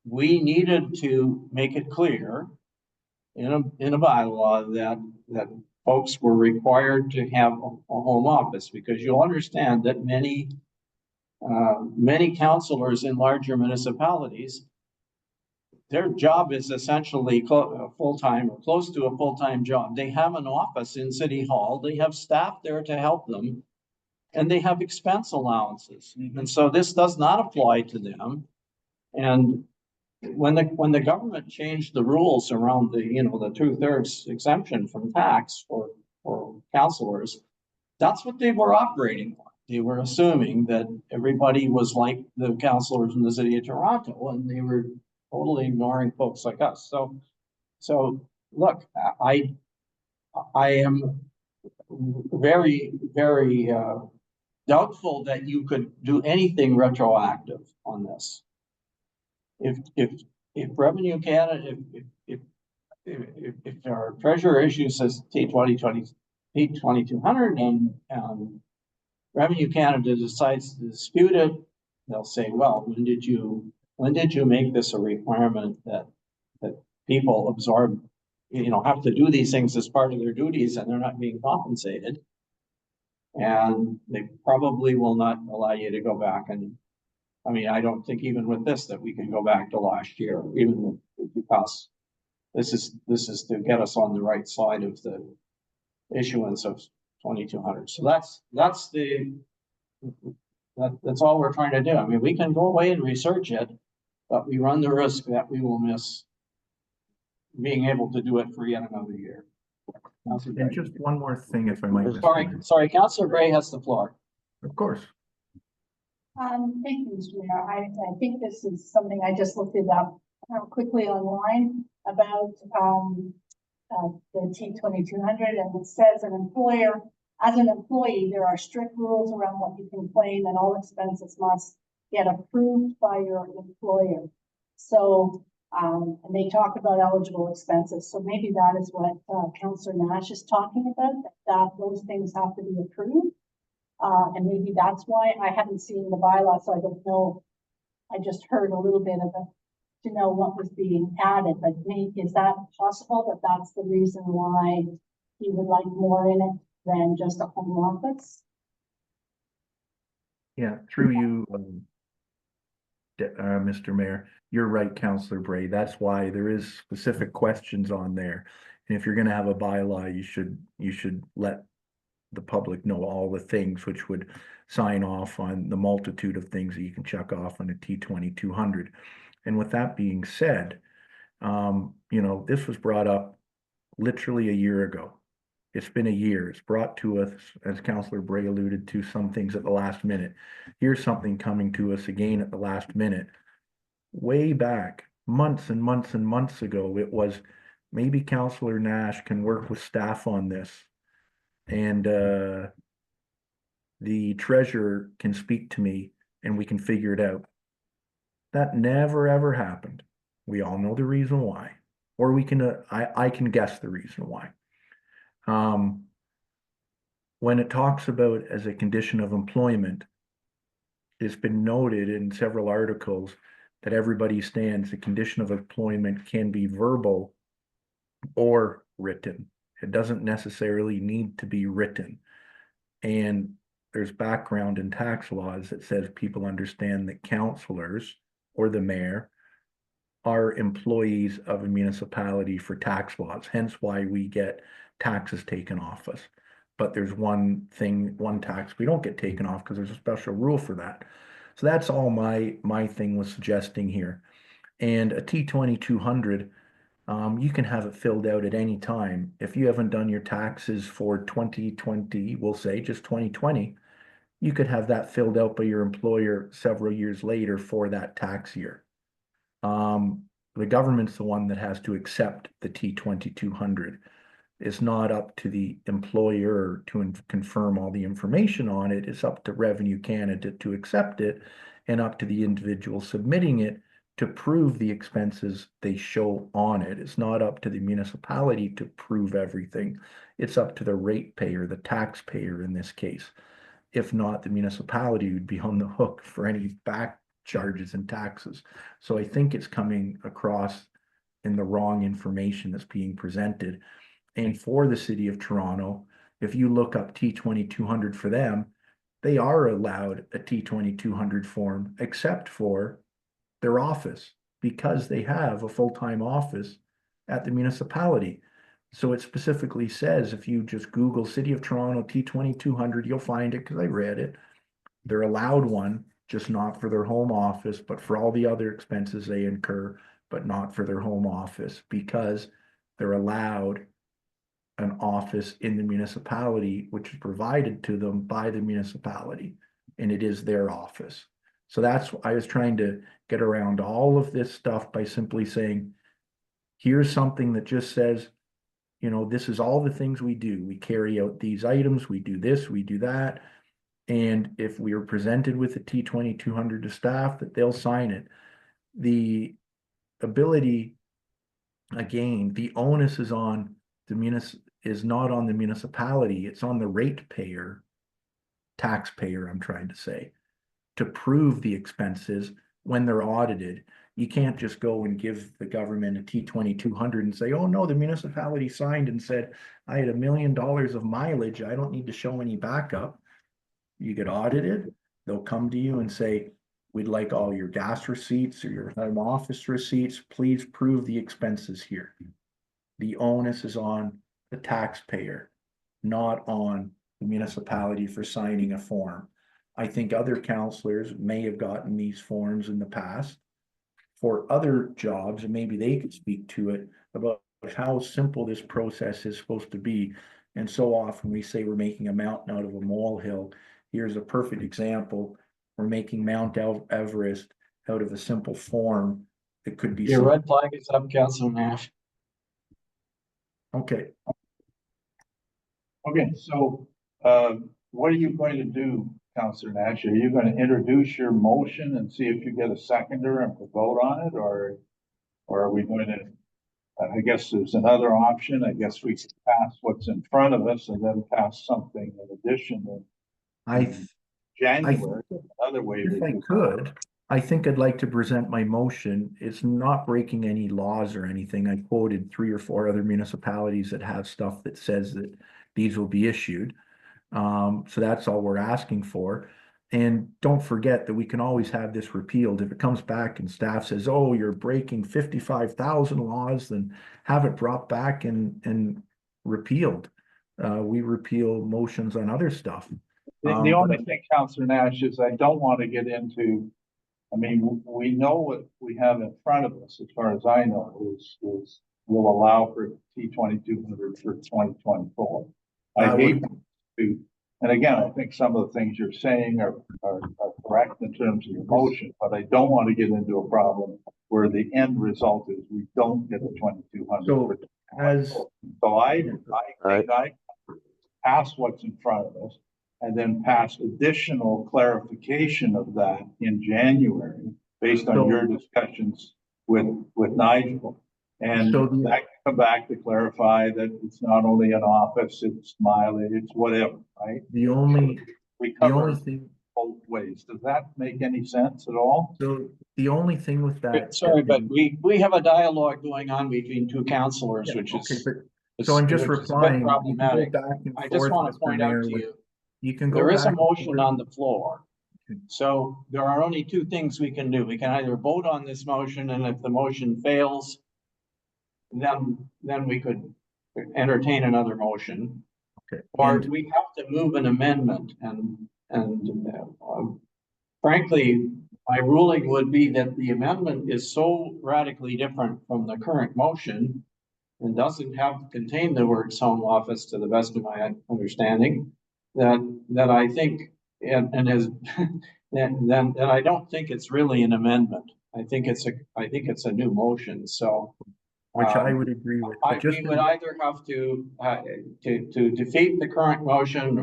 we needed to make it clear in a bylaw that folks were required to have a home office, because you'll understand that many councillors in larger municipalities, their job is essentially full-time or close to a full-time job. They have an office in City Hall, they have staff there to help them, and they have expense allowances. And so this does not apply to them. And when the government changed the rules around the 2/3 exemption from tax for councillors, that's what they were operating on. They were assuming that everybody was like the councillors in the city of Toronto, and they were totally ignoring folks like us. So look, I am very, very doubtful that you could do anything retroactive on this. If Revenue Canada, if our treasurer issues says T2200 and Revenue Canada decides to dispute it, they'll say, well, when did you make this a requirement that people absorb, have to do these things as part of their duties and they're not being compensated? And they probably will not allow you to go back. And I mean, I don't think even with this that we can go back to last year, even because this is to get us on the right side of the issuance of 2,200. So that's all we're trying to do. I mean, we can go away and research it, but we run the risk that we will miss being able to do it for yet another year. And just one more thing, if I might. Sorry, Councillor Gray has the floor. Of course. Thank you, Mr. Mayor. I think this is something I just looked it up quickly online about the T2200, and it says as an employee, there are strict rules around what you can claim, and all expenses must get approved by your employer. So, and they talk about eligible expenses. So maybe that is what Councillor Nash is talking about, that those things have to be approved. And maybe that's why I haven't seen the bylaw, so I don't know. I just heard a little bit of it to know what was being added, but maybe is that possible that that's the reason why he would like more in it than just a home office? Yeah, through you, Mr. Mayor, you're right, Councillor Bray. That's why there is specific questions on there. And if you're going to have a bylaw, you should let the public know all the things which would sign off on the multitude of things that you can check off on a T2200. And with that being said, this was brought up literally a year ago. It's been a year. It's brought to us, as Councillor Bray alluded to, some things at the last minute. Here's something coming to us again at the last minute. Way back, months and months and months ago, it was maybe Councillor Nash can work with staff on this. And the treasurer can speak to me and we can figure it out. That never ever happened. We all know the reason why, or we can, I can guess the reason why. When it talks about as a condition of employment, it's been noted in several articles that everybody stands, the condition of employment can be verbal or written. It doesn't necessarily need to be written. And there's background in tax laws that says people understand that councillors or the mayor are employees of a municipality for tax laws, hence why we get taxes taken off us. But there's one thing, one tax we don't get taken off because there's a special rule for that. So that's all my thing was suggesting here. And a T2200, you can have it filled out at any time. If you haven't done your taxes for 2020, we'll say just 2020, you could have that filled out by your employer several years later for that tax year. The government's the one that has to accept the T2200. It's not up to the employer to confirm all the information on it. It's up to Revenue Canada to accept it and up to the individual submitting it to prove the expenses they show on it. It's not up to the municipality to prove everything. It's up to the ratepayer, the taxpayer in this case. If not, the municipality would be on the hook for any back charges and taxes. So I think it's coming across in the wrong information that's being presented. And for the city of Toronto, if you look up T2200 for them, they are allowed a T2200 form, except for their office, because they have a full-time office at the municipality. So it specifically says, if you just Google City of Toronto T2200, you'll find it because I read it. They're allowed one, just not for their home office, but for all the other expenses they incur, but not for their home office, because they're allowed an office in the municipality, which is provided to them by the municipality, and it is their office. So that's, I was trying to get around all of this stuff by simply saying, here's something that just says, you know, this is all the things we do. We carry out these items, we do this, we do that. And if we are presented with a T2200 to staff, that they'll sign it. The ability, again, the onus is on the is not on the municipality, it's on the ratepayer, taxpayer, I'm trying to say, to prove the expenses when they're audited. You can't just go and give the government a T2200 and say, oh no, the municipality signed and said, I had $1 million of mileage, I don't need to show any backup. You get audited, they'll come to you and say, we'd like all your gas receipts or your home office receipts, please prove the expenses here. The onus is on the taxpayer, not on the municipality for signing a form. I think other councillors may have gotten these forms in the past for other jobs, and maybe they could speak to it about how simple this process is supposed to be. And so often we say we're making a mountain out of a molehill. Here's a perfect example. We're making Mount Everest out of a simple form. It could be. Your red flag is up, Councilor Nash. Okay. Okay, so, what are you going to do, Councilor Nash? Are you going to introduce your motion and see if you get a seconder and vote on it, or are we going to, I guess there's another option. I guess we could pass what's in front of us and then pass something in addition in January. Another way. If I could, I think I'd like to present my motion. It's not breaking any laws or anything. I quoted 3 or 4 other municipalities that have stuff that says that these will be issued. So that's all we're asking for. And don't forget that we can always have this repealed. If it comes back and staff says, oh, you're breaking 55,000 laws, then have it brought back and repealed. We repeal motions on other stuff. The only thing, Councilor Nash, is I don't want to get into, I mean, we know what we have in front of us, as far as I know, is will allow for T2200 for 2024. I would- hate to, and again, I think some of the things you're saying are correct in terms of your motion, but I don't want to get into a problem where the end result is we don't get a 2,200. So as, So I think I pass what's in front of us and then pass additional clarification of that in January based on your discussions with Nigel. And So I can come back to clarify that it's not only an office, it's mileage, it's whatever, right? the only We cover thing, both ways. Does that make any sense at all? so the only thing with that. Sorry, but we have a dialogue going on between two councillors, Yeah, which okay, is. but so I'm just which is a bit replying. You can go problematic. back and I just forth, want to Mr. point out Mayor, to with- you, You can go. there is a back and motion forth. on the floor. Okay. So there are only two things we can do. We can either vote on this motion, and if the motion fails, then we could entertain another motion. Okay. Or And- we have to move an amendment frankly, my ruling would be that the amendment is so radically different from the current motion and doesn't contain the words home office to the best of my understanding, that I think, and is, then I don't think it's really an amendment. I think it's a new motion, so. Which I would agree with. But just We would either have to defeat the current motion,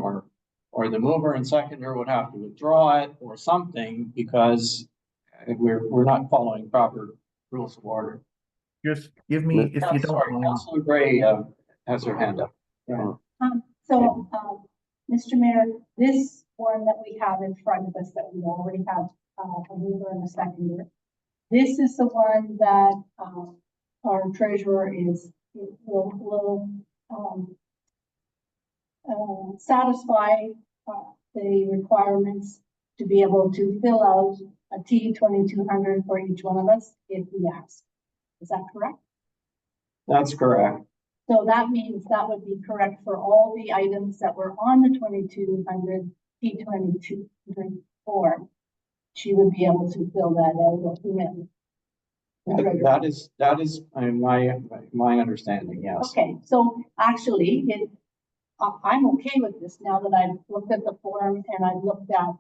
or the mover and seconder would have to withdraw it or something, because we're not following proper rules of order. Just give me, if you don't Sorry, mind. Councilor Gray has her hand up. Yeah. Mr. Mayor, this one that we have in front of us, that we already have a mover and a seconder, this is the one that our treasurer will satisfy the requirements to be able to fill out a T2200 for each one of us if we ask. Is that correct? That's correct. So that means that would be correct for all the items that were on the 2200 T2200 form. She would be able to fill that out with That is my understanding, yes. Okay, so actually, I'm okay with this now that I've looked at the form and I've looked at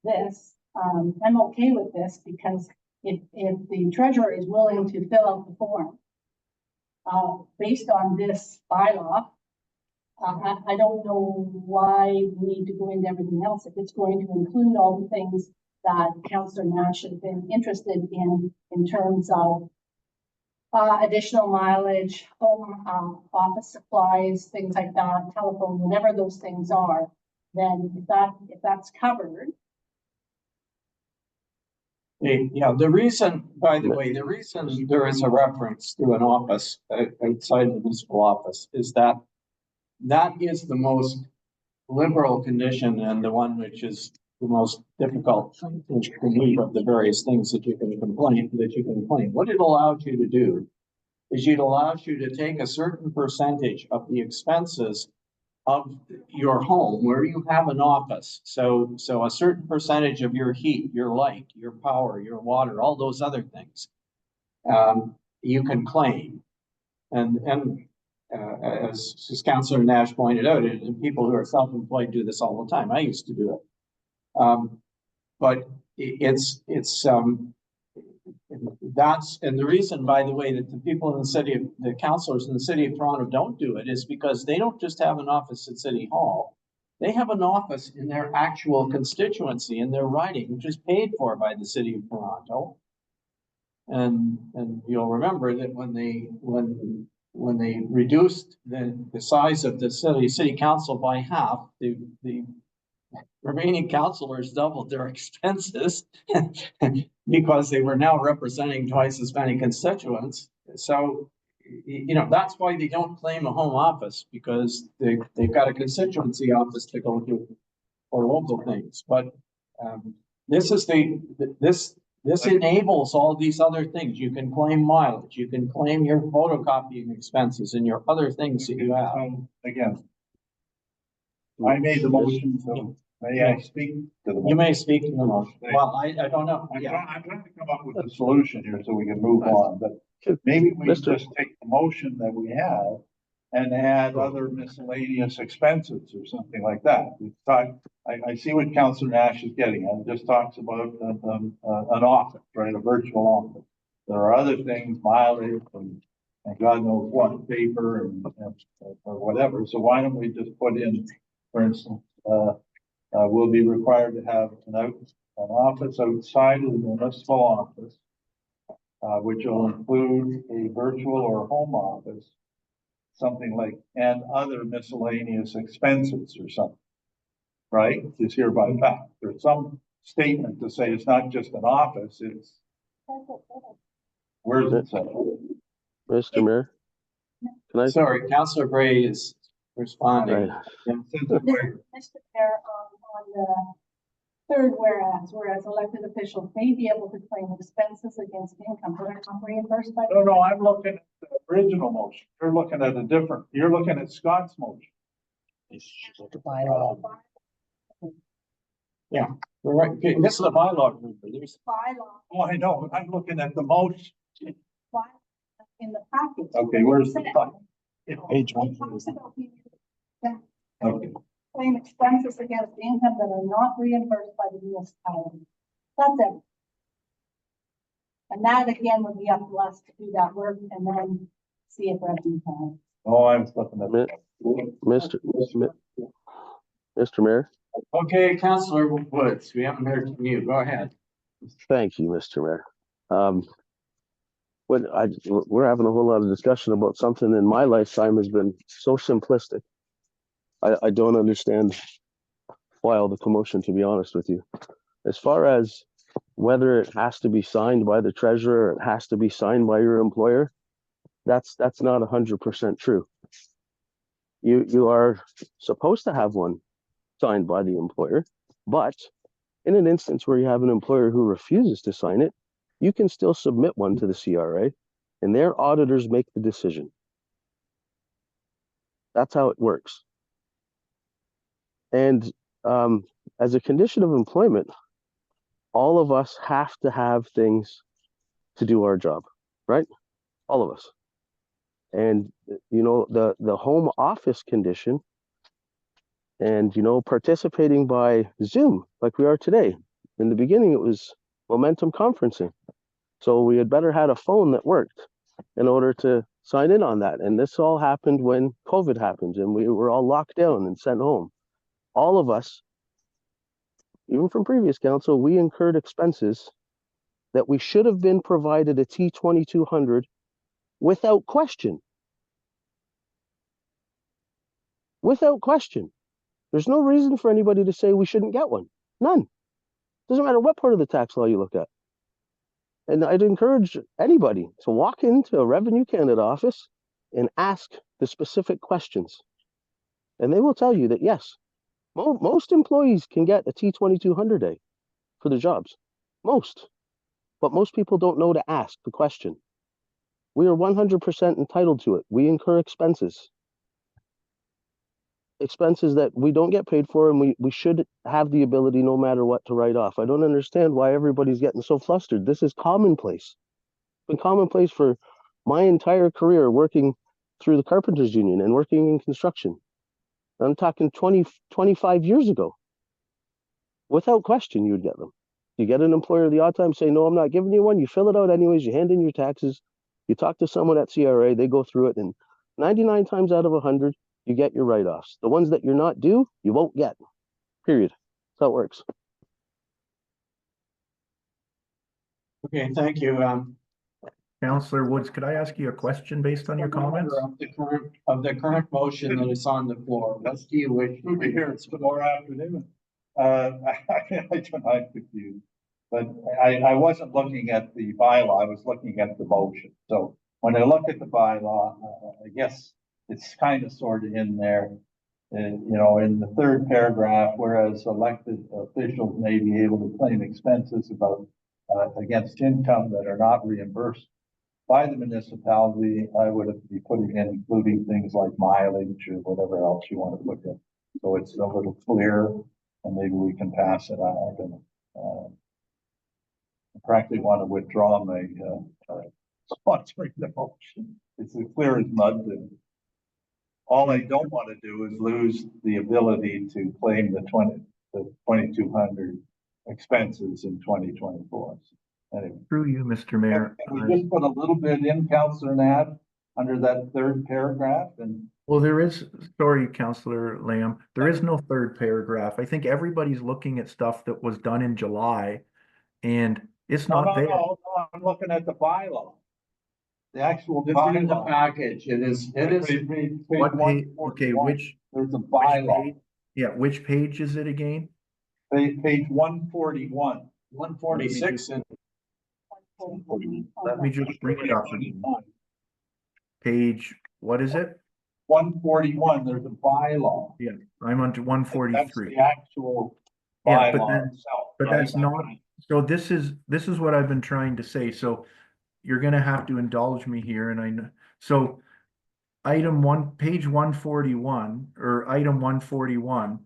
this. I'm okay with this because if the treasurer is willing to fill out the form, based on this bylaw, I don't know why we need to go into everything else. If it's going to include all the things that Councillor Nash has been interested in terms of additional mileage, home, office supplies, things like that, telephone, whatever those things are, then if that's covered. Yeah, the reason, by the way, the reason there is a reference to an office outside the municipal office is that is the most liberal condition and the one which is the most difficult to meet of the various things that you can claim. What it allows you to do is it allows you to take a certain percentage of the expenses of your home where you have an office. So a certain percentage of your heat, your light, your power, your water, all those other things, you can claim. And as Councillor Nash pointed out, and people who are self-employed do this all the time. I used to do it. But that's, and the reason, by the way, that the people in the councillors in the city of Toronto don't do it is because they don't just have an office at City Hall. They have an office in their actual constituency, in their riding, which is paid for by the city of Toronto. And you'll remember that when they reduced the size of the city council by half, the remaining councillors doubled their expenses because they were now representing twice as many constituents. So, that's why they don't claim a home office, because they've got a constituency office to go to for local things. But this enables all these other things. You can claim mileage, you can claim your photocopying expenses and your other things that you have. Again, I made the motion, so may I speak to the motion? You may speak to the motion. Well, I don't know. I'm trying to come up with a solution here so we can move on, but maybe we just take the motion that we have and add other miscellaneous expenses or something like that. It's I see what Councillor Nash is getting at. It just talks about an office, right, a virtual office. There are other things, mileage and God knows what, paper and or whatever. So why don't we just put in, for instance, will be required to have an office outside of the municipal office, which will include a virtual or home office, something like, and other miscellaneous expenses or something, right? Is hereby fact. There's some statement to say it's not just an office, it's, where does it say? Mr. Mayor, can I? Sorry, Councillor Gray is responding. Mr. Chair, on the third whereas elected officials may be able to claim expenses against income that are not reimbursed by. No, I'm looking at the original motion. You're looking at a different, you're looking at Scott's motion. Yeah, we're right. Okay, this is a bylaw. There's Bylaw, Oh, I know. I'm looking at the motion. in the package. Okay, where's the page one. It talks about being Okay. claim expenses against income that are not reimbursed by the municipality. That's it. And that again would be up to us to do that work and then see if revenue can. Oh, I was looking at Mr. Mayor. Okay, Councillor Woods, we haven't heard from you. Go ahead. Thank you, Mr. Mayor. We're having a whole lot of discussion about something in my lifetime has been so simplistic. I don't understand why all the commotion, to be honest with you. As far as whether it has to be signed by the treasurer, it has to be signed by your employer, that's not 100% true. You are supposed to have one signed by the employer, but in an instance where you have an employer who refuses to sign it, you can still submit one to the CRA and their auditors make the decision. That's how it works. And as a condition of employment, all of us have to have things to do our job, right? All of us. And, you know, the home office condition and, you know, participating by Zoom like we are today. In the beginning, it was momentum conferencing. So we had better had a phone that worked in order to sign in on that. And this all happened when COVID happened and we were all locked down and sent home. All of us, even from previous council, we incurred expenses that we should have been provided a T2200 without question. Without question. There's no reason for anybody to say we shouldn't get one. None. Doesn't matter what part of the tax law you look at. And I'd encourage anybody to walk into a Revenue Canada office and ask the specific questions. And they will tell you that, yes, most employees can get a T2200 day for their jobs. Most. But most people don't know to ask the question. We are 100% entitled to it. We incur expenses. Expenses that we don't get paid for, and we should have the ability no matter what to write off. I don't understand why everybody's getting so flustered. This is commonplace. It's been commonplace for my entire career working through the Carpenters Union and working in construction. I'm talking 25 years ago. Without question, you would get them. You get an employer the odd time say, no, I'm not giving you one. You fill it out anyways. You hand in your taxes. You talk to someone at CRA. They go through it. And 99 times out of 100, you get your write-offs. The ones that you're not due, you won't get. Period. That's how it works. Okay, thank you. Councillor Woods, could I ask you a question based on your comments? Of the current motion that is on the floor, what do you wish? We'll be here tomorrow afternoon. I'm confused, but I wasn't looking at the bylaw. I was looking at the motion. So when I look at the bylaw, I guess it's kind of sort of in there. And, you know, in the third paragraph, whereas elected officials may be able to claim expenses about against income that are not reimbursed by the municipality, I would have be putting in including things like mileage or whatever else you want to put in. So it's a little clearer, and maybe we can pass it. I practically want to withdraw my sponsoring the motion. It's as clear as mud. All I don't want to do is lose the ability to claim the 2,200 expenses in 2024. Anyway, Through you, Mr. Mayor. can we just put a little bit in, Councillor Nab, under that third paragraph? And Well, there is, sorry, Councillor Lamb, there is no third paragraph. I think everybody's looking at stuff that was done in July and it's no, not there. no, I'm looking at the bylaw. The actual This is in the bylaw. package. It is, Page What page? Okay, 141. which, There's a which bylaw, page? Yeah, which page is it again? page 141. 146 and Let me just bring it up again. Page, what is it? 141, there's a bylaw. Yeah, I'm on to one That's forty-three. the actual Yeah, but bylaw then, itself. but right? that's not, so this is what I've been trying to say, so you're gonna have to indulge me here, and I know, so item one, page 141, or item 141.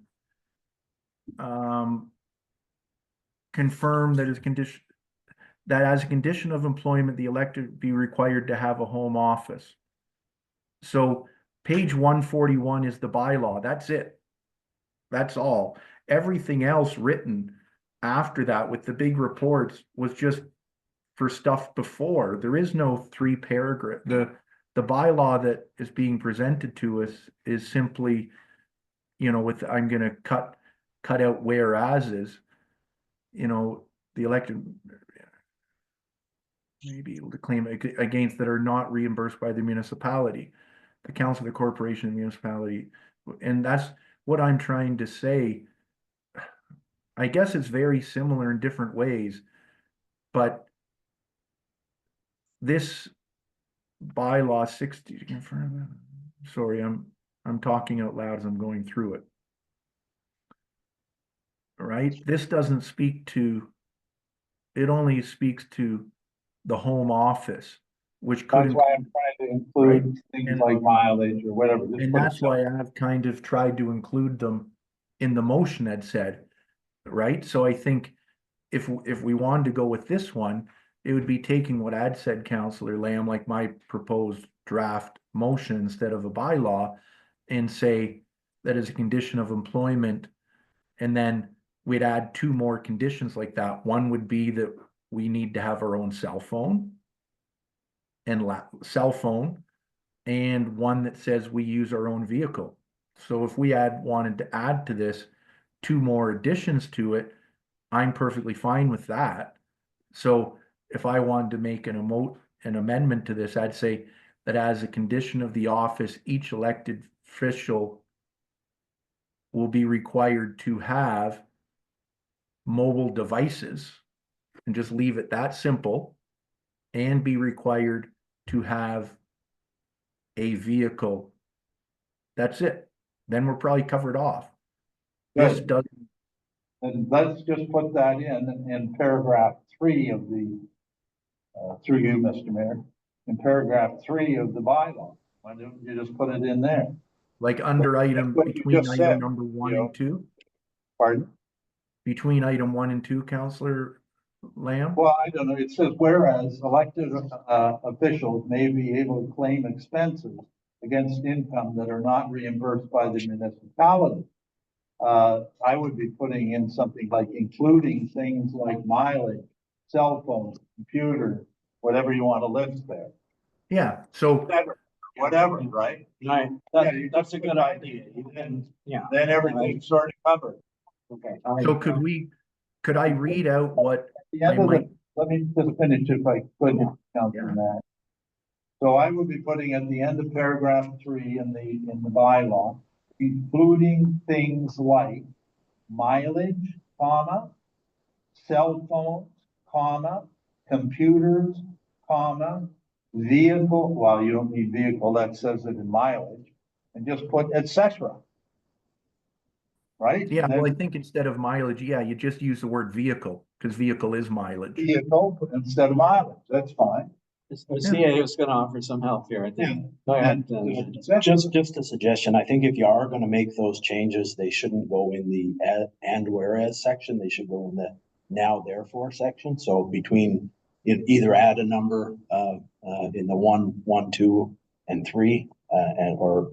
Confirm that as condition, that as a condition of employment, the elected be required to have a home office. So page 141 is the bylaw, that's it. That's all. Everything else written after that with the big reports was just for stuff before. There is no 3 paragraph. The bylaw that is being presented to us is simply, you know, with, I'm gonna cut out whereases, you know, the elected may be able to claim against that are not reimbursed by the municipality, the council, the corporation, the municipality. And that's what I'm trying to say. I guess it's very similar in different ways, but this bylaw 60, sorry, I'm talking out loud as I'm going through it. Right? This doesn't speak to, it only speaks to the home office, which could. That's why I'm trying to include things like mileage or whatever. Just And put it that's why I've kind of tried to include them in the motion Ed said, right? So I think if we wanted to go with this one, it would be taking what I'd said, Councillor Lamb, like my proposed draft motion instead of a bylaw, and say that as a condition of employment, and then we'd add 2 more conditions like that. One would be that we need to have our own cell phone and and one that says we use our own vehicle. So if we wanted to add to this 2 more additions to it, I'm perfectly fine with that. So if I wanted to make an amendment to this, I'd say that as a condition of the office, each elected official will be required to have mobile devices, and just leave it that simple, and be required to have a vehicle. That's it. Then we're probably covered off. This Good. doesn't. And let's just put that in paragraph 3 of the, through you, Mr. Mayor, in paragraph 3 of the bylaw. Why don't you just put it in there? Like under item, what you between just item said, number 1 you know. and 2, Pardon? between item 1 and 2, Councillor Lamb? Well, I don't know. It says whereas elected officials may be able to claim expenses against income that are not reimbursed by the municipality. I would be putting in something like including things like mileage, cell phone, computer, whatever you want to list there. Yeah, so Whatever, right? right, that's a good idea. Then, yeah. Then everything's sort of covered. Okay. so could I read out what The end I of might, let me just finish if I could, Councilor Yeah. Matt. So I would be putting at the end of paragraph 3 in the bylaw, including things like mileage, comma, cell phones, comma, computers, comma, vehicle, well, you don't need vehicle, that says it in mileage, and just put et cetera. Right? yeah, And well, I then think instead of mileage, yeah, you just use the word vehicle, because vehicle is mileage. vehicle instead of mileage, that's fine. The CA is gonna offer some help here, I think. Go ahead. Just a suggestion. I think if you are gonna make those changes, they shouldn't go in the and whereas section. They should go in the now therefore section. So between, either add a number in the 1, 1, 2, and 3, or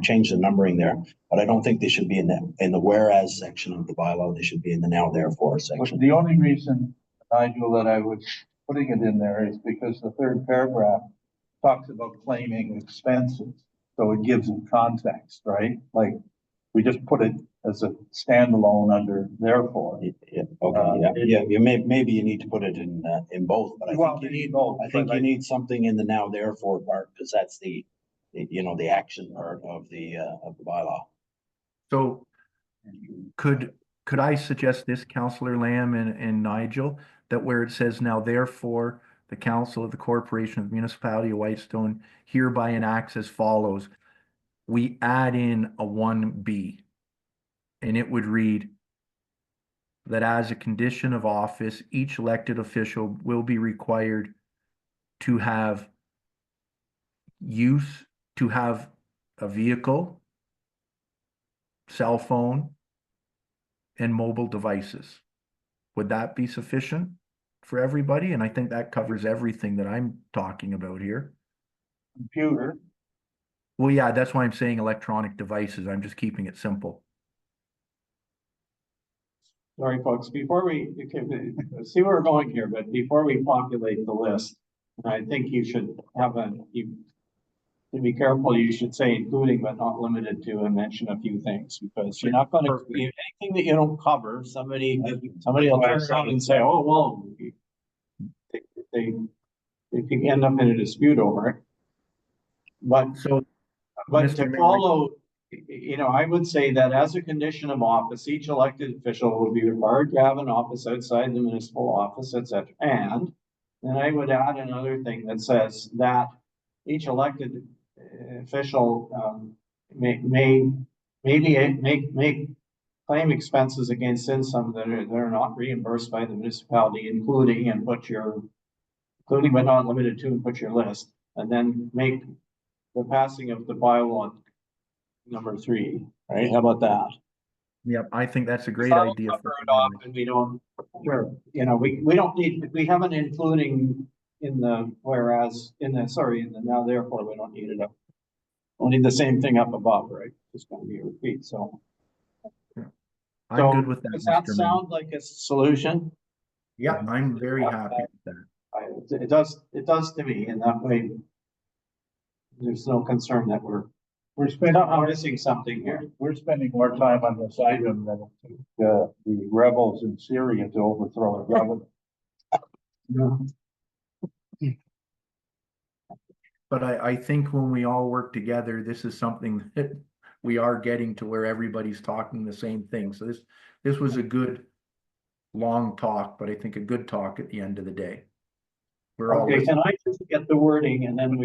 change the numbering there. But I don't think they should be in the whereas section of the bylaw. They should be in the now therefore section. The only reason, Nigel, that I was putting it in there is because the third paragraph talks about claiming expenses. So it gives it context, right? Like, we just put it as a standalone under therefore. Yeah, okay, maybe you need to put it in both, but I think you need both. you need something in the now therefore part, because that's the action part of the bylaw. So could I suggest this, Councillor Lamb and Nigel, that where it says now therefore the Council of the Corporation of the Municipality of Whitestone hereby enacts as follows, we add in a 1B, and it would read that as a condition of office, each elected official will be required to have a vehicle, cell phone, and mobile devices. Would that be sufficient for everybody? And I think that covers everything that I'm talking about here. Computer. Well, yeah, that's why I'm saying electronic devices. I'm just keeping it simple. Sorry, folks, before we, see where we're going here, but before we populate the list, I think you should have to be careful, you should say including but not limited to, and mention a few things, because you're not gonna, anything that you don't cover, somebody will turn around and say, oh, well, if you end up in a dispute over it. But to follow, I would say that as a condition of office, each elected official will be required to have an office outside the municipal office, etc. And then I would add another thing that says that each elected official may claim expenses against income that are not reimbursed by the municipality, including but not limited to, and put your list, and then make the passing of the bylaw number 3, right? How about that? Yep, I think that's a great idea. And we don't, we don't need, we have an including in the whereas, in the now therefore, we don't need it up. We'll need the same thing up above, right? It's going to be a repeat, so. I'm good with that. Does that sound like a solution? Yeah, I'm very happy with that. It does to me, and that way there's no concern that we're missing something here. We're spending more time on this item than the rebels in Syria to overthrow the government. But I think when we all work together, this is something that we are getting to where everybody's talking the same thing. So this was a good long talk, but I think a good talk at the end of the day. Okay, can I just get the wording, and then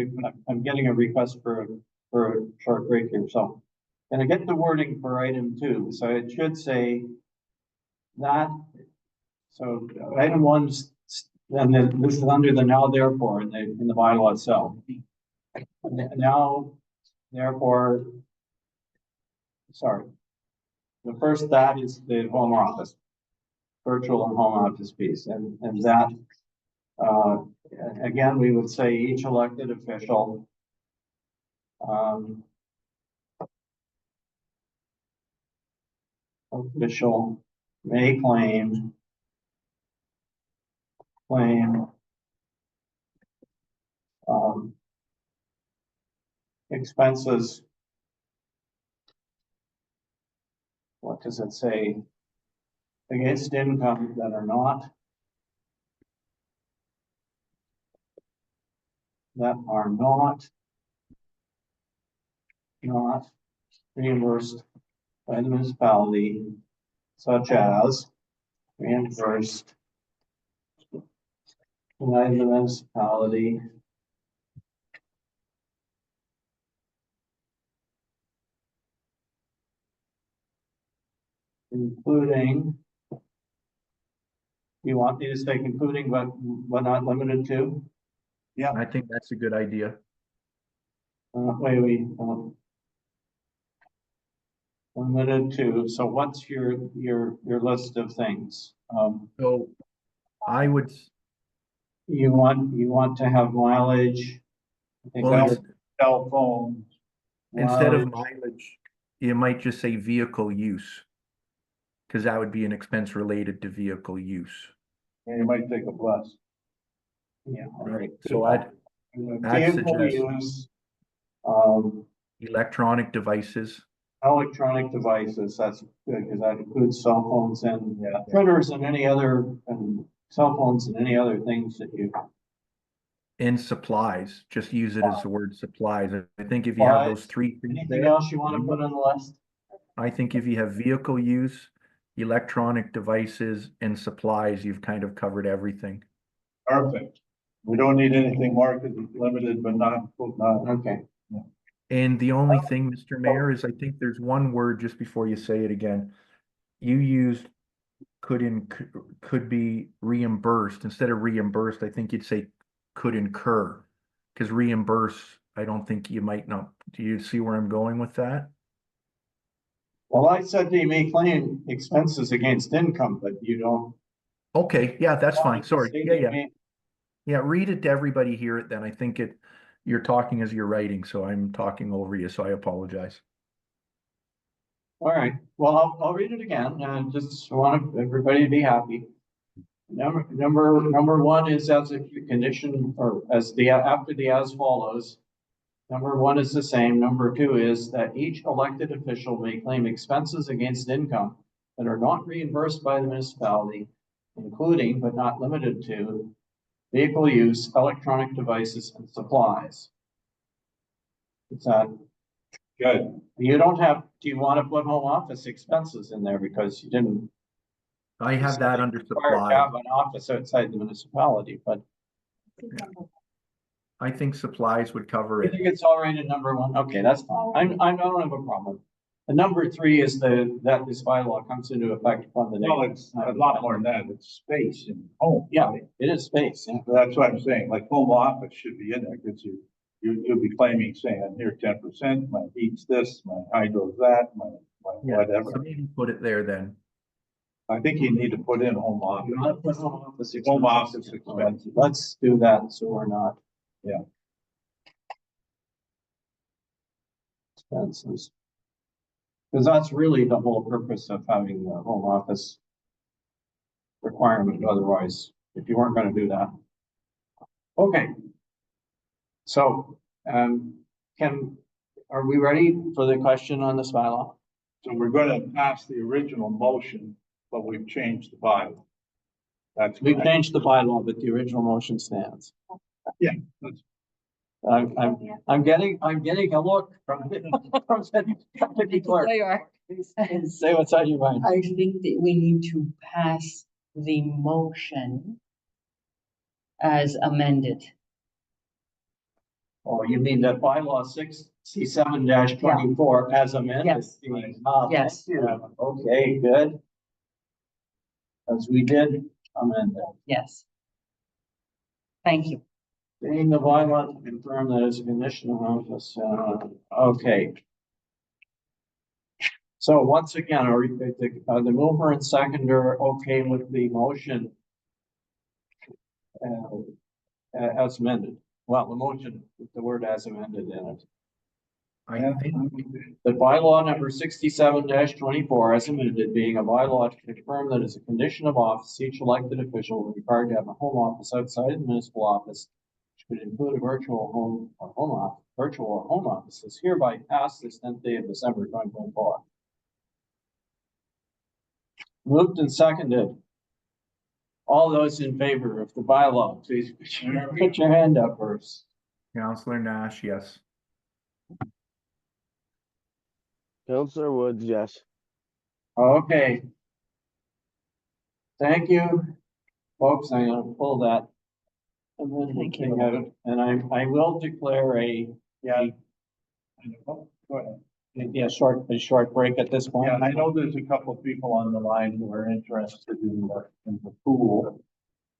I'm getting a request for a short break here, so. Can I get the wording for item 2? So it should say that, so item 1, and then this is under the now therefore in the bylaw itself. Now, therefore, sorry. The first, that is the home office, virtual and home office piece, and that, again, we would say each elected official may claim expenses. What does it say? Against income that are not reimbursed by the municipality, such as reimbursed by the municipality including, you want me to say including but not limited to? Yeah, I think that's a good idea. Limited to, so what's your list of things? So I would. You want to have mileage, cell phones, Instead of Mileage. mileage, you might just say vehicle use. Cause that would be an expense related to vehicle use. And you might take a bus. Yeah. Right, so I'd Vehicle suggest- use, electronic devices. electronic devices, that's good, because that includes cell phones and printers and any other, and cell phones and any other things that you. And supplies, just use it as the word supplies. I think if you have those Supplies. three things Anything there, else you want to put on the list? I think if you have vehicle use, electronic devices and supplies, you've kind of covered everything. Perfect. We don't need anything more because it's limited, but not. Okay. And the only thing, Mr. Mayor, is I think there's one word just before you say it again. You used could be reimbursed. Instead of reimbursed, I think you'd say could incur. Because reimburse, I don't think you might not. Do you see where I'm going with that? Well, I said they may claim expenses against income, but you don't. Okay, yeah, that's fine. Sorry. Say Yeah, they yeah. may- Yeah, read it to everybody, hear it then. I think you're talking as you're writing, so I'm talking over you, so I apologize. All right, well, I'll read it again, and just want everybody to be happy. Number one is as a condition, or as after the as follows. Number one is the same. Number two is that each elected official may claim expenses against income that are not reimbursed by the municipality, including but not limited to vehicle use, electronic devices, and supplies. Is that Good. you don't have, do you want to put home office expenses in there because you didn't? I have that under require to supply. have an office outside the municipality, but I think supplies would cover I it. think it's all right in number one. Okay, that's fine. I don't have a problem. And number three is that this bylaw comes into effect upon the. Well, it's a lot more than that. It's space and home. Yeah, it is space. Yeah. That's what I'm saying, like home office should be in there, because you'll be claiming, saying, here, 10%, my heat's this, my hydro's that, my Yeah, whatever. so maybe put it there then. I think you need to put in home office. You want to put home office Home office expenses. expenses. Let's do that, so we're not. Yeah. Expenses. Because that's really the whole purpose of having the home office requirement, otherwise, if you weren't gonna do that. Okay. So, are we ready for the question on this bylaw? So we're gonna pass the original motion, but we've changed the bylaw. That's We've correct. changed the bylaw, but the original motion stands. Yeah, that's- I'm getting a look from the clerk. Say what's on your mind. I think that we need to pass the motion as amended. Oh, you mean that bylaw 67-24 as amended? Yes. Ah, Yes. thank you. Okay, good. As we did amend it. Yes. Thank you. Seeing the bylaw to confirm that it's a condition of office, okay. So once again, are the mover and seconder okay with the motion? As amended, well, the motion with the word as amended in it. I think The bylaw number 67-24 as amended, being a bylaw to confirm that as a condition of office, each elected official will be required to have a home office outside the municipal office, which could include a virtual home office, is hereby passed this 10th day of December 2024. Moved and seconded. All those in favor of the bylaw, please put your hand up first. Councillor Nash, yes. Councillor Woods, yes. Okay. Thank you, folks. I'm gonna pull that. And then we'll Thank you. take out, and I will declare a Go ahead. a short break at this point. Yeah, I know there's a couple of people on the line who are interested in the pool.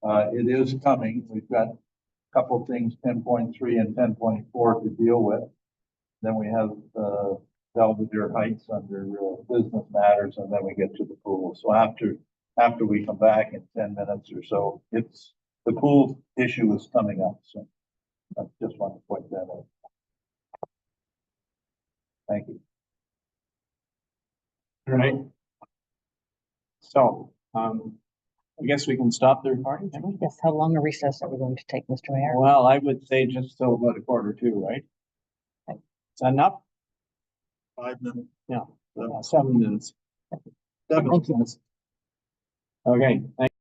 It is coming. We've got a couple of things, 10.3 and 10.4 to deal with. Then we have, Belvedere Heights under business matters, and then we get to the pool. So after we come back in 10 minutes or so, the pool issue is coming up. So I just want to point that out. Thank you. All right. So, I guess we can stop the recording. can we? Yes, how long a recess are we going to take, Mr. Mayor? Well, I would say just till about 1:45, right? Is that enough? 5 minutes. Yeah, 7 minutes. 7 minutes. Okay, thank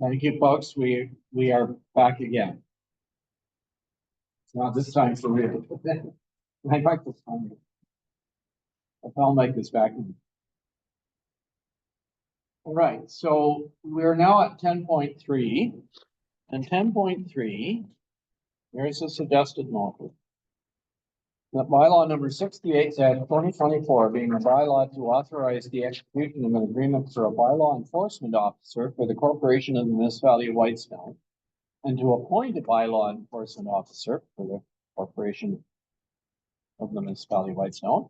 Thank you, folks. We are back again. It's not this time for real. I like this time. I'll make this back. All right, so we're now at 10.3. And 10.3, here's a suggested motion. That bylaw number 68/2024 being a bylaw to authorize the execution of an agreement for a bylaw enforcement officer for the corporation of the municipality of Whitestone, and to appoint a bylaw enforcement officer for the corporation of the municipality of Whitestone,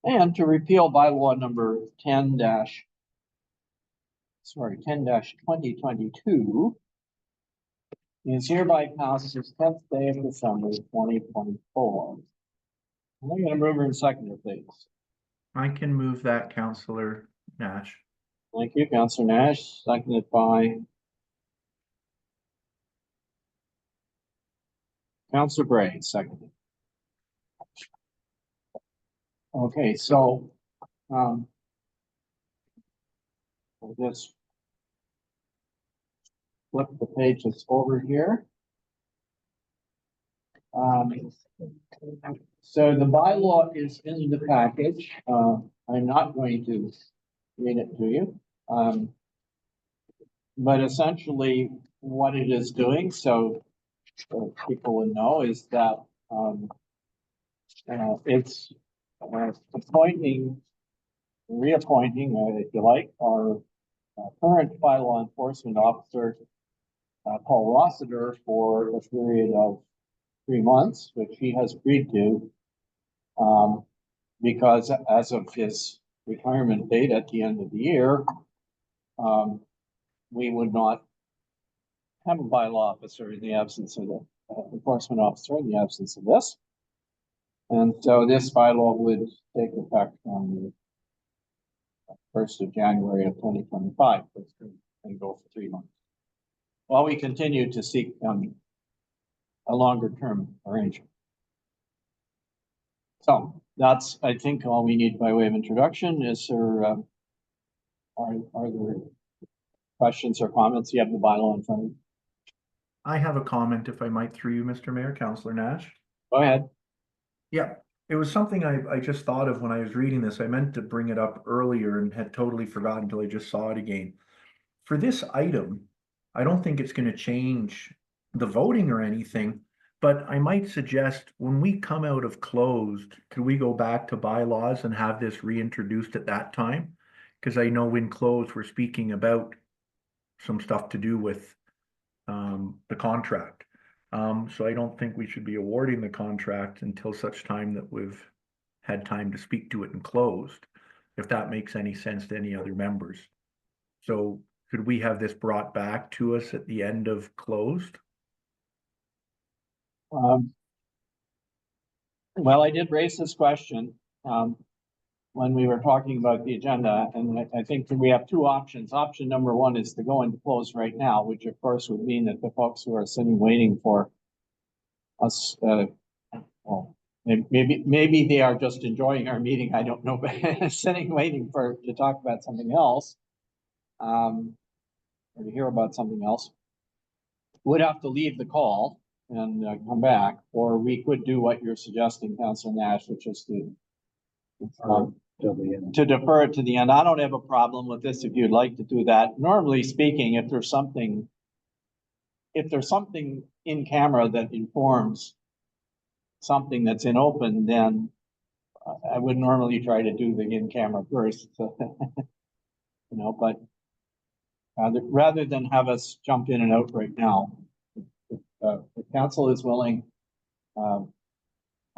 and to repeal bylaw number 10-2022 is hereby passed this 10th day of December 2024. I'm gonna move her and second it, please. I can move that, Councillor Nash. Thank you, Councillor Nash, seconded by Councillor Bray, seconded. Okay, so, we'll just flip the pages over here. So the bylaw is in the package. I'm not going to read it to you. But essentially what it is doing, so people would know, is that it's appointing, reappointing, if you like, our current bylaw enforcement officer, Paul Rossiter, for a period of 3 months, which he has agreed to. Because as of his retirement date at the end of the year, we would not have a bylaw officer in the absence of the enforcement officer in the absence of this. And so this bylaw would take effect on the 1st of January of 2025 and go for 3 months. While we continue to seek a longer term arrangement. So that's, I think, all we need by way of introduction. Is there, are there questions or comments? You have the bylaw in front of you. I have a comment, if I might, through you, Mr. Mayor, Councillor Nash. Go ahead. Yeah, it was something I just thought of when I was reading this. I meant to bring it up earlier and had totally forgotten until I just saw it again. For this item, I don't think it's going to change the voting or anything, but I might suggest when we come out of closed, could we go back to bylaws and have this reintroduced at that time? Because I know in closed, we're speaking about some stuff to do with the contract. So I don't think we should be awarding the contract until such time that we've had time to speak to it and closed, if that makes any sense to any other members. So could we have this brought back to us at the end of closed? Well, I did raise this question when we were talking about the agenda, and I think that we have two options. Option number one is to go into close right now, which of course would mean that the folks who are sitting waiting for us, well, maybe they are just enjoying our meeting. I don't know, but sitting waiting to talk about something else, or to hear about something else, would have to leave the call and come back, or we could do what you're suggesting, Councillor Nash, which is to defer it to the end. I don't have a problem with this if you'd like to do that. Normally speaking, if there's something in camera that informs something that's in open, then I would normally try to do the in camera first. So, you know, but rather than have us jump in and out right now, if council is willing,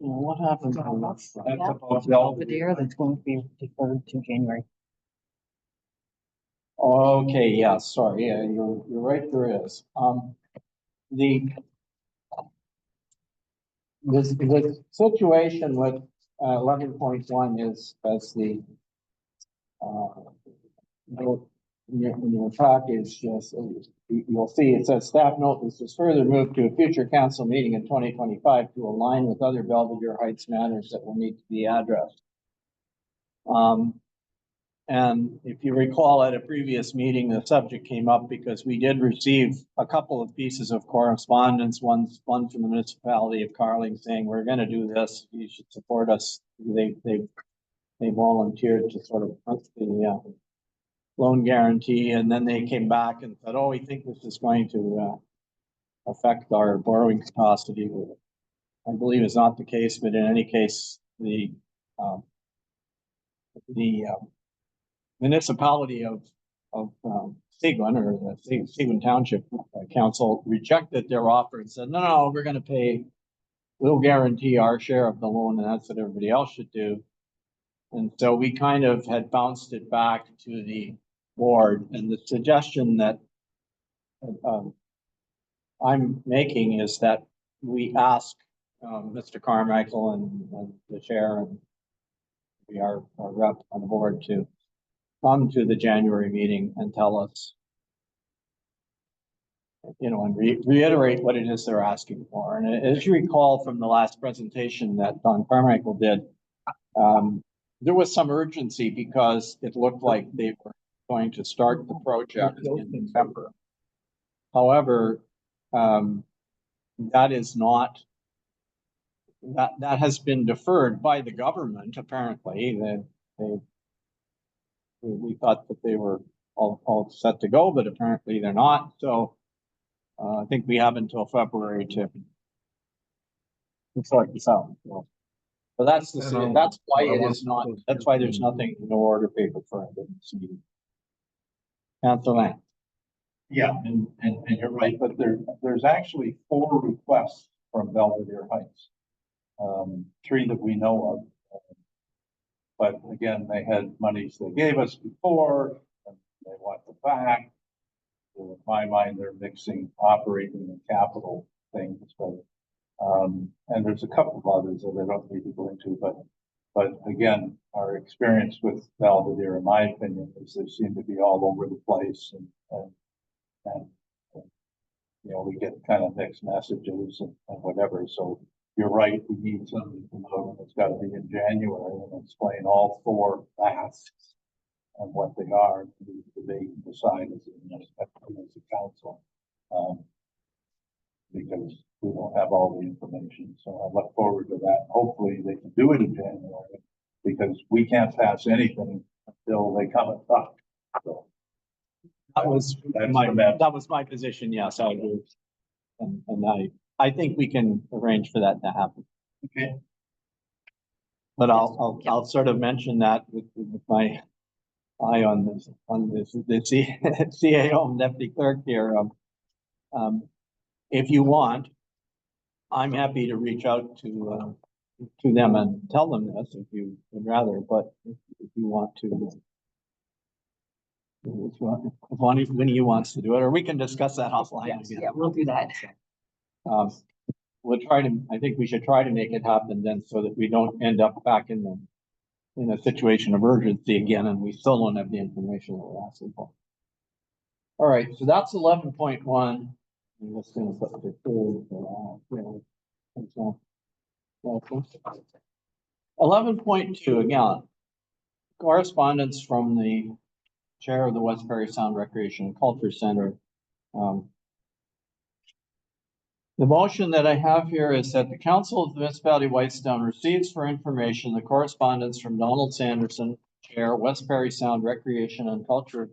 What happens on that? That's about Belvedere. that's going to be deferred to January. Okay, yeah, sorry, yeah, you're right, there is. The the situation with 11.1 is as the in your package, yes, you'll see it says staff note this is further moved to a future council meeting in 2025 to align with other Belvedere Heights matters that will need to be addressed. And if you recall at a previous meeting, the subject came up because we did receive a couple of pieces of correspondence, one from the municipality of Carling saying, we're gonna do this, you should support us. They volunteered to sort of put the loan guarantee, and then they came back and said, oh, we think this is going to affect our borrowing capacity. I believe is not the case, but in any case, the municipality of Seguin or the Seguin Township Council rejected their offer and said, no, we're gonna pay, we'll guarantee our share of the loan, and that's what everybody else should do. And so we kind of had bounced it back to the board, and the suggestion that I'm making is that we ask Mr. Carmichael and the chair and we are our rep on the board to come to the January meeting and tell us, you know, and reiterate what it is they're asking for. And as you recall from the last presentation that Don Carmichael did, there was some urgency because it looked like they were going to start the project in November. However, that is not, that has been deferred by the government, apparently. We thought that they were all set to go, but apparently they're not. So I think we have until February to sort this out. But that's the, that's why it is not, that's why there's nothing, no order paper for it. Councilor Lang. Yeah, and you're right, but there's actually 4 requests from Belvedere Heights. 3 that we know of. But again, they had monies they gave us before, and they want them back. So in my mind, they're mixing operating and capital things, but and there's a couple of others that I don't need to go into, but again, our experience with Belvedere, in my opinion, is they seem to be all over the place, and you know, we get kind of mixed messages and whatever. So you're right, we need somebody to know, and it's got to be in January and explain all 4 asks and what they are, so they can decide as a council. Because we don't have all the information, so I look forward to that. Hopefully they can do it in January, because we can't pass anything until they come and talk. So that was my position. Yes, I agree. And I think we can arrange for that to happen. Okay. But I'll sort of mention that with my eye on the CAO and deputy clerk here. If you want, I'm happy to reach out to them and tell them this if you would rather, but if you want to, if one of you wants to do it, or we can discuss that offline. Yes, yeah, we'll do that. We'll try to, I think we should try to make it happen then, so that we don't end up back in a situation of urgency again, and we still don't have the information that we're asking for. All right, so that's 11.1. I'm just gonna put the third, 11.2, again, correspondence from the chair of the Westbury Sound Recreation and Culture Center. The motion that I have here is that the Council of the Municipality of Whitestone receives for information the correspondence from Donald Sanderson, Chair, Westbury Sound Recreation and Cultural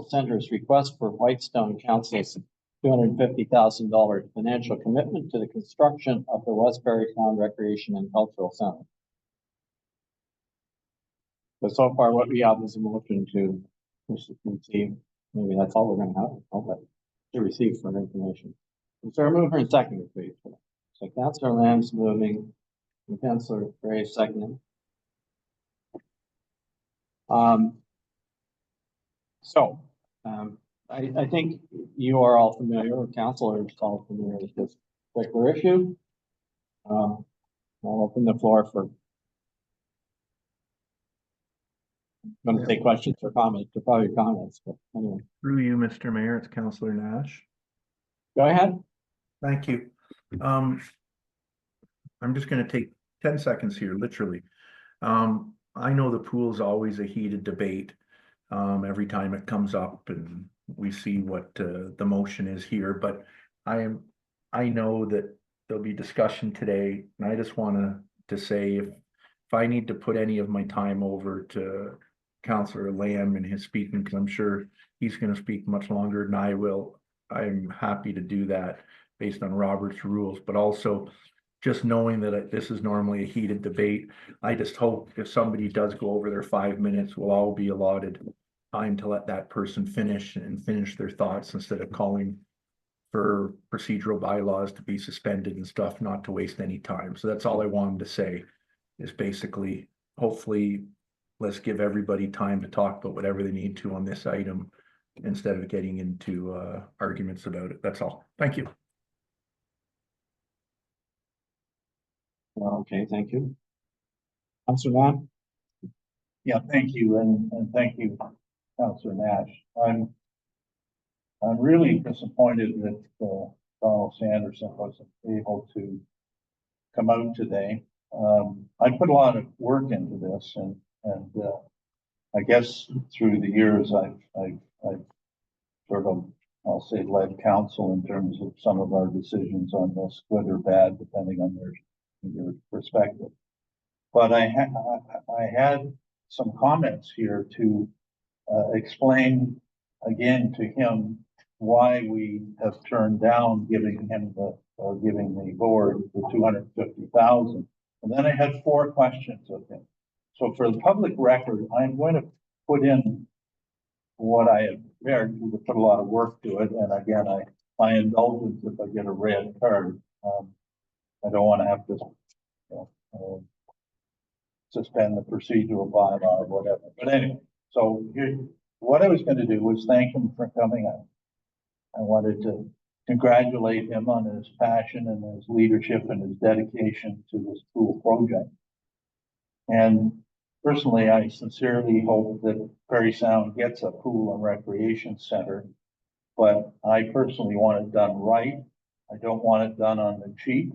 Center's request for Whitestone Council's $250,000 financial commitment to the construction of the Westbury Sound Recreation and Cultural Center. So far what we have is a motion to receive. Maybe that's all we're gonna have. To receive for information. Is there a mover and seconder, please? So Councillor Lamb's moving, and Councillor Gray seconding. I think you are all familiar, or council are all familiar with this particular issue. I'll open the floor for. I'm going to take questions or comments, or probably comments, but anyway, Through you, Mr. Mayor, it's Councillor Nash. go ahead. Thank you. I'm just gonna take 10 seconds here, literally. I know the pool is always a heated debate. Every time it comes up and we see what the motion is here, but I know that there'll be discussion today, and I just wanna to say if I need to put any of my time over to Councillor Lamb and his speaking, because I'm sure he's gonna speak much longer than I will, I'm happy to do that based on Robert's rules, but also just knowing that this is normally a heated debate. I just hope if somebody does go over their 5 minutes, we'll all be allotted time to let that person finish and finish their thoughts instead of calling for procedural bylaws to be suspended and stuff, not to waste any time. So that's all I wanted to say is basically, hopefully, let's give everybody time to talk about whatever they need to on this item instead of getting into arguments about it. That's all. Thank you. Okay, thank you. Councillor Lamb? Yeah, thank you, and thank you, Councillor Nash. I'm really disappointed that Donald Sanderson wasn't able to come out today. I put a lot of work into this, and I guess through the years I've sort of, I'll say, led council in terms of some of our decisions on this, good or bad, depending on your perspective. But I had some comments here to explain again to him why we have turned down giving him giving the board the 250,000. And then I had 4 questions of him. So for the public record, I'm going to put in what I have prepared. We put a lot of work to it, and again, my indulgence if I get a red card. I don't want to have to suspend the procedural bylaw or whatever. But anyway, so here, what I was going to do was thank him for coming out. I wanted to congratulate him on his passion and his leadership and his dedication to this pool project. And personally, I sincerely hope that Parry Sound gets a pool and recreation center, but I personally want it done right. I don't want it done on the cheap,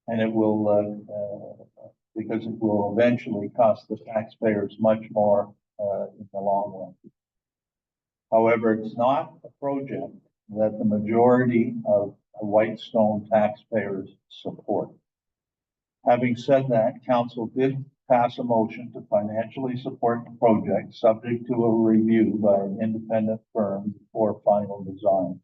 and it will, because it will eventually cost the taxpayers much more in the long run. However, it's not a project that the majority of Whitestone taxpayers support. Having said that, council did pass a motion to financially support the project subject to a review by an independent firm before final design.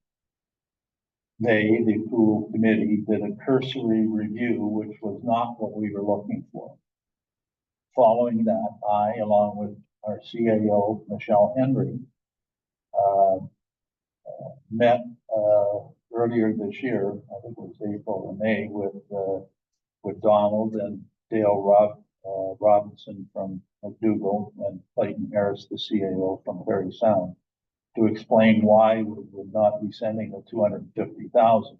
They, the pool committee, did a cursory review, which was not what we were looking for. Following that, I, along with our CAO, Michelle Henry, met earlier this year, I think it was April or May, with Donald and Dale Robinson from McDougall and Clayton Harris, the CAO from Parry Sound, to explain why we would not be sending the 250,000.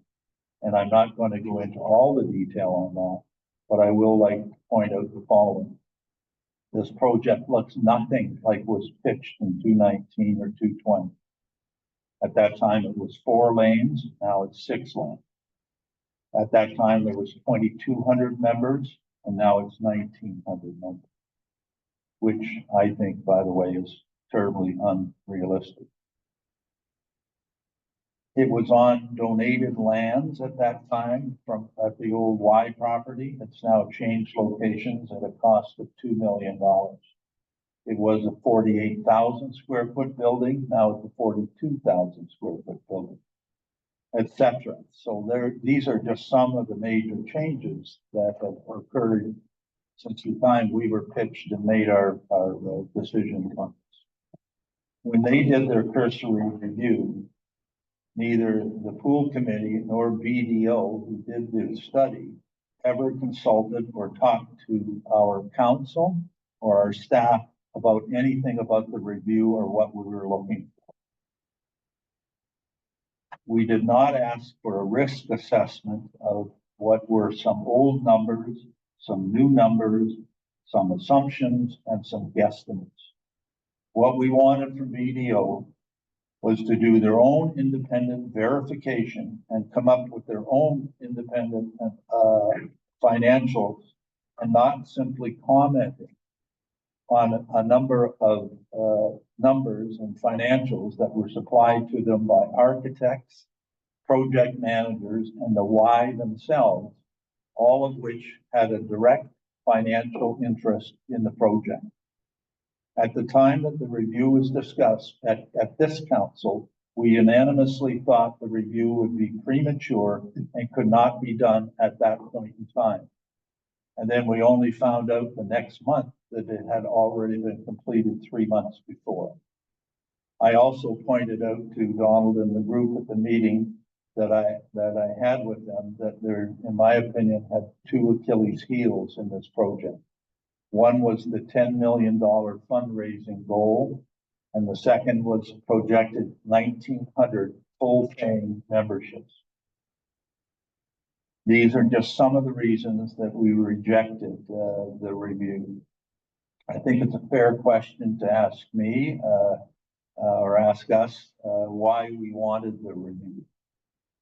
And I'm not going to go into all the detail on that, but I will like to point out the following. This project looks nothing like was pitched in 2019 or 2020. At that time, it was 4 lanes. Now it's 6 lanes. At that time, there was 2,200 members, and now it's 1,900 members, which I think, by the way, is terribly unrealistic. It was on donated lands at that time at the old Y property. It's now changed locations at a cost of $2 million. It was a 48,000 square foot building. Now it's a 42,000 square foot building, etc. So these are just some of the major changes that have occurred since the time we were pitched and made our decision on this. When they did their cursory review, neither the pool committee nor BDO, who did the study, ever consulted or talked to our council or our staff about anything about the review or what we were looking for. We did not ask for a risk assessment of what were some old numbers, some new numbers, some assumptions, and some guesstimates. What we wanted from BDO was to do their own independent verification and come up with their own independent financials, and not simply commenting on a number of numbers and financials that were supplied to them by architects, project managers, and the Y themselves, all of which had a direct financial interest in the project. At the time that the review was discussed at this council, we unanimously thought the review would be premature and could not be done at that point in time. And then we only found out the next month that it had already been completed 3 months before. I also pointed out to Donald and the group at the meeting that I had with them that there, in my opinion, had two Achilles heels in this project. One was the $10 million fundraising goal, and the second was projected 1,900 full-paying memberships. These are just some of the reasons that we rejected the review. I think it's a fair question to ask me or ask us why we wanted the review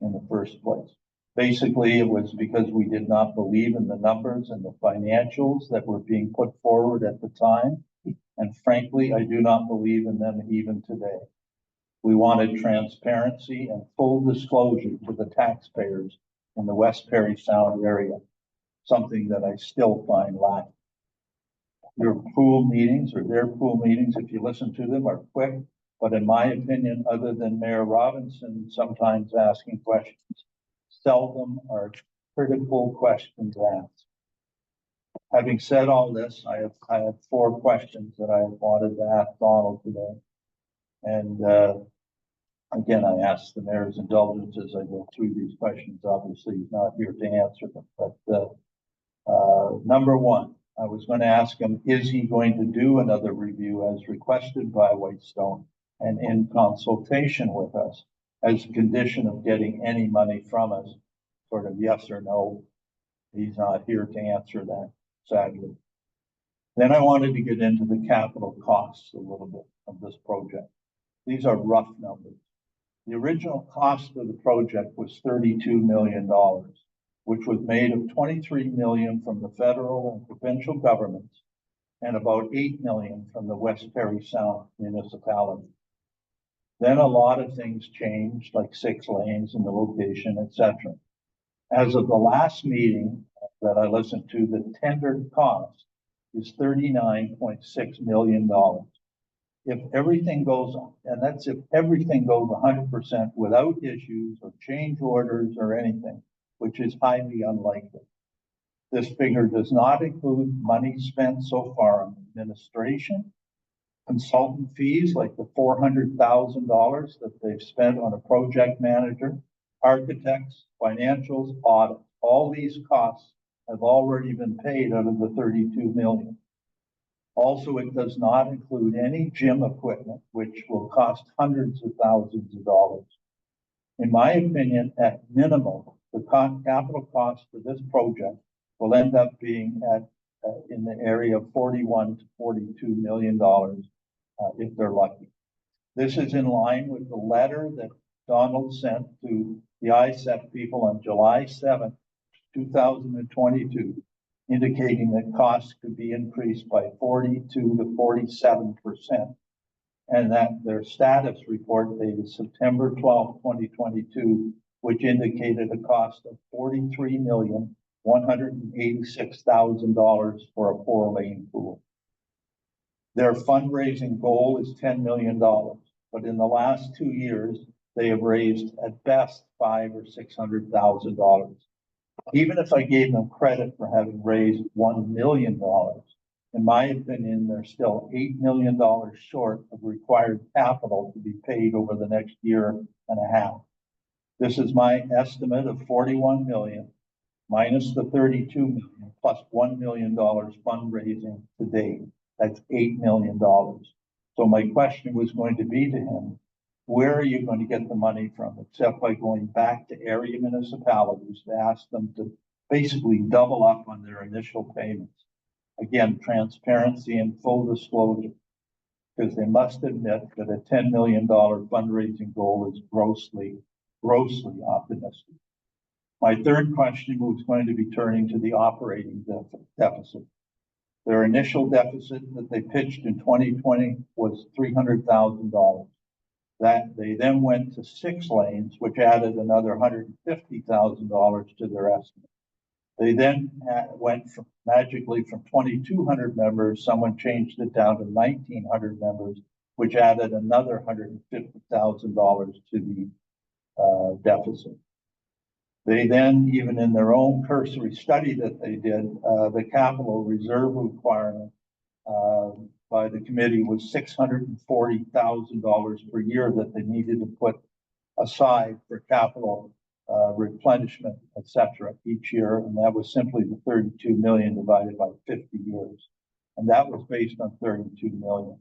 in the first place. Basically, it was because we did not believe in the numbers and the financials that were being put forward at the time. And frankly, I do not believe in them even today. We wanted transparency and full disclosure to the taxpayers in the West Parry Sound area, something that I still find lacking. Your pool meetings or their pool meetings, if you listen to them, are quick, but in my opinion, other than Mayor Robinson sometimes asking questions, seldom are critical questions asked. Having said all this, I have 4 questions that I wanted to ask Donald today. And again, I ask the mayor's indulgence as I go through these questions. Obviously, he's not here to answer them. But number 1, I was going to ask him, is he going to do another review as requested by Whitestone and in consultation with us as a condition of getting any money from us? Sort of yes or no. He's not here to answer that, sadly. Then I wanted to get into the capital costs a little bit of this project. These are rough numbers. The original cost of the project was $32 million, which was made of $23 million from the federal and provincial governments and about $8 million from the West Parry Sound municipality. Then a lot of things changed, like 6 lanes and the location, etc. As of the last meeting that I listened to, the tendered cost is $39.6 million. If everything goes on, and that's if everything goes 100% without issues or change orders or anything, which is highly unlikely. This figure does not include money spent so far on administration, consultant fees like the $400,000 that they've spent on a project manager, architects, financials, audit. All these costs have already been paid out of the $32 million. Also, it does not include any gym equipment, which will cost hundreds of thousands of dollars. In my opinion, at minimum, the capital cost for this project will end up being at in the area of $41 to $42 million if they're lucky. This is in line with the letter that Donald sent to the ISEP people on July 7th, 2022, indicating that costs could be increased by 42 to 47%, and that their status report dated September 12, 2022, which indicated a cost of $43,186,000 for a 4-lane pool. Their fundraising goal is $10 million, but in the last 2 years, they have raised at best $500,000 or $600,000. Even if I gave them credit for having raised $1 million, in my opinion, they're still $8 million short of required capital to be paid over the next year and a half. This is my estimate of 41 million minus the 32 million plus $1 million fundraising to date. That's $8 million. So my question was going to be to him, where are you going to get the money from, except by going back to area municipalities to ask them to basically double up on their initial payments? Again, transparency and full disclosure, because they must admit that a $10 million fundraising goal is grossly optimistic. My third question was going to be turning to the operating deficit. Their initial deficit that they pitched in 2020 was $300,000. That they then went to 6 lanes, which added another $150,000 to their estimate. They then went from magically from 2,200 members, someone changed it down to 1,900 members, which added another $150,000 to the deficit. They then, even in their own cursory study that they did, the capital reserve requirement by the committee was $640,000 per year that they needed to put aside for capital replenishment, etc. each year, and that was simply the 32 million divided by 50 years, and that was based on 32 million.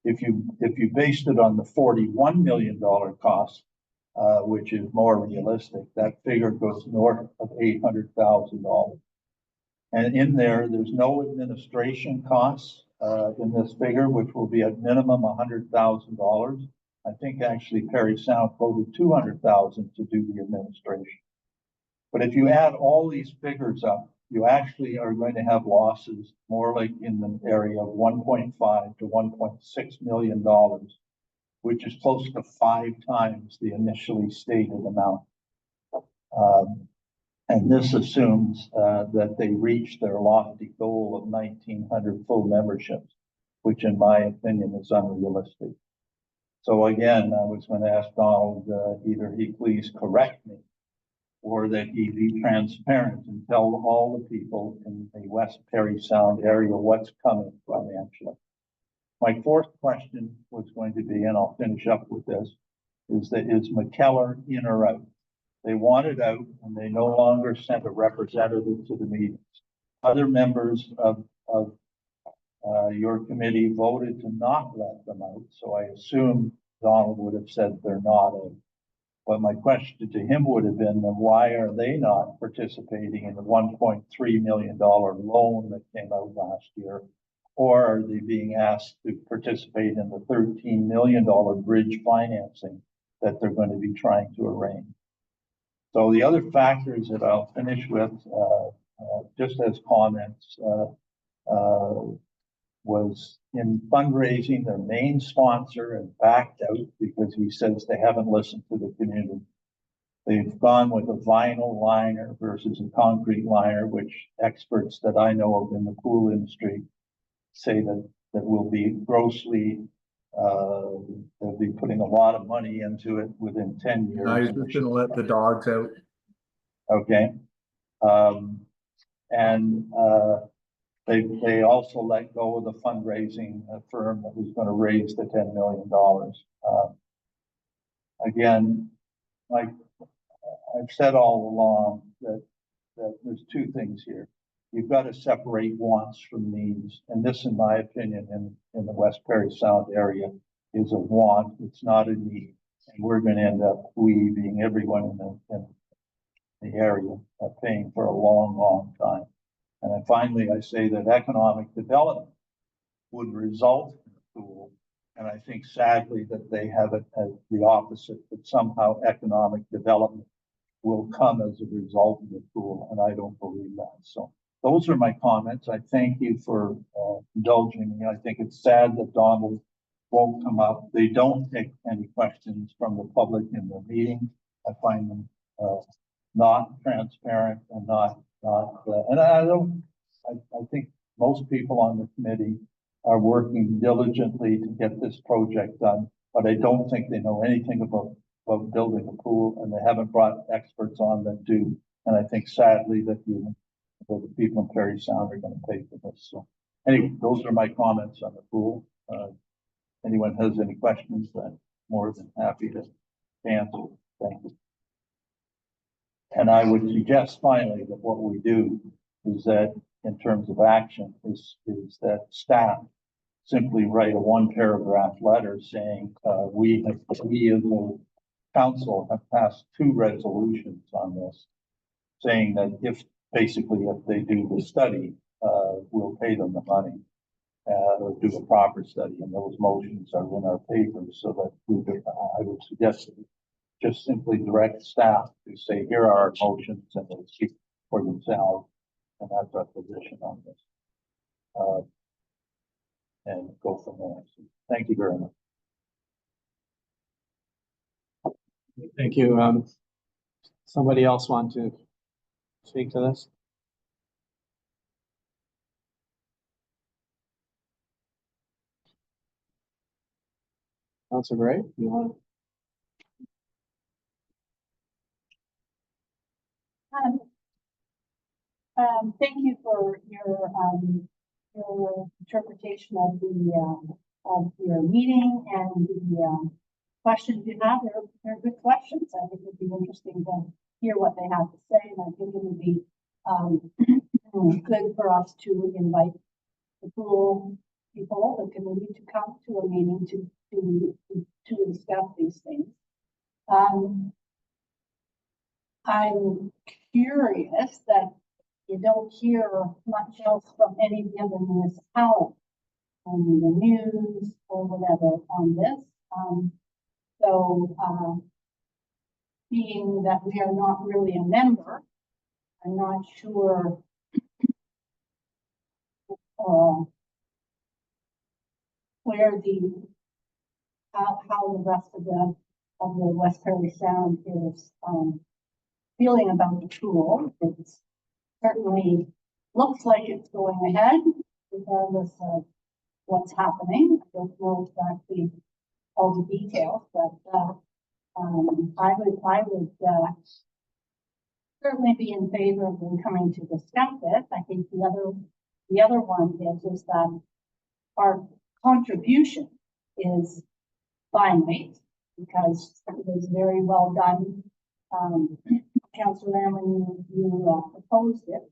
If you based it on the $41 million cost, which is more realistic, that figure goes north of $800,000. And in there's no administration costs in this figure, which will be at minimum $100,000. I think actually Perry Sound quoted $200,000 to do the administration. But if you add all these figures up, you actually are going to have losses more like in the area of $1.5 to $1.6 million, which is close to 5 times the initially stated amount. And this assumes that they reach their lofty goal of 1,900 full memberships, which in my opinion is unrealistic. So again, I was going to ask Donald, either he please correct me or that he be transparent and tell all the people in the West Perry Sound area what's coming financially. My fourth question was going to be, and I'll finish up with this, is McKellar in or out? They wanted out and they no longer sent a representative to the meetings. Other members of your committee voted to not let them out, so I assume Donald would have said they're not out. But my question to him would have been, then why are they not participating in the $1.3 million loan that came out last year? Or are they being asked to participate in the $13 million bridge financing that they're going to be trying to arrange? So the other factors that I'll finish with, just as comments, was in fundraising, their main sponsor has backed out because he says they haven't listened to the community. They've gone with a vinyl liner versus a concrete liner, which experts that I know of in the pool industry say that will be grossly, they'll be putting a lot of money into it within 10 years. I was just gonna let the dogs out. Okay. They also let go of the fundraising firm that was going to raise the $10 million. Again, like I've said all along that there's 2 things here. You've got to separate wants from needs. And this, in my opinion, in the West Perry Sound area is a want. It's not a need. And we're going to end up, we being everyone in the area, paying for a long, long time. And then finally, I say that economic development would result in a pool. And I think sadly that they have it as the opposite, that somehow economic development will come as a result of the pool. And I don't believe that. So those are my comments. I thank you for indulging me. I think it's sad that Donald won't come up. They don't take any questions from the public in the meeting. I find them not transparent and and I think most people on the committee are working diligently to get this project done, but I don't think they know anything about building a pool, and they haven't brought experts on that do. And I think sadly that the people in Perry Sound are going to pay for this. So anyway, those are my comments on the pool. Anyone has any questions, I'm more than happy to answer. Thank you. And I would suggest finally that what we do is that in terms of action is that staff simply write a 1-paragraph letter saying, we as a council have passed 2 resolutions on this, saying that if they do the study, we'll pay them the money, or do a proper study, and those motions are in our papers, so that I would suggest that just simply direct staff to say, here are our motions, and they speak for themselves, and that's our position on this. And go from there. So, thank you very much. Thank you. Somebody else want to speak to this? Councilor Gray, you want? Thank you for your interpretation of of your meeting and the questions you have. They're good questions. I think it would be interesting to hear what they have to say, and I think it would be good for us to invite the pool people, the committee, to come to a meeting to discuss these things. I'm curious that you don't hear much else from any of the other municipalities on the news or whatever on this. Being that we are not really a member, I'm not sure where how the rest of the West Prairie Sound is feeling about the tool. It certainly looks like it's going ahead, regardless of what's happening. I don't know exactly all the details, but I would certainly be in favor of them coming to discuss it. I think the other one is that our contribution is finite, because it was very well done. Councillor Lamb, when you proposed it,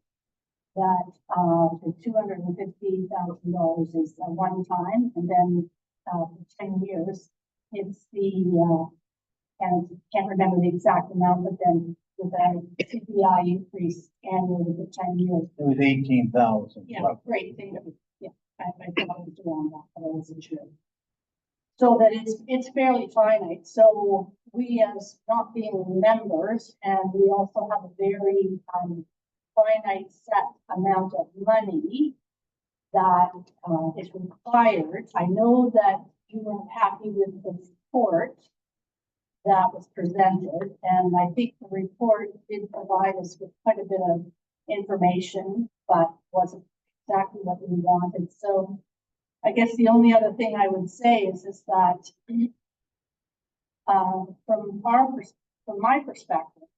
that the $250,000 is a one-time, and then for 10 years, it's the and can't remember the exact amount, but then with a CPI increase annually for 10 years. It was 18,000. Yeah, great. Thank you. Yeah, I thought it was around that, but I wasn't sure. So that it's fairly finite. So we, as not being members, and we also have a very finite set amount of money that is required. I know that you weren't happy with the report that was presented, and I think the report did provide us with quite a bit of information, but wasn't exactly what we wanted. So I guess the only other thing I would say is that from my perspective,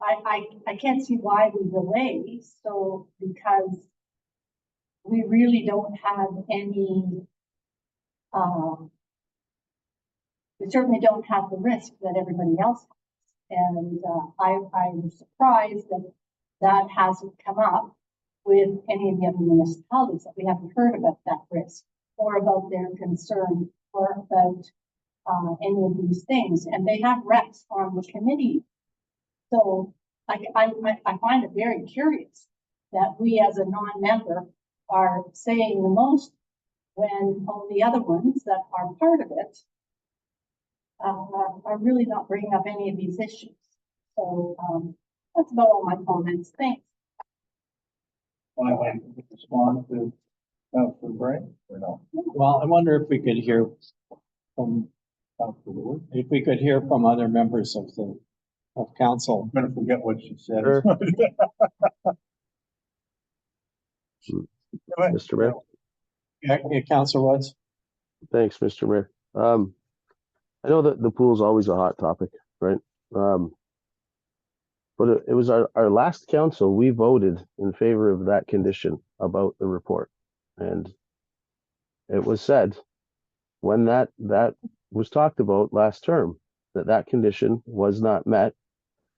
I can't see why we delay. So because we really don't have any, we certainly don't have the risk that everybody else has. And I'm surprised that hasn't come up with any of the other municipalities, that we haven't heard about that risk or about their concern or about any of these things. And they have reps on the committee. So I find it very curious that we as a non-member are saying the most when all the other ones that are part of it are really not bringing up any of these issues. So that's about all my comments. Thanks. Want to respond to Councilor Gray or no? Well, I wonder if we could hear from other members of council. I'm gonna forget what she said. Sure. Mr. Mayor. Yeah, Councilor Woods. Thanks, Mr. Mayor. I know that the pool is always a hot topic, right? But it was our last council, we voted in favor of that condition about the report. And it was said when that was talked about last term, that that condition was not met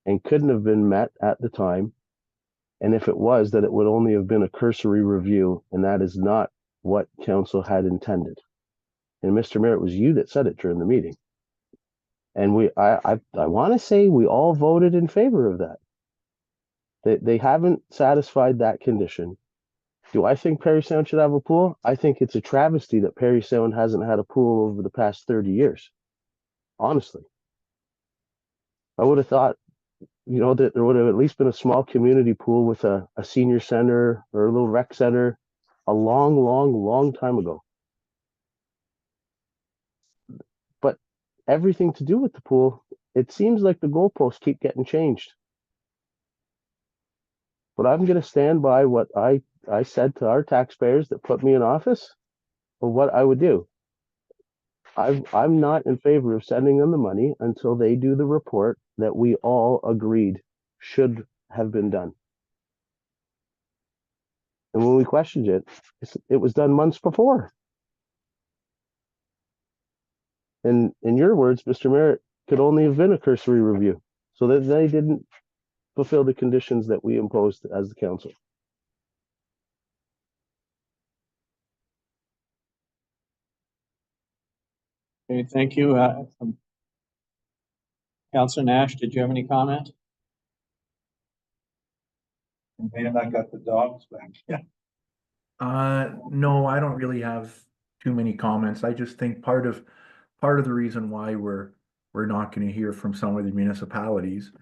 and couldn't have been met at the time. And if it was, that it would only have been a cursory review, and that is not what council had intended. And Mr. Mayor, it was you that said it during the meeting. And I want to say we all voted in favor of that. They haven't satisfied that condition. Do I think Parry Sound should have a pool? I think it's a travesty that Parry Sound hasn't had a pool over the past 30 years. Honestly. I would have thought, you know, that there would have at least been a small community pool with a senior center or a little rec center a long time ago. But everything to do with the pool, it seems like the goalposts keep getting changed. But I'm going to stand by what I said to our taxpayers that put me in office of what I would do. I'm not in favor of sending them the money until they do the report that we all agreed should have been done. And when we questioned it, it was done months before. And in your words, Mr. Mayor, it could only have been a cursory review, so that they didn't fulfill the conditions that we imposed as the council. Okay, thank you. Councillor Nash, did you have any comment? And I got the dogs back. Yeah. No, I don't really have too many comments. I just think part of the reason why we're not going to hear from some of the municipalities,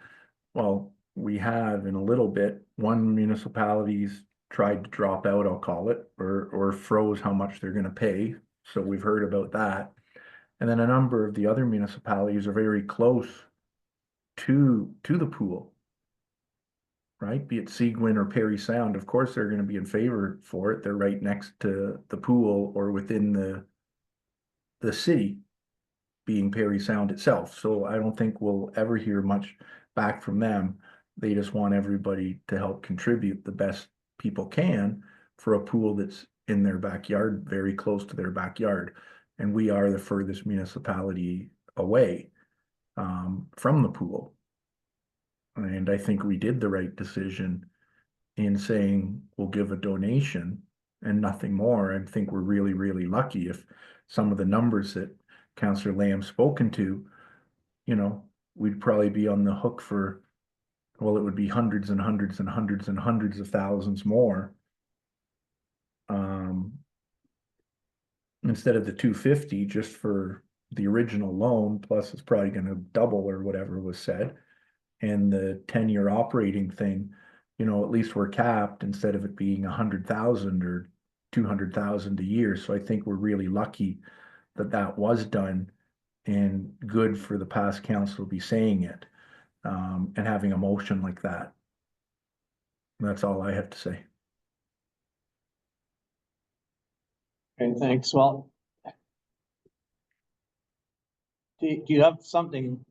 well, we have in a little bit. One municipality's tried to drop out, I'll call it, or froze how much they're going to pay. So we've heard about that. And then a number of the other municipalities are very close to the pool, right? Be it Seguin or Parry Sound, of course they're going to be in favor for it. They're right next to the pool or within the city, being Parry Sound itself. So I don't think we'll ever hear much back from them. They just want everybody to help contribute the best people can for a pool that's in their backyard, very close to their backyard. And we are the furthest municipality away from the pool. And I think we did the right decision in saying we'll give a donation and nothing more. I think we're really lucky if some of the numbers that Councillor Lamb's spoken to, you know, we'd probably be on the hook for, well, it would be hundreds and hundreds and hundreds and hundreds of thousands more. Instead of the 250 just for the original loan, plus it's probably going to double or whatever was said. And the 10-year operating thing, you know, at least we're capped instead of it being 100,000 or 200,000 a year. So I think we're really lucky that that was done, and good for the past council to be saying it and having a motion like that. And that's all I have to say. Okay, thanks. Well, do you have something?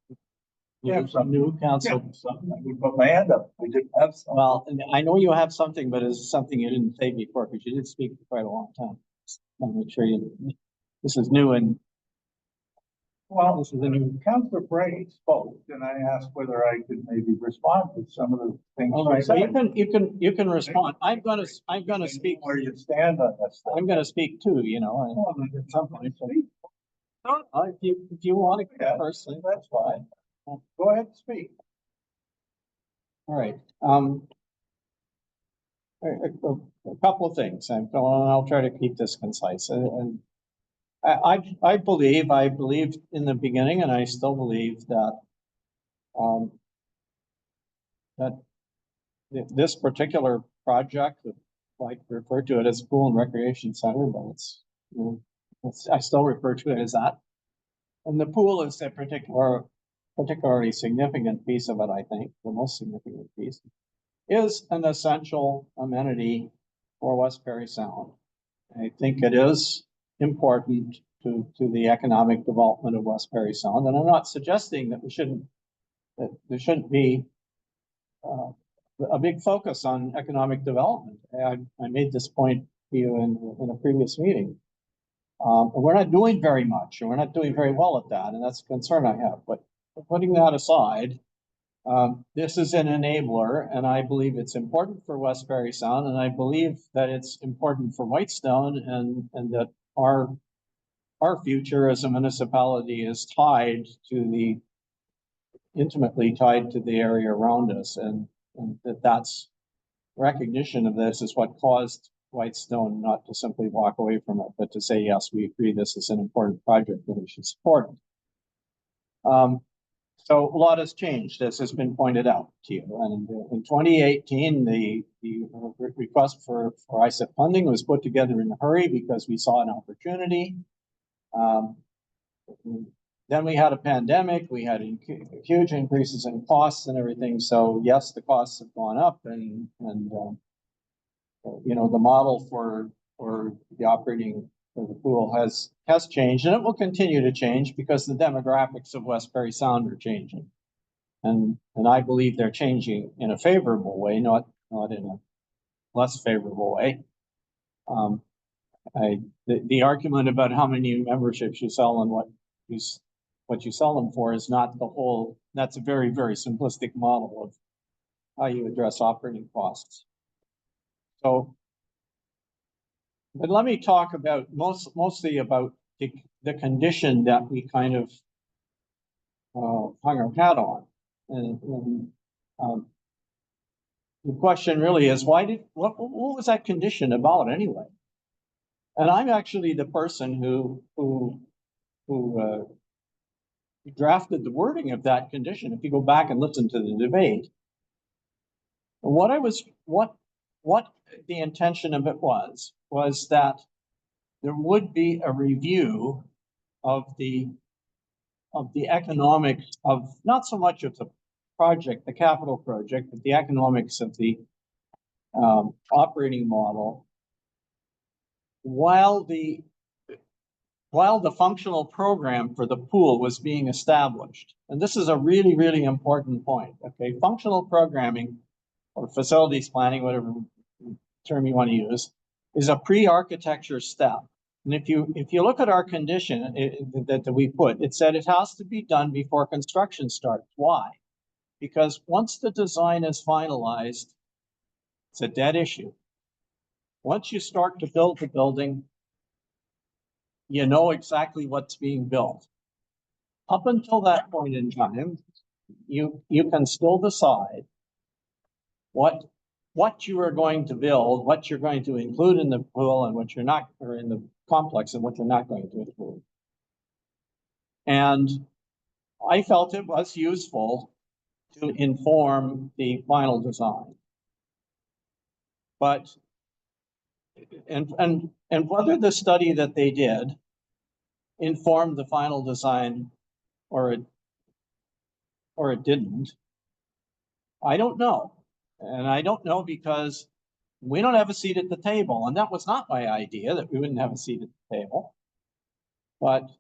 Yeah, some new council. I would put my hand up. I didn't have some. Well, I know you have something, but it's something you didn't say before, because you did speak for quite a long time. I'm make sure this is new, and Well, this is a new. Councillor Bray spoke, and I asked whether I could maybe respond to some of the things. all right, so you can respond. I'm gonna speak where you stand on this. I'm gonna speak too, you know, and at some point. If you want to go first, That's fine. Go ahead and speak. all right. A couple of things, and I'll try to keep this concise. And I believed in the beginning, and I still believe that that this particular project, like refer to it as pool and recreation center, but it's, you know, I still refer to it as that. And the pool is a particularly significant piece of it. I think the most significant piece is an essential amenity for West Parry Sound. I think it is important to the economic development of West Parry Sound, and I'm not suggesting that there shouldn't be a big focus on economic development. I made this point to you in a previous meeting. And we're not doing very much, and we're not doing very well at that, and that's a concern I have. But putting that aside, this is an enabler, and I believe it's important for Westbury Sound, and I believe that it's important for Whitestone, and that our future as a municipality is intimately tied to the area around us, and that's recognition of this is what caused Whitestone not to simply walk away from it, but to say, yes, we agree this is an important project that we should support. So a lot has changed, as has been pointed out to you. And in 2018, the request for ISIP funding was put together in a hurry because we saw an opportunity. Then we had a pandemic, we had huge increases in costs and everything. So yes, the costs have gone up, and you know, the model for the operating of the pool has changed, and it will continue to change because the demographics of Westbury Sound are changing, and I believe they're changing in a favorable way, not in a less favorable way. The argument about how many memberships you sell and what you sell them for is not the whole. That's a very, very simplistic model of how you address operating costs. So, but let me talk about mostly about the condition that we kind of hung our hat on, and the question really is, what was that condition about anyway? And I'm actually the person who drafted the wording of that condition. If you go back and listen to the debate, what the intention of it was that there would be a review of the economics of not so much of the project, the capital project, but the economics of the operating model while the functional program for the pool was being established. And this is a really, really important point. Okay, functional programming or facilities planning, whatever term you want to use, is a pre-architecture step. And if you look at our condition that we put, it said it has to be done before construction starts. Why? Because once the design is finalized, it's a dead issue. Once you start to build the building, you know exactly what's being built. Up until that point in time, you can still decide what you are going to build, what you're going to include in the pool, and what you're not, or in the complex, and what you're not going to include. And I felt it was useful to inform the final design. But and whether the study that they did informed the final design or it didn't, I don't know. And I don't know because we don't have a seat at the table. And that was not my idea, that we wouldn't have a seat at the table. But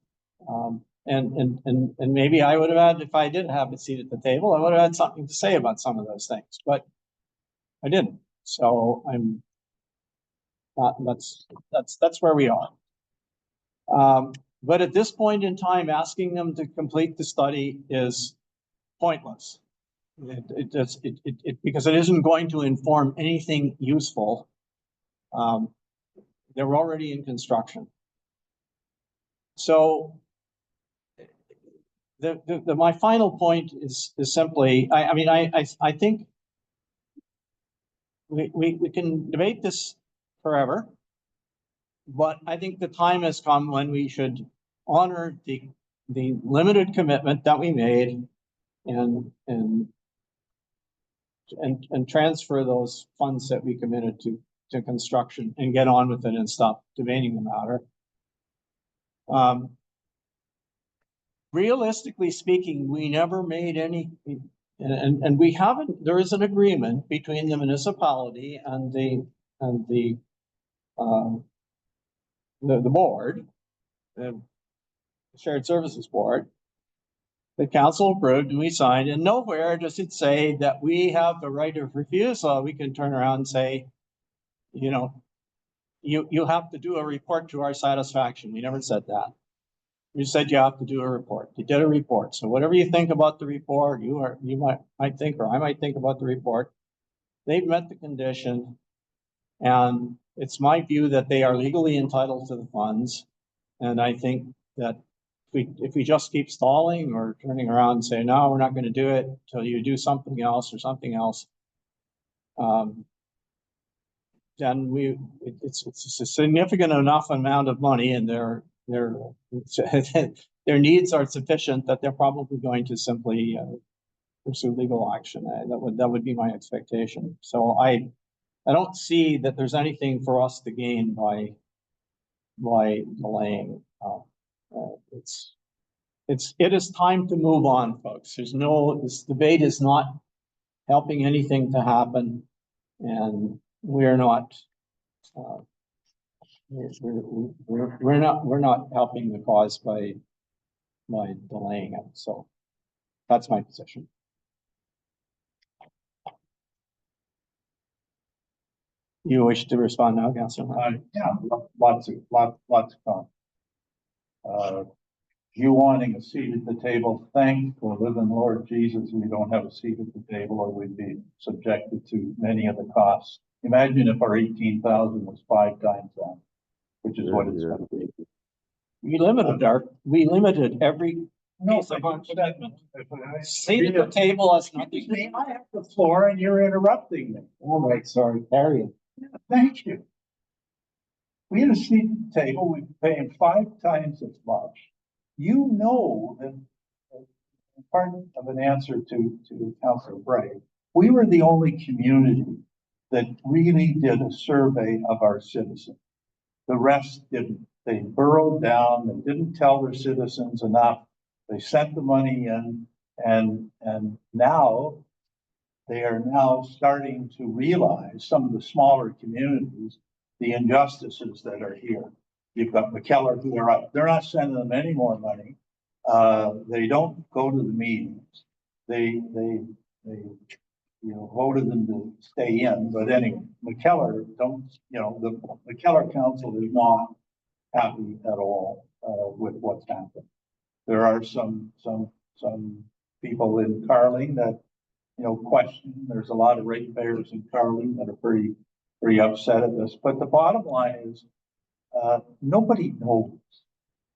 and maybe I would have had, if I did have a seat at the table, I would have had something to say about some of those things, but I didn't. So I'm not, that's where we are. But at this point in time, asking them to complete the study is pointless. Because it isn't going to inform anything useful. They're already in construction. So my final point is simply, I think we can debate this forever, but I think the time has come when we should honor the limited commitment that we made and transfer those funds that we committed to construction and get on with it and stop debating the matter. Realistically speaking, we never made any, and we haven't. There is an agreement between the municipality and the board, the Shared Services Board. The council approved and we signed, and nowhere does it say that we have the right of refusal. We can turn around and say, you know, you have to do a report to our satisfaction. We never said that. You said you have to do a report. You did a report. So whatever you think about the report, you might think, or I might think about the report. They've met the condition. And it's my view that they are legally entitled to the funds. And I think that if we just keep stalling or turning around and say, no, we're not going to do it till you do something else or something else. Then it's a significant enough amount of money, and their needs are sufficient that they're probably going to simply pursue legal action. That would be my expectation. So I don't see that there's anything for us to gain by delaying. It is time to move on, folks. This debate is not helping anything to happen, and we're not helping the cause by delaying it. So that's my position. You wish to respond now, Councilor? Yeah, lots of comments. You wanting a seat at the table, thank the living Lord Jesus, we don't have a seat at the table, or we'd be subjected to many of the costs. Imagine if our 18,000 was 5 times that, which is what it's going to be. We limited every piece of our commitment. Seat at the table has nothing. I have the floor and you're interrupting me. All right, sorry, carry it. Yeah, thank you. We had a seat at the table, we paying 5 times as much. You know that, part of an answer to Councilor Bray, we were the only community that really did a survey of our citizens. The rest didn't. They burrowed down, they didn't tell their citizens enough. They sent the money in, and now they are now starting to realize, some of the smaller communities, the injustices that are here. You've got McKellar who are up. They're not sending them any more money. They don't go to the meetings. They voted them to stay in. But anyway, McKellar the McKellar Council is not happy at all with what's happened. There are some people in Carling that question. There's a lot of ratepayers in Carling that are pretty upset at this. But the bottom line is, nobody knows,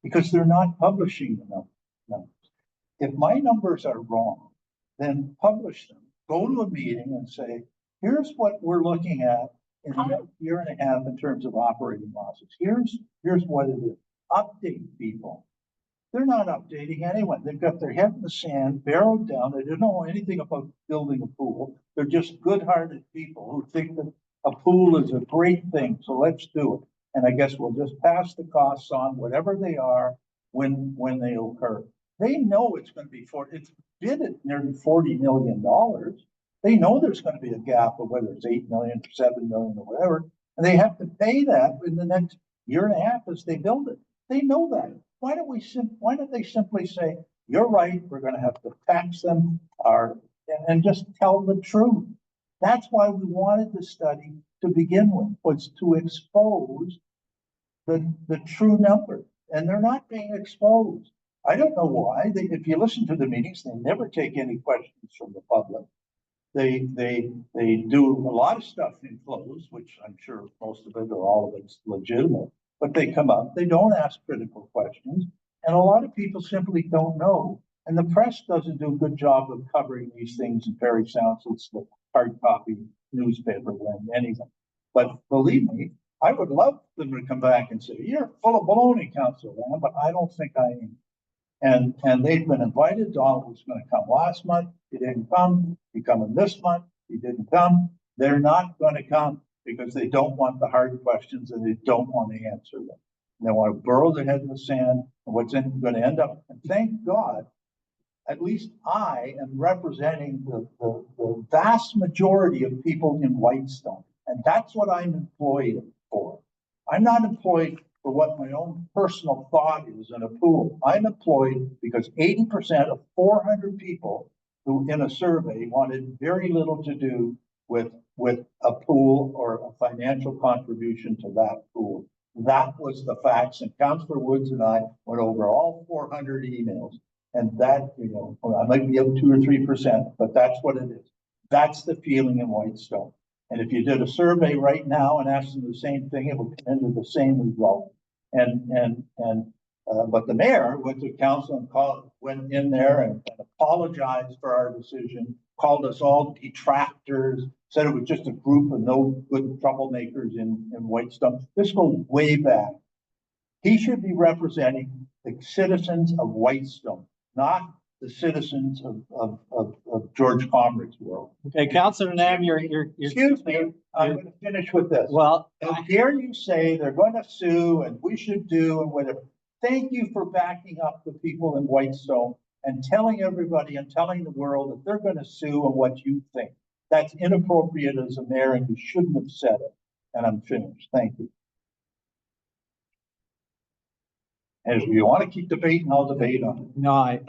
because they're not publishing the numbers. If my numbers are wrong, then publish them. Go to a meeting and say, here's what we're looking at in the next year and a half in terms of operating losses. Here's what it is. Update people. They're not updating anyone. They've got their head in the sand, barreled down. They don't know anything about building a pool. They're just good-hearted people who think that a pool is a great thing, so let's do it. And I guess we'll just pass the costs on, whatever they are, when they occur. They know it's going to be it's bid at nearly $40 million. They know there's going to be a gap of whether it's 8 million or 7 million or whatever, and they have to pay that in the next year and a half as they build it. They know that. Why don't they simply say, you're right, we're going to have to tax them and just tell the truth? That's why we wanted the study to begin with, was to expose the true number, and they're not being exposed. I don't know why. If you listen to the meetings, they never take any questions from the public. They do a lot of stuff in closed, which I'm sure most of it or all of it's legitimate, but they come up, they don't ask critical questions, and a lot of people simply don't know. And the press doesn't do a good job of covering these things in Parry Sound, so it's the hard copy newspaper than anything. But believe me, I would love them to come back and say, you're full of baloney, Councilor Lamb, but I don't think I am. And they've been invited. Donald was going to come last month. He didn't come. He's coming this month. He didn't come. They're not going to come because they don't want the hard questions and they don't want to answer them. And they want to burrow their head in the sand and what's going to end up. And thank God, at least I am representing the vast majority of people in Whitestone. And that's what I'm employed for. I'm not employed for what my own personal thought is in a pool. I'm employed because 80% of 400 people who in a survey wanted very little to do with a pool or a financial contribution to that pool. That was the facts, and Councillor Woods and I went over all 400 emails. And that, you know, I might be up 2 or 3%, but that's what it is. That's the feeling in Whitestone. And if you did a survey right now and asked them the same thing, it would come into the same result. But the mayor went to council and went in there and apologized for our decision, called us all detractors, said it was just a group of no good troublemakers in Whitestone. This goes way back. He should be representing the citizens of Whitestone, not the citizens of George Comrick's world. Okay, Councillor Nam, you're. Excuse me, I'm gonna finish with this. Well, How dare you say they're gonna sue and we should do and whatever. Thank you for backing up the people in Whitestone and telling everybody and telling the world that they're gonna sue and what you think. That's inappropriate as a mayor and you shouldn't have said it. And I'm finished. Thank you. And if you want to keep debating, I'll debate on it. no, I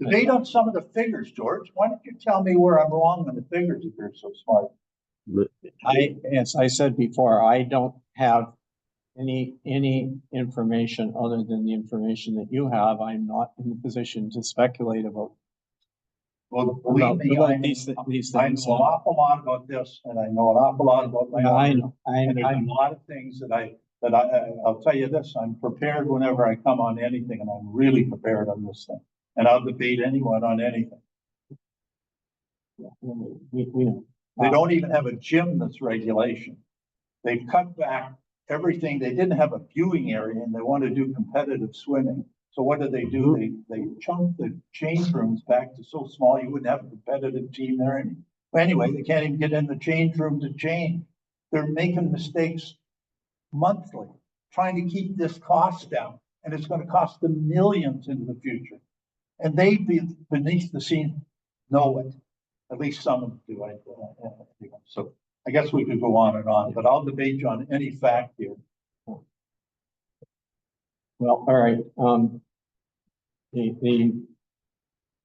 Debate on some of the figures, George. Why don't you tell me where I'm wrong on the figures if you're so smart? as I said before, I don't have any information other than the information that you have. I'm not in the position to speculate about. Well, believe me, these I know things. an awful lot about this and I know an awful lot about my. I know, And there's a lot of things that I'll tell you this, I'm prepared whenever I come on anything and I'm really prepared on this thing. And I'll debate anyone on anything. we know. They don't even have a gym that's regulation. They've cut back everything. They didn't have a viewing area and they want to do competitive swimming. So what do? They chunked the change rooms back to so small you wouldn't have a competitive team there. Anyway, they can't even get in the change room to change. They're making mistakes monthly, trying to keep this cost down. And it's going to cost them millions into the future. And they beneath the scene know it. At least some of them do. So I guess we could go on, but I'll debate you on any fact here. Well, all right,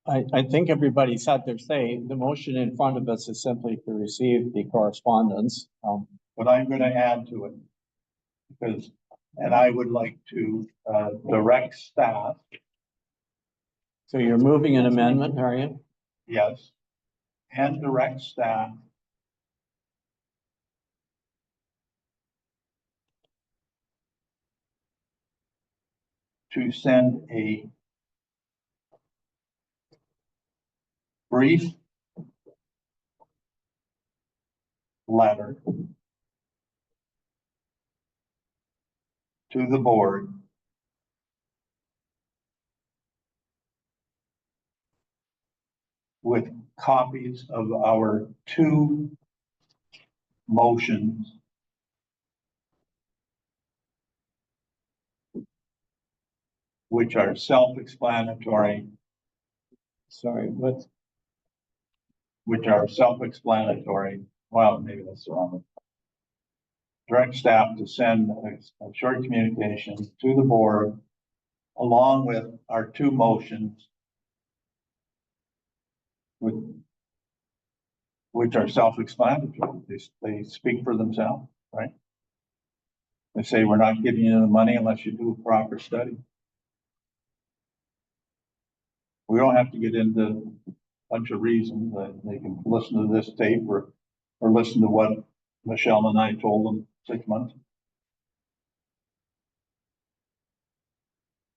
I think everybody's had their say. The motion in front of us is simply to receive the correspondence. But I'm gonna add to it. And I would like to, direct staff, So you're moving an amendment, are you? yes, and direct staff to send a brief letter to the board with copies of our 2 motions which are self-explanatory. Sorry, what? Which are self-explanatory. Well, maybe that's the wrong one. Direct staff to send a short communication to the board along with our 2 motions which are self-explanatory. They speak for themselves, right? They say, we're not giving you the money unless you do a proper study. We don't have to get into a bunch of reasons that they can listen to this tape or listen to what Michelle and I told them 6 months.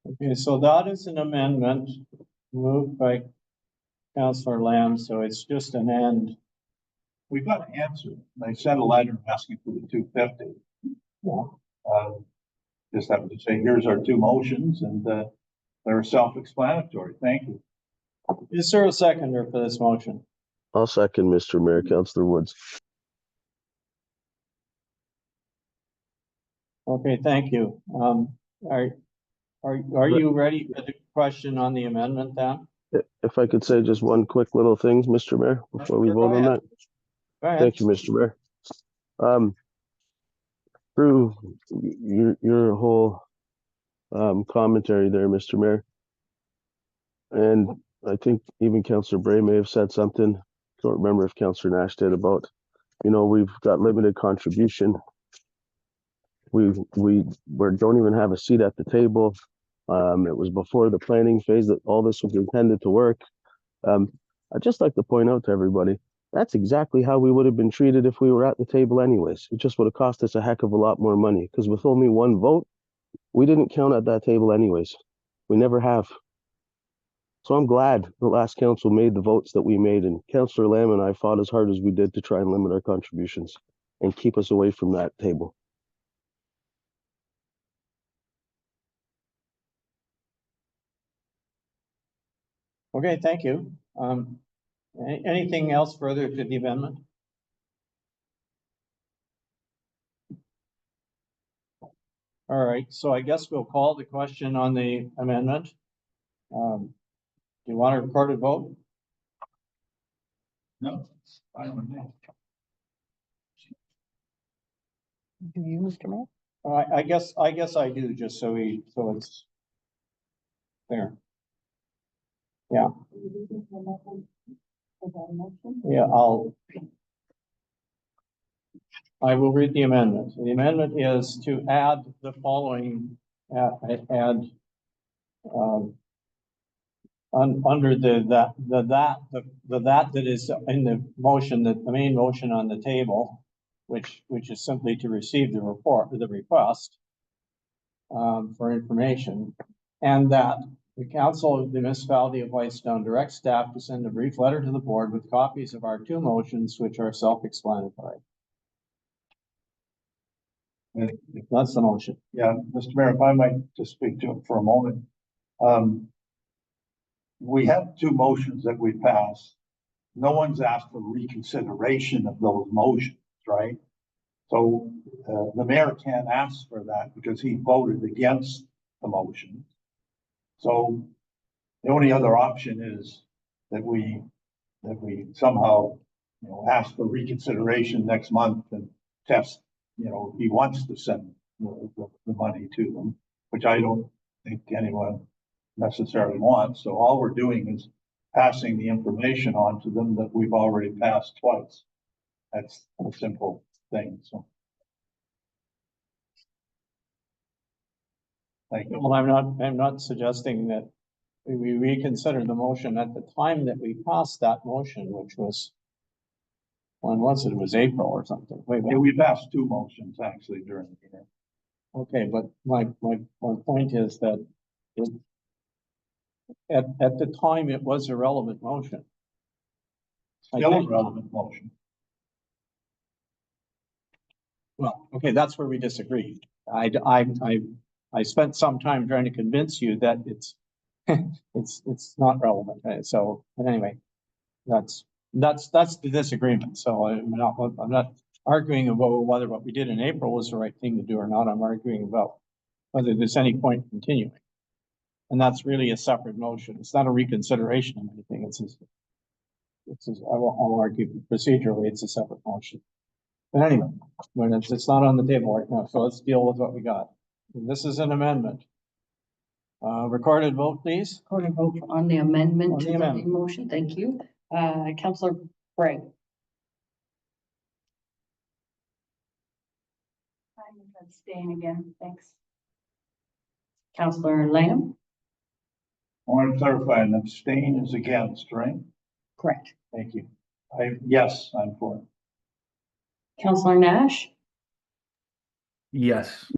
Okay, so that is an amendment moved by Councillor Lamb, so it's just an end. We got an answer. They sent a letter asking for the 250. Yeah. Just have to say, here's our 2 motions and they're self-explanatory. Thank you. Is there a seconder for this motion? I'll second, Mr. Mayor, Councillor Woods. Okay, thank you. Are you ready for the question on the amendment then? If I could say just one quick little thing, Mr. Mayor, before we vote on that. Go ahead. Thank you, Mr. Mayor. Through your whole commentary there, Mr. Mayor, and I think even Councillor Bray may have said something. Don't remember if Councillor Nash did about, we've got limited contribution. don't even have a seat at the table. It was before the planning phase that all this was intended to work. I'd just like to point out to everybody, that's exactly how we would have been treated if we were at the table anyways. It just would have cost us a heck of a lot more money, because with only one vote, we didn't count at that table anyways. We never have. So I'm glad the last council made the votes that we made, and Councillor Lamb and I fought as hard as we did to try and limit our contributions and keep us away from that table. Okay, thank you. Anything else further to the amendment? All right, so I guess we'll call the question on the amendment. Do you want a recorded vote? No, I don't know. Do you, Mr. Mayor? I guess I do, just so it's there. Yeah, yeah, I will read the amendment. The amendment is to add the following, under that is in the motion, the main motion on the table, which is simply to receive the report, the request for information, and that the Council of the Municipality of Whitestone directs staff to send a brief letter to the board with copies of our two motions, which are self-explanatory. That's the motion. Yeah, Mr. Mayor, if I might just speak to it for a moment. We have two motions that we passed. No one's asked for reconsideration of those motions, right? So the mayor can't ask for that because he voted against the motion. So the only other option is that we somehow, ask for reconsideration next month and test, if he wants to send the money to them, which I don't think anyone necessarily wants. So all we're doing is passing the information on to them that we've already passed twice. That's a simple thing, so. Thank you. Well, I'm not suggesting that we reconsider the motion at the time that we passed that motion, which was, when was it? It was April or something. Wait, Yeah, we passed two motions actually during the year. okay, but my point is that at the time, it was a relevant motion. Still a relevant motion. Well, okay, that's where we disagree. I spent some time trying to convince you that it's it's not relevant. So anyway, that's the disagreement. So I'm not arguing about whether what we did in April was the right thing to do or not. I'm arguing about whether there's any point in continuing. And that's really a separate motion. It's not a reconsideration of anything. I'll argue procedurally, it's a separate motion. But anyway, when it's not on the table right now, so let's deal with what we got. And this is an amendment. Recorded vote, please. Recorded vote on the amendment On the to the amendment. main motion. Thank you. Councillor Bragg. I'm abstaining again, thanks. Councillor Lamb. I want to clarify, an abstain is against, right? Correct. Thank you. Yes, I'm for it. Councillor Nash. Yes.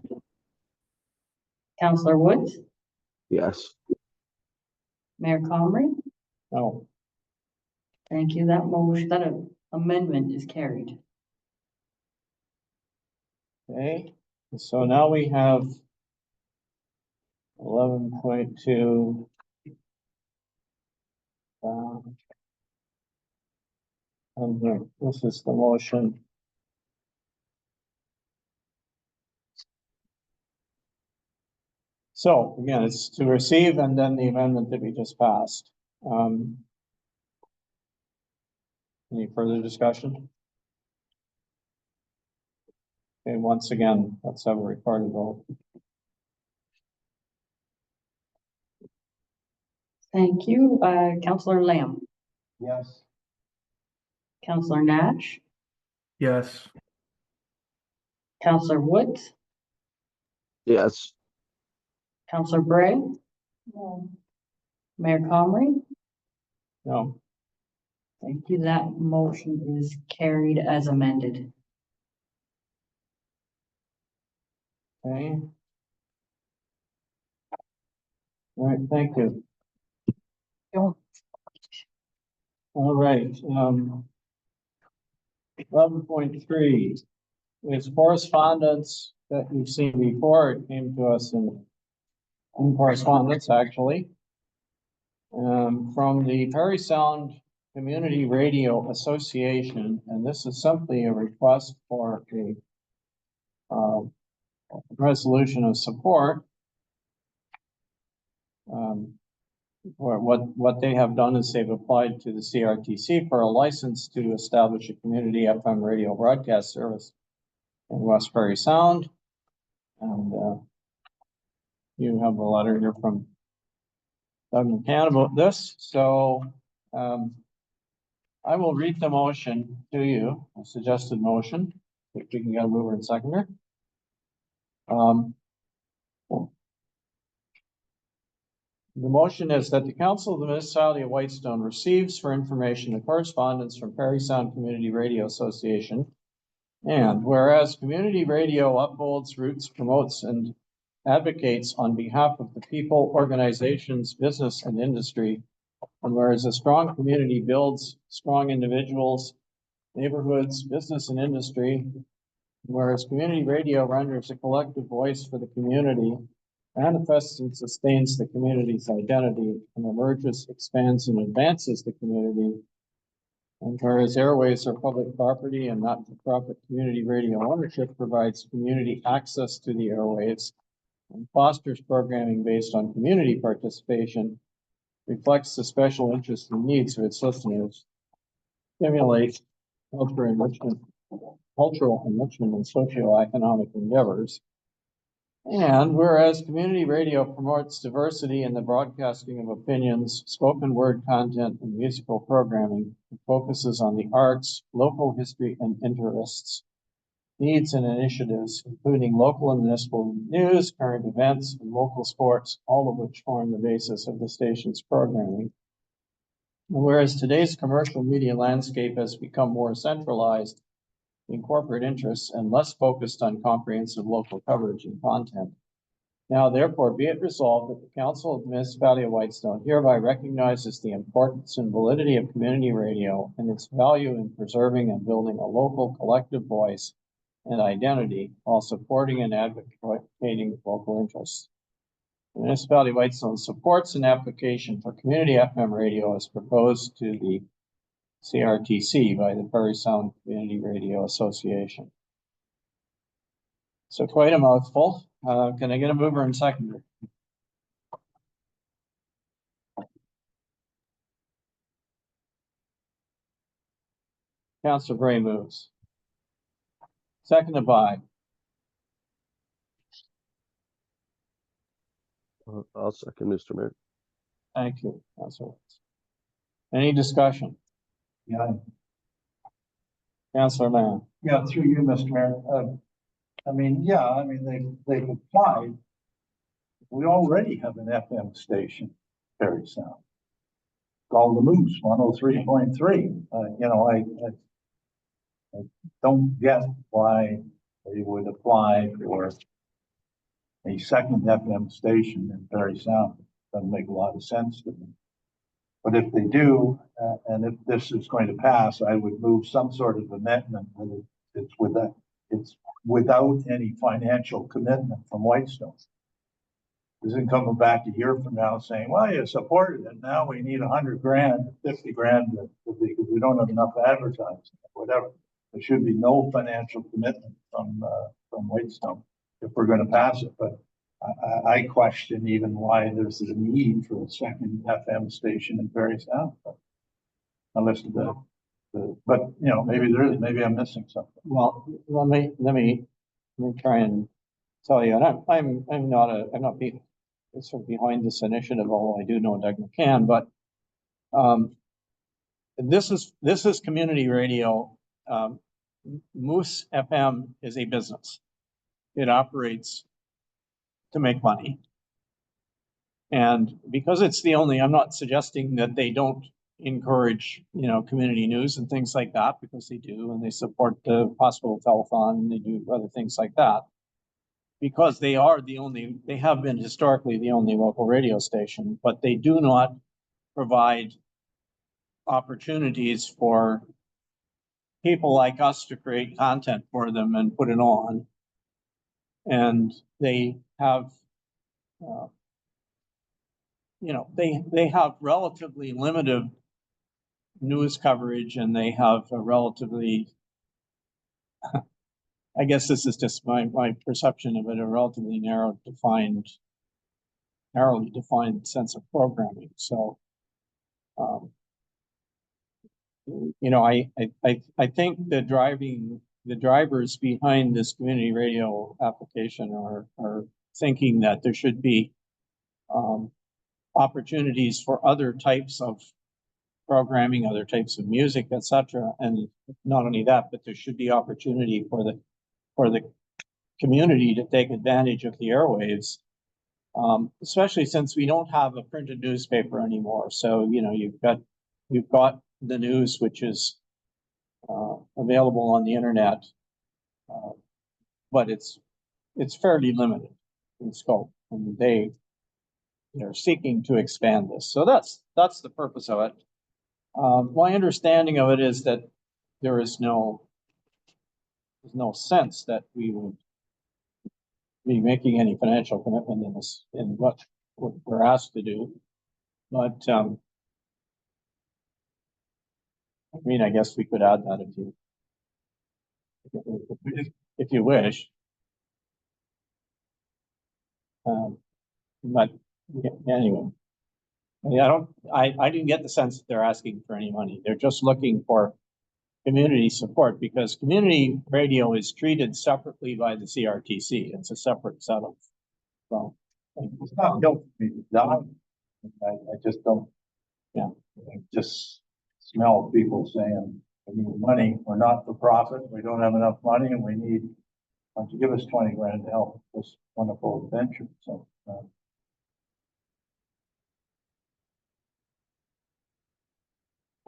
Councillor Woods. Yes. Mayor Comrie. No. Thank you. That motion, that amendment is carried. Okay, so now we have 11.2. And this is the motion. So again, it's to receive and then the amendment that we just passed. Any further discussion? Okay, once again, let's have a recorded vote. Thank you. Councillor Lamb. Yes. Councillor Nash. Yes. Councillor Woods. Yes. Counselor Bray, No, Mayor Comrie. No, Thank you. That motion is carried as amended. okay. All right, thank you. Don't. All right, 11.3 is correspondence that you've seen before. It came to us in correspondence, actually. From the Perry Sound Community Radio Association, and this is simply a request for a resolution of support. Or what they have done is they've applied to the CRTC for a license to establish a community FM radio broadcast service in West Perry Sound. And you have a letter here from Doug McCann about this. So I will read the motion to you, a suggested motion, if we can get a mover and seconder. The motion is that the Council of the Municipality of Whitestone receives for information a correspondence from Perry Sound Community Radio Association. And whereas community radio upholds, roots, promotes, and advocates on behalf of the people, organizations, business, and industry, and whereas a strong community builds strong individuals, neighborhoods, business, and industry, whereas community radio renders a collective voice for the community, manifests and sustains the community's identity, and emerges, expands, and advances the community. And whereas airways are public property and not-for-profit community radio ownership provides community access to the airwaves and fosters programming based on community participation, reflects the special interests and needs of its listeners, stimulates cultural enrichment and socioeconomic endeavors. And whereas community radio promotes diversity in the broadcasting of opinions, spoken word content, and musical programming, it focuses on the arts, local history and interests, needs and initiatives, including local and municipal news, current events, and local sports, all of which form the basis of the station's programming. And whereas today's commercial media landscape has become more centralized in corporate interests and less focused on comprehensive local coverage and content. Now, therefore, be it resolved that the Council of the Municipality of Whitestone hereby recognizes the importance and validity of community radio and its value in preserving and building a local collective voice and identity while supporting and advocating local interests. The Municipality of Whitestone supports an application for community FM radio as proposed to the CRTC by the Perry Sound Community Radio Association. So quite a mouthful. Can I get a mover and seconder? Councilor Bray moves. Seconded by. I'll second, Mr. Mayor. Thank you, Councilor. Any discussion? Yeah, Councilor Mann. yeah, through you, Mr. Mayor. They've applied. We already have an FM station, Perry Sound, called the Moose 103.3. I don't get why they would apply for a second FM station in Perry Sound. Doesn't make a lot of sense to me. But if they do, and if this is going to pass, I would move some sort of amendment that it's without any financial commitment from Whitestone. Isn't coming back a year from now saying, well, you supported it. Now we need 100 grand, 50 grand because we don't have enough advertising, whatever. There should be no financial commitment from Whitestone if we're going to pass it. But I question even why there's a need for a second FM station in Perry Sound. Unless but maybe there is, maybe I'm missing something. Well, let me try and tell you, and I'm not behind this initiative, although I do know Doug McCann, but this is community radio. Moose FM is a business. It operates to make money. And because it's the only, I'm not suggesting that they don't encourage, you know, community news and things like that, because they do, and they support the hospital telethon, and they do other things like that. Because they are the only, they have been historically the only local radio station, but they do not provide opportunities for people like us to create content for them and put it on. And they have, you know, they have relatively limited news coverage, and they have a relatively, I guess this is just my perception of it, a relatively narrowly defined sense of programming. So, you know, I think the drivers behind this community radio application are thinking that there should be opportunities for other types of programming, other types of music, etc. And not only that, but there should be opportunity for the community to take advantage of the airwaves, especially since we don't have a printed newspaper anymore. So, you know, you've got the news, which is available on the internet, but it's fairly limited in scope, and they're seeking to expand this. So that's the purpose of it. My understanding of it is that there's no sense that we would be making any financial commitment in this, in what we're asked to do. But I mean, I guess we could add that if you wish. But anyway, I didn't get the sense that they're asking for any money. They're just looking for community support, because community radio is treated separately by the CRTC. It's a separate set of, well, It's not built to be done. I just don't, yeah, I just smell people saying, we need money, we're not for profit, we don't have enough money, and we need, why don't you give us 20 grand to help this wonderful adventure, so.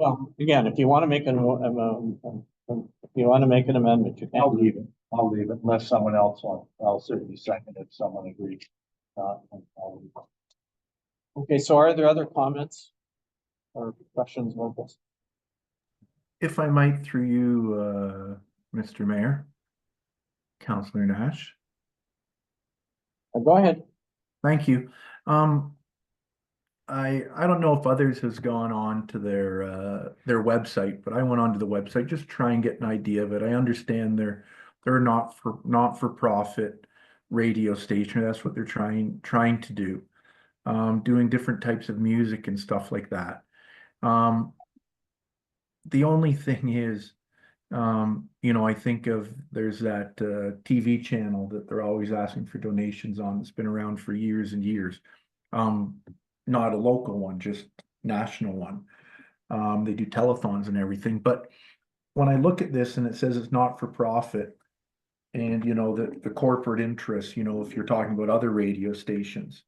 well, again, if you want to make an amendment, you I'll can. leave it, unless someone else wants, I'll certainly second if someone agrees. I'll leave it. Okay, so are there other comments or questions about this? If I might, through you, Mr. Mayor, Councillor Nash. Go ahead. Thank you. I don't know if others has gone on to their website, but I went onto the website just to try and get an idea of it. I understand they're not for profit radio station. That's what they're trying to do. Doing different types of music and stuff like that. The only thing is, you know, I think of there's that TV channel that they're always asking for donations on. It's been around for years and years. Not a local one, just national one. They do telethons and everything. But when I look at this and it says it's not for profit, and you know, the corporate interests, you know, if you're talking about other radio stations,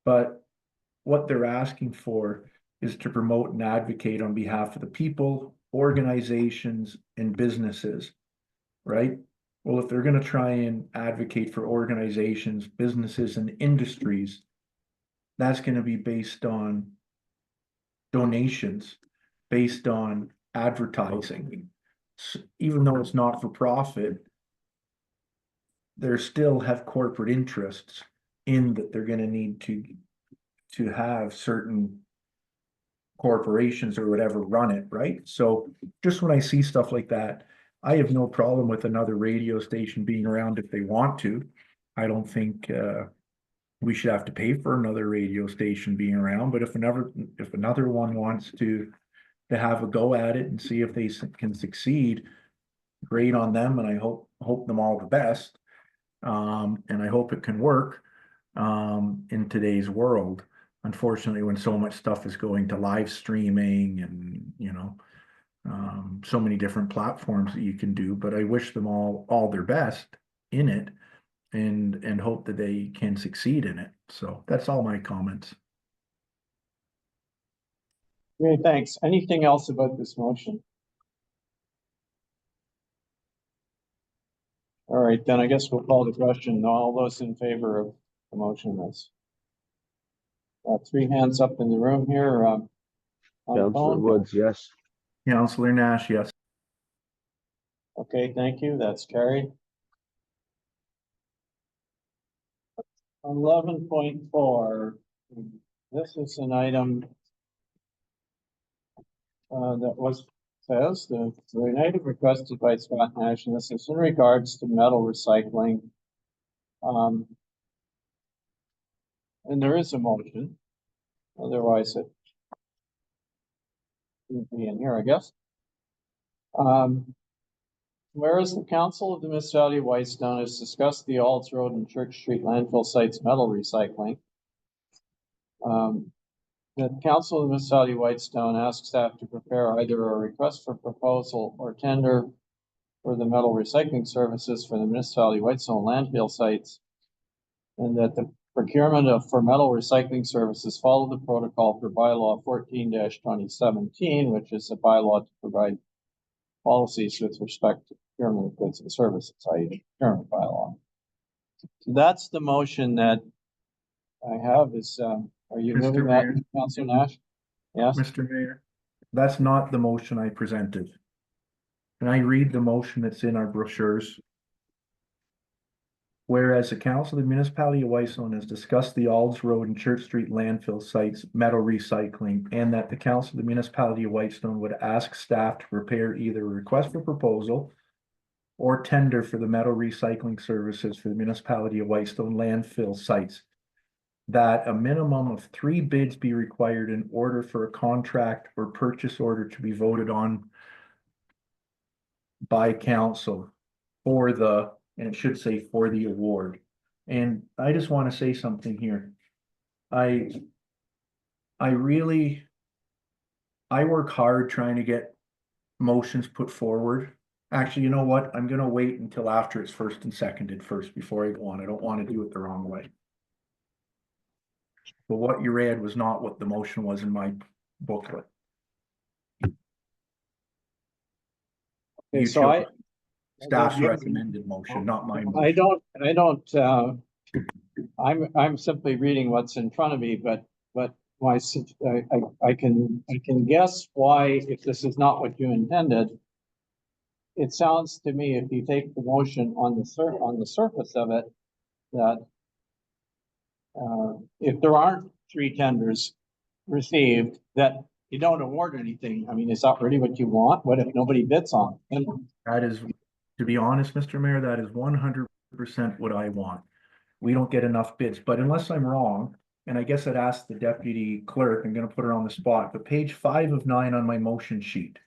but what they're asking for is to promote and advocate on behalf of the people, organizations, and businesses, right? Well, if they're going to try and advocate for organizations, businesses, and industries, that's going to be based on donations, based on advertising. So even though it's not for profit, they still have corporate interests in that they're going to need to have certain corporations or whatever run it, right? So just when I see stuff like that, I have no problem with another radio station being around if they want to. I don't think we should have to pay for another radio station being around, but if another one wants to have a go at it and see if they can succeed, great on them, and I hope them all the best. And I hope it can work in today's world. Unfortunately, when so much stuff is going to live streaming and, you know, so many different platforms that you can do, but I wish them all their best in it. and hope that they can succeed in it. So that's all my comments. Okay, thanks. Anything else about this motion? All right, then I guess we'll call the question. All those in favor of the motion, that's 3 hands up in the room here. On the Councillor phone. Woods, yes. Councillor Nash, yes. Okay, thank you. That's carried. 11.4. This is an item that says the item requested by Scott Nash, and this is in regards to metal recycling. And there is a motion. Otherwise it would be in here, I guess. Whereas the council of the municipality of Whitestone has discussed the Alds Road and Church Street landfill sites metal recycling. The council of the municipality of Whitestone asks staff to prepare either a request for proposal or tender for the metal recycling services for the municipality of Whitestone landfill sites. And that the procurement for metal recycling services follow the protocol for bylaw 14-2017, which is a bylaw to provide policies with respect to procurement of goods and services, i.e. procurement bylaw. So that's the motion that I have is, are you Mr. moving that, Mayor. Councilor Nash? Yes? Mr. Mayor, that's not the motion I presented. Can I read the motion that's in our brochures? Whereas the council of the municipality of Whitestone has discussed the Alds Road and Church Street landfill sites metal recycling, and that the council of the municipality of Whitestone would ask staff to prepare either a request for proposal or tender for the metal recycling services for the municipality of Whitestone landfill sites. That a minimum of 3 bids be required in order for a contract or purchase order to be voted on by council for the, and it should say for the award. And I just want to say something here. I work hard trying to get motions put forward. Actually, you know what? I'm gonna wait until after it's first and seconded first before I go on. I don't want to do it the wrong way. But what you read was not what the motion was in my booklet. Okay, You so chose I staff's recommended motion, not my motion. I'm simply reading what's in front of me, but I can guess why, if this is not what you intended. It sounds to me, if you take the motion on the surface of it, that if there aren't 3 tenders received, that you don't award anything. I mean, is that really what you want? What if nobody bids on it? That is, to be honest, Mr. Mayor, that is 100% what I want. We don't get enough bids, but unless I'm wrong, and I guess I'd ask the deputy clerk, I'm gonna put her on the spot, but page 5 of 9 on my motion sheet.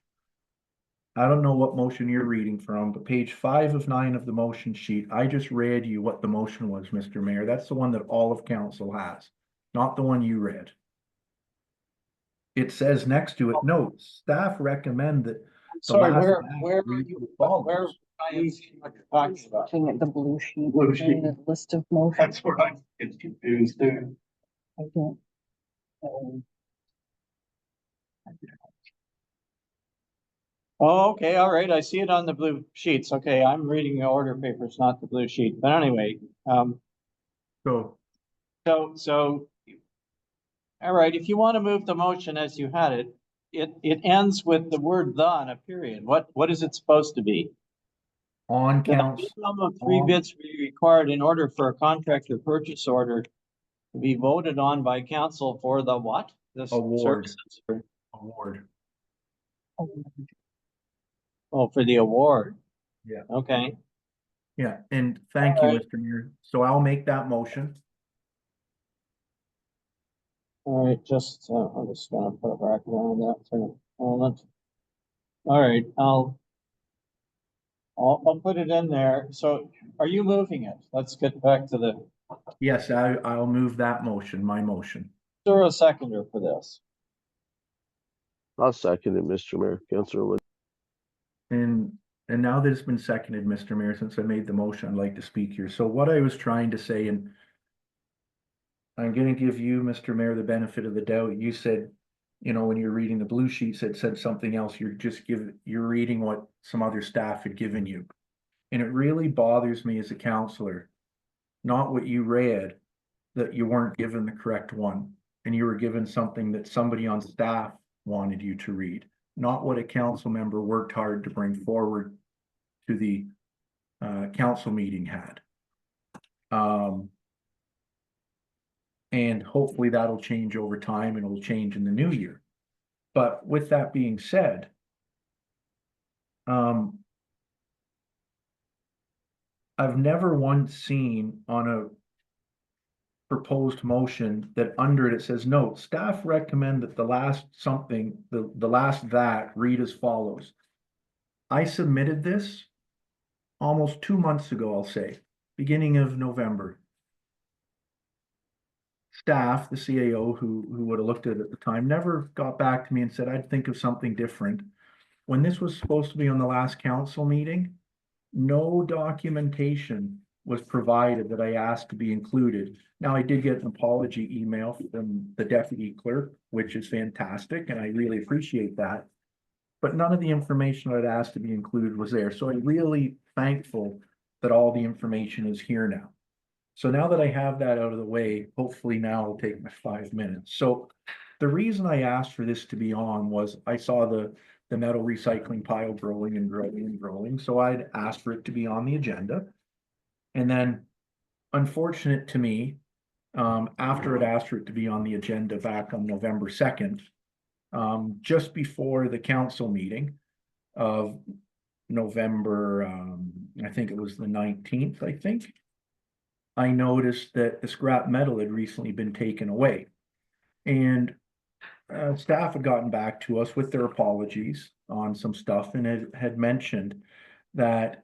I don't know what motion you're reading from, but page 5 of 9 of the motion sheet, I just read you what the motion was, Mr. Mayor. That's the one that all of council has, not the one you read. It says next to it, notes, staff recommend that. Sorry, last where act are read you, the following. where I am seeing what you're talking about? Looking at the blue sheet. Blue sheet. and the list of motions. That's where I get confused too. I don't. Oh, okay, all right, I see it on the blue sheets. Okay, I'm reading the order papers, not the blue sheet, but anyway, So, so. All right, if you want to move the motion as you had it, it ends with the word "the" on a period. What is it supposed to be? on The council, minimum of 3 bids be required in order for a contract or purchase order to be voted on by council for the what? The Award. services? award. Oh, for the award. Yeah. Okay, Yeah, and thank you, Alright. Mr. Mayor. So I'll make that motion. all right, just, I'm just gonna put a bracket on that for a moment. All right, I'll put it in there. So are you moving it? Let's get back to the, Yes, I'll move that motion, my motion. is there a seconder for this? I'll second it, Mr. Mayor. Councillor Woods. And and now that it's been seconded, Mr. Mayor, since I made the motion, I'd like to speak here. So what I was trying to say, and I'm gonna give you, Mr. Mayor, the benefit of the doubt. You said, you know, when you're reading the blue sheets, it said something else. You're reading what some other staff had given you. And it really bothers me as a counselor, not what you read, that you weren't given the correct one. And you were given something that somebody on staff wanted you to read, not what a council member worked hard to bring forward to the council meeting had. And hopefully that'll change over time and it'll change in the new year. But with that being said, I've never once seen on a proposed motion that under it says, no, staff recommend that the last something, the last that read as follows. I submitted this almost 2 months ago, I'll say, beginning of November. Staff, the CAO who would have looked at it at the time, never got back to me and said, I'd think of something different. When this was supposed to be on the last council meeting, no documentation was provided that I asked to be included. Now, I did get an apology email from the deputy clerk, which is fantastic, and I really appreciate that. But none of the information I'd asked to be included was there. So I'm really thankful that all the information is here now. So now that I have that out of the way, hopefully now I'll take my 5 minutes. So the reason I asked for this to be on was I saw the metal recycling pile growing and growing and growing. So I'd asked for it to be on the agenda. And then, unfortunate to me, after I'd asked for it to be on the agenda back on November 2nd, just before the council meeting of November, I think it was the 19th, I think, I noticed that the scrap metal had recently been taken away. And staff had gotten back to us with their apologies on some stuff and had mentioned that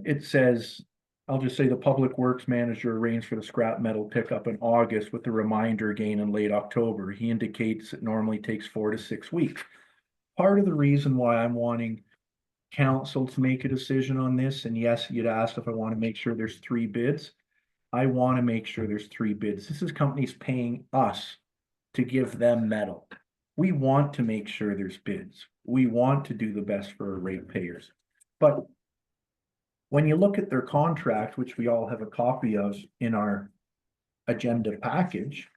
it says, I'll just say the public works manager arranged for the scrap metal pickup in August with the reminder again in late October. He indicates it normally takes 4 to 6 weeks. Part of the reason why I'm wanting council to make a decision on this, and yes, you'd asked if I want to make sure there's 3 bids. I want to make sure there's 3 bids. This is companies paying us to give them metal. We want to make sure there's bids. We want to do the best for our ratepayers. But when you look at their contract, which we all have a copy of in our agenda package,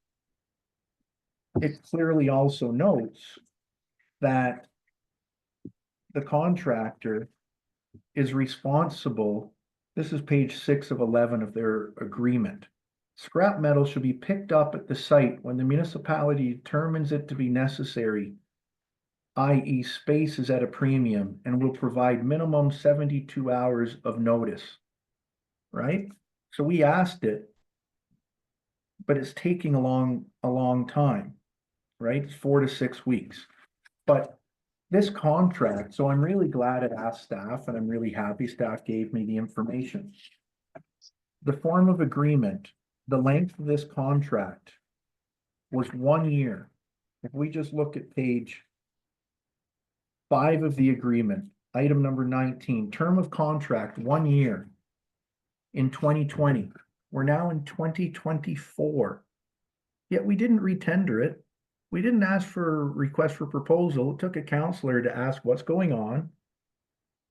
it clearly also notes that the contractor is responsible. This is page 6 of 11 of their agreement. Scrap metal should be picked up at the site when the municipality determines it to be necessary, i.e. space is at a premium, and will provide minimum 72 hours of notice, right? So we asked it, but it's taking a long time, right? It's 4 to 6 weeks. But this contract, so I'm really glad I asked staff, and I'm really happy staff gave me the information. The form of agreement, the length of this contract was 1 year. If we just look at page 5 of the agreement, item number 19, term of contract, 1 year in 2020. We're now in 2024. Yet we didn't retender it. We didn't ask for a request for proposal. It took a counselor to ask what's going on.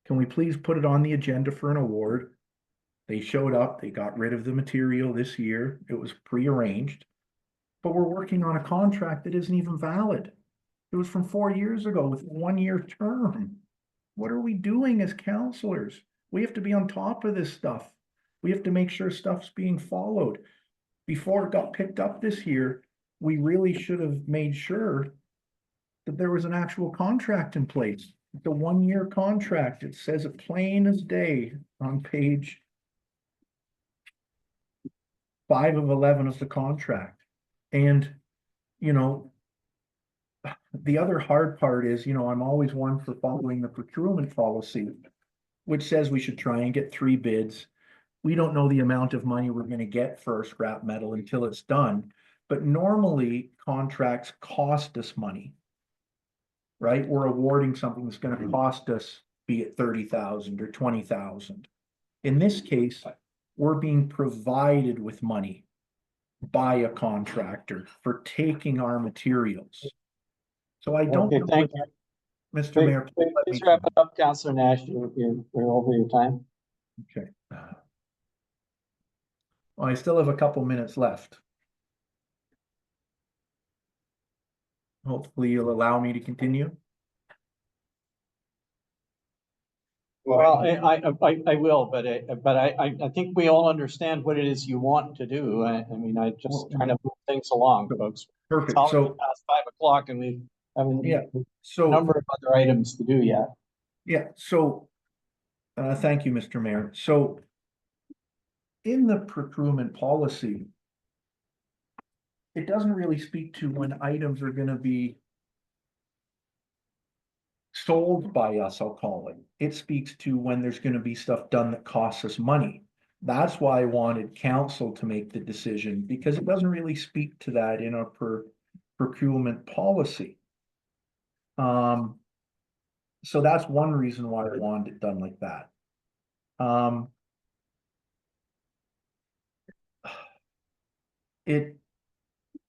Can we please put it on the agenda for an award? They showed up, they got rid of the material this year. It was prearranged, but we're working on a contract that isn't even valid. It was from 4 years ago with 1 year term. What are we doing as counselors? We have to be on top of this stuff. We have to make sure stuff's being followed. Before it got picked up this year, we really should have made sure that there was an actual contract in place. The 1 year contract, it says it plain as day on page 5 of 11 of the contract. And, you know, the other hard part is, you know, I'm always one for following the procurement policy, which says we should try and get 3 bids. We don't know the amount of money we're going to get for our scrap metal until it's done. But normally contracts cost us money, right? We're awarding something that's gonna cost us, be it 30,000 or 20,000. In this case, we're being provided with money by a contractor for taking our materials. So I don't. Okay, know thank what- you. Mr. Mayor. let Please me wrap it up, Councillor Nash. You're over your time. Okay. Well, I still have a couple minutes left. Hopefully you'll allow me to continue. Well, I will, but I think we all understand what it is you want to do. I mean, I just trying to move things along, folks. Perfect. It's already So, past 5 o'clock and we have yeah, a so, number of other items to do yet. yeah, so, thank you, Mr. Mayor. So in the procurement policy, it doesn't really speak to when items are gonna be sold by us, I'll call it. It speaks to when there's gonna be stuff done that costs us money. That's why I wanted council to make the decision, because it doesn't really speak to that in our procurement policy. So that's one reason why I wanted it done like that.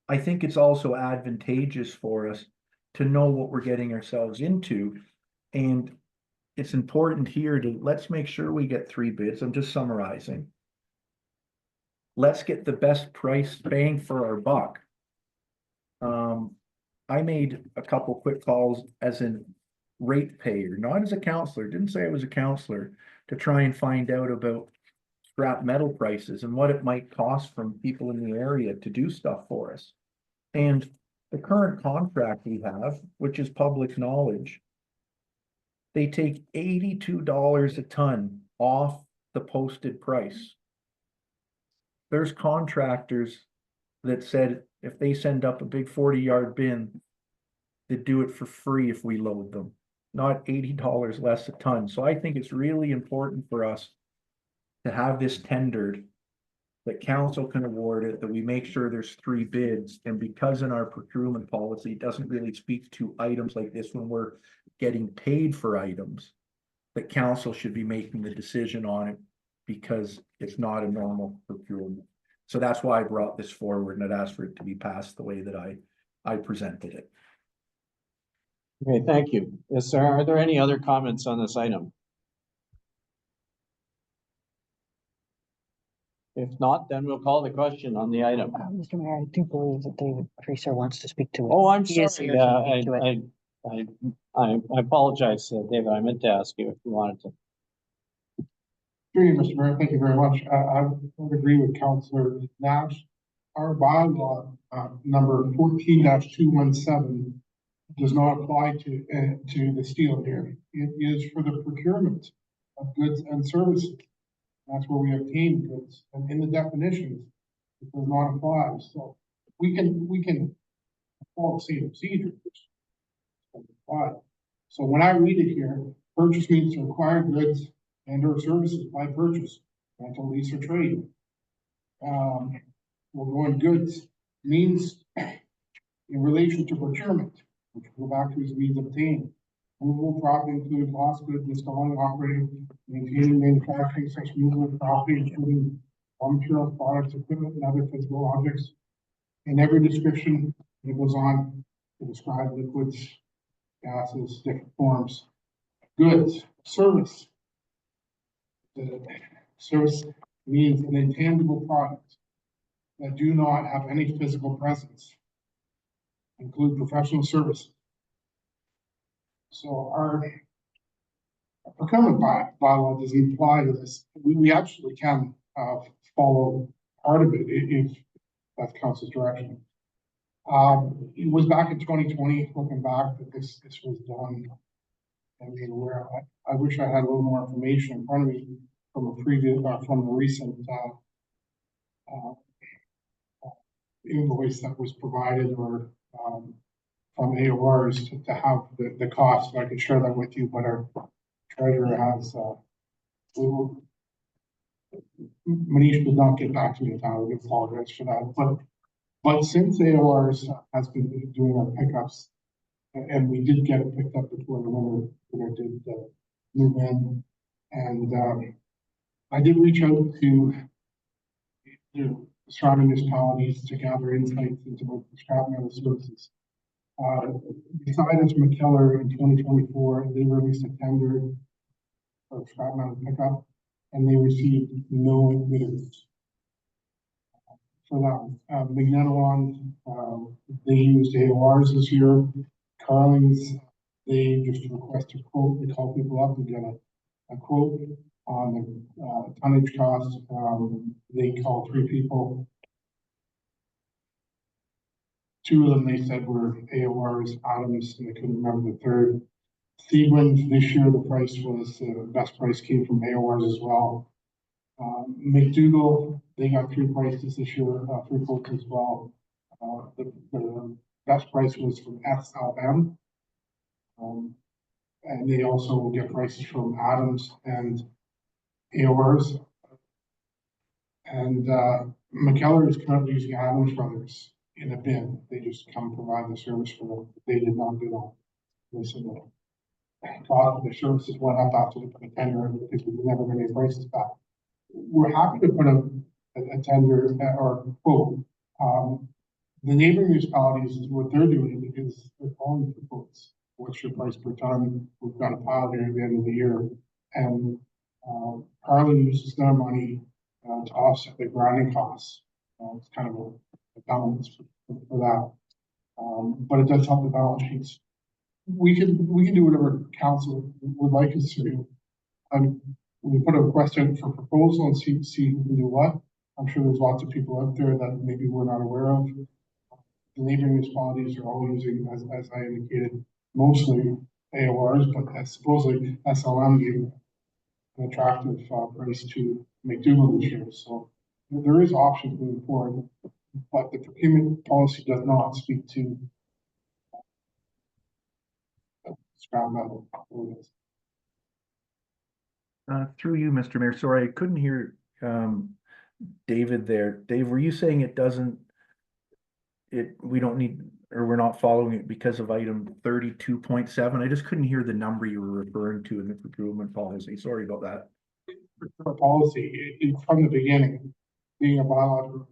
I think it's also advantageous for us to know what we're getting ourselves into. And it's important here to, let's make sure we get 3 bids. I'm just summarizing. Let's get the best price bang for our buck. I made a couple quick calls as an ratepayer, not as a counselor, didn't say I was a counselor, to try and find out about scrap metal prices and what it might cost from people in the area to do stuff for us. And the current contract we have, which is public knowledge, they take $82 a ton off the posted price. There's contractors that said if they send up a big 40-yard bin, they do it for free if we load them, not $80 less a ton. So I think it's really important for us to have this tendered, that council can award it, that we make sure there's 3 bids. And because in our procurement policy, it doesn't really speak to items like this when we're getting paid for items, that council should be making the decision on it because it's not a normal procurement. So that's why I brought this forward and I'd asked for it to be passed the way that I presented it. Okay, thank you. Yes, sir. Are there any other comments on this item? If not, then we'll call the question on the item. Mr. Mayor, I do believe that David Creaser wants to speak to it. Oh, I'm He is sorry. here to speak to it. I apologize, David. I meant to ask you if you wanted to. Through you, Mr. Mayor, thank you very much. I would agree with Councillor Nash. Our bylaw, number 14-217 does not apply to the steel here. It is for the procurement of goods and services. That's where we obtain goods, and in the definitions, it does not apply. So we can follow the same procedure. So when I read it here, purchase means to acquire goods and or services by purchase, rental, lease, or trade. We're going goods means in relation to procurement, which we'll go back to as means obtained. Movable property includes lost goods, installing, operating, maintaining, manufacturing such movable property, including raw materials, products, equipment, and other physical objects. In every description, it goes on to describe liquids, gases, different forms, goods, service. The service means an intangible product that do not have any physical presence, include professional services. So our procurement bylaw doesn't apply to this. We actually can follow part of it if that's council's direction. It was back in 2020, looking back, that this was done and made aware. I wish I had a little more information in front of me from a previous, from a recent invoice that was provided or from AORs to have the cost. So I could share that with you, but our treasurer has, Manish did not get back to me in time. We apologize for that. But since AORs has been doing our pickups, And we did get it picked up before the winter did move in. And I did reach out to surrounding municipalities to gather insights into both the scrap metal services. Besides McKellar in 2024, they released a tender for scrap metal pickup, and they received no bidders for that. Magnetalon, they used AORs this year. Carling's, they just requested a quote. They call people up and get a quote on the tonnage cost. They call 3 people. 2 of them they said were AORs, Adams, and I couldn't remember the third. Seguin, this year the price was, best price came from AORs as well. McDougall, they got 3 prices this year, 3 quotes as well. The best price was from SLM. And they also will get prices from Adams and AORs. And McKellar is currently using Adams Brothers in a bin. They just come provide the service for them. They did not bid on. They said the cost of the services went up after they put a tender in because we never got any prices back. We're happy to put a tender or quote. The neighboring municipalities is what they're doing is they're calling for quotes. What's your price per ton? We've got a pile here at the end of the year. And Carling uses their money to offset the grinding costs. It's kind of a balance for that. But it does help the balance sheets. We can do whatever council would like us to do. We put a request in for proposal and see who can do what. I'm sure there's lots of people out there that maybe we're not aware of. The neighboring municipalities are all using, as I indicated, mostly AORs, but supposedly SLM gave an attractive price to McDougall this year. So there is options moving forward, but the procurement policy does not speak to scrap metal. Through you, Mr. Mayor, sorry, I couldn't hear David there. Dave, were you saying we don't need, or we're not following it because of item 32.7? I just couldn't hear the number you were referring to in the procurement policy. Sorry about that. Policy, from the beginning, being a biological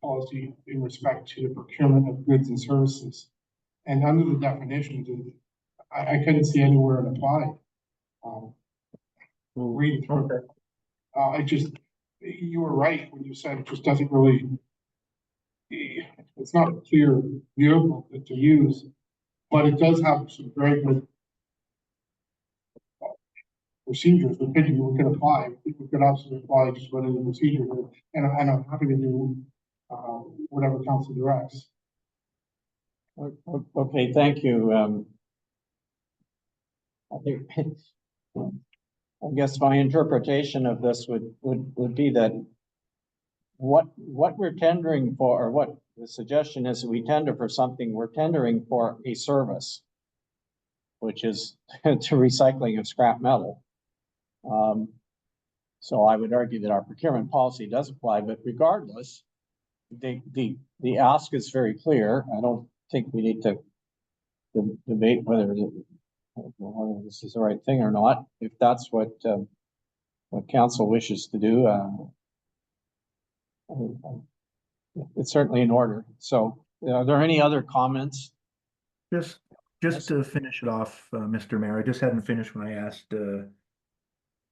policy in respect to the procurement of goods and services. And under the definitions, I couldn't see anywhere it applied. Reading through it. You were right when you said it just doesn't really, it's not a clear vehicle to use, but it does have some very good procedures. We could apply. We could absolutely apply just what is the procedure, and I'm happy to do whatever council directs. Okay, thank you. I guess my interpretation of this would be that what we're tendering for, or what the suggestion is, we tender for something, we're tendering for a service, which is to recycling of scrap metal. So I would argue that our procurement policy does apply, but regardless, the ask is very clear. I don't think we need to debate whether this is the right thing or not. If that's what council wishes to do, it's certainly in order. So are there any other comments? Just to finish it off, Mr. Mayor, I just hadn't finished when I asked the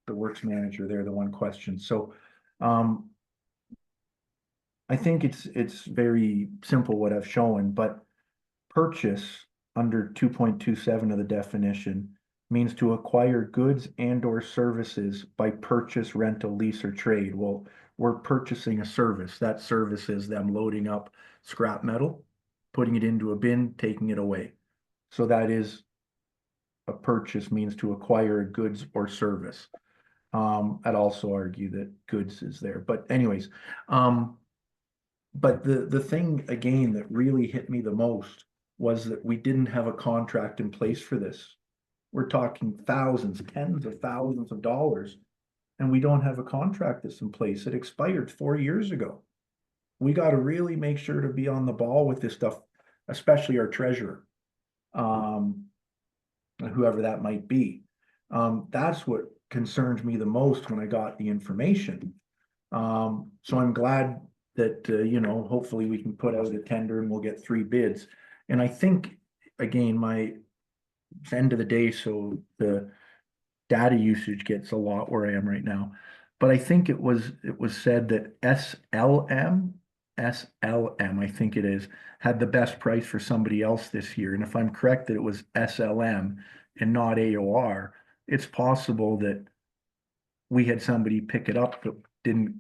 works manager there the one question. So I think it's very simple what I've shown, but purchase under 2.27 of the definition means to acquire goods and or services by purchase, rental, lease, or trade. Well, we're purchasing a service. That service is them loading up scrap metal, putting it into a bin, taking it away. So that is a purchase, means to acquire a goods or service. I'd also argue that goods is there, but anyways, but the thing again that really hit me the most was that we didn't have a contract in place for this. We're talking thousands, tens of thousands of dollars, and we don't have a contract that's in place. It expired 4 years ago. We got to really make sure to be on the ball with this stuff, especially our treasurer. whoever that might be. That's what concerned me the most when I got the information. So I'm glad that, you know, hopefully we can put out a tender and we'll get 3 bids. And I think, again, it's end of the day, so the data usage gets a lot where I am right now. But I think it was said that SLM, I think it is, had the best price for somebody else this year. And if I'm correct that it was SLM and not AOR, it's possible that we had somebody pick it up that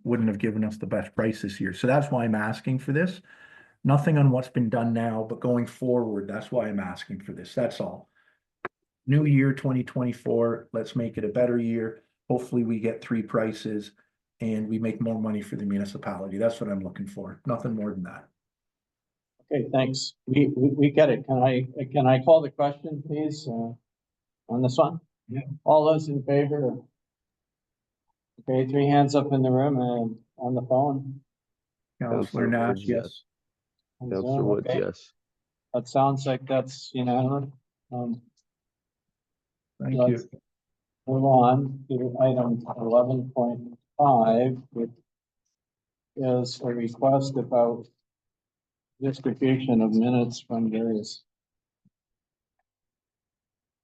wouldn't have given us the best price this year. So that's why I'm asking for this. Nothing on what's been done now, but going forward, that's why I'm asking for this. That's all. New year 2024, let's make it a better year. Hopefully we get 3 prices and we make more money for the municipality. That's what I'm looking for. Nothing more than that. Okay, thanks. We get it. Can I call the question, please, on this one? Yeah. All those in favor? Okay, 3 hands up in the room and on the phone. Councillor Nash, Woods, yes. On Councillor Zoom, Woods, okay. yes. That sounds like that's unanimous. Thank Let's you. move on to item 11.5, which is a request about distribution of minutes from various.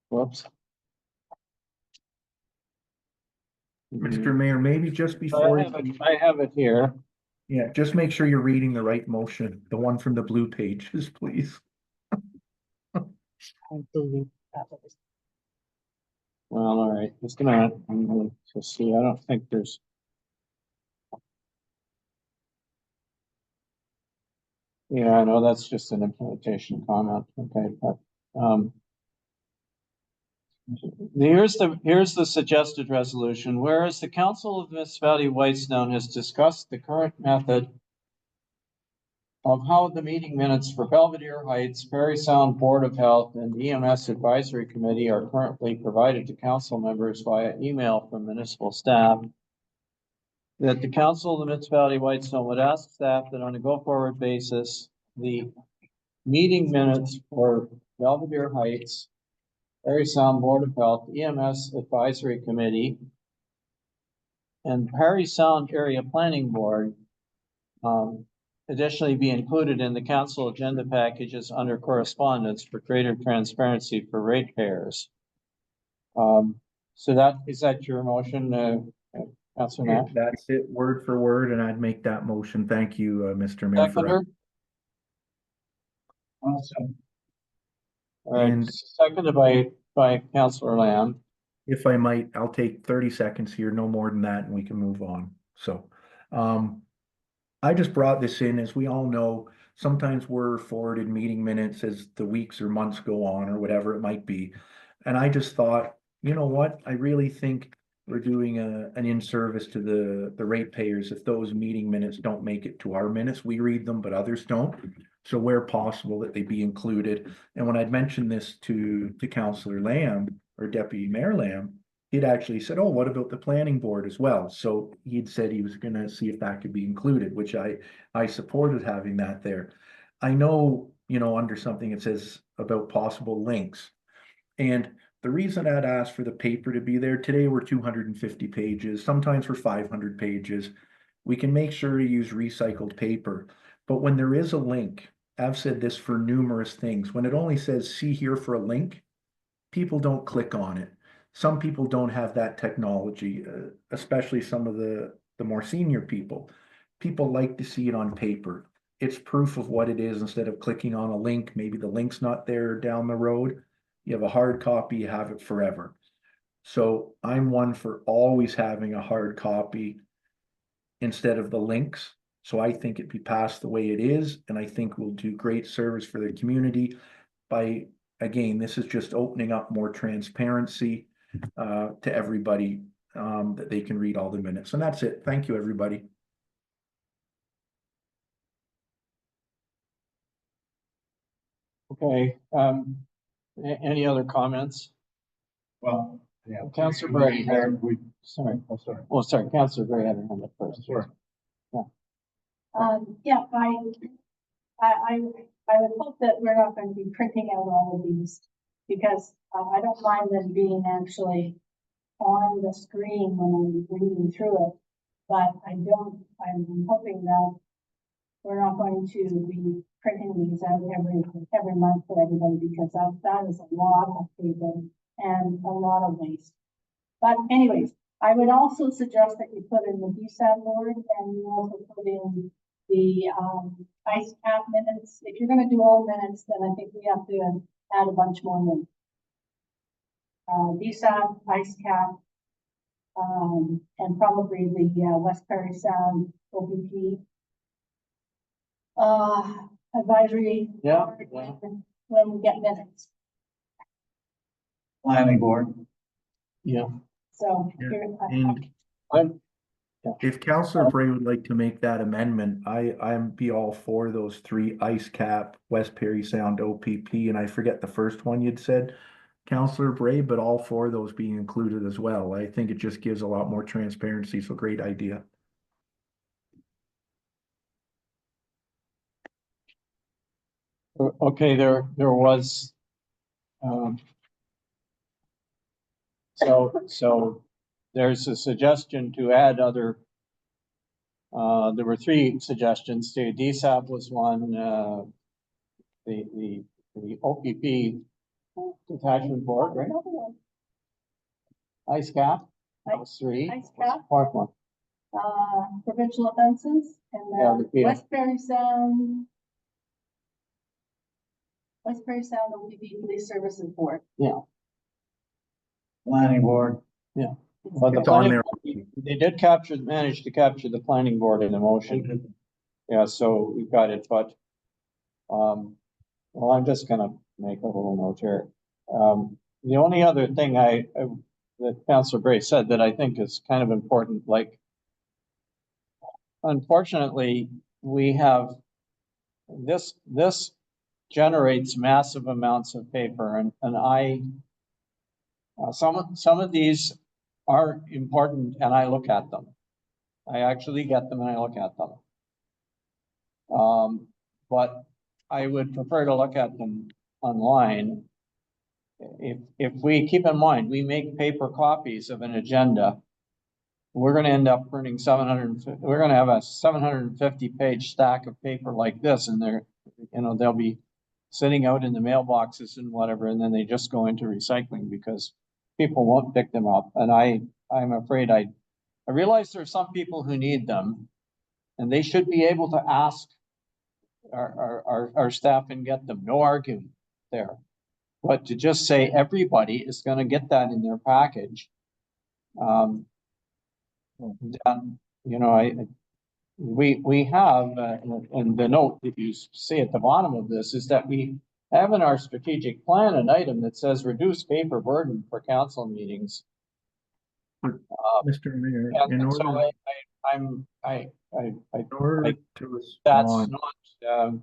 Whoops. Mr. Mayor, maybe just before, I have it here. yeah, just make sure you're reading the right motion, the one from the blue pages, please. I believe that was. Well, all right, I'm gonna just see, I don't think there's. Yeah, I know that's just an implementation comment, okay, but, here's the suggested resolution, whereas the Council of Municipality of Whitestone has discussed the current method of how the meeting minutes for Belvedere Heights, Perry Sound Board of Health, and EMS Advisory Committee are currently provided to council members via email from municipal staff. That the Council of the Municipality of Whitestone would ask staff that on a go-forward basis, the meeting minutes for Belvedere Heights, Perry Sound Board of Health, EMS Advisory Committee, and Perry Sound Area Planning Board, additionally be included in the council agenda packages under correspondence for greater transparency for ratepayers. So is that your motion, Councilor Nash? That's it, word for word, and I'd make that motion. Thank you, Mr. Mayor. Seconder? Awesome. All right, And- seconded by Councilor Lamb. If I might, I'll take 30 seconds here, no more than that, and we can move on. So, I just brought this in, as we all know, sometimes we're forwarded meeting minutes as the weeks or months go on or whatever it might be. And I just thought, you know what, I really think we're doing an in-service to the ratepayers if those meeting minutes don't make it to our minutes. We read them, but others don't. So where possible that they be included. And when I'd mentioned this to Councillor Lamb or Deputy Mayor Lamb, he'd actually said, oh, what about the planning board as well? So he'd said he was gonna see if that could be included, which I supported having that there. I know, you know, under something it says about possible links. And the reason I'd asked for the paper to be there, today we're 250 pages, sometimes we're 500 pages. We can make sure to use recycled paper. But when there is a link, I've said this for numerous things, when it only says see here for a link, people don't click on it. Some people don't have that technology, especially some of the more senior people. People like to see it on paper. It's proof of what it is instead of clicking on a link. Maybe the link's not there down the road. You have a hard copy, you have it forever. So I'm one for always having a hard copy instead of the links. So I think it be passed the way it is, and I think we'll do great service for the community by, again, this is just opening up more transparency to everybody, that they can read all the minutes. And that's it. Thank you, everybody. Okay, any other comments? Well, yeah. Councillor Bray, sorry. Oh, sorry. Oh, sorry, Councillor Bray had her hand up first. Sure. Yeah, I I would hope that we're not going to be printing out all of these, because I don't mind them being actually on the screen when I'm reading through it. But I'm hoping that we're not going to be printing these out every month for everybody, because that is a lot of paper and a lot of waste. But anyways, I would also suggest that you put in the DSAT board, and you also put in the ice cap minutes. If you're gonna do all minutes, then I think we have to add a bunch more minutes. DSAT, ice cap, and probably the West Perry Sound OPP. Advisory. Yeah, board when we get minutes. Planning board. Yeah. So. Yeah, here, and if Councillor Bray would like to make that amendment, I'm be all for those three: ice cap, West Perry Sound, OPP, and I forget the first one you'd said, Councillor Bray, but all four of those being included as well. I think it just gives a lot more transparency, so great idea. Okay, there was, so there's a suggestion to add other, there were three suggestions to, DSAP was one, the OPP detachment board, right? Ice cap, that was three. Ice cap. Fourth one. Provincial offenses, and Yeah, then the- West Perry Sound. West Perry Sound OPP Police Services Board. Yeah. Planning board. Yeah. But the It's on planning, there. they did manage to capture the planning board in the motion. Yeah, so we've got it, but, well, I'm just gonna make a little note here. The only other thing that Councillor Bray said that I think is kind of important, like, unfortunately, we have this generates massive amounts of paper, and some of these are important, and I look at them. I actually get them and I look at them. But I would prefer to look at them online. If we keep in mind, we make paper copies of an agenda, we're gonna end up printing we're gonna have a 750 page stack of paper like this, and they'll be sitting out in the mailboxes and whatever, and then they just go into recycling because people won't pick them up. And I'm afraid I realize there are some people who need them, and they should be able to ask our staff and get them. No argument there. But to just say everybody is gonna get that in their package, then, we have, and the note that you see at the bottom of this is that we have in our strategic plan an item that says reduce paper burden for council meetings. Mr. Mayor, And so in order to that's respond, not,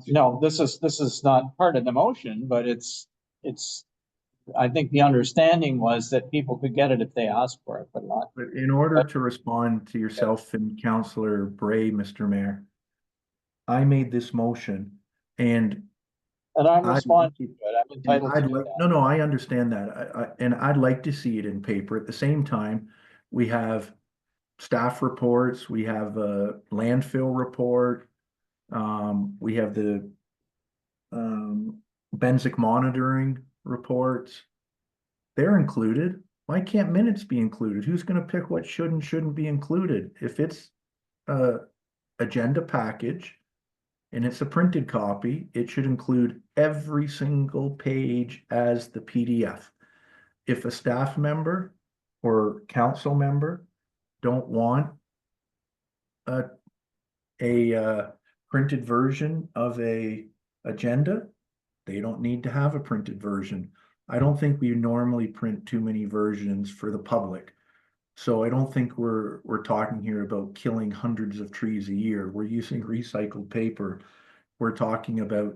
no, this is not part of the motion, but it's, I think the understanding was that people could get it if they asked for it, but not. but in order to respond to yourself and Councillor Bray, Mr. Mayor, I made this motion and I'm I'd responding to it. I'm entitled to I'd do like, that. no, I understand that. And I'd like to see it in paper. At the same time, we have staff reports, we have a landfill report. We have the Benzic monitoring reports. They're included. Why can't minutes be included? Who's gonna pick what should and shouldn't be included? If it's a agenda package and it's a printed copy, it should include every single page as the PDF. If a staff member or council member don't want a printed version of a agenda, they don't need to have a printed version. I don't think we normally print too many versions for the public. So I don't think we're talking here about killing hundreds of trees a year. We're using recycled paper. We're talking about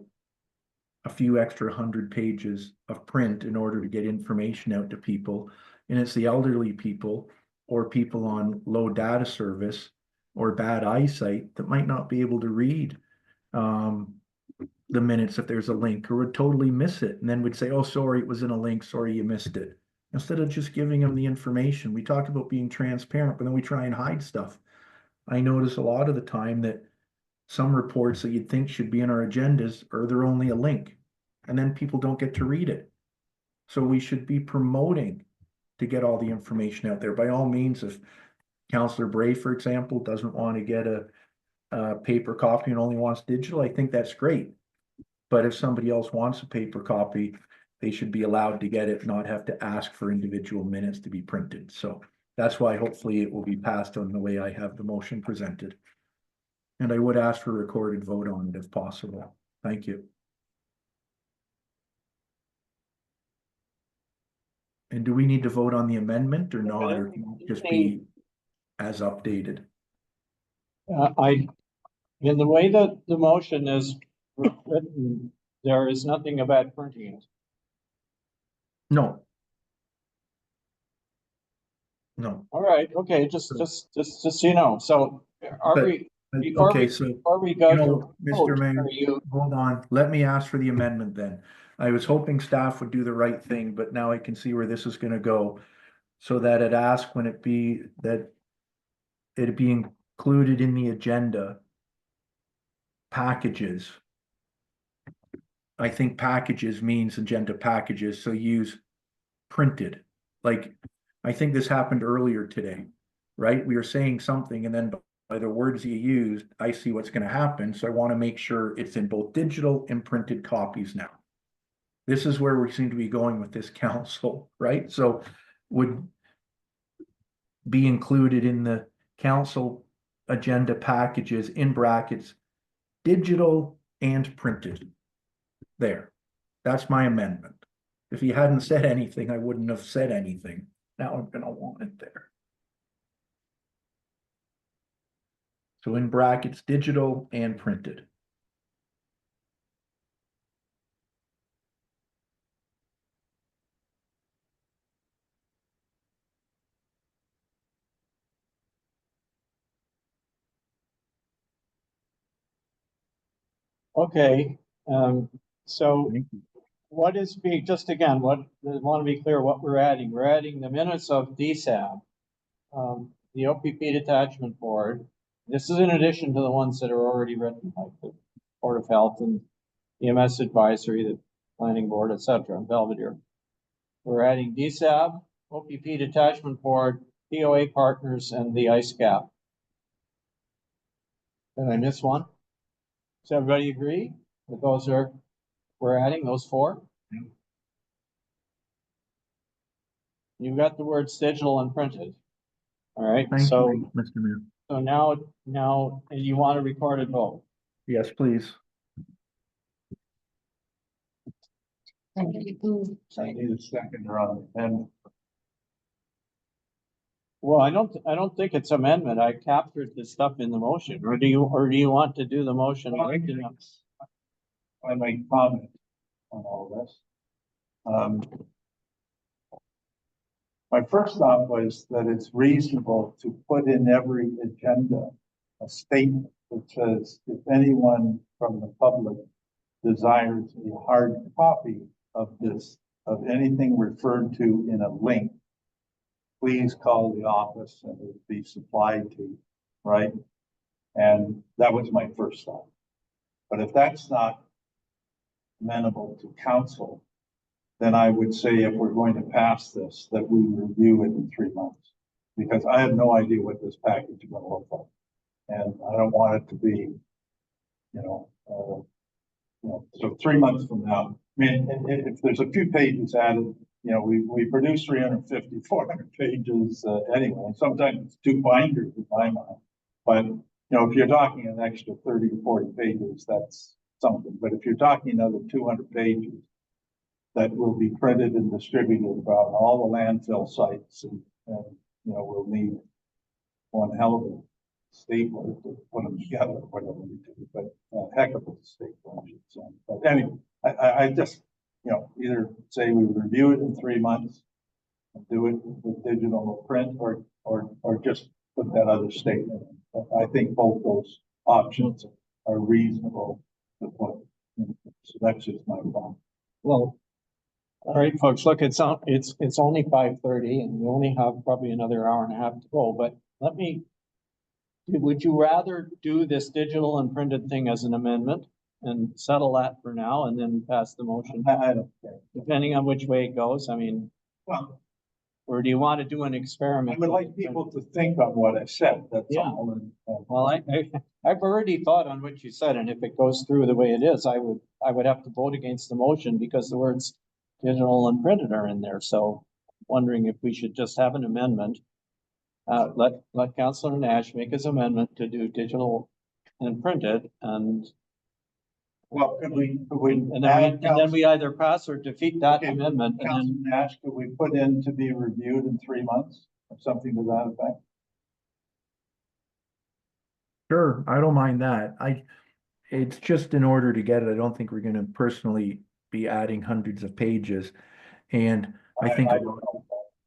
a few extra 100 pages of print in order to get information out to people. And it's the elderly people or people on low data service or bad eyesight that might not be able to read the minutes if there's a link, or would totally miss it and then would say, oh, sorry, it was in a link, sorry you missed it. Instead of just giving them the information. We talk about being transparent, but then we try and hide stuff. I notice a lot of the time that some reports that you'd think should be in our agendas are they're only a link, and then people don't get to read it. So we should be promoting to get all the information out there. By all means, if Councillor Bray, for example, doesn't want to get a paper copy and only wants digital, I think that's great. But if somebody else wants a paper copy, they should be allowed to get it, not have to ask for individual minutes to be printed. So that's why hopefully it will be passed on the way I have the motion presented. And I would ask for a recorded vote on it if possible. Thank you. And do we need to vote on the amendment or not, or can it just be as updated? In the way that the motion is written, there is nothing about printing it. No. No. All right, okay, just so you know, so are But- we, before Okay, we, so, before we go you to know, vote, Mr. Mayor, are you, hold on, let me ask for the amendment then. I was hoping staff would do the right thing, but now I can see where this is gonna go. So that it asks when it be, that it be included in the agenda. Packages. I think packages means agenda packages, so use printed. Like, I think this happened earlier today, right? We were saying something and then by the words you used, I see what's gonna happen, so I wanna make sure it's in both digital and printed copies now. This is where we seem to be going with this council, right? So would be included in the council agenda packages in brackets, digital and printed. There, that's my amendment. If he hadn't said anything, I wouldn't have said anything. Now I'm gonna want it there. So in brackets, digital and printed. okay, so what is being, just again, what, I want to be clear what we're adding. We're adding the minutes of DSAB, the OPP detachment board. This is in addition to the ones that are already written, like the Board of Health and EMS advisory, the planning board, etc., and Belvedere. We're adding DSAB, OPP detachment board, POA partners, and the ICE-CAP. Did I miss one? Does everybody agree that those are, we're adding those four? You've got the words digital and printed. All right, Thank so, you, Mr. Mayor. so now you want a recorded vote? Yes, please. I need a second on it. And Well, I don't think it's amendment. I captured the stuff in the motion, or do you want to do the motion? I make comment on all this. My first thought was that it's reasonable to put in every agenda a statement that says, if anyone from the public desires a hard copy of this, of anything referred to in a link, please call the office and it will be supplied to you, right? And that was my first thought. But if that's not amenable to council, then I would say if we're going to pass this, that we review it in 3 months. Because I have no idea what this package is gonna look like. And I don't want it to be, so 3 months from now, I mean, if there's a few pages added, we produce 350, 400 pages anyway. Sometimes it's 2 binders in my mind. But, if you're talking an extra 30 to 40 pages, that's something. But if you're talking another 200 pages that will be printed and distributed about all the landfill sites and we'll need one hell of a stapler to put them together, whatever we do, but a heck of a stapler, I should say. But anyway, I just, either say we review it in 3 months and do it with digital or print, or just put that other statement in. I think both those options are reasonable to put. So that's just my problem. Well, all right, folks, look, it's only 5:30 and we only have probably another hour and a half to go, but would you rather do this digital and printed thing as an amendment and settle that for now and then pass the motion? I don't care. Depending on which way it goes, I mean, Well, or do you want to do an I experiment? would like people to think on what I said, that's Yeah. all. Well, I've already thought on what you said, and if it goes through the way it is, I would have to vote against the motion because the words digital and printed are in there, so wondering if we should just have an amendment. Let Councillor Nash make his amendment to do digital and printed, and Well, could we then add we either pass or defeat that Okay, amendment, and Council then, Nash, could we put in to be reviewed in 3 months or something to that effect? Sure, I don't mind that. It's just in order to get it, I don't think we're gonna personally be adding hundreds of pages. And I think,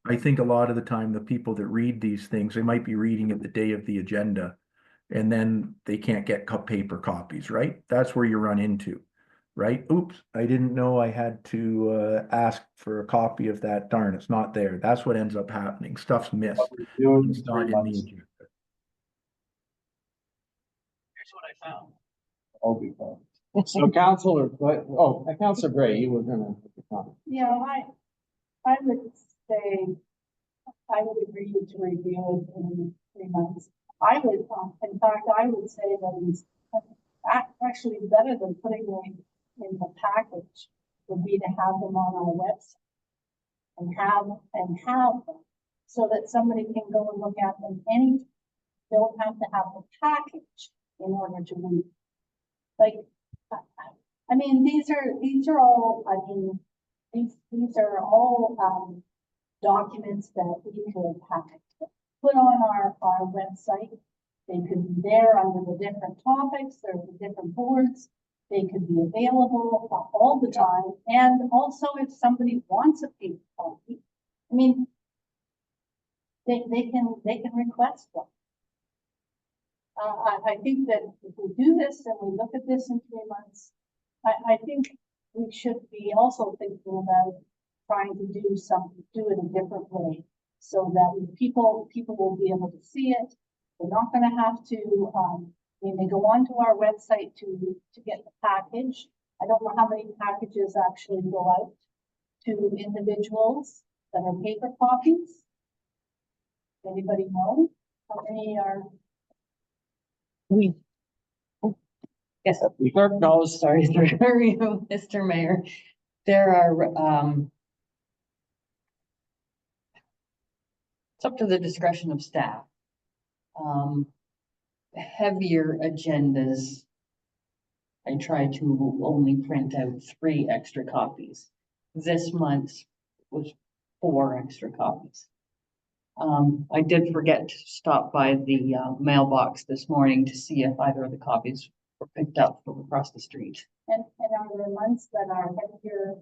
I think a lot of the time, the people that read these things, they might be reading it the day of the agenda. And then they can't get paper copies, right? That's where you run into, right? Oops, I didn't know I had to ask for a copy of that. Darn, it's not there. That's what ends up happening. Stuff's missed. Do it in It's 3 not in the months. agenda. here's what I found. I'll be fine. So Councillor Gray, you were gonna make a comment. Yeah, I would say, I would agree to review it in 3 months. I would, in fact, I would say that it's actually better than putting them in the package would be to have them on our website. And have them, so that somebody can go and look at them don't have to have the package in order to read. Like, I mean, these are all, I mean, these are all, documents that we could have put on our website. They could be there under the different topics, or the different boards. They could be available all the time. And also if somebody wants a paper copy, I mean, they can request one. I think that if we do this and we look at this in 3 months, I think we should be also thinking about trying to do it a different way, so that people will be able to see it. They're not gonna have to, when they go onto our website to get the package. I don't know how many packages actually go out to individuals that are paper copies. Anybody know how many are? Yes, The clerk knows. sorry, through you, Mr. Mayor. There are, it's up to the discretion of staff. Heavier agendas, I try to only print out 3 extra copies. This month was 4 extra copies. I did forget to stop by the mailbox this morning to see if either of the copies were picked up from across the street. And are there months that are heavier,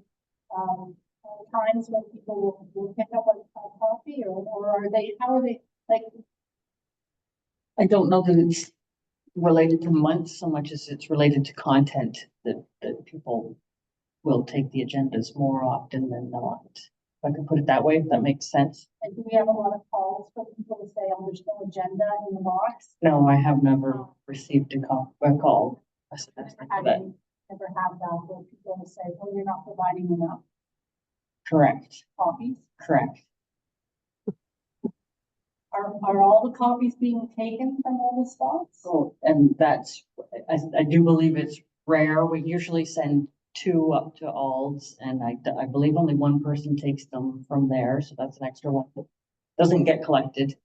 times when people will pick up a copy, or are they, how are they, like? I don't know that it's related to months so much as it's related to content, that people will take the agendas more often than not. If I could put it that way, if that makes sense. And do we have a lot of calls for people to say, oh, there's no agenda in the box? No, I have never received a call. I didn't ever have that, where people will say, oh, you're not providing enough Correct, copies. correct. Are all the copies being taken from all the spots? Oh, and that's, I do believe it's rare. We usually send 2 up to Alds, and I believe only 1 person takes them from there, so that's an extra one that doesn't get collected.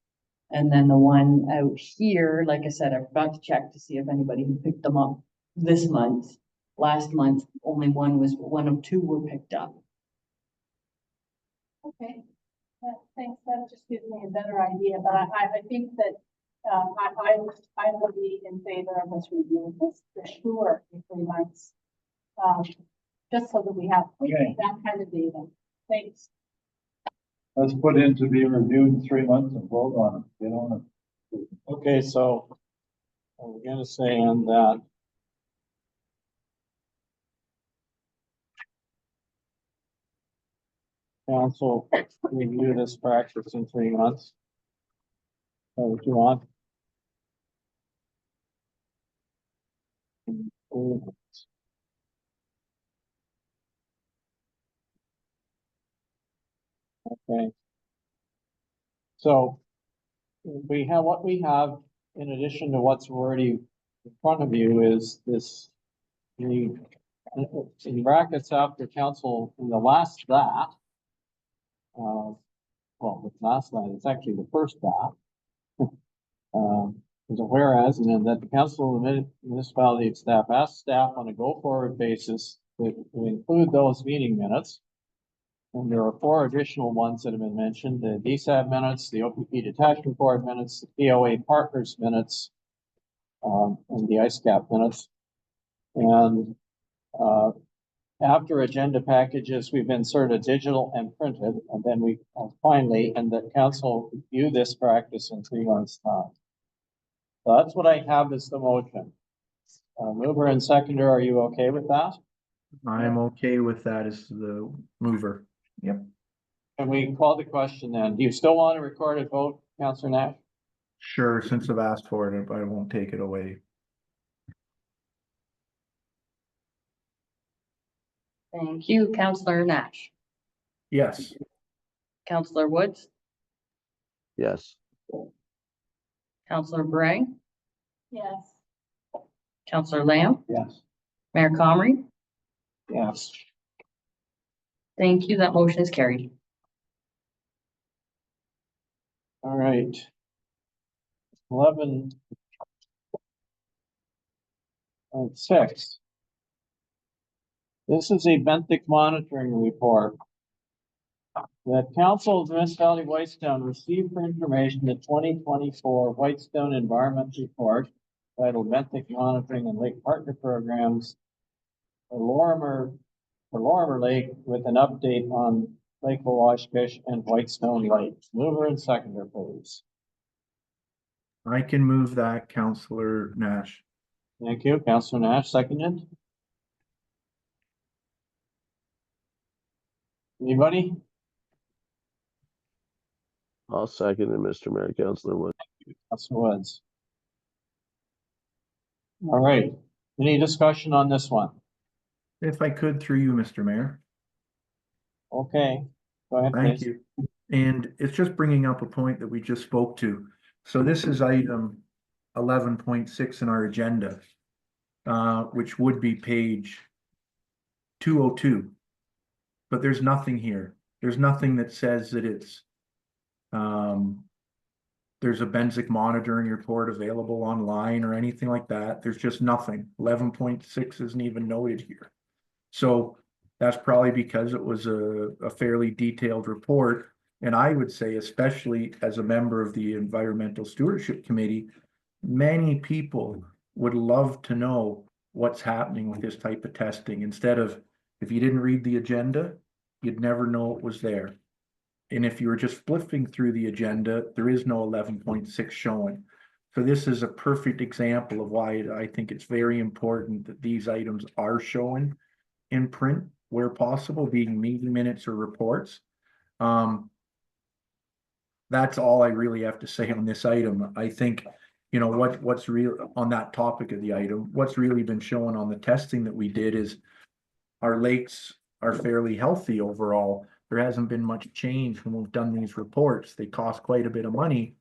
And then the one out here, like I said, I forgot to check to see if anybody had picked them up this month. Last month, only one of 2 were picked up. Okay, thanks, that just gives me a better idea, but I think that, I will be in favor of us reviewing this for sure in 3 months. Just so that we have Okay. that kind of data. Thanks. Let's put in to be reviewed in 3 months and vote on it, get on it. Okay, so I'm gonna say on that. council review this practice in 3 months? Or what you want? Okay. So we have what we have in addition to what's already in front of you is this, the, in brackets after council in the last that. Well, the last line, it's actually the first that. There's a whereas, and then that the council of the municipality staff asks staff on a go-forward basis to include those meeting minutes. And there are 4 additional ones that have been mentioned, the DSAB minutes, the OPP detached report minutes, the POA partners minutes, and the ISCAP minutes. And, after agenda packages, we've inserted digital and printed, and then we finally, and the council view this practice in 3 months' time. So that's what I have as the motion. Mover and seconder, are you okay with that? I'm okay with that as the mover. Yep. And we call the question then. Do you still want a recorded vote, Councillor Nash? Sure, since I've asked for it, I won't take it away. Thank you, Councillor Nash. Yes. Councillor Woods, Yes. Councillor Bragg, Yes. Councillor Lamb, Yes. Mayor Comrie. Yes. Thank you. That motion is carried. All right. 11.6. This is a Benthic monitoring report. The Council of the Municipality of Whitestone received for information the 2024 Whitestone Environment Report titled Benthic Monitoring and Lake Partner Programs for Lorimer Lake with an update on Lake Washkish and Whitestone Lake. Mover and seconder, please. I can move that, Councillor Nash. Thank you. Councillor Nash, seconded. Anybody? I'll second it, Mr. Mayor, Councillor Wood. Councillor Woods. All right. Any discussion on this one? If I could, through you, Mr. Mayor. Okay. Go ahead, Thank please. you. And it's just bringing up a point that we just spoke to. So this is item 11.6 in our agenda, which would be page 202. But there's nothing here. There's nothing that says that it's there's a Benzik monitoring report available online or anything like that. There's just nothing. 11.6 isn't even noted here. So that's probably because it was a fairly detailed report. And I would say, especially as a member of the Environmental Stewardship Committee, many people would love to know what's happening with this type of testing. Instead of, if you didn't read the agenda, you'd never know it was there. And if you were just flipping through the agenda, there is no 11.6 showing. So this is a perfect example of why I think it's very important that these items are shown in print where possible, being meeting minutes or reports. That's all I really have to say on this item. I think, you know, what's real on that topic of the item, what's really been shown on the testing that we did is our lakes are fairly healthy overall. There hasn't been much change when we've done these reports. They cost quite a bit of money,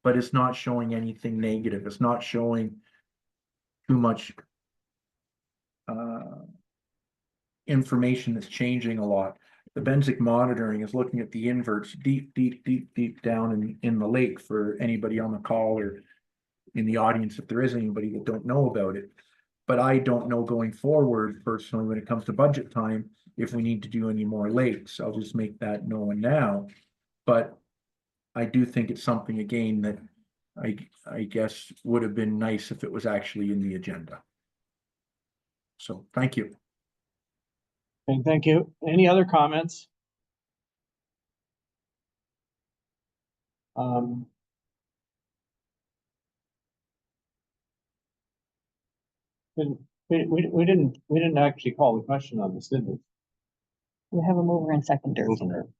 but it's not showing anything negative. It's not showing too much information that's changing a lot. The Benzik monitoring is looking at the inverts deep down in the lake for anybody on the call or in the audience, if there is anybody that don't know about it. But I don't know going forward personally when it comes to budget time, if we need to do any more lakes. I'll just make that known now. But I do think it's something again that I guess would have been nice if it was actually in the agenda. So thank you. Okay, thank you. Any other comments? We didn't actually call the question on this, did we? We have a mover and seconder.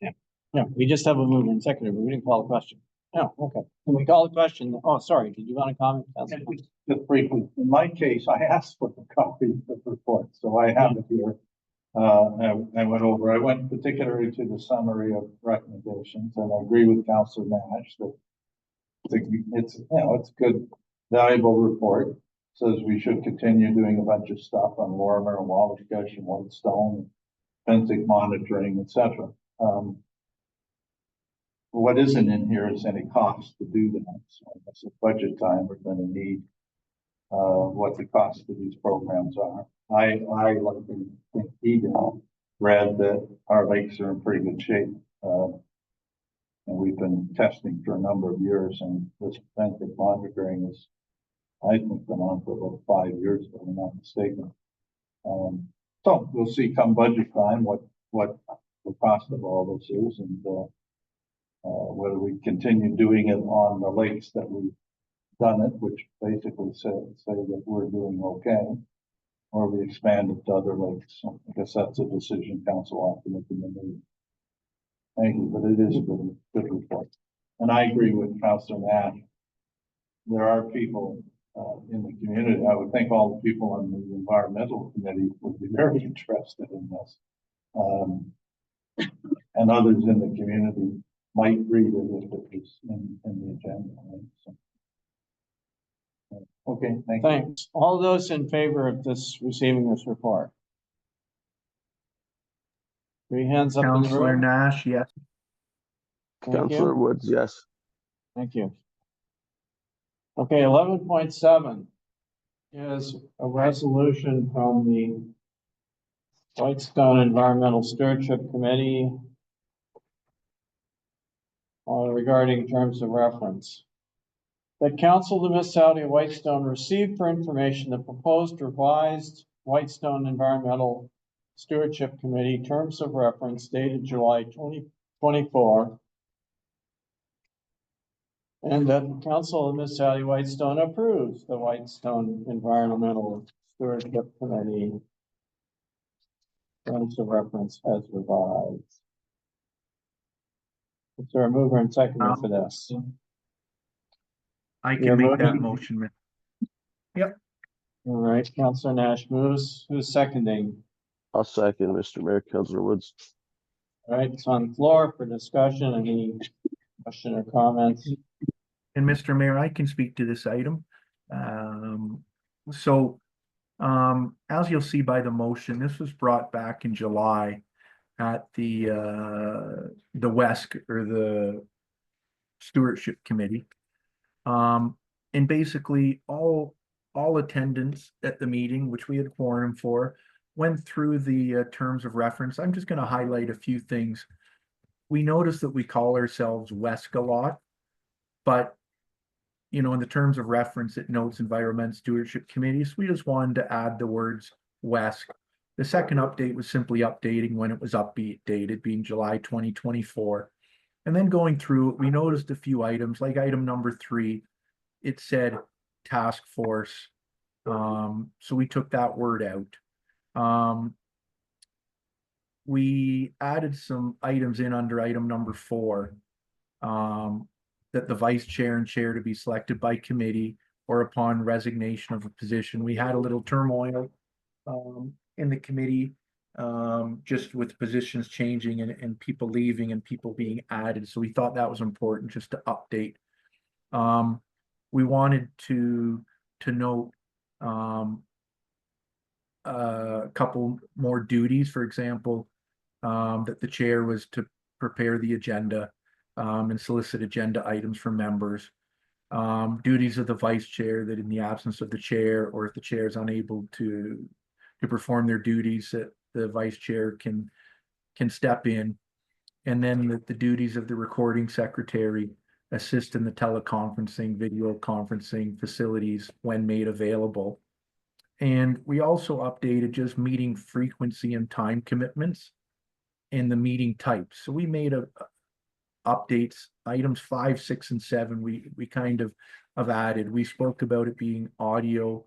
Yeah, yeah, we just have a mover and seconder, but we didn't call the question. Oh, okay. Can we call the question? Oh, sorry, did you want to comment? Councilor? Just briefly, in my case, I asked for a copy of the report, so I have it here. I went particularly to the summary of recommendations, and I agree with Councilor Nash that it's, you know, it's a good, valuable report. Says we should continue doing a bunch of stuff on Lorimer and Wabash and Whitestone, fencing monitoring, etc. What isn't in here is any cost to do that. So I guess at budget time, we're gonna need what the cost of these programs are. I like to think he did, read that our lakes are in pretty good shape. And we've been testing for a number of years, and this fencing monitoring is, I think, been on for about 5 years, if I'm not mistaken. So we'll see come budget time what the cost of all this is, and whether we continue doing it on the lakes that we've done it, which basically say that we're doing okay, or we expand it to other lakes. So I guess that's a decision council ought to make in the meeting. Thank you, but it is a good report. And I agree with Councilor Nash. There are people in the community, I would think all the people on the environmental committee would be very interested in this. And others in the community might read it if it was in the agenda. Right? So, okay, thank you. Thanks. All those in favor of this, receiving this report? 3 hands up in the Councillor room. Nash, yes. Thank Councillor you. Woods, yes. Thank you. Okay, 11.7 is a resolution from the Whitestone Environmental Stewardship Committee regarding terms of reference. That Council of the Municipality of Whitestone received for information the proposed revised Whitestone Environmental Stewardship Committee terms of reference dated July 2024. And that the Council of the Municipality of Whitestone approves the Whitestone Environmental Stewardship Committee terms of reference as revised. Is there a mover and seconder for this? I You're can make that moving? motion. Yep. All right, Councilor Nash moves. Who's seconding? I'll second, Mr. Mayor, Councillor Woods. All right, it's on the floor for discussion. Any question or comments? And Mr. Mayor, I can speak to this item. As you'll see by the motion, this was brought back in July at the WESC, or the Stewardship Committee. And basically all attendants at the meeting, which we had quorum for, went through the terms of reference. I'm just going to highlight a few things. We noticed that we call ourselves WESC a lot, but you know, in the terms of reference, it notes Environment Stewardship Committee. So we just wanted to add the words WESC. The second update was simply updating when it was updated, being July 2024. And then going through it, we noticed a few items, like item number 3, it said task force. So we took that word out. We added some items in under item number 4. That the vice chair and chair to be selected by committee or upon resignation of a position. We had a little turmoil in the committee, just with positions changing and people leaving and people being added. So we thought that was important just to update. We wanted to note a couple more duties. For example, that the chair was to prepare the agenda and solicit agenda items from members. Duties of the vice chair, that in the absence of the chair, or if the chair is unable to perform their duties, that the vice chair can step in. And then the duties of the recording secretary, assist in the teleconferencing, video conferencing facilities when made available. And we also updated just meeting frequency and time commitments and the meeting types. So we made updates, items 5, 6, and 7, we kind of added. We spoke about it being audio,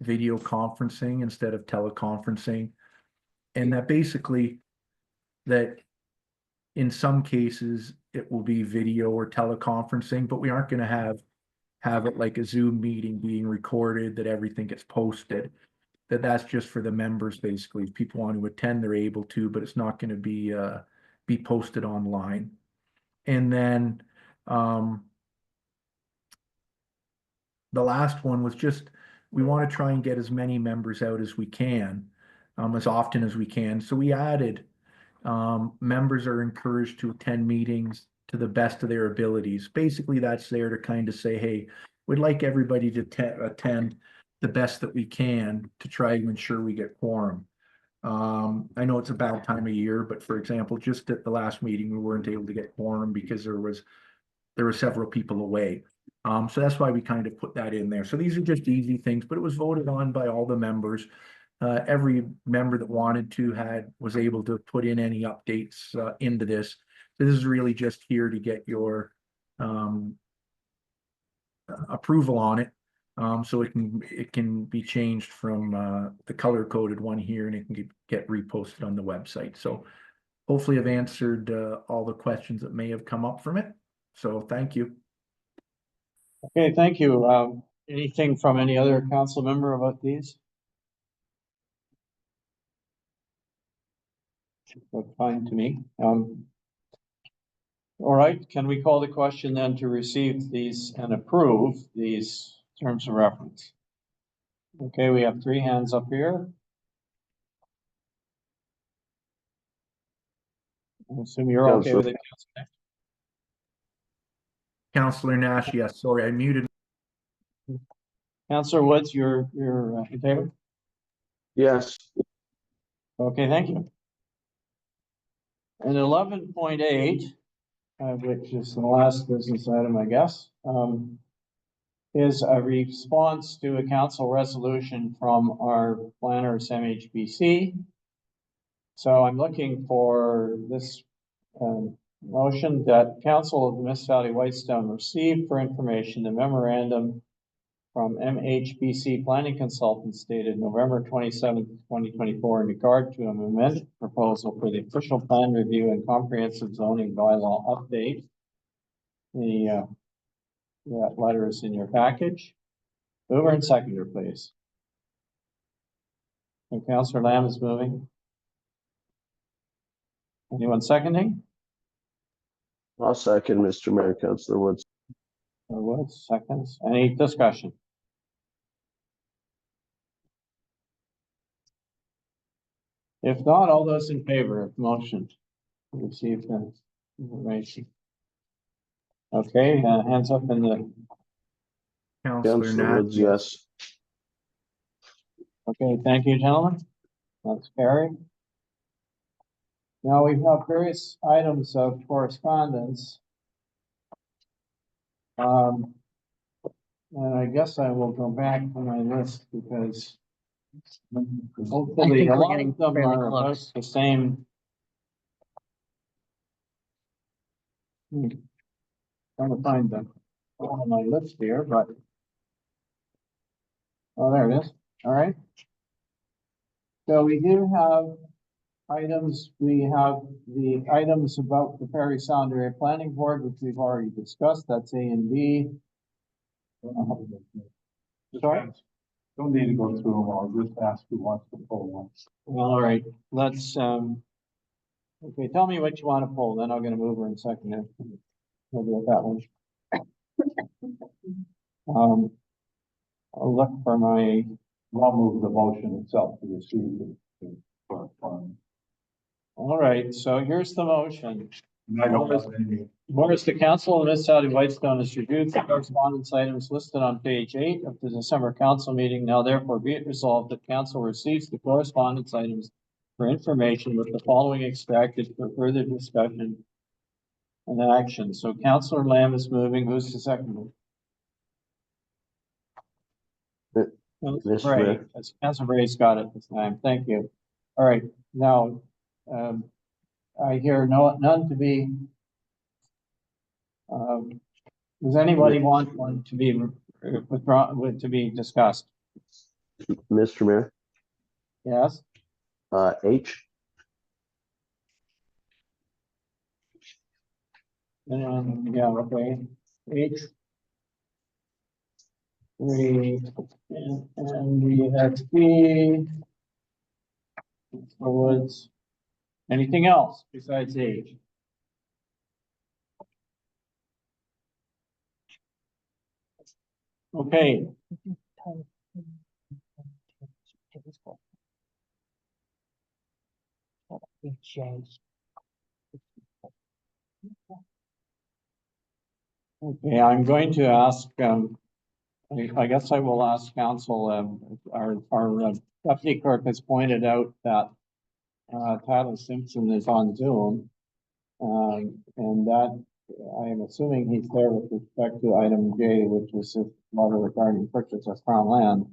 video conferencing instead of teleconferencing. And that basically that in some cases it will be video or teleconferencing, but we aren't going to have it like a Zoom meeting being recorded, that everything gets posted. That's just for the members, basically. If people want to attend, they're able to, but it's not going to be posted online. And then the last one was just, we want to try and get as many members out as we can, as often as we can. So we added, members are encouraged to attend meetings to the best of their abilities. Basically, that's there to kind of say, hey, we'd like everybody to attend the best that we can to try to ensure we get quorum. I know it's a bad time of year, but for example, just at the last meeting, we weren't able to get quorum because there were several people away. So that's why we kind of put that in there. So these are just easy things, but it was voted on by all the members. Every member that wanted to was able to put in any updates into this. So this is really just here to get your approval on it. So it can be changed from the color coded one here, and it can get reposted on the website. So hopefully I've answered all the questions that may have come up from it. So thank you. Okay, thank you. Anything from any other council member about these? Look fine to me. All right, can we call the question then to receive these and approve these terms of reference? Okay, we have 3 hands up here. I assume you're okay with it, Councilor. Councillor Nash, yes, sorry, I muted. Councillor Woods, you're in favor? Yes. Okay, thank you. And 11.8, which is the last business item, I guess, is a response to a council resolution from our planners, MHBC. So I'm looking for this motion that Council of the Municipality of Whitestone received for information the memorandum from MHBC Planning Consultants dated November 27th, 2024 in regard to an amended proposal for the official plan review and comprehensive zoning bylaw update. That letter is in your package. Mover and seconder, please. And Councillor Lamb is moving. Anyone seconding? I'll second, Mr. Mayor, Councillor Woods. Woods, seconds. Any discussion? If not, all those in favor of the motion to receive the information. Okay, hands up in the. Councillor Councillor Nash, Woods, yes. Okay, thank you, gentlemen. That's carried. Now we have various items of correspondence. And I guess I will go back to my list because hopefully a lot of them are about the same. Trying to find them on my list here, but. Oh, there it is. All right. So we do have items. We have the items about the Parry Sound Area Planning Board, which we've already discussed. That's A and B. Sorry? Don't need to go through them all, just ask who wants to pull one. Well, all right, let's, okay, tell me what you want to pull, then I'm gonna move her in second. We'll do it that one. I'll look for my, I'll move the motion itself to receive it. all right, so here's the motion. And I don't have any. Whereas the Council of the Municipality of Whitestone has reviewed the correspondence items listed on page 8 of the December council meeting, now therefore be it resolved that council receives the correspondence items for information with the following extracted for further discussion and action. So Councillor Lamb is moving. Who's the second? Mr. Mayor. Councillor Bray's got it this time. Thank you. All right, now, I hear none to be. Does anybody want one to be withdrawn, to be discussed? Mr. Mayor, Yes, H. And, yeah, okay. H. Three, and we have B. Woods. Anything else besides H? Okay, okay, I'm going to ask, I guess I will ask council, our deputy clerk has pointed out that Tyler Simpson is on Zoom. And that, I am assuming he's there with respect to item J, which is a matter regarding purchase of crown land.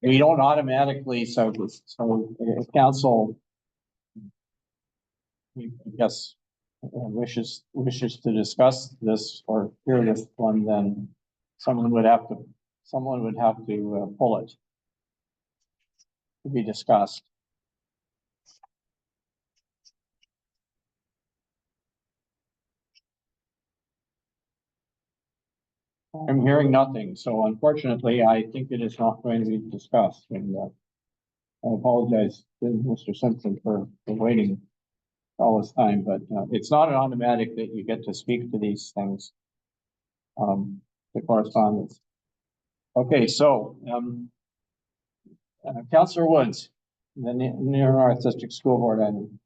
We don't automatically, so if council, I guess, wishes to discuss this or hear this one, then someone would have to pull it to be discussed. I'm hearing nothing, so unfortunately, I think it is not going to be discussed, and I apologize to Mr. Simpson for waiting all this time, but it's not an automatic that you get to speak to these things. The correspondence. Okay, so Councillor Woods, the Near North District School Board item.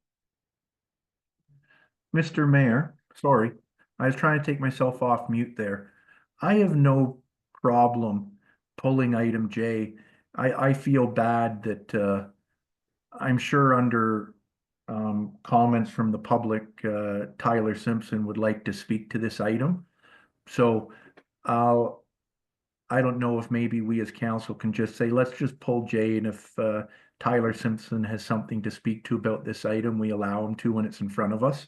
Mr. Mayor, sorry, I was trying to take myself off mute there. I have no problem pulling item J. I feel bad that I'm sure under comments from the public, Tyler Simpson would like to speak to this item. So I don't know if maybe we as council can just say, let's just pull J, and if Tyler Simpson has something to speak to about this item, we allow him to when it's in front of us.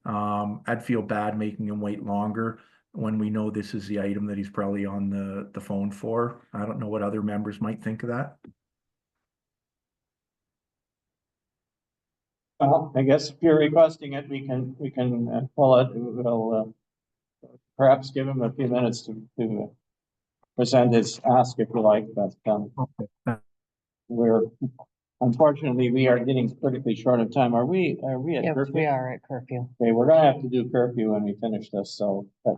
I'd feel bad making him wait longer when we know this is the item that he's probably on the phone for. I don't know what other members might think of that. Well, I guess if you're requesting it, we can pull it. We'll perhaps give him a few minutes to present his ask if you like, but unfortunately we are getting critically short of time. Are we at Yes, curfew? we are at curfew. Okay, we're gonna have to do curfew when we finish this, so, but,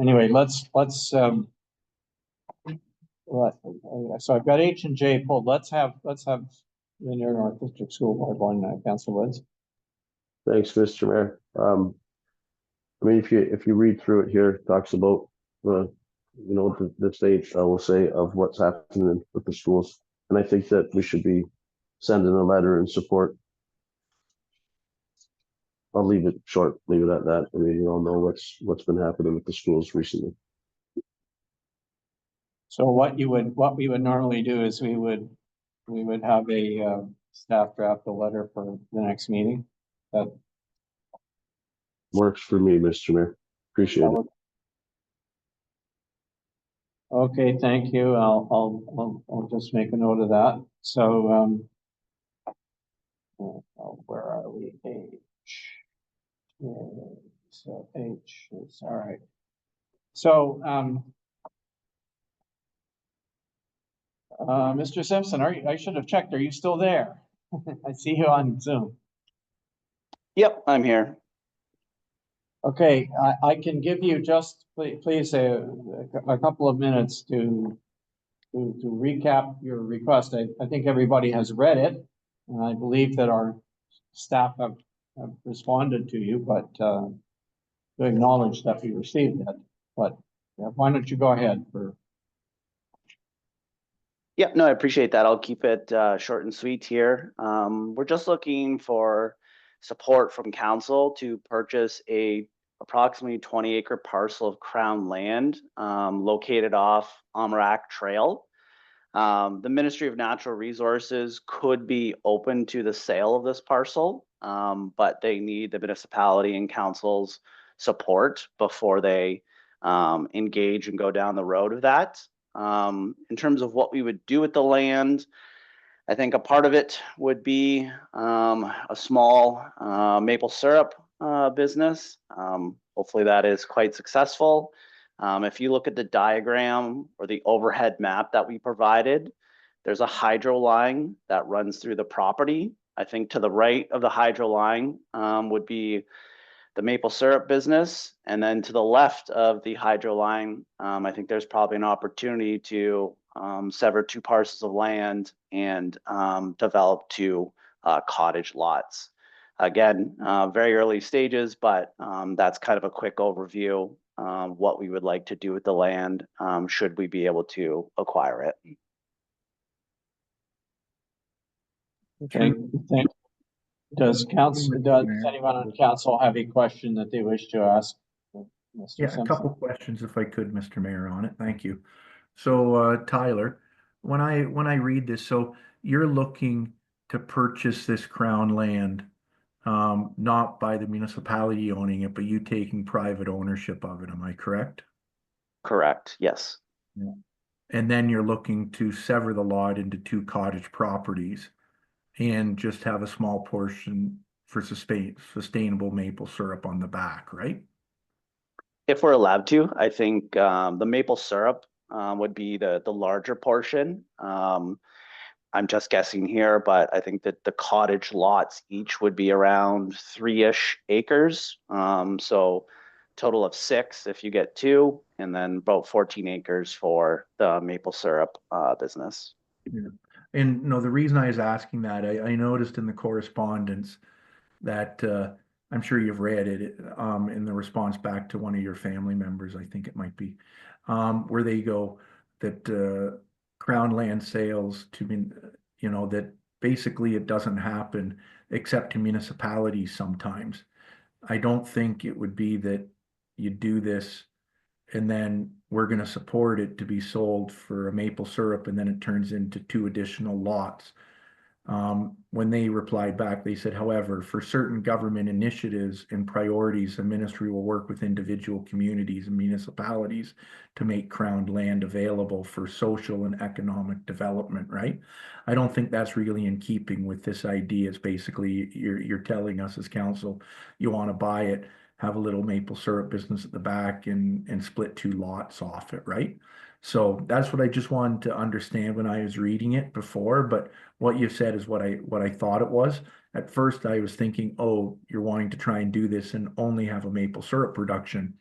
anyway, let's, so I've got H and J pulled. Let's have the Near North District School Board one, Councillor Woods. Thanks, Mr. Mayor. I mean, if you read through it here, it talks about the state, I will say, of what's happening with the schools, and I think that we should be sending a letter in support. I'll leave it short, leave it at that. I mean, you all know what's been happening with the schools recently. So what we would normally do is we would have a staff draft a letter for the next meeting. That works for me, Mr. Mayor. Appreciate it. Okay, thank you. I'll just make a note of that. So where are we? H. So H is all right. So Mr. Simpson, I should have checked. Are you still there? I see you on Zoom. Yep, I'm here. Okay, I can give you just please a couple of minutes to recap your request. I think everybody has read it, and I believe that our staff have responded to you, but to acknowledge that we received it. But why don't you go ahead for? Yep, no, I appreciate that. I'll keep it short and sweet here. We're just looking for support from council to purchase a approximately 20-acre parcel of crown land located off Amarak Trail. The Ministry of Natural Resources could be open to the sale of this parcel, but they need the municipality and council's support before they engage and go down the road of that. In terms of what we would do with the land, I think a part of it would be a small maple syrup business. Hopefully that is quite successful. If you look at the diagram or the overhead map that we provided, there's a hydro line that runs through the property. I think to the right of the hydro line would be the maple syrup business. And then to the left of the hydro line, I think there's probably an opportunity to sever 2 parcels of land and develop 2 cottage lots. Again, very early stages, but that's kind of a quick overview what we would like to do with the land should we be able to acquire it. Okay, thank. Does anyone on council have a question that they wish to ask? Mr. Yeah, a Simpson? couple questions if I could, Mr. Mayor, on it. Thank you. So, Tyler, when I read this, so you're looking to purchase this Crown land, not by the municipality owning it, but you taking private ownership of it. Am I correct? Correct. Yes. Yeah. And then you're looking to sever the lot into 2 cottage properties and just have a small portion for sustainable maple syrup on the back, right? If we're allowed to, I think the maple syrup would be the larger portion. I'm just guessing here, but I think that the cottage lots each would be around 3-ish acres. So total of 6 if you get 2, and then about 14 acres for the maple syrup business. Yeah. And no, the reason I was asking that, I noticed in the correspondence that I'm sure you've read it in the response back to one of your family members, I think it might be, where they go that Crown land sales that basically it doesn't happen except to municipalities sometimes. I don't think it would be that you do this and then we're going to support it to be sold for a maple syrup and then it turns into 2 additional lots. When they replied back, they said, however, for certain government initiatives and priorities, the ministry will work with individual communities and municipalities to make Crown land available for social and economic development, right? I don't think that's really in keeping with this idea. It's basically you're telling us as council, you want to buy it, have a little maple syrup business at the back and split 2 lots off it, right? So that's what I just wanted to understand when I was reading it before, but what you said is what I thought it was. At first I was thinking, oh, you're wanting to try and do this and only have a maple syrup production.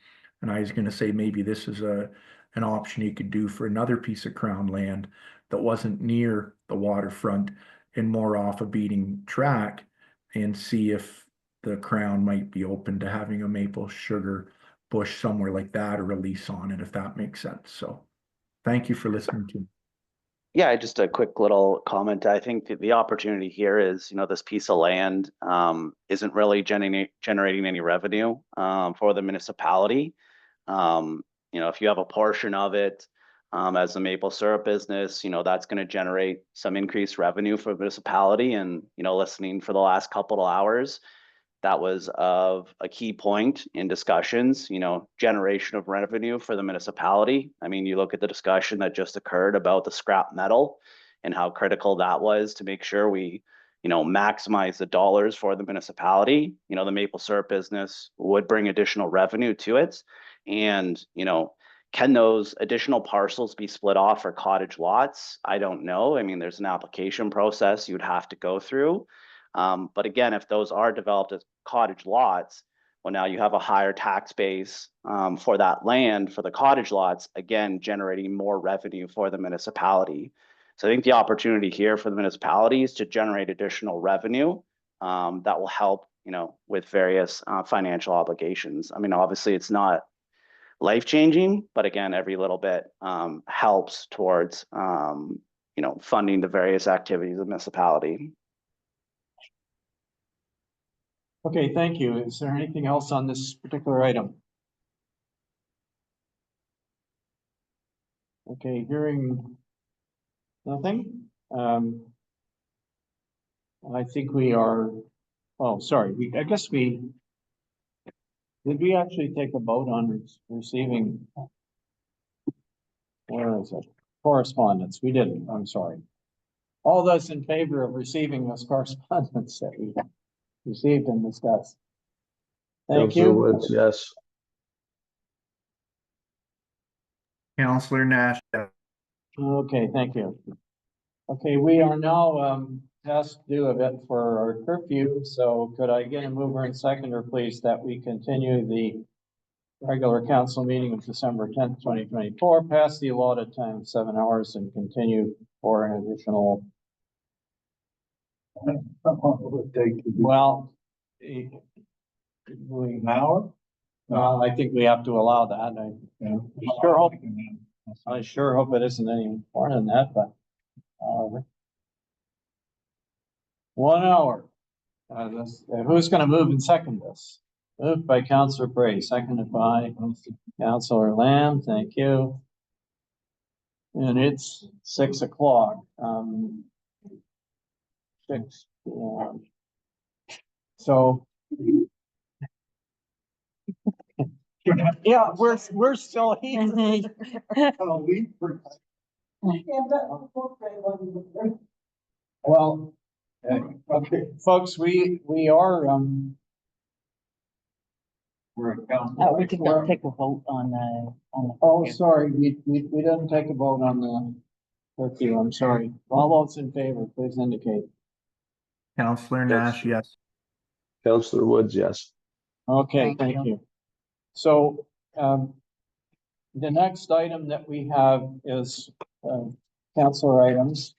And I was going to say maybe this is an option you could do for another piece of Crown land that wasn't near the waterfront and more off a beating track and see if the Crown might be open to having a maple sugar bush somewhere like that or a lease on it, if that makes sense. So thank you for listening to me. Yeah, just a quick little comment. I think that the opportunity here is, this piece of land isn't really generating any revenue for the municipality. If you have a portion of it as a maple syrup business, that's going to generate some increased revenue for the municipality. And, listening for the last couple of hours, that was of a key point in discussions, generation of revenue for the municipality. I mean, you look at the discussion that just occurred about the scrap metal and how critical that was to make sure we, maximize the dollars for the municipality. The maple syrup business would bring additional revenue to it. And, can those additional parcels be split off for cottage lots? I don't know. I mean, there's an application process you'd have to go through. But again, if those are developed as cottage lots, well, now you have a higher tax base for that land for the cottage lots, again, generating more revenue for the municipality. So I think the opportunity here for the municipality is to generate additional revenue that will help, with various financial obligations. I mean, obviously it's not life-changing, but again, every little bit helps towards, funding the various activities of the municipality. Okay, thank you. Is there anything else on this particular item? Okay, hearing nothing. I think we are, oh, sorry, did we actually take a vote on receiving? Where is it? Correspondence. We didn't, I'm sorry. All those in favor of receiving this correspondence that we received and discussed? Thank Councillor you. Woods, yes. Counselor Nash, Okay, thank you. Okay, we are now past due a bit for our curfew, so could I get a mover and seconder, please, that we continue the regular council meeting of December 10th, 2024, past the allotted time of 7 hours and continue for an additional, well, An hour? well, I think we have to allow that. I sure hope it isn't any more than that, but 1 hour. Who's gonna move and second this? Moved by Councillor Bray, seconded by Councillor Lamb, thank you. And it's 6 o'clock, 6, so. Yeah, we're still here. Well, okay, folks, we are, we're We could go take a vote on the. oh, sorry, we didn't take a vote on the curfew, I'm sorry. All those in favor, please indicate. Counselor Nash, yes. Councillor Woods, yes. Okay, thank you. So, the next item that we have is, councilor items.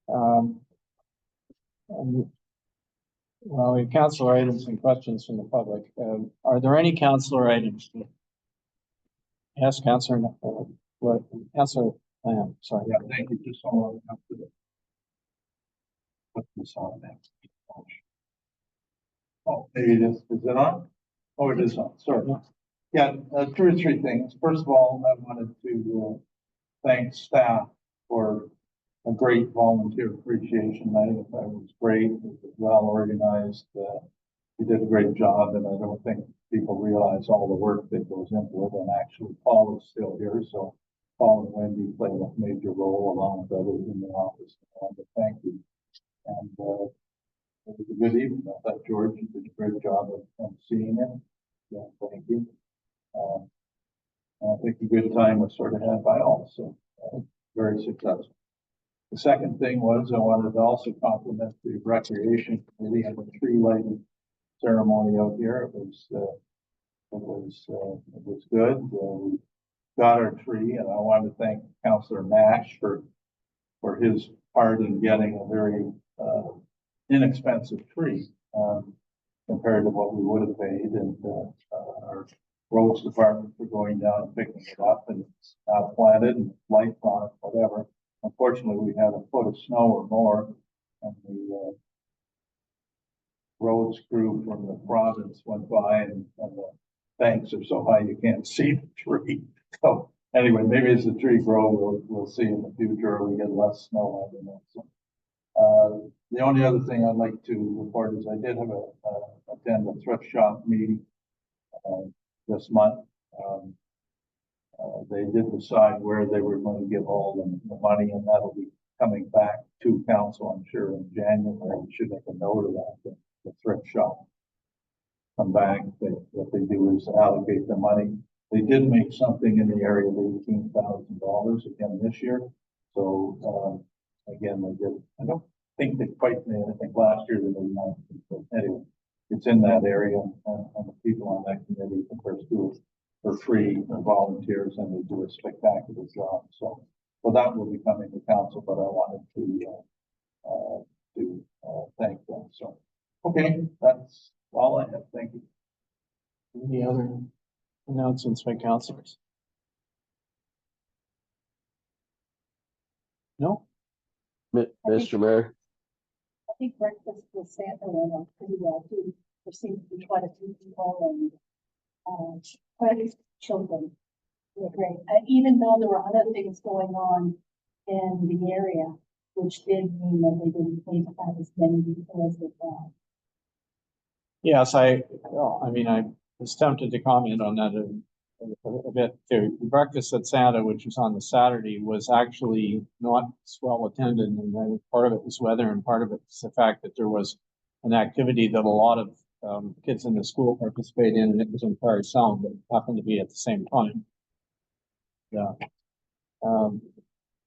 And, well, we have councilor items and questions from the public. Are there any councilor items? Yes, Councilor, what, Councilor Lamb, sorry. Yeah, thank you. Just all up to the. Put this on there. Oh, maybe it is it on? Oh, it is on, sorry. Yeah, 2 or 3 things. First of all, I wanted to thank staff for a great volunteer appreciation night. It was great, it was well organized. You did a great job, and I don't think people realize all the work that goes into it. And actually, Paul is still here, so Paul and Wendy played a major role along with others in the office. I want to thank you. And it was a good evening. I thought George, you did a great job of seeing it. Yeah, thank you. I think a good time was sort of had by all, so very successful. The second thing was I wanted to also compliment the recreation committee and the tree lighting ceremony out here. It was good. We got our tree, and I want to thank Councillor Nash for his part in getting a very inexpensive tree compared to what we would have paid, and our roads department for going down and picking it up and planted and lights on it, whatever. Unfortunately, we had a foot of snow or more, and the roads crew from the province went by, and the banks are so high you can't see the tree. So anyway, maybe as the tree grows, we'll see in the future, or we get less snow. I don't know. So, the only other thing I'd like to report is I did have attend a thrift shop meeting this month. They did decide where they were going to give all the money, and that'll be coming back to council, I'm sure, in January. We should make a note of that, the thrift shop come back. What they do is allocate the money. They did make something in the area of $18,000 again this year. So, again, they did, I don't think they quite made, I think last year they made 19, but anyway, it's in that area, and the people on that committee, of course, do it for free, they're volunteers, and they do a spectacular job. So that will be coming to council, but I wanted to thank them. So, okay, that's all I have. Thank you. Any other announcements by councilors? No? Mr. Mayor, I think breakfast with Santa went on pretty well too. There seemed to be quite a few people and quite a few children. They were great. Even though there were other things going on in the area, which did mean that they didn't think to have as many people as they thought. Yes, I mean, I was tempted to comment on that a bit, too. Breakfast at Santa, which was on the Saturday, was actually not as well attended, and I think part of it was weather, and part of it was the fact that there was an activity that a lot of kids in the school participate in, and it was in Prairie Sound, but it happened to be at the same time. Yeah.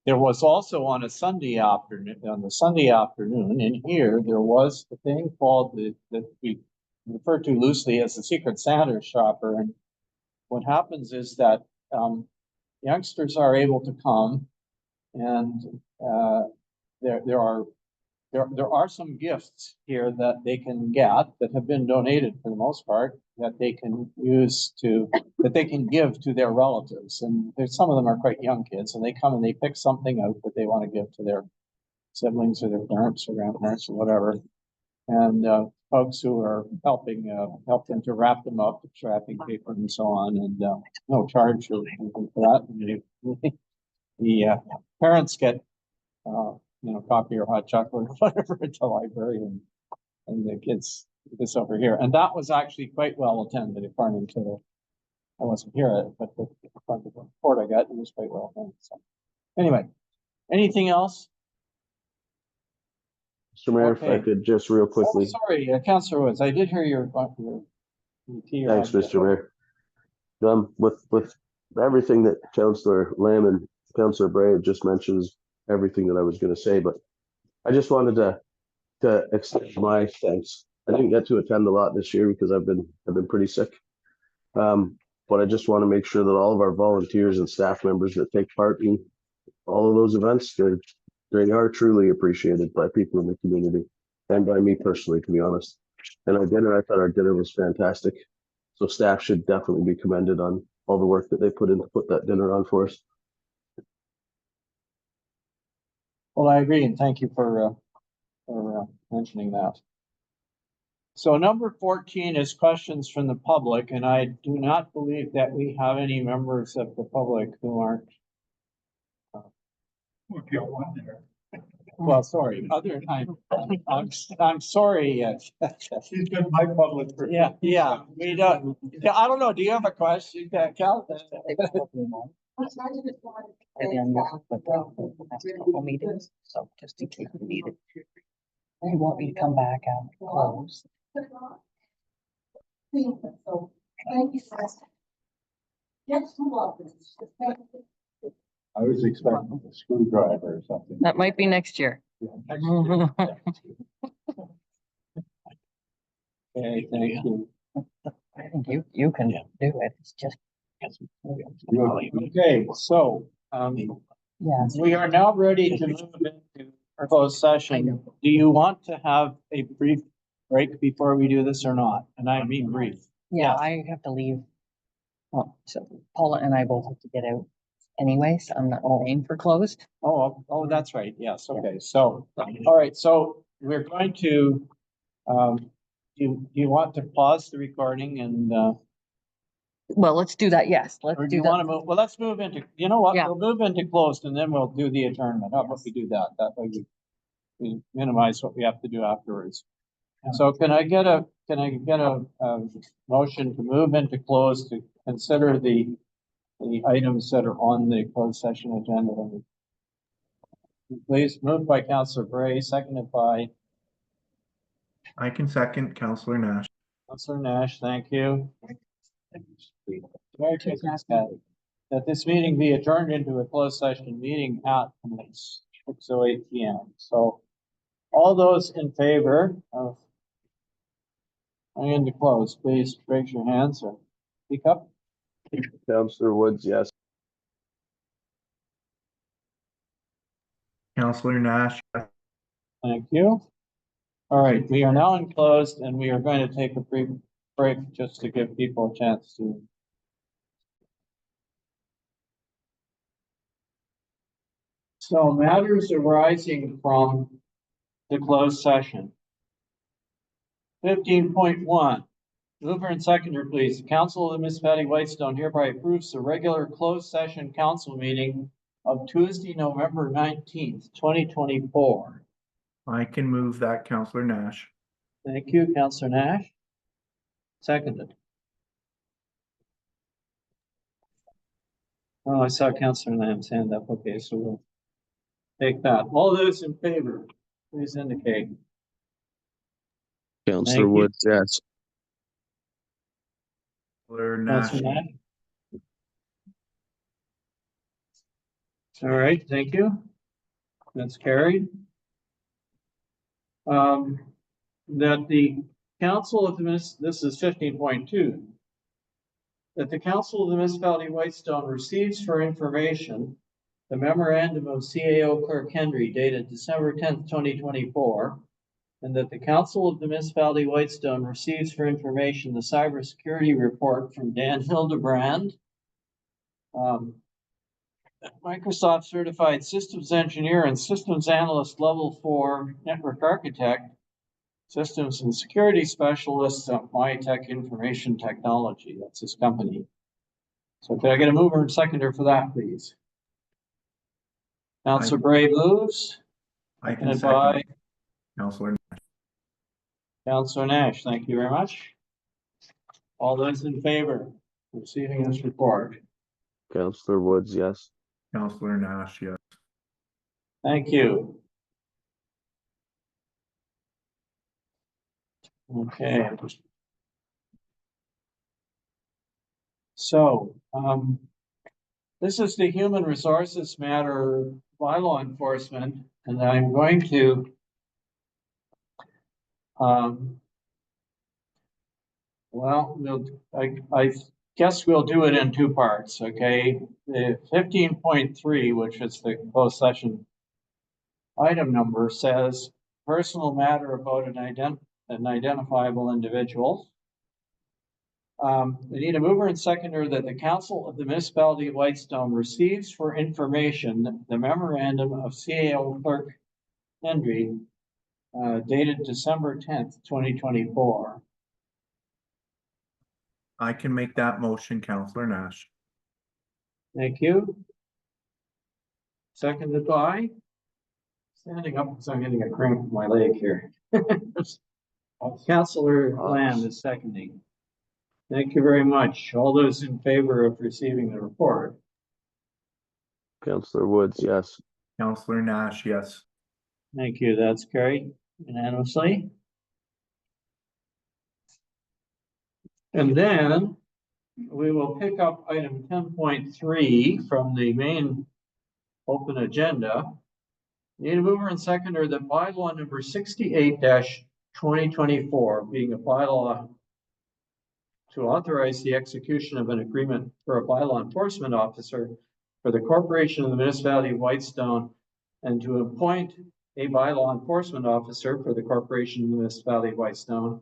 There was also on the Sunday afternoon in here, there was a thing called that we refer to loosely as the Secret Santa shopper. And what happens is that youngsters are able to come, and there are some gifts here that they can get that have been donated for the most part, that they can that they can give to their relatives. And there's some of them are quite young kids, and they come and they pick something out that they want to give to their siblings or their parents or grandparents or whatever. And folks who are helping help them to wrap them up with wrapping paper and so on, and no charge or anything for that. And the parents get coffee or hot chocolate or whatever at the library, and the kids this over here. And that was actually quite well attended, according to I wasn't here, but the report I got, it was quite well attended. So anyway, anything else? Mr. Mayor, if I Okay. could just real quickly. Oh, sorry, Councillor Woods, I did hear your Thanks, Mr. Mayor. With everything that Councillor Lamb and Councillor Bray have just mentioned is everything that I was going to say, but I just wanted to extend my thanks. I didn't get to attend a lot this year because I've been pretty sick. But I just want to make sure that all of our volunteers and staff members that take part in all of those events, they are truly appreciated by people in the community and by me personally, to be honest. And our dinner, I thought our dinner was fantastic. So staff should definitely be commended on all the work that they put in to put that dinner on for us. Well, I agree, and thank you for mentioning that. So number 14 is questions from the public, and I do not believe that we have any members of the public who aren't. If you don't want there. Well, sorry, I'm sorry. She's been my public for. Yeah, we don't. Yeah, I don't know. Do you have a question, Cal? Meetings, so just in case we need it. You want me to come back after close? So, thank you. Yes, move on. I was expecting a screwdriver or something. That might be next year. Okay, thank you. I think you can do it. It's just. Okay, so, Yeah. we are now ready to move into our closed session. Do you want to have a brief break before we do this or not? And I mean brief. Yeah, I have to leave. Oh, so Paula and I both have to get out anyway, so I'm not staying for closed. Oh, that's right. Yes, okay. So, all right, so we're going to, do you want to pause the recording and, Well, let's do that. Yes, let's or do do you want that. to move? Well, let's move into, you know what? Yeah. We'll move into closed and then we'll do the adjournment. How about we do that? That way we minimize what we have to do afterwards. So can I get a motion to move into closed to consider the items that are on the closed session agenda? Please, moved by Councillor Bray, seconded by I can second Councillor Nash. Councillor Nash. Thank you. That this meeting be adjourned into a closed session meeting at 6:08 p.m. So all those in favor of going into close, please raise your hands or speak up. Councillor Woods, yes. Councillor Nash, Thank you. All right, we are now enclosed and we are going to take a brief break just to give people a chance to. So matters arising from the closed session. 15.1, mover and seconder, please. The Council of the Municipality of Whitestone hereby approves the regular closed session council meeting of Tuesday, November 19th, 2024. I can move that, Councillor Nash. Thank you, Councillor Nash. Seconded. Oh, I saw Councillor Lamb's hand up. Okay, so we'll take that. All those in favor, please indicate. Counselor Thank you. Woods, yes. Councillor Nash, Councillor Nash? All right, thank you. That's carried. That the council of the this is 15.2. That the council of the municipality of Whitestone receives for information the memorandum of CAO Clerk Henry dated December 10th, 2024. And that the council of the municipality of Whitestone receives for information the cybersecurity report from Dan Hildebrand, Microsoft certified systems engineer and systems analyst level 4 network architect, systems and security specialist at MyTech Information Technology. That's his company. So could I get a mover and seconder for that, please? Councillor Bray moves. I can Seconded by second. Councillor, Councillor Nash. Thank you very much. All those in favor of receiving this report? Counselor Woods, yes. Councillor Nash, yes. Thank you. Okay. So, this is the human resources matter by law enforcement, and I'm going to I guess we'll do it in two parts, okay? The 15.3, which is the closed session item number, says personal matter about an identifiable individual. We need a mover and seconder that the council of the municipality of Whitestone receives for information the memorandum of CAO Clerk Henry dated December 10th, 2024. I can make that motion, Councillor Nash. Thank you. Seconded by? Standing up because I'm getting a cramp in my leg here. Councillor Lamb is seconding. Thank you very much. All those in favor of receiving the report? Counselor Woods, yes. Councillor Nash, yes. Thank you. That's carried unanimously. And then we will pick up item 10.3 from the main open agenda. Need a mover and seconder that bylaw number 68-2024, being a bylaw to authorize the execution of an agreement for a bylaw enforcement officer for the corporation of the municipality of Whitestone, and to appoint a bylaw enforcement officer for the corporation of the municipality of Whitestone,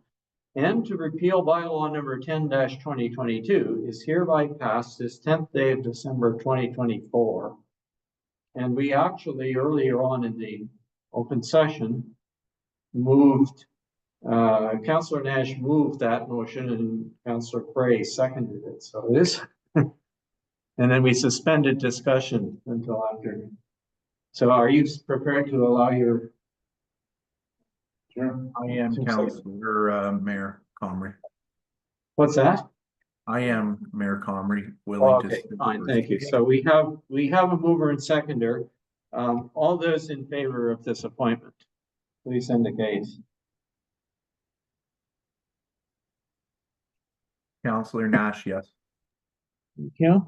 and to repeal bylaw number 10-2022 is hereby passed this 10th day of December 2024. And we actually earlier on in the open session moved, Councillor Nash moved that motion and Councillor Bray seconded it. So it is, and then we suspended discussion until after. So are you prepared to allow your? Sure. I am Councillor Mayor Comrie. What's that? I am Mayor Comrie, willing to. Okay, fine, thank you. So we have a mover and seconder. All those in favor of this appointment, please indicate. Councillor Nash, yes. Thank you.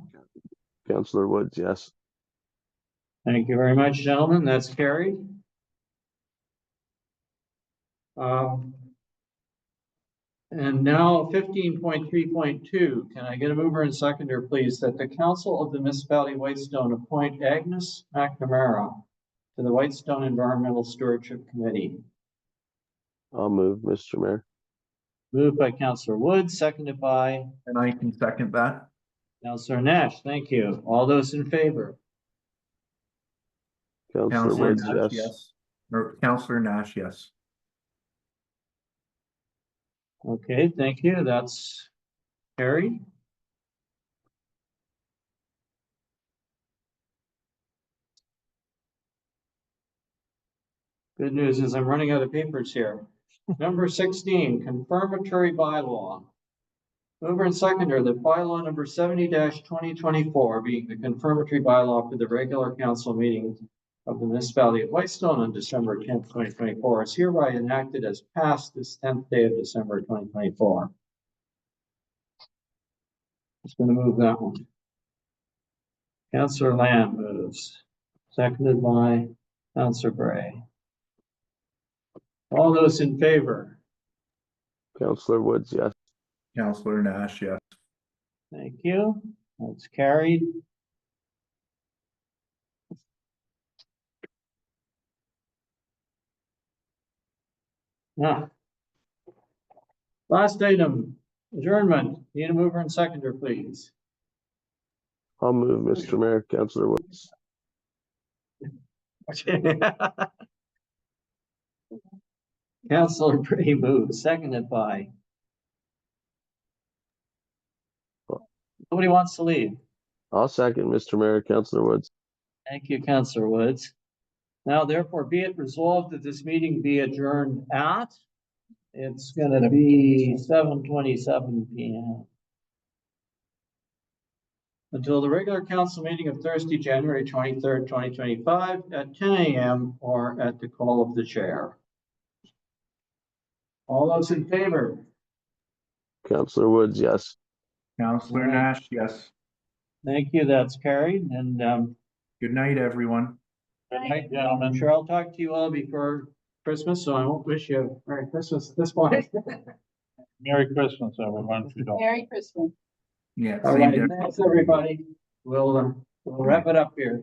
Counselor Woods, yes. Thank you very much, gentlemen. That's carried. And now 15.3.2, can I get a mover and seconder, please, that the council of the municipality of Whitestone appoint Agnes McNamara to the Whitestone Environmental Stewardship Committee? I'll move, Mr. Mayor. Moved by Councillor Woods, seconded by? And I can second that. Councillor Nash, thank you. All those in favor? Counselor Woods, Nash, yes. Or Councillor Nash, yes. Okay, thank you. That's carried. Good news is I'm running out of papers here. Number 16, confirmatory bylaw. Mover and seconder that bylaw number 70-2024 being the confirmatory bylaw for the regular council meeting of the municipality of Whitestone on December 10th, 2024 is hereby enacted as passed this 10th day of December 2024. Just gonna move that one. Councillor Lamb moves, seconded by Councillor Bray. All those in favor? Councillor Woods, yes. Counselor Nash, yes. Thank you. That's carried. Now, last item, adjournment. Need a mover and seconder, please. I'll move, Mr. Mayor, Councillor Woods. Councillor Bray moves, seconded by. Nobody wants to leave. I'll second, Mr. Mayor, Councillor Woods. Thank you, Councillor Woods. Now therefore be it resolved that this meeting be adjourned at, it's gonna be 7:27 PM. Until the regular council meeting of Thursday, January 23rd, 2025 at 10 AM or at the call of the chair. All those in favor? Councillor Woods, yes. Counselor Right. Nash, yes. Thank you, that's carried, and Good night, everyone. good night, gentlemen. I'm sure I'll talk to you all before Christmas, so I won't wish you a Merry Christmas at this point. Merry Christmas, everyone. If you don't. Merry Christmas. Yeah. All same right, to thanks, everybody. We'll wrap it up here.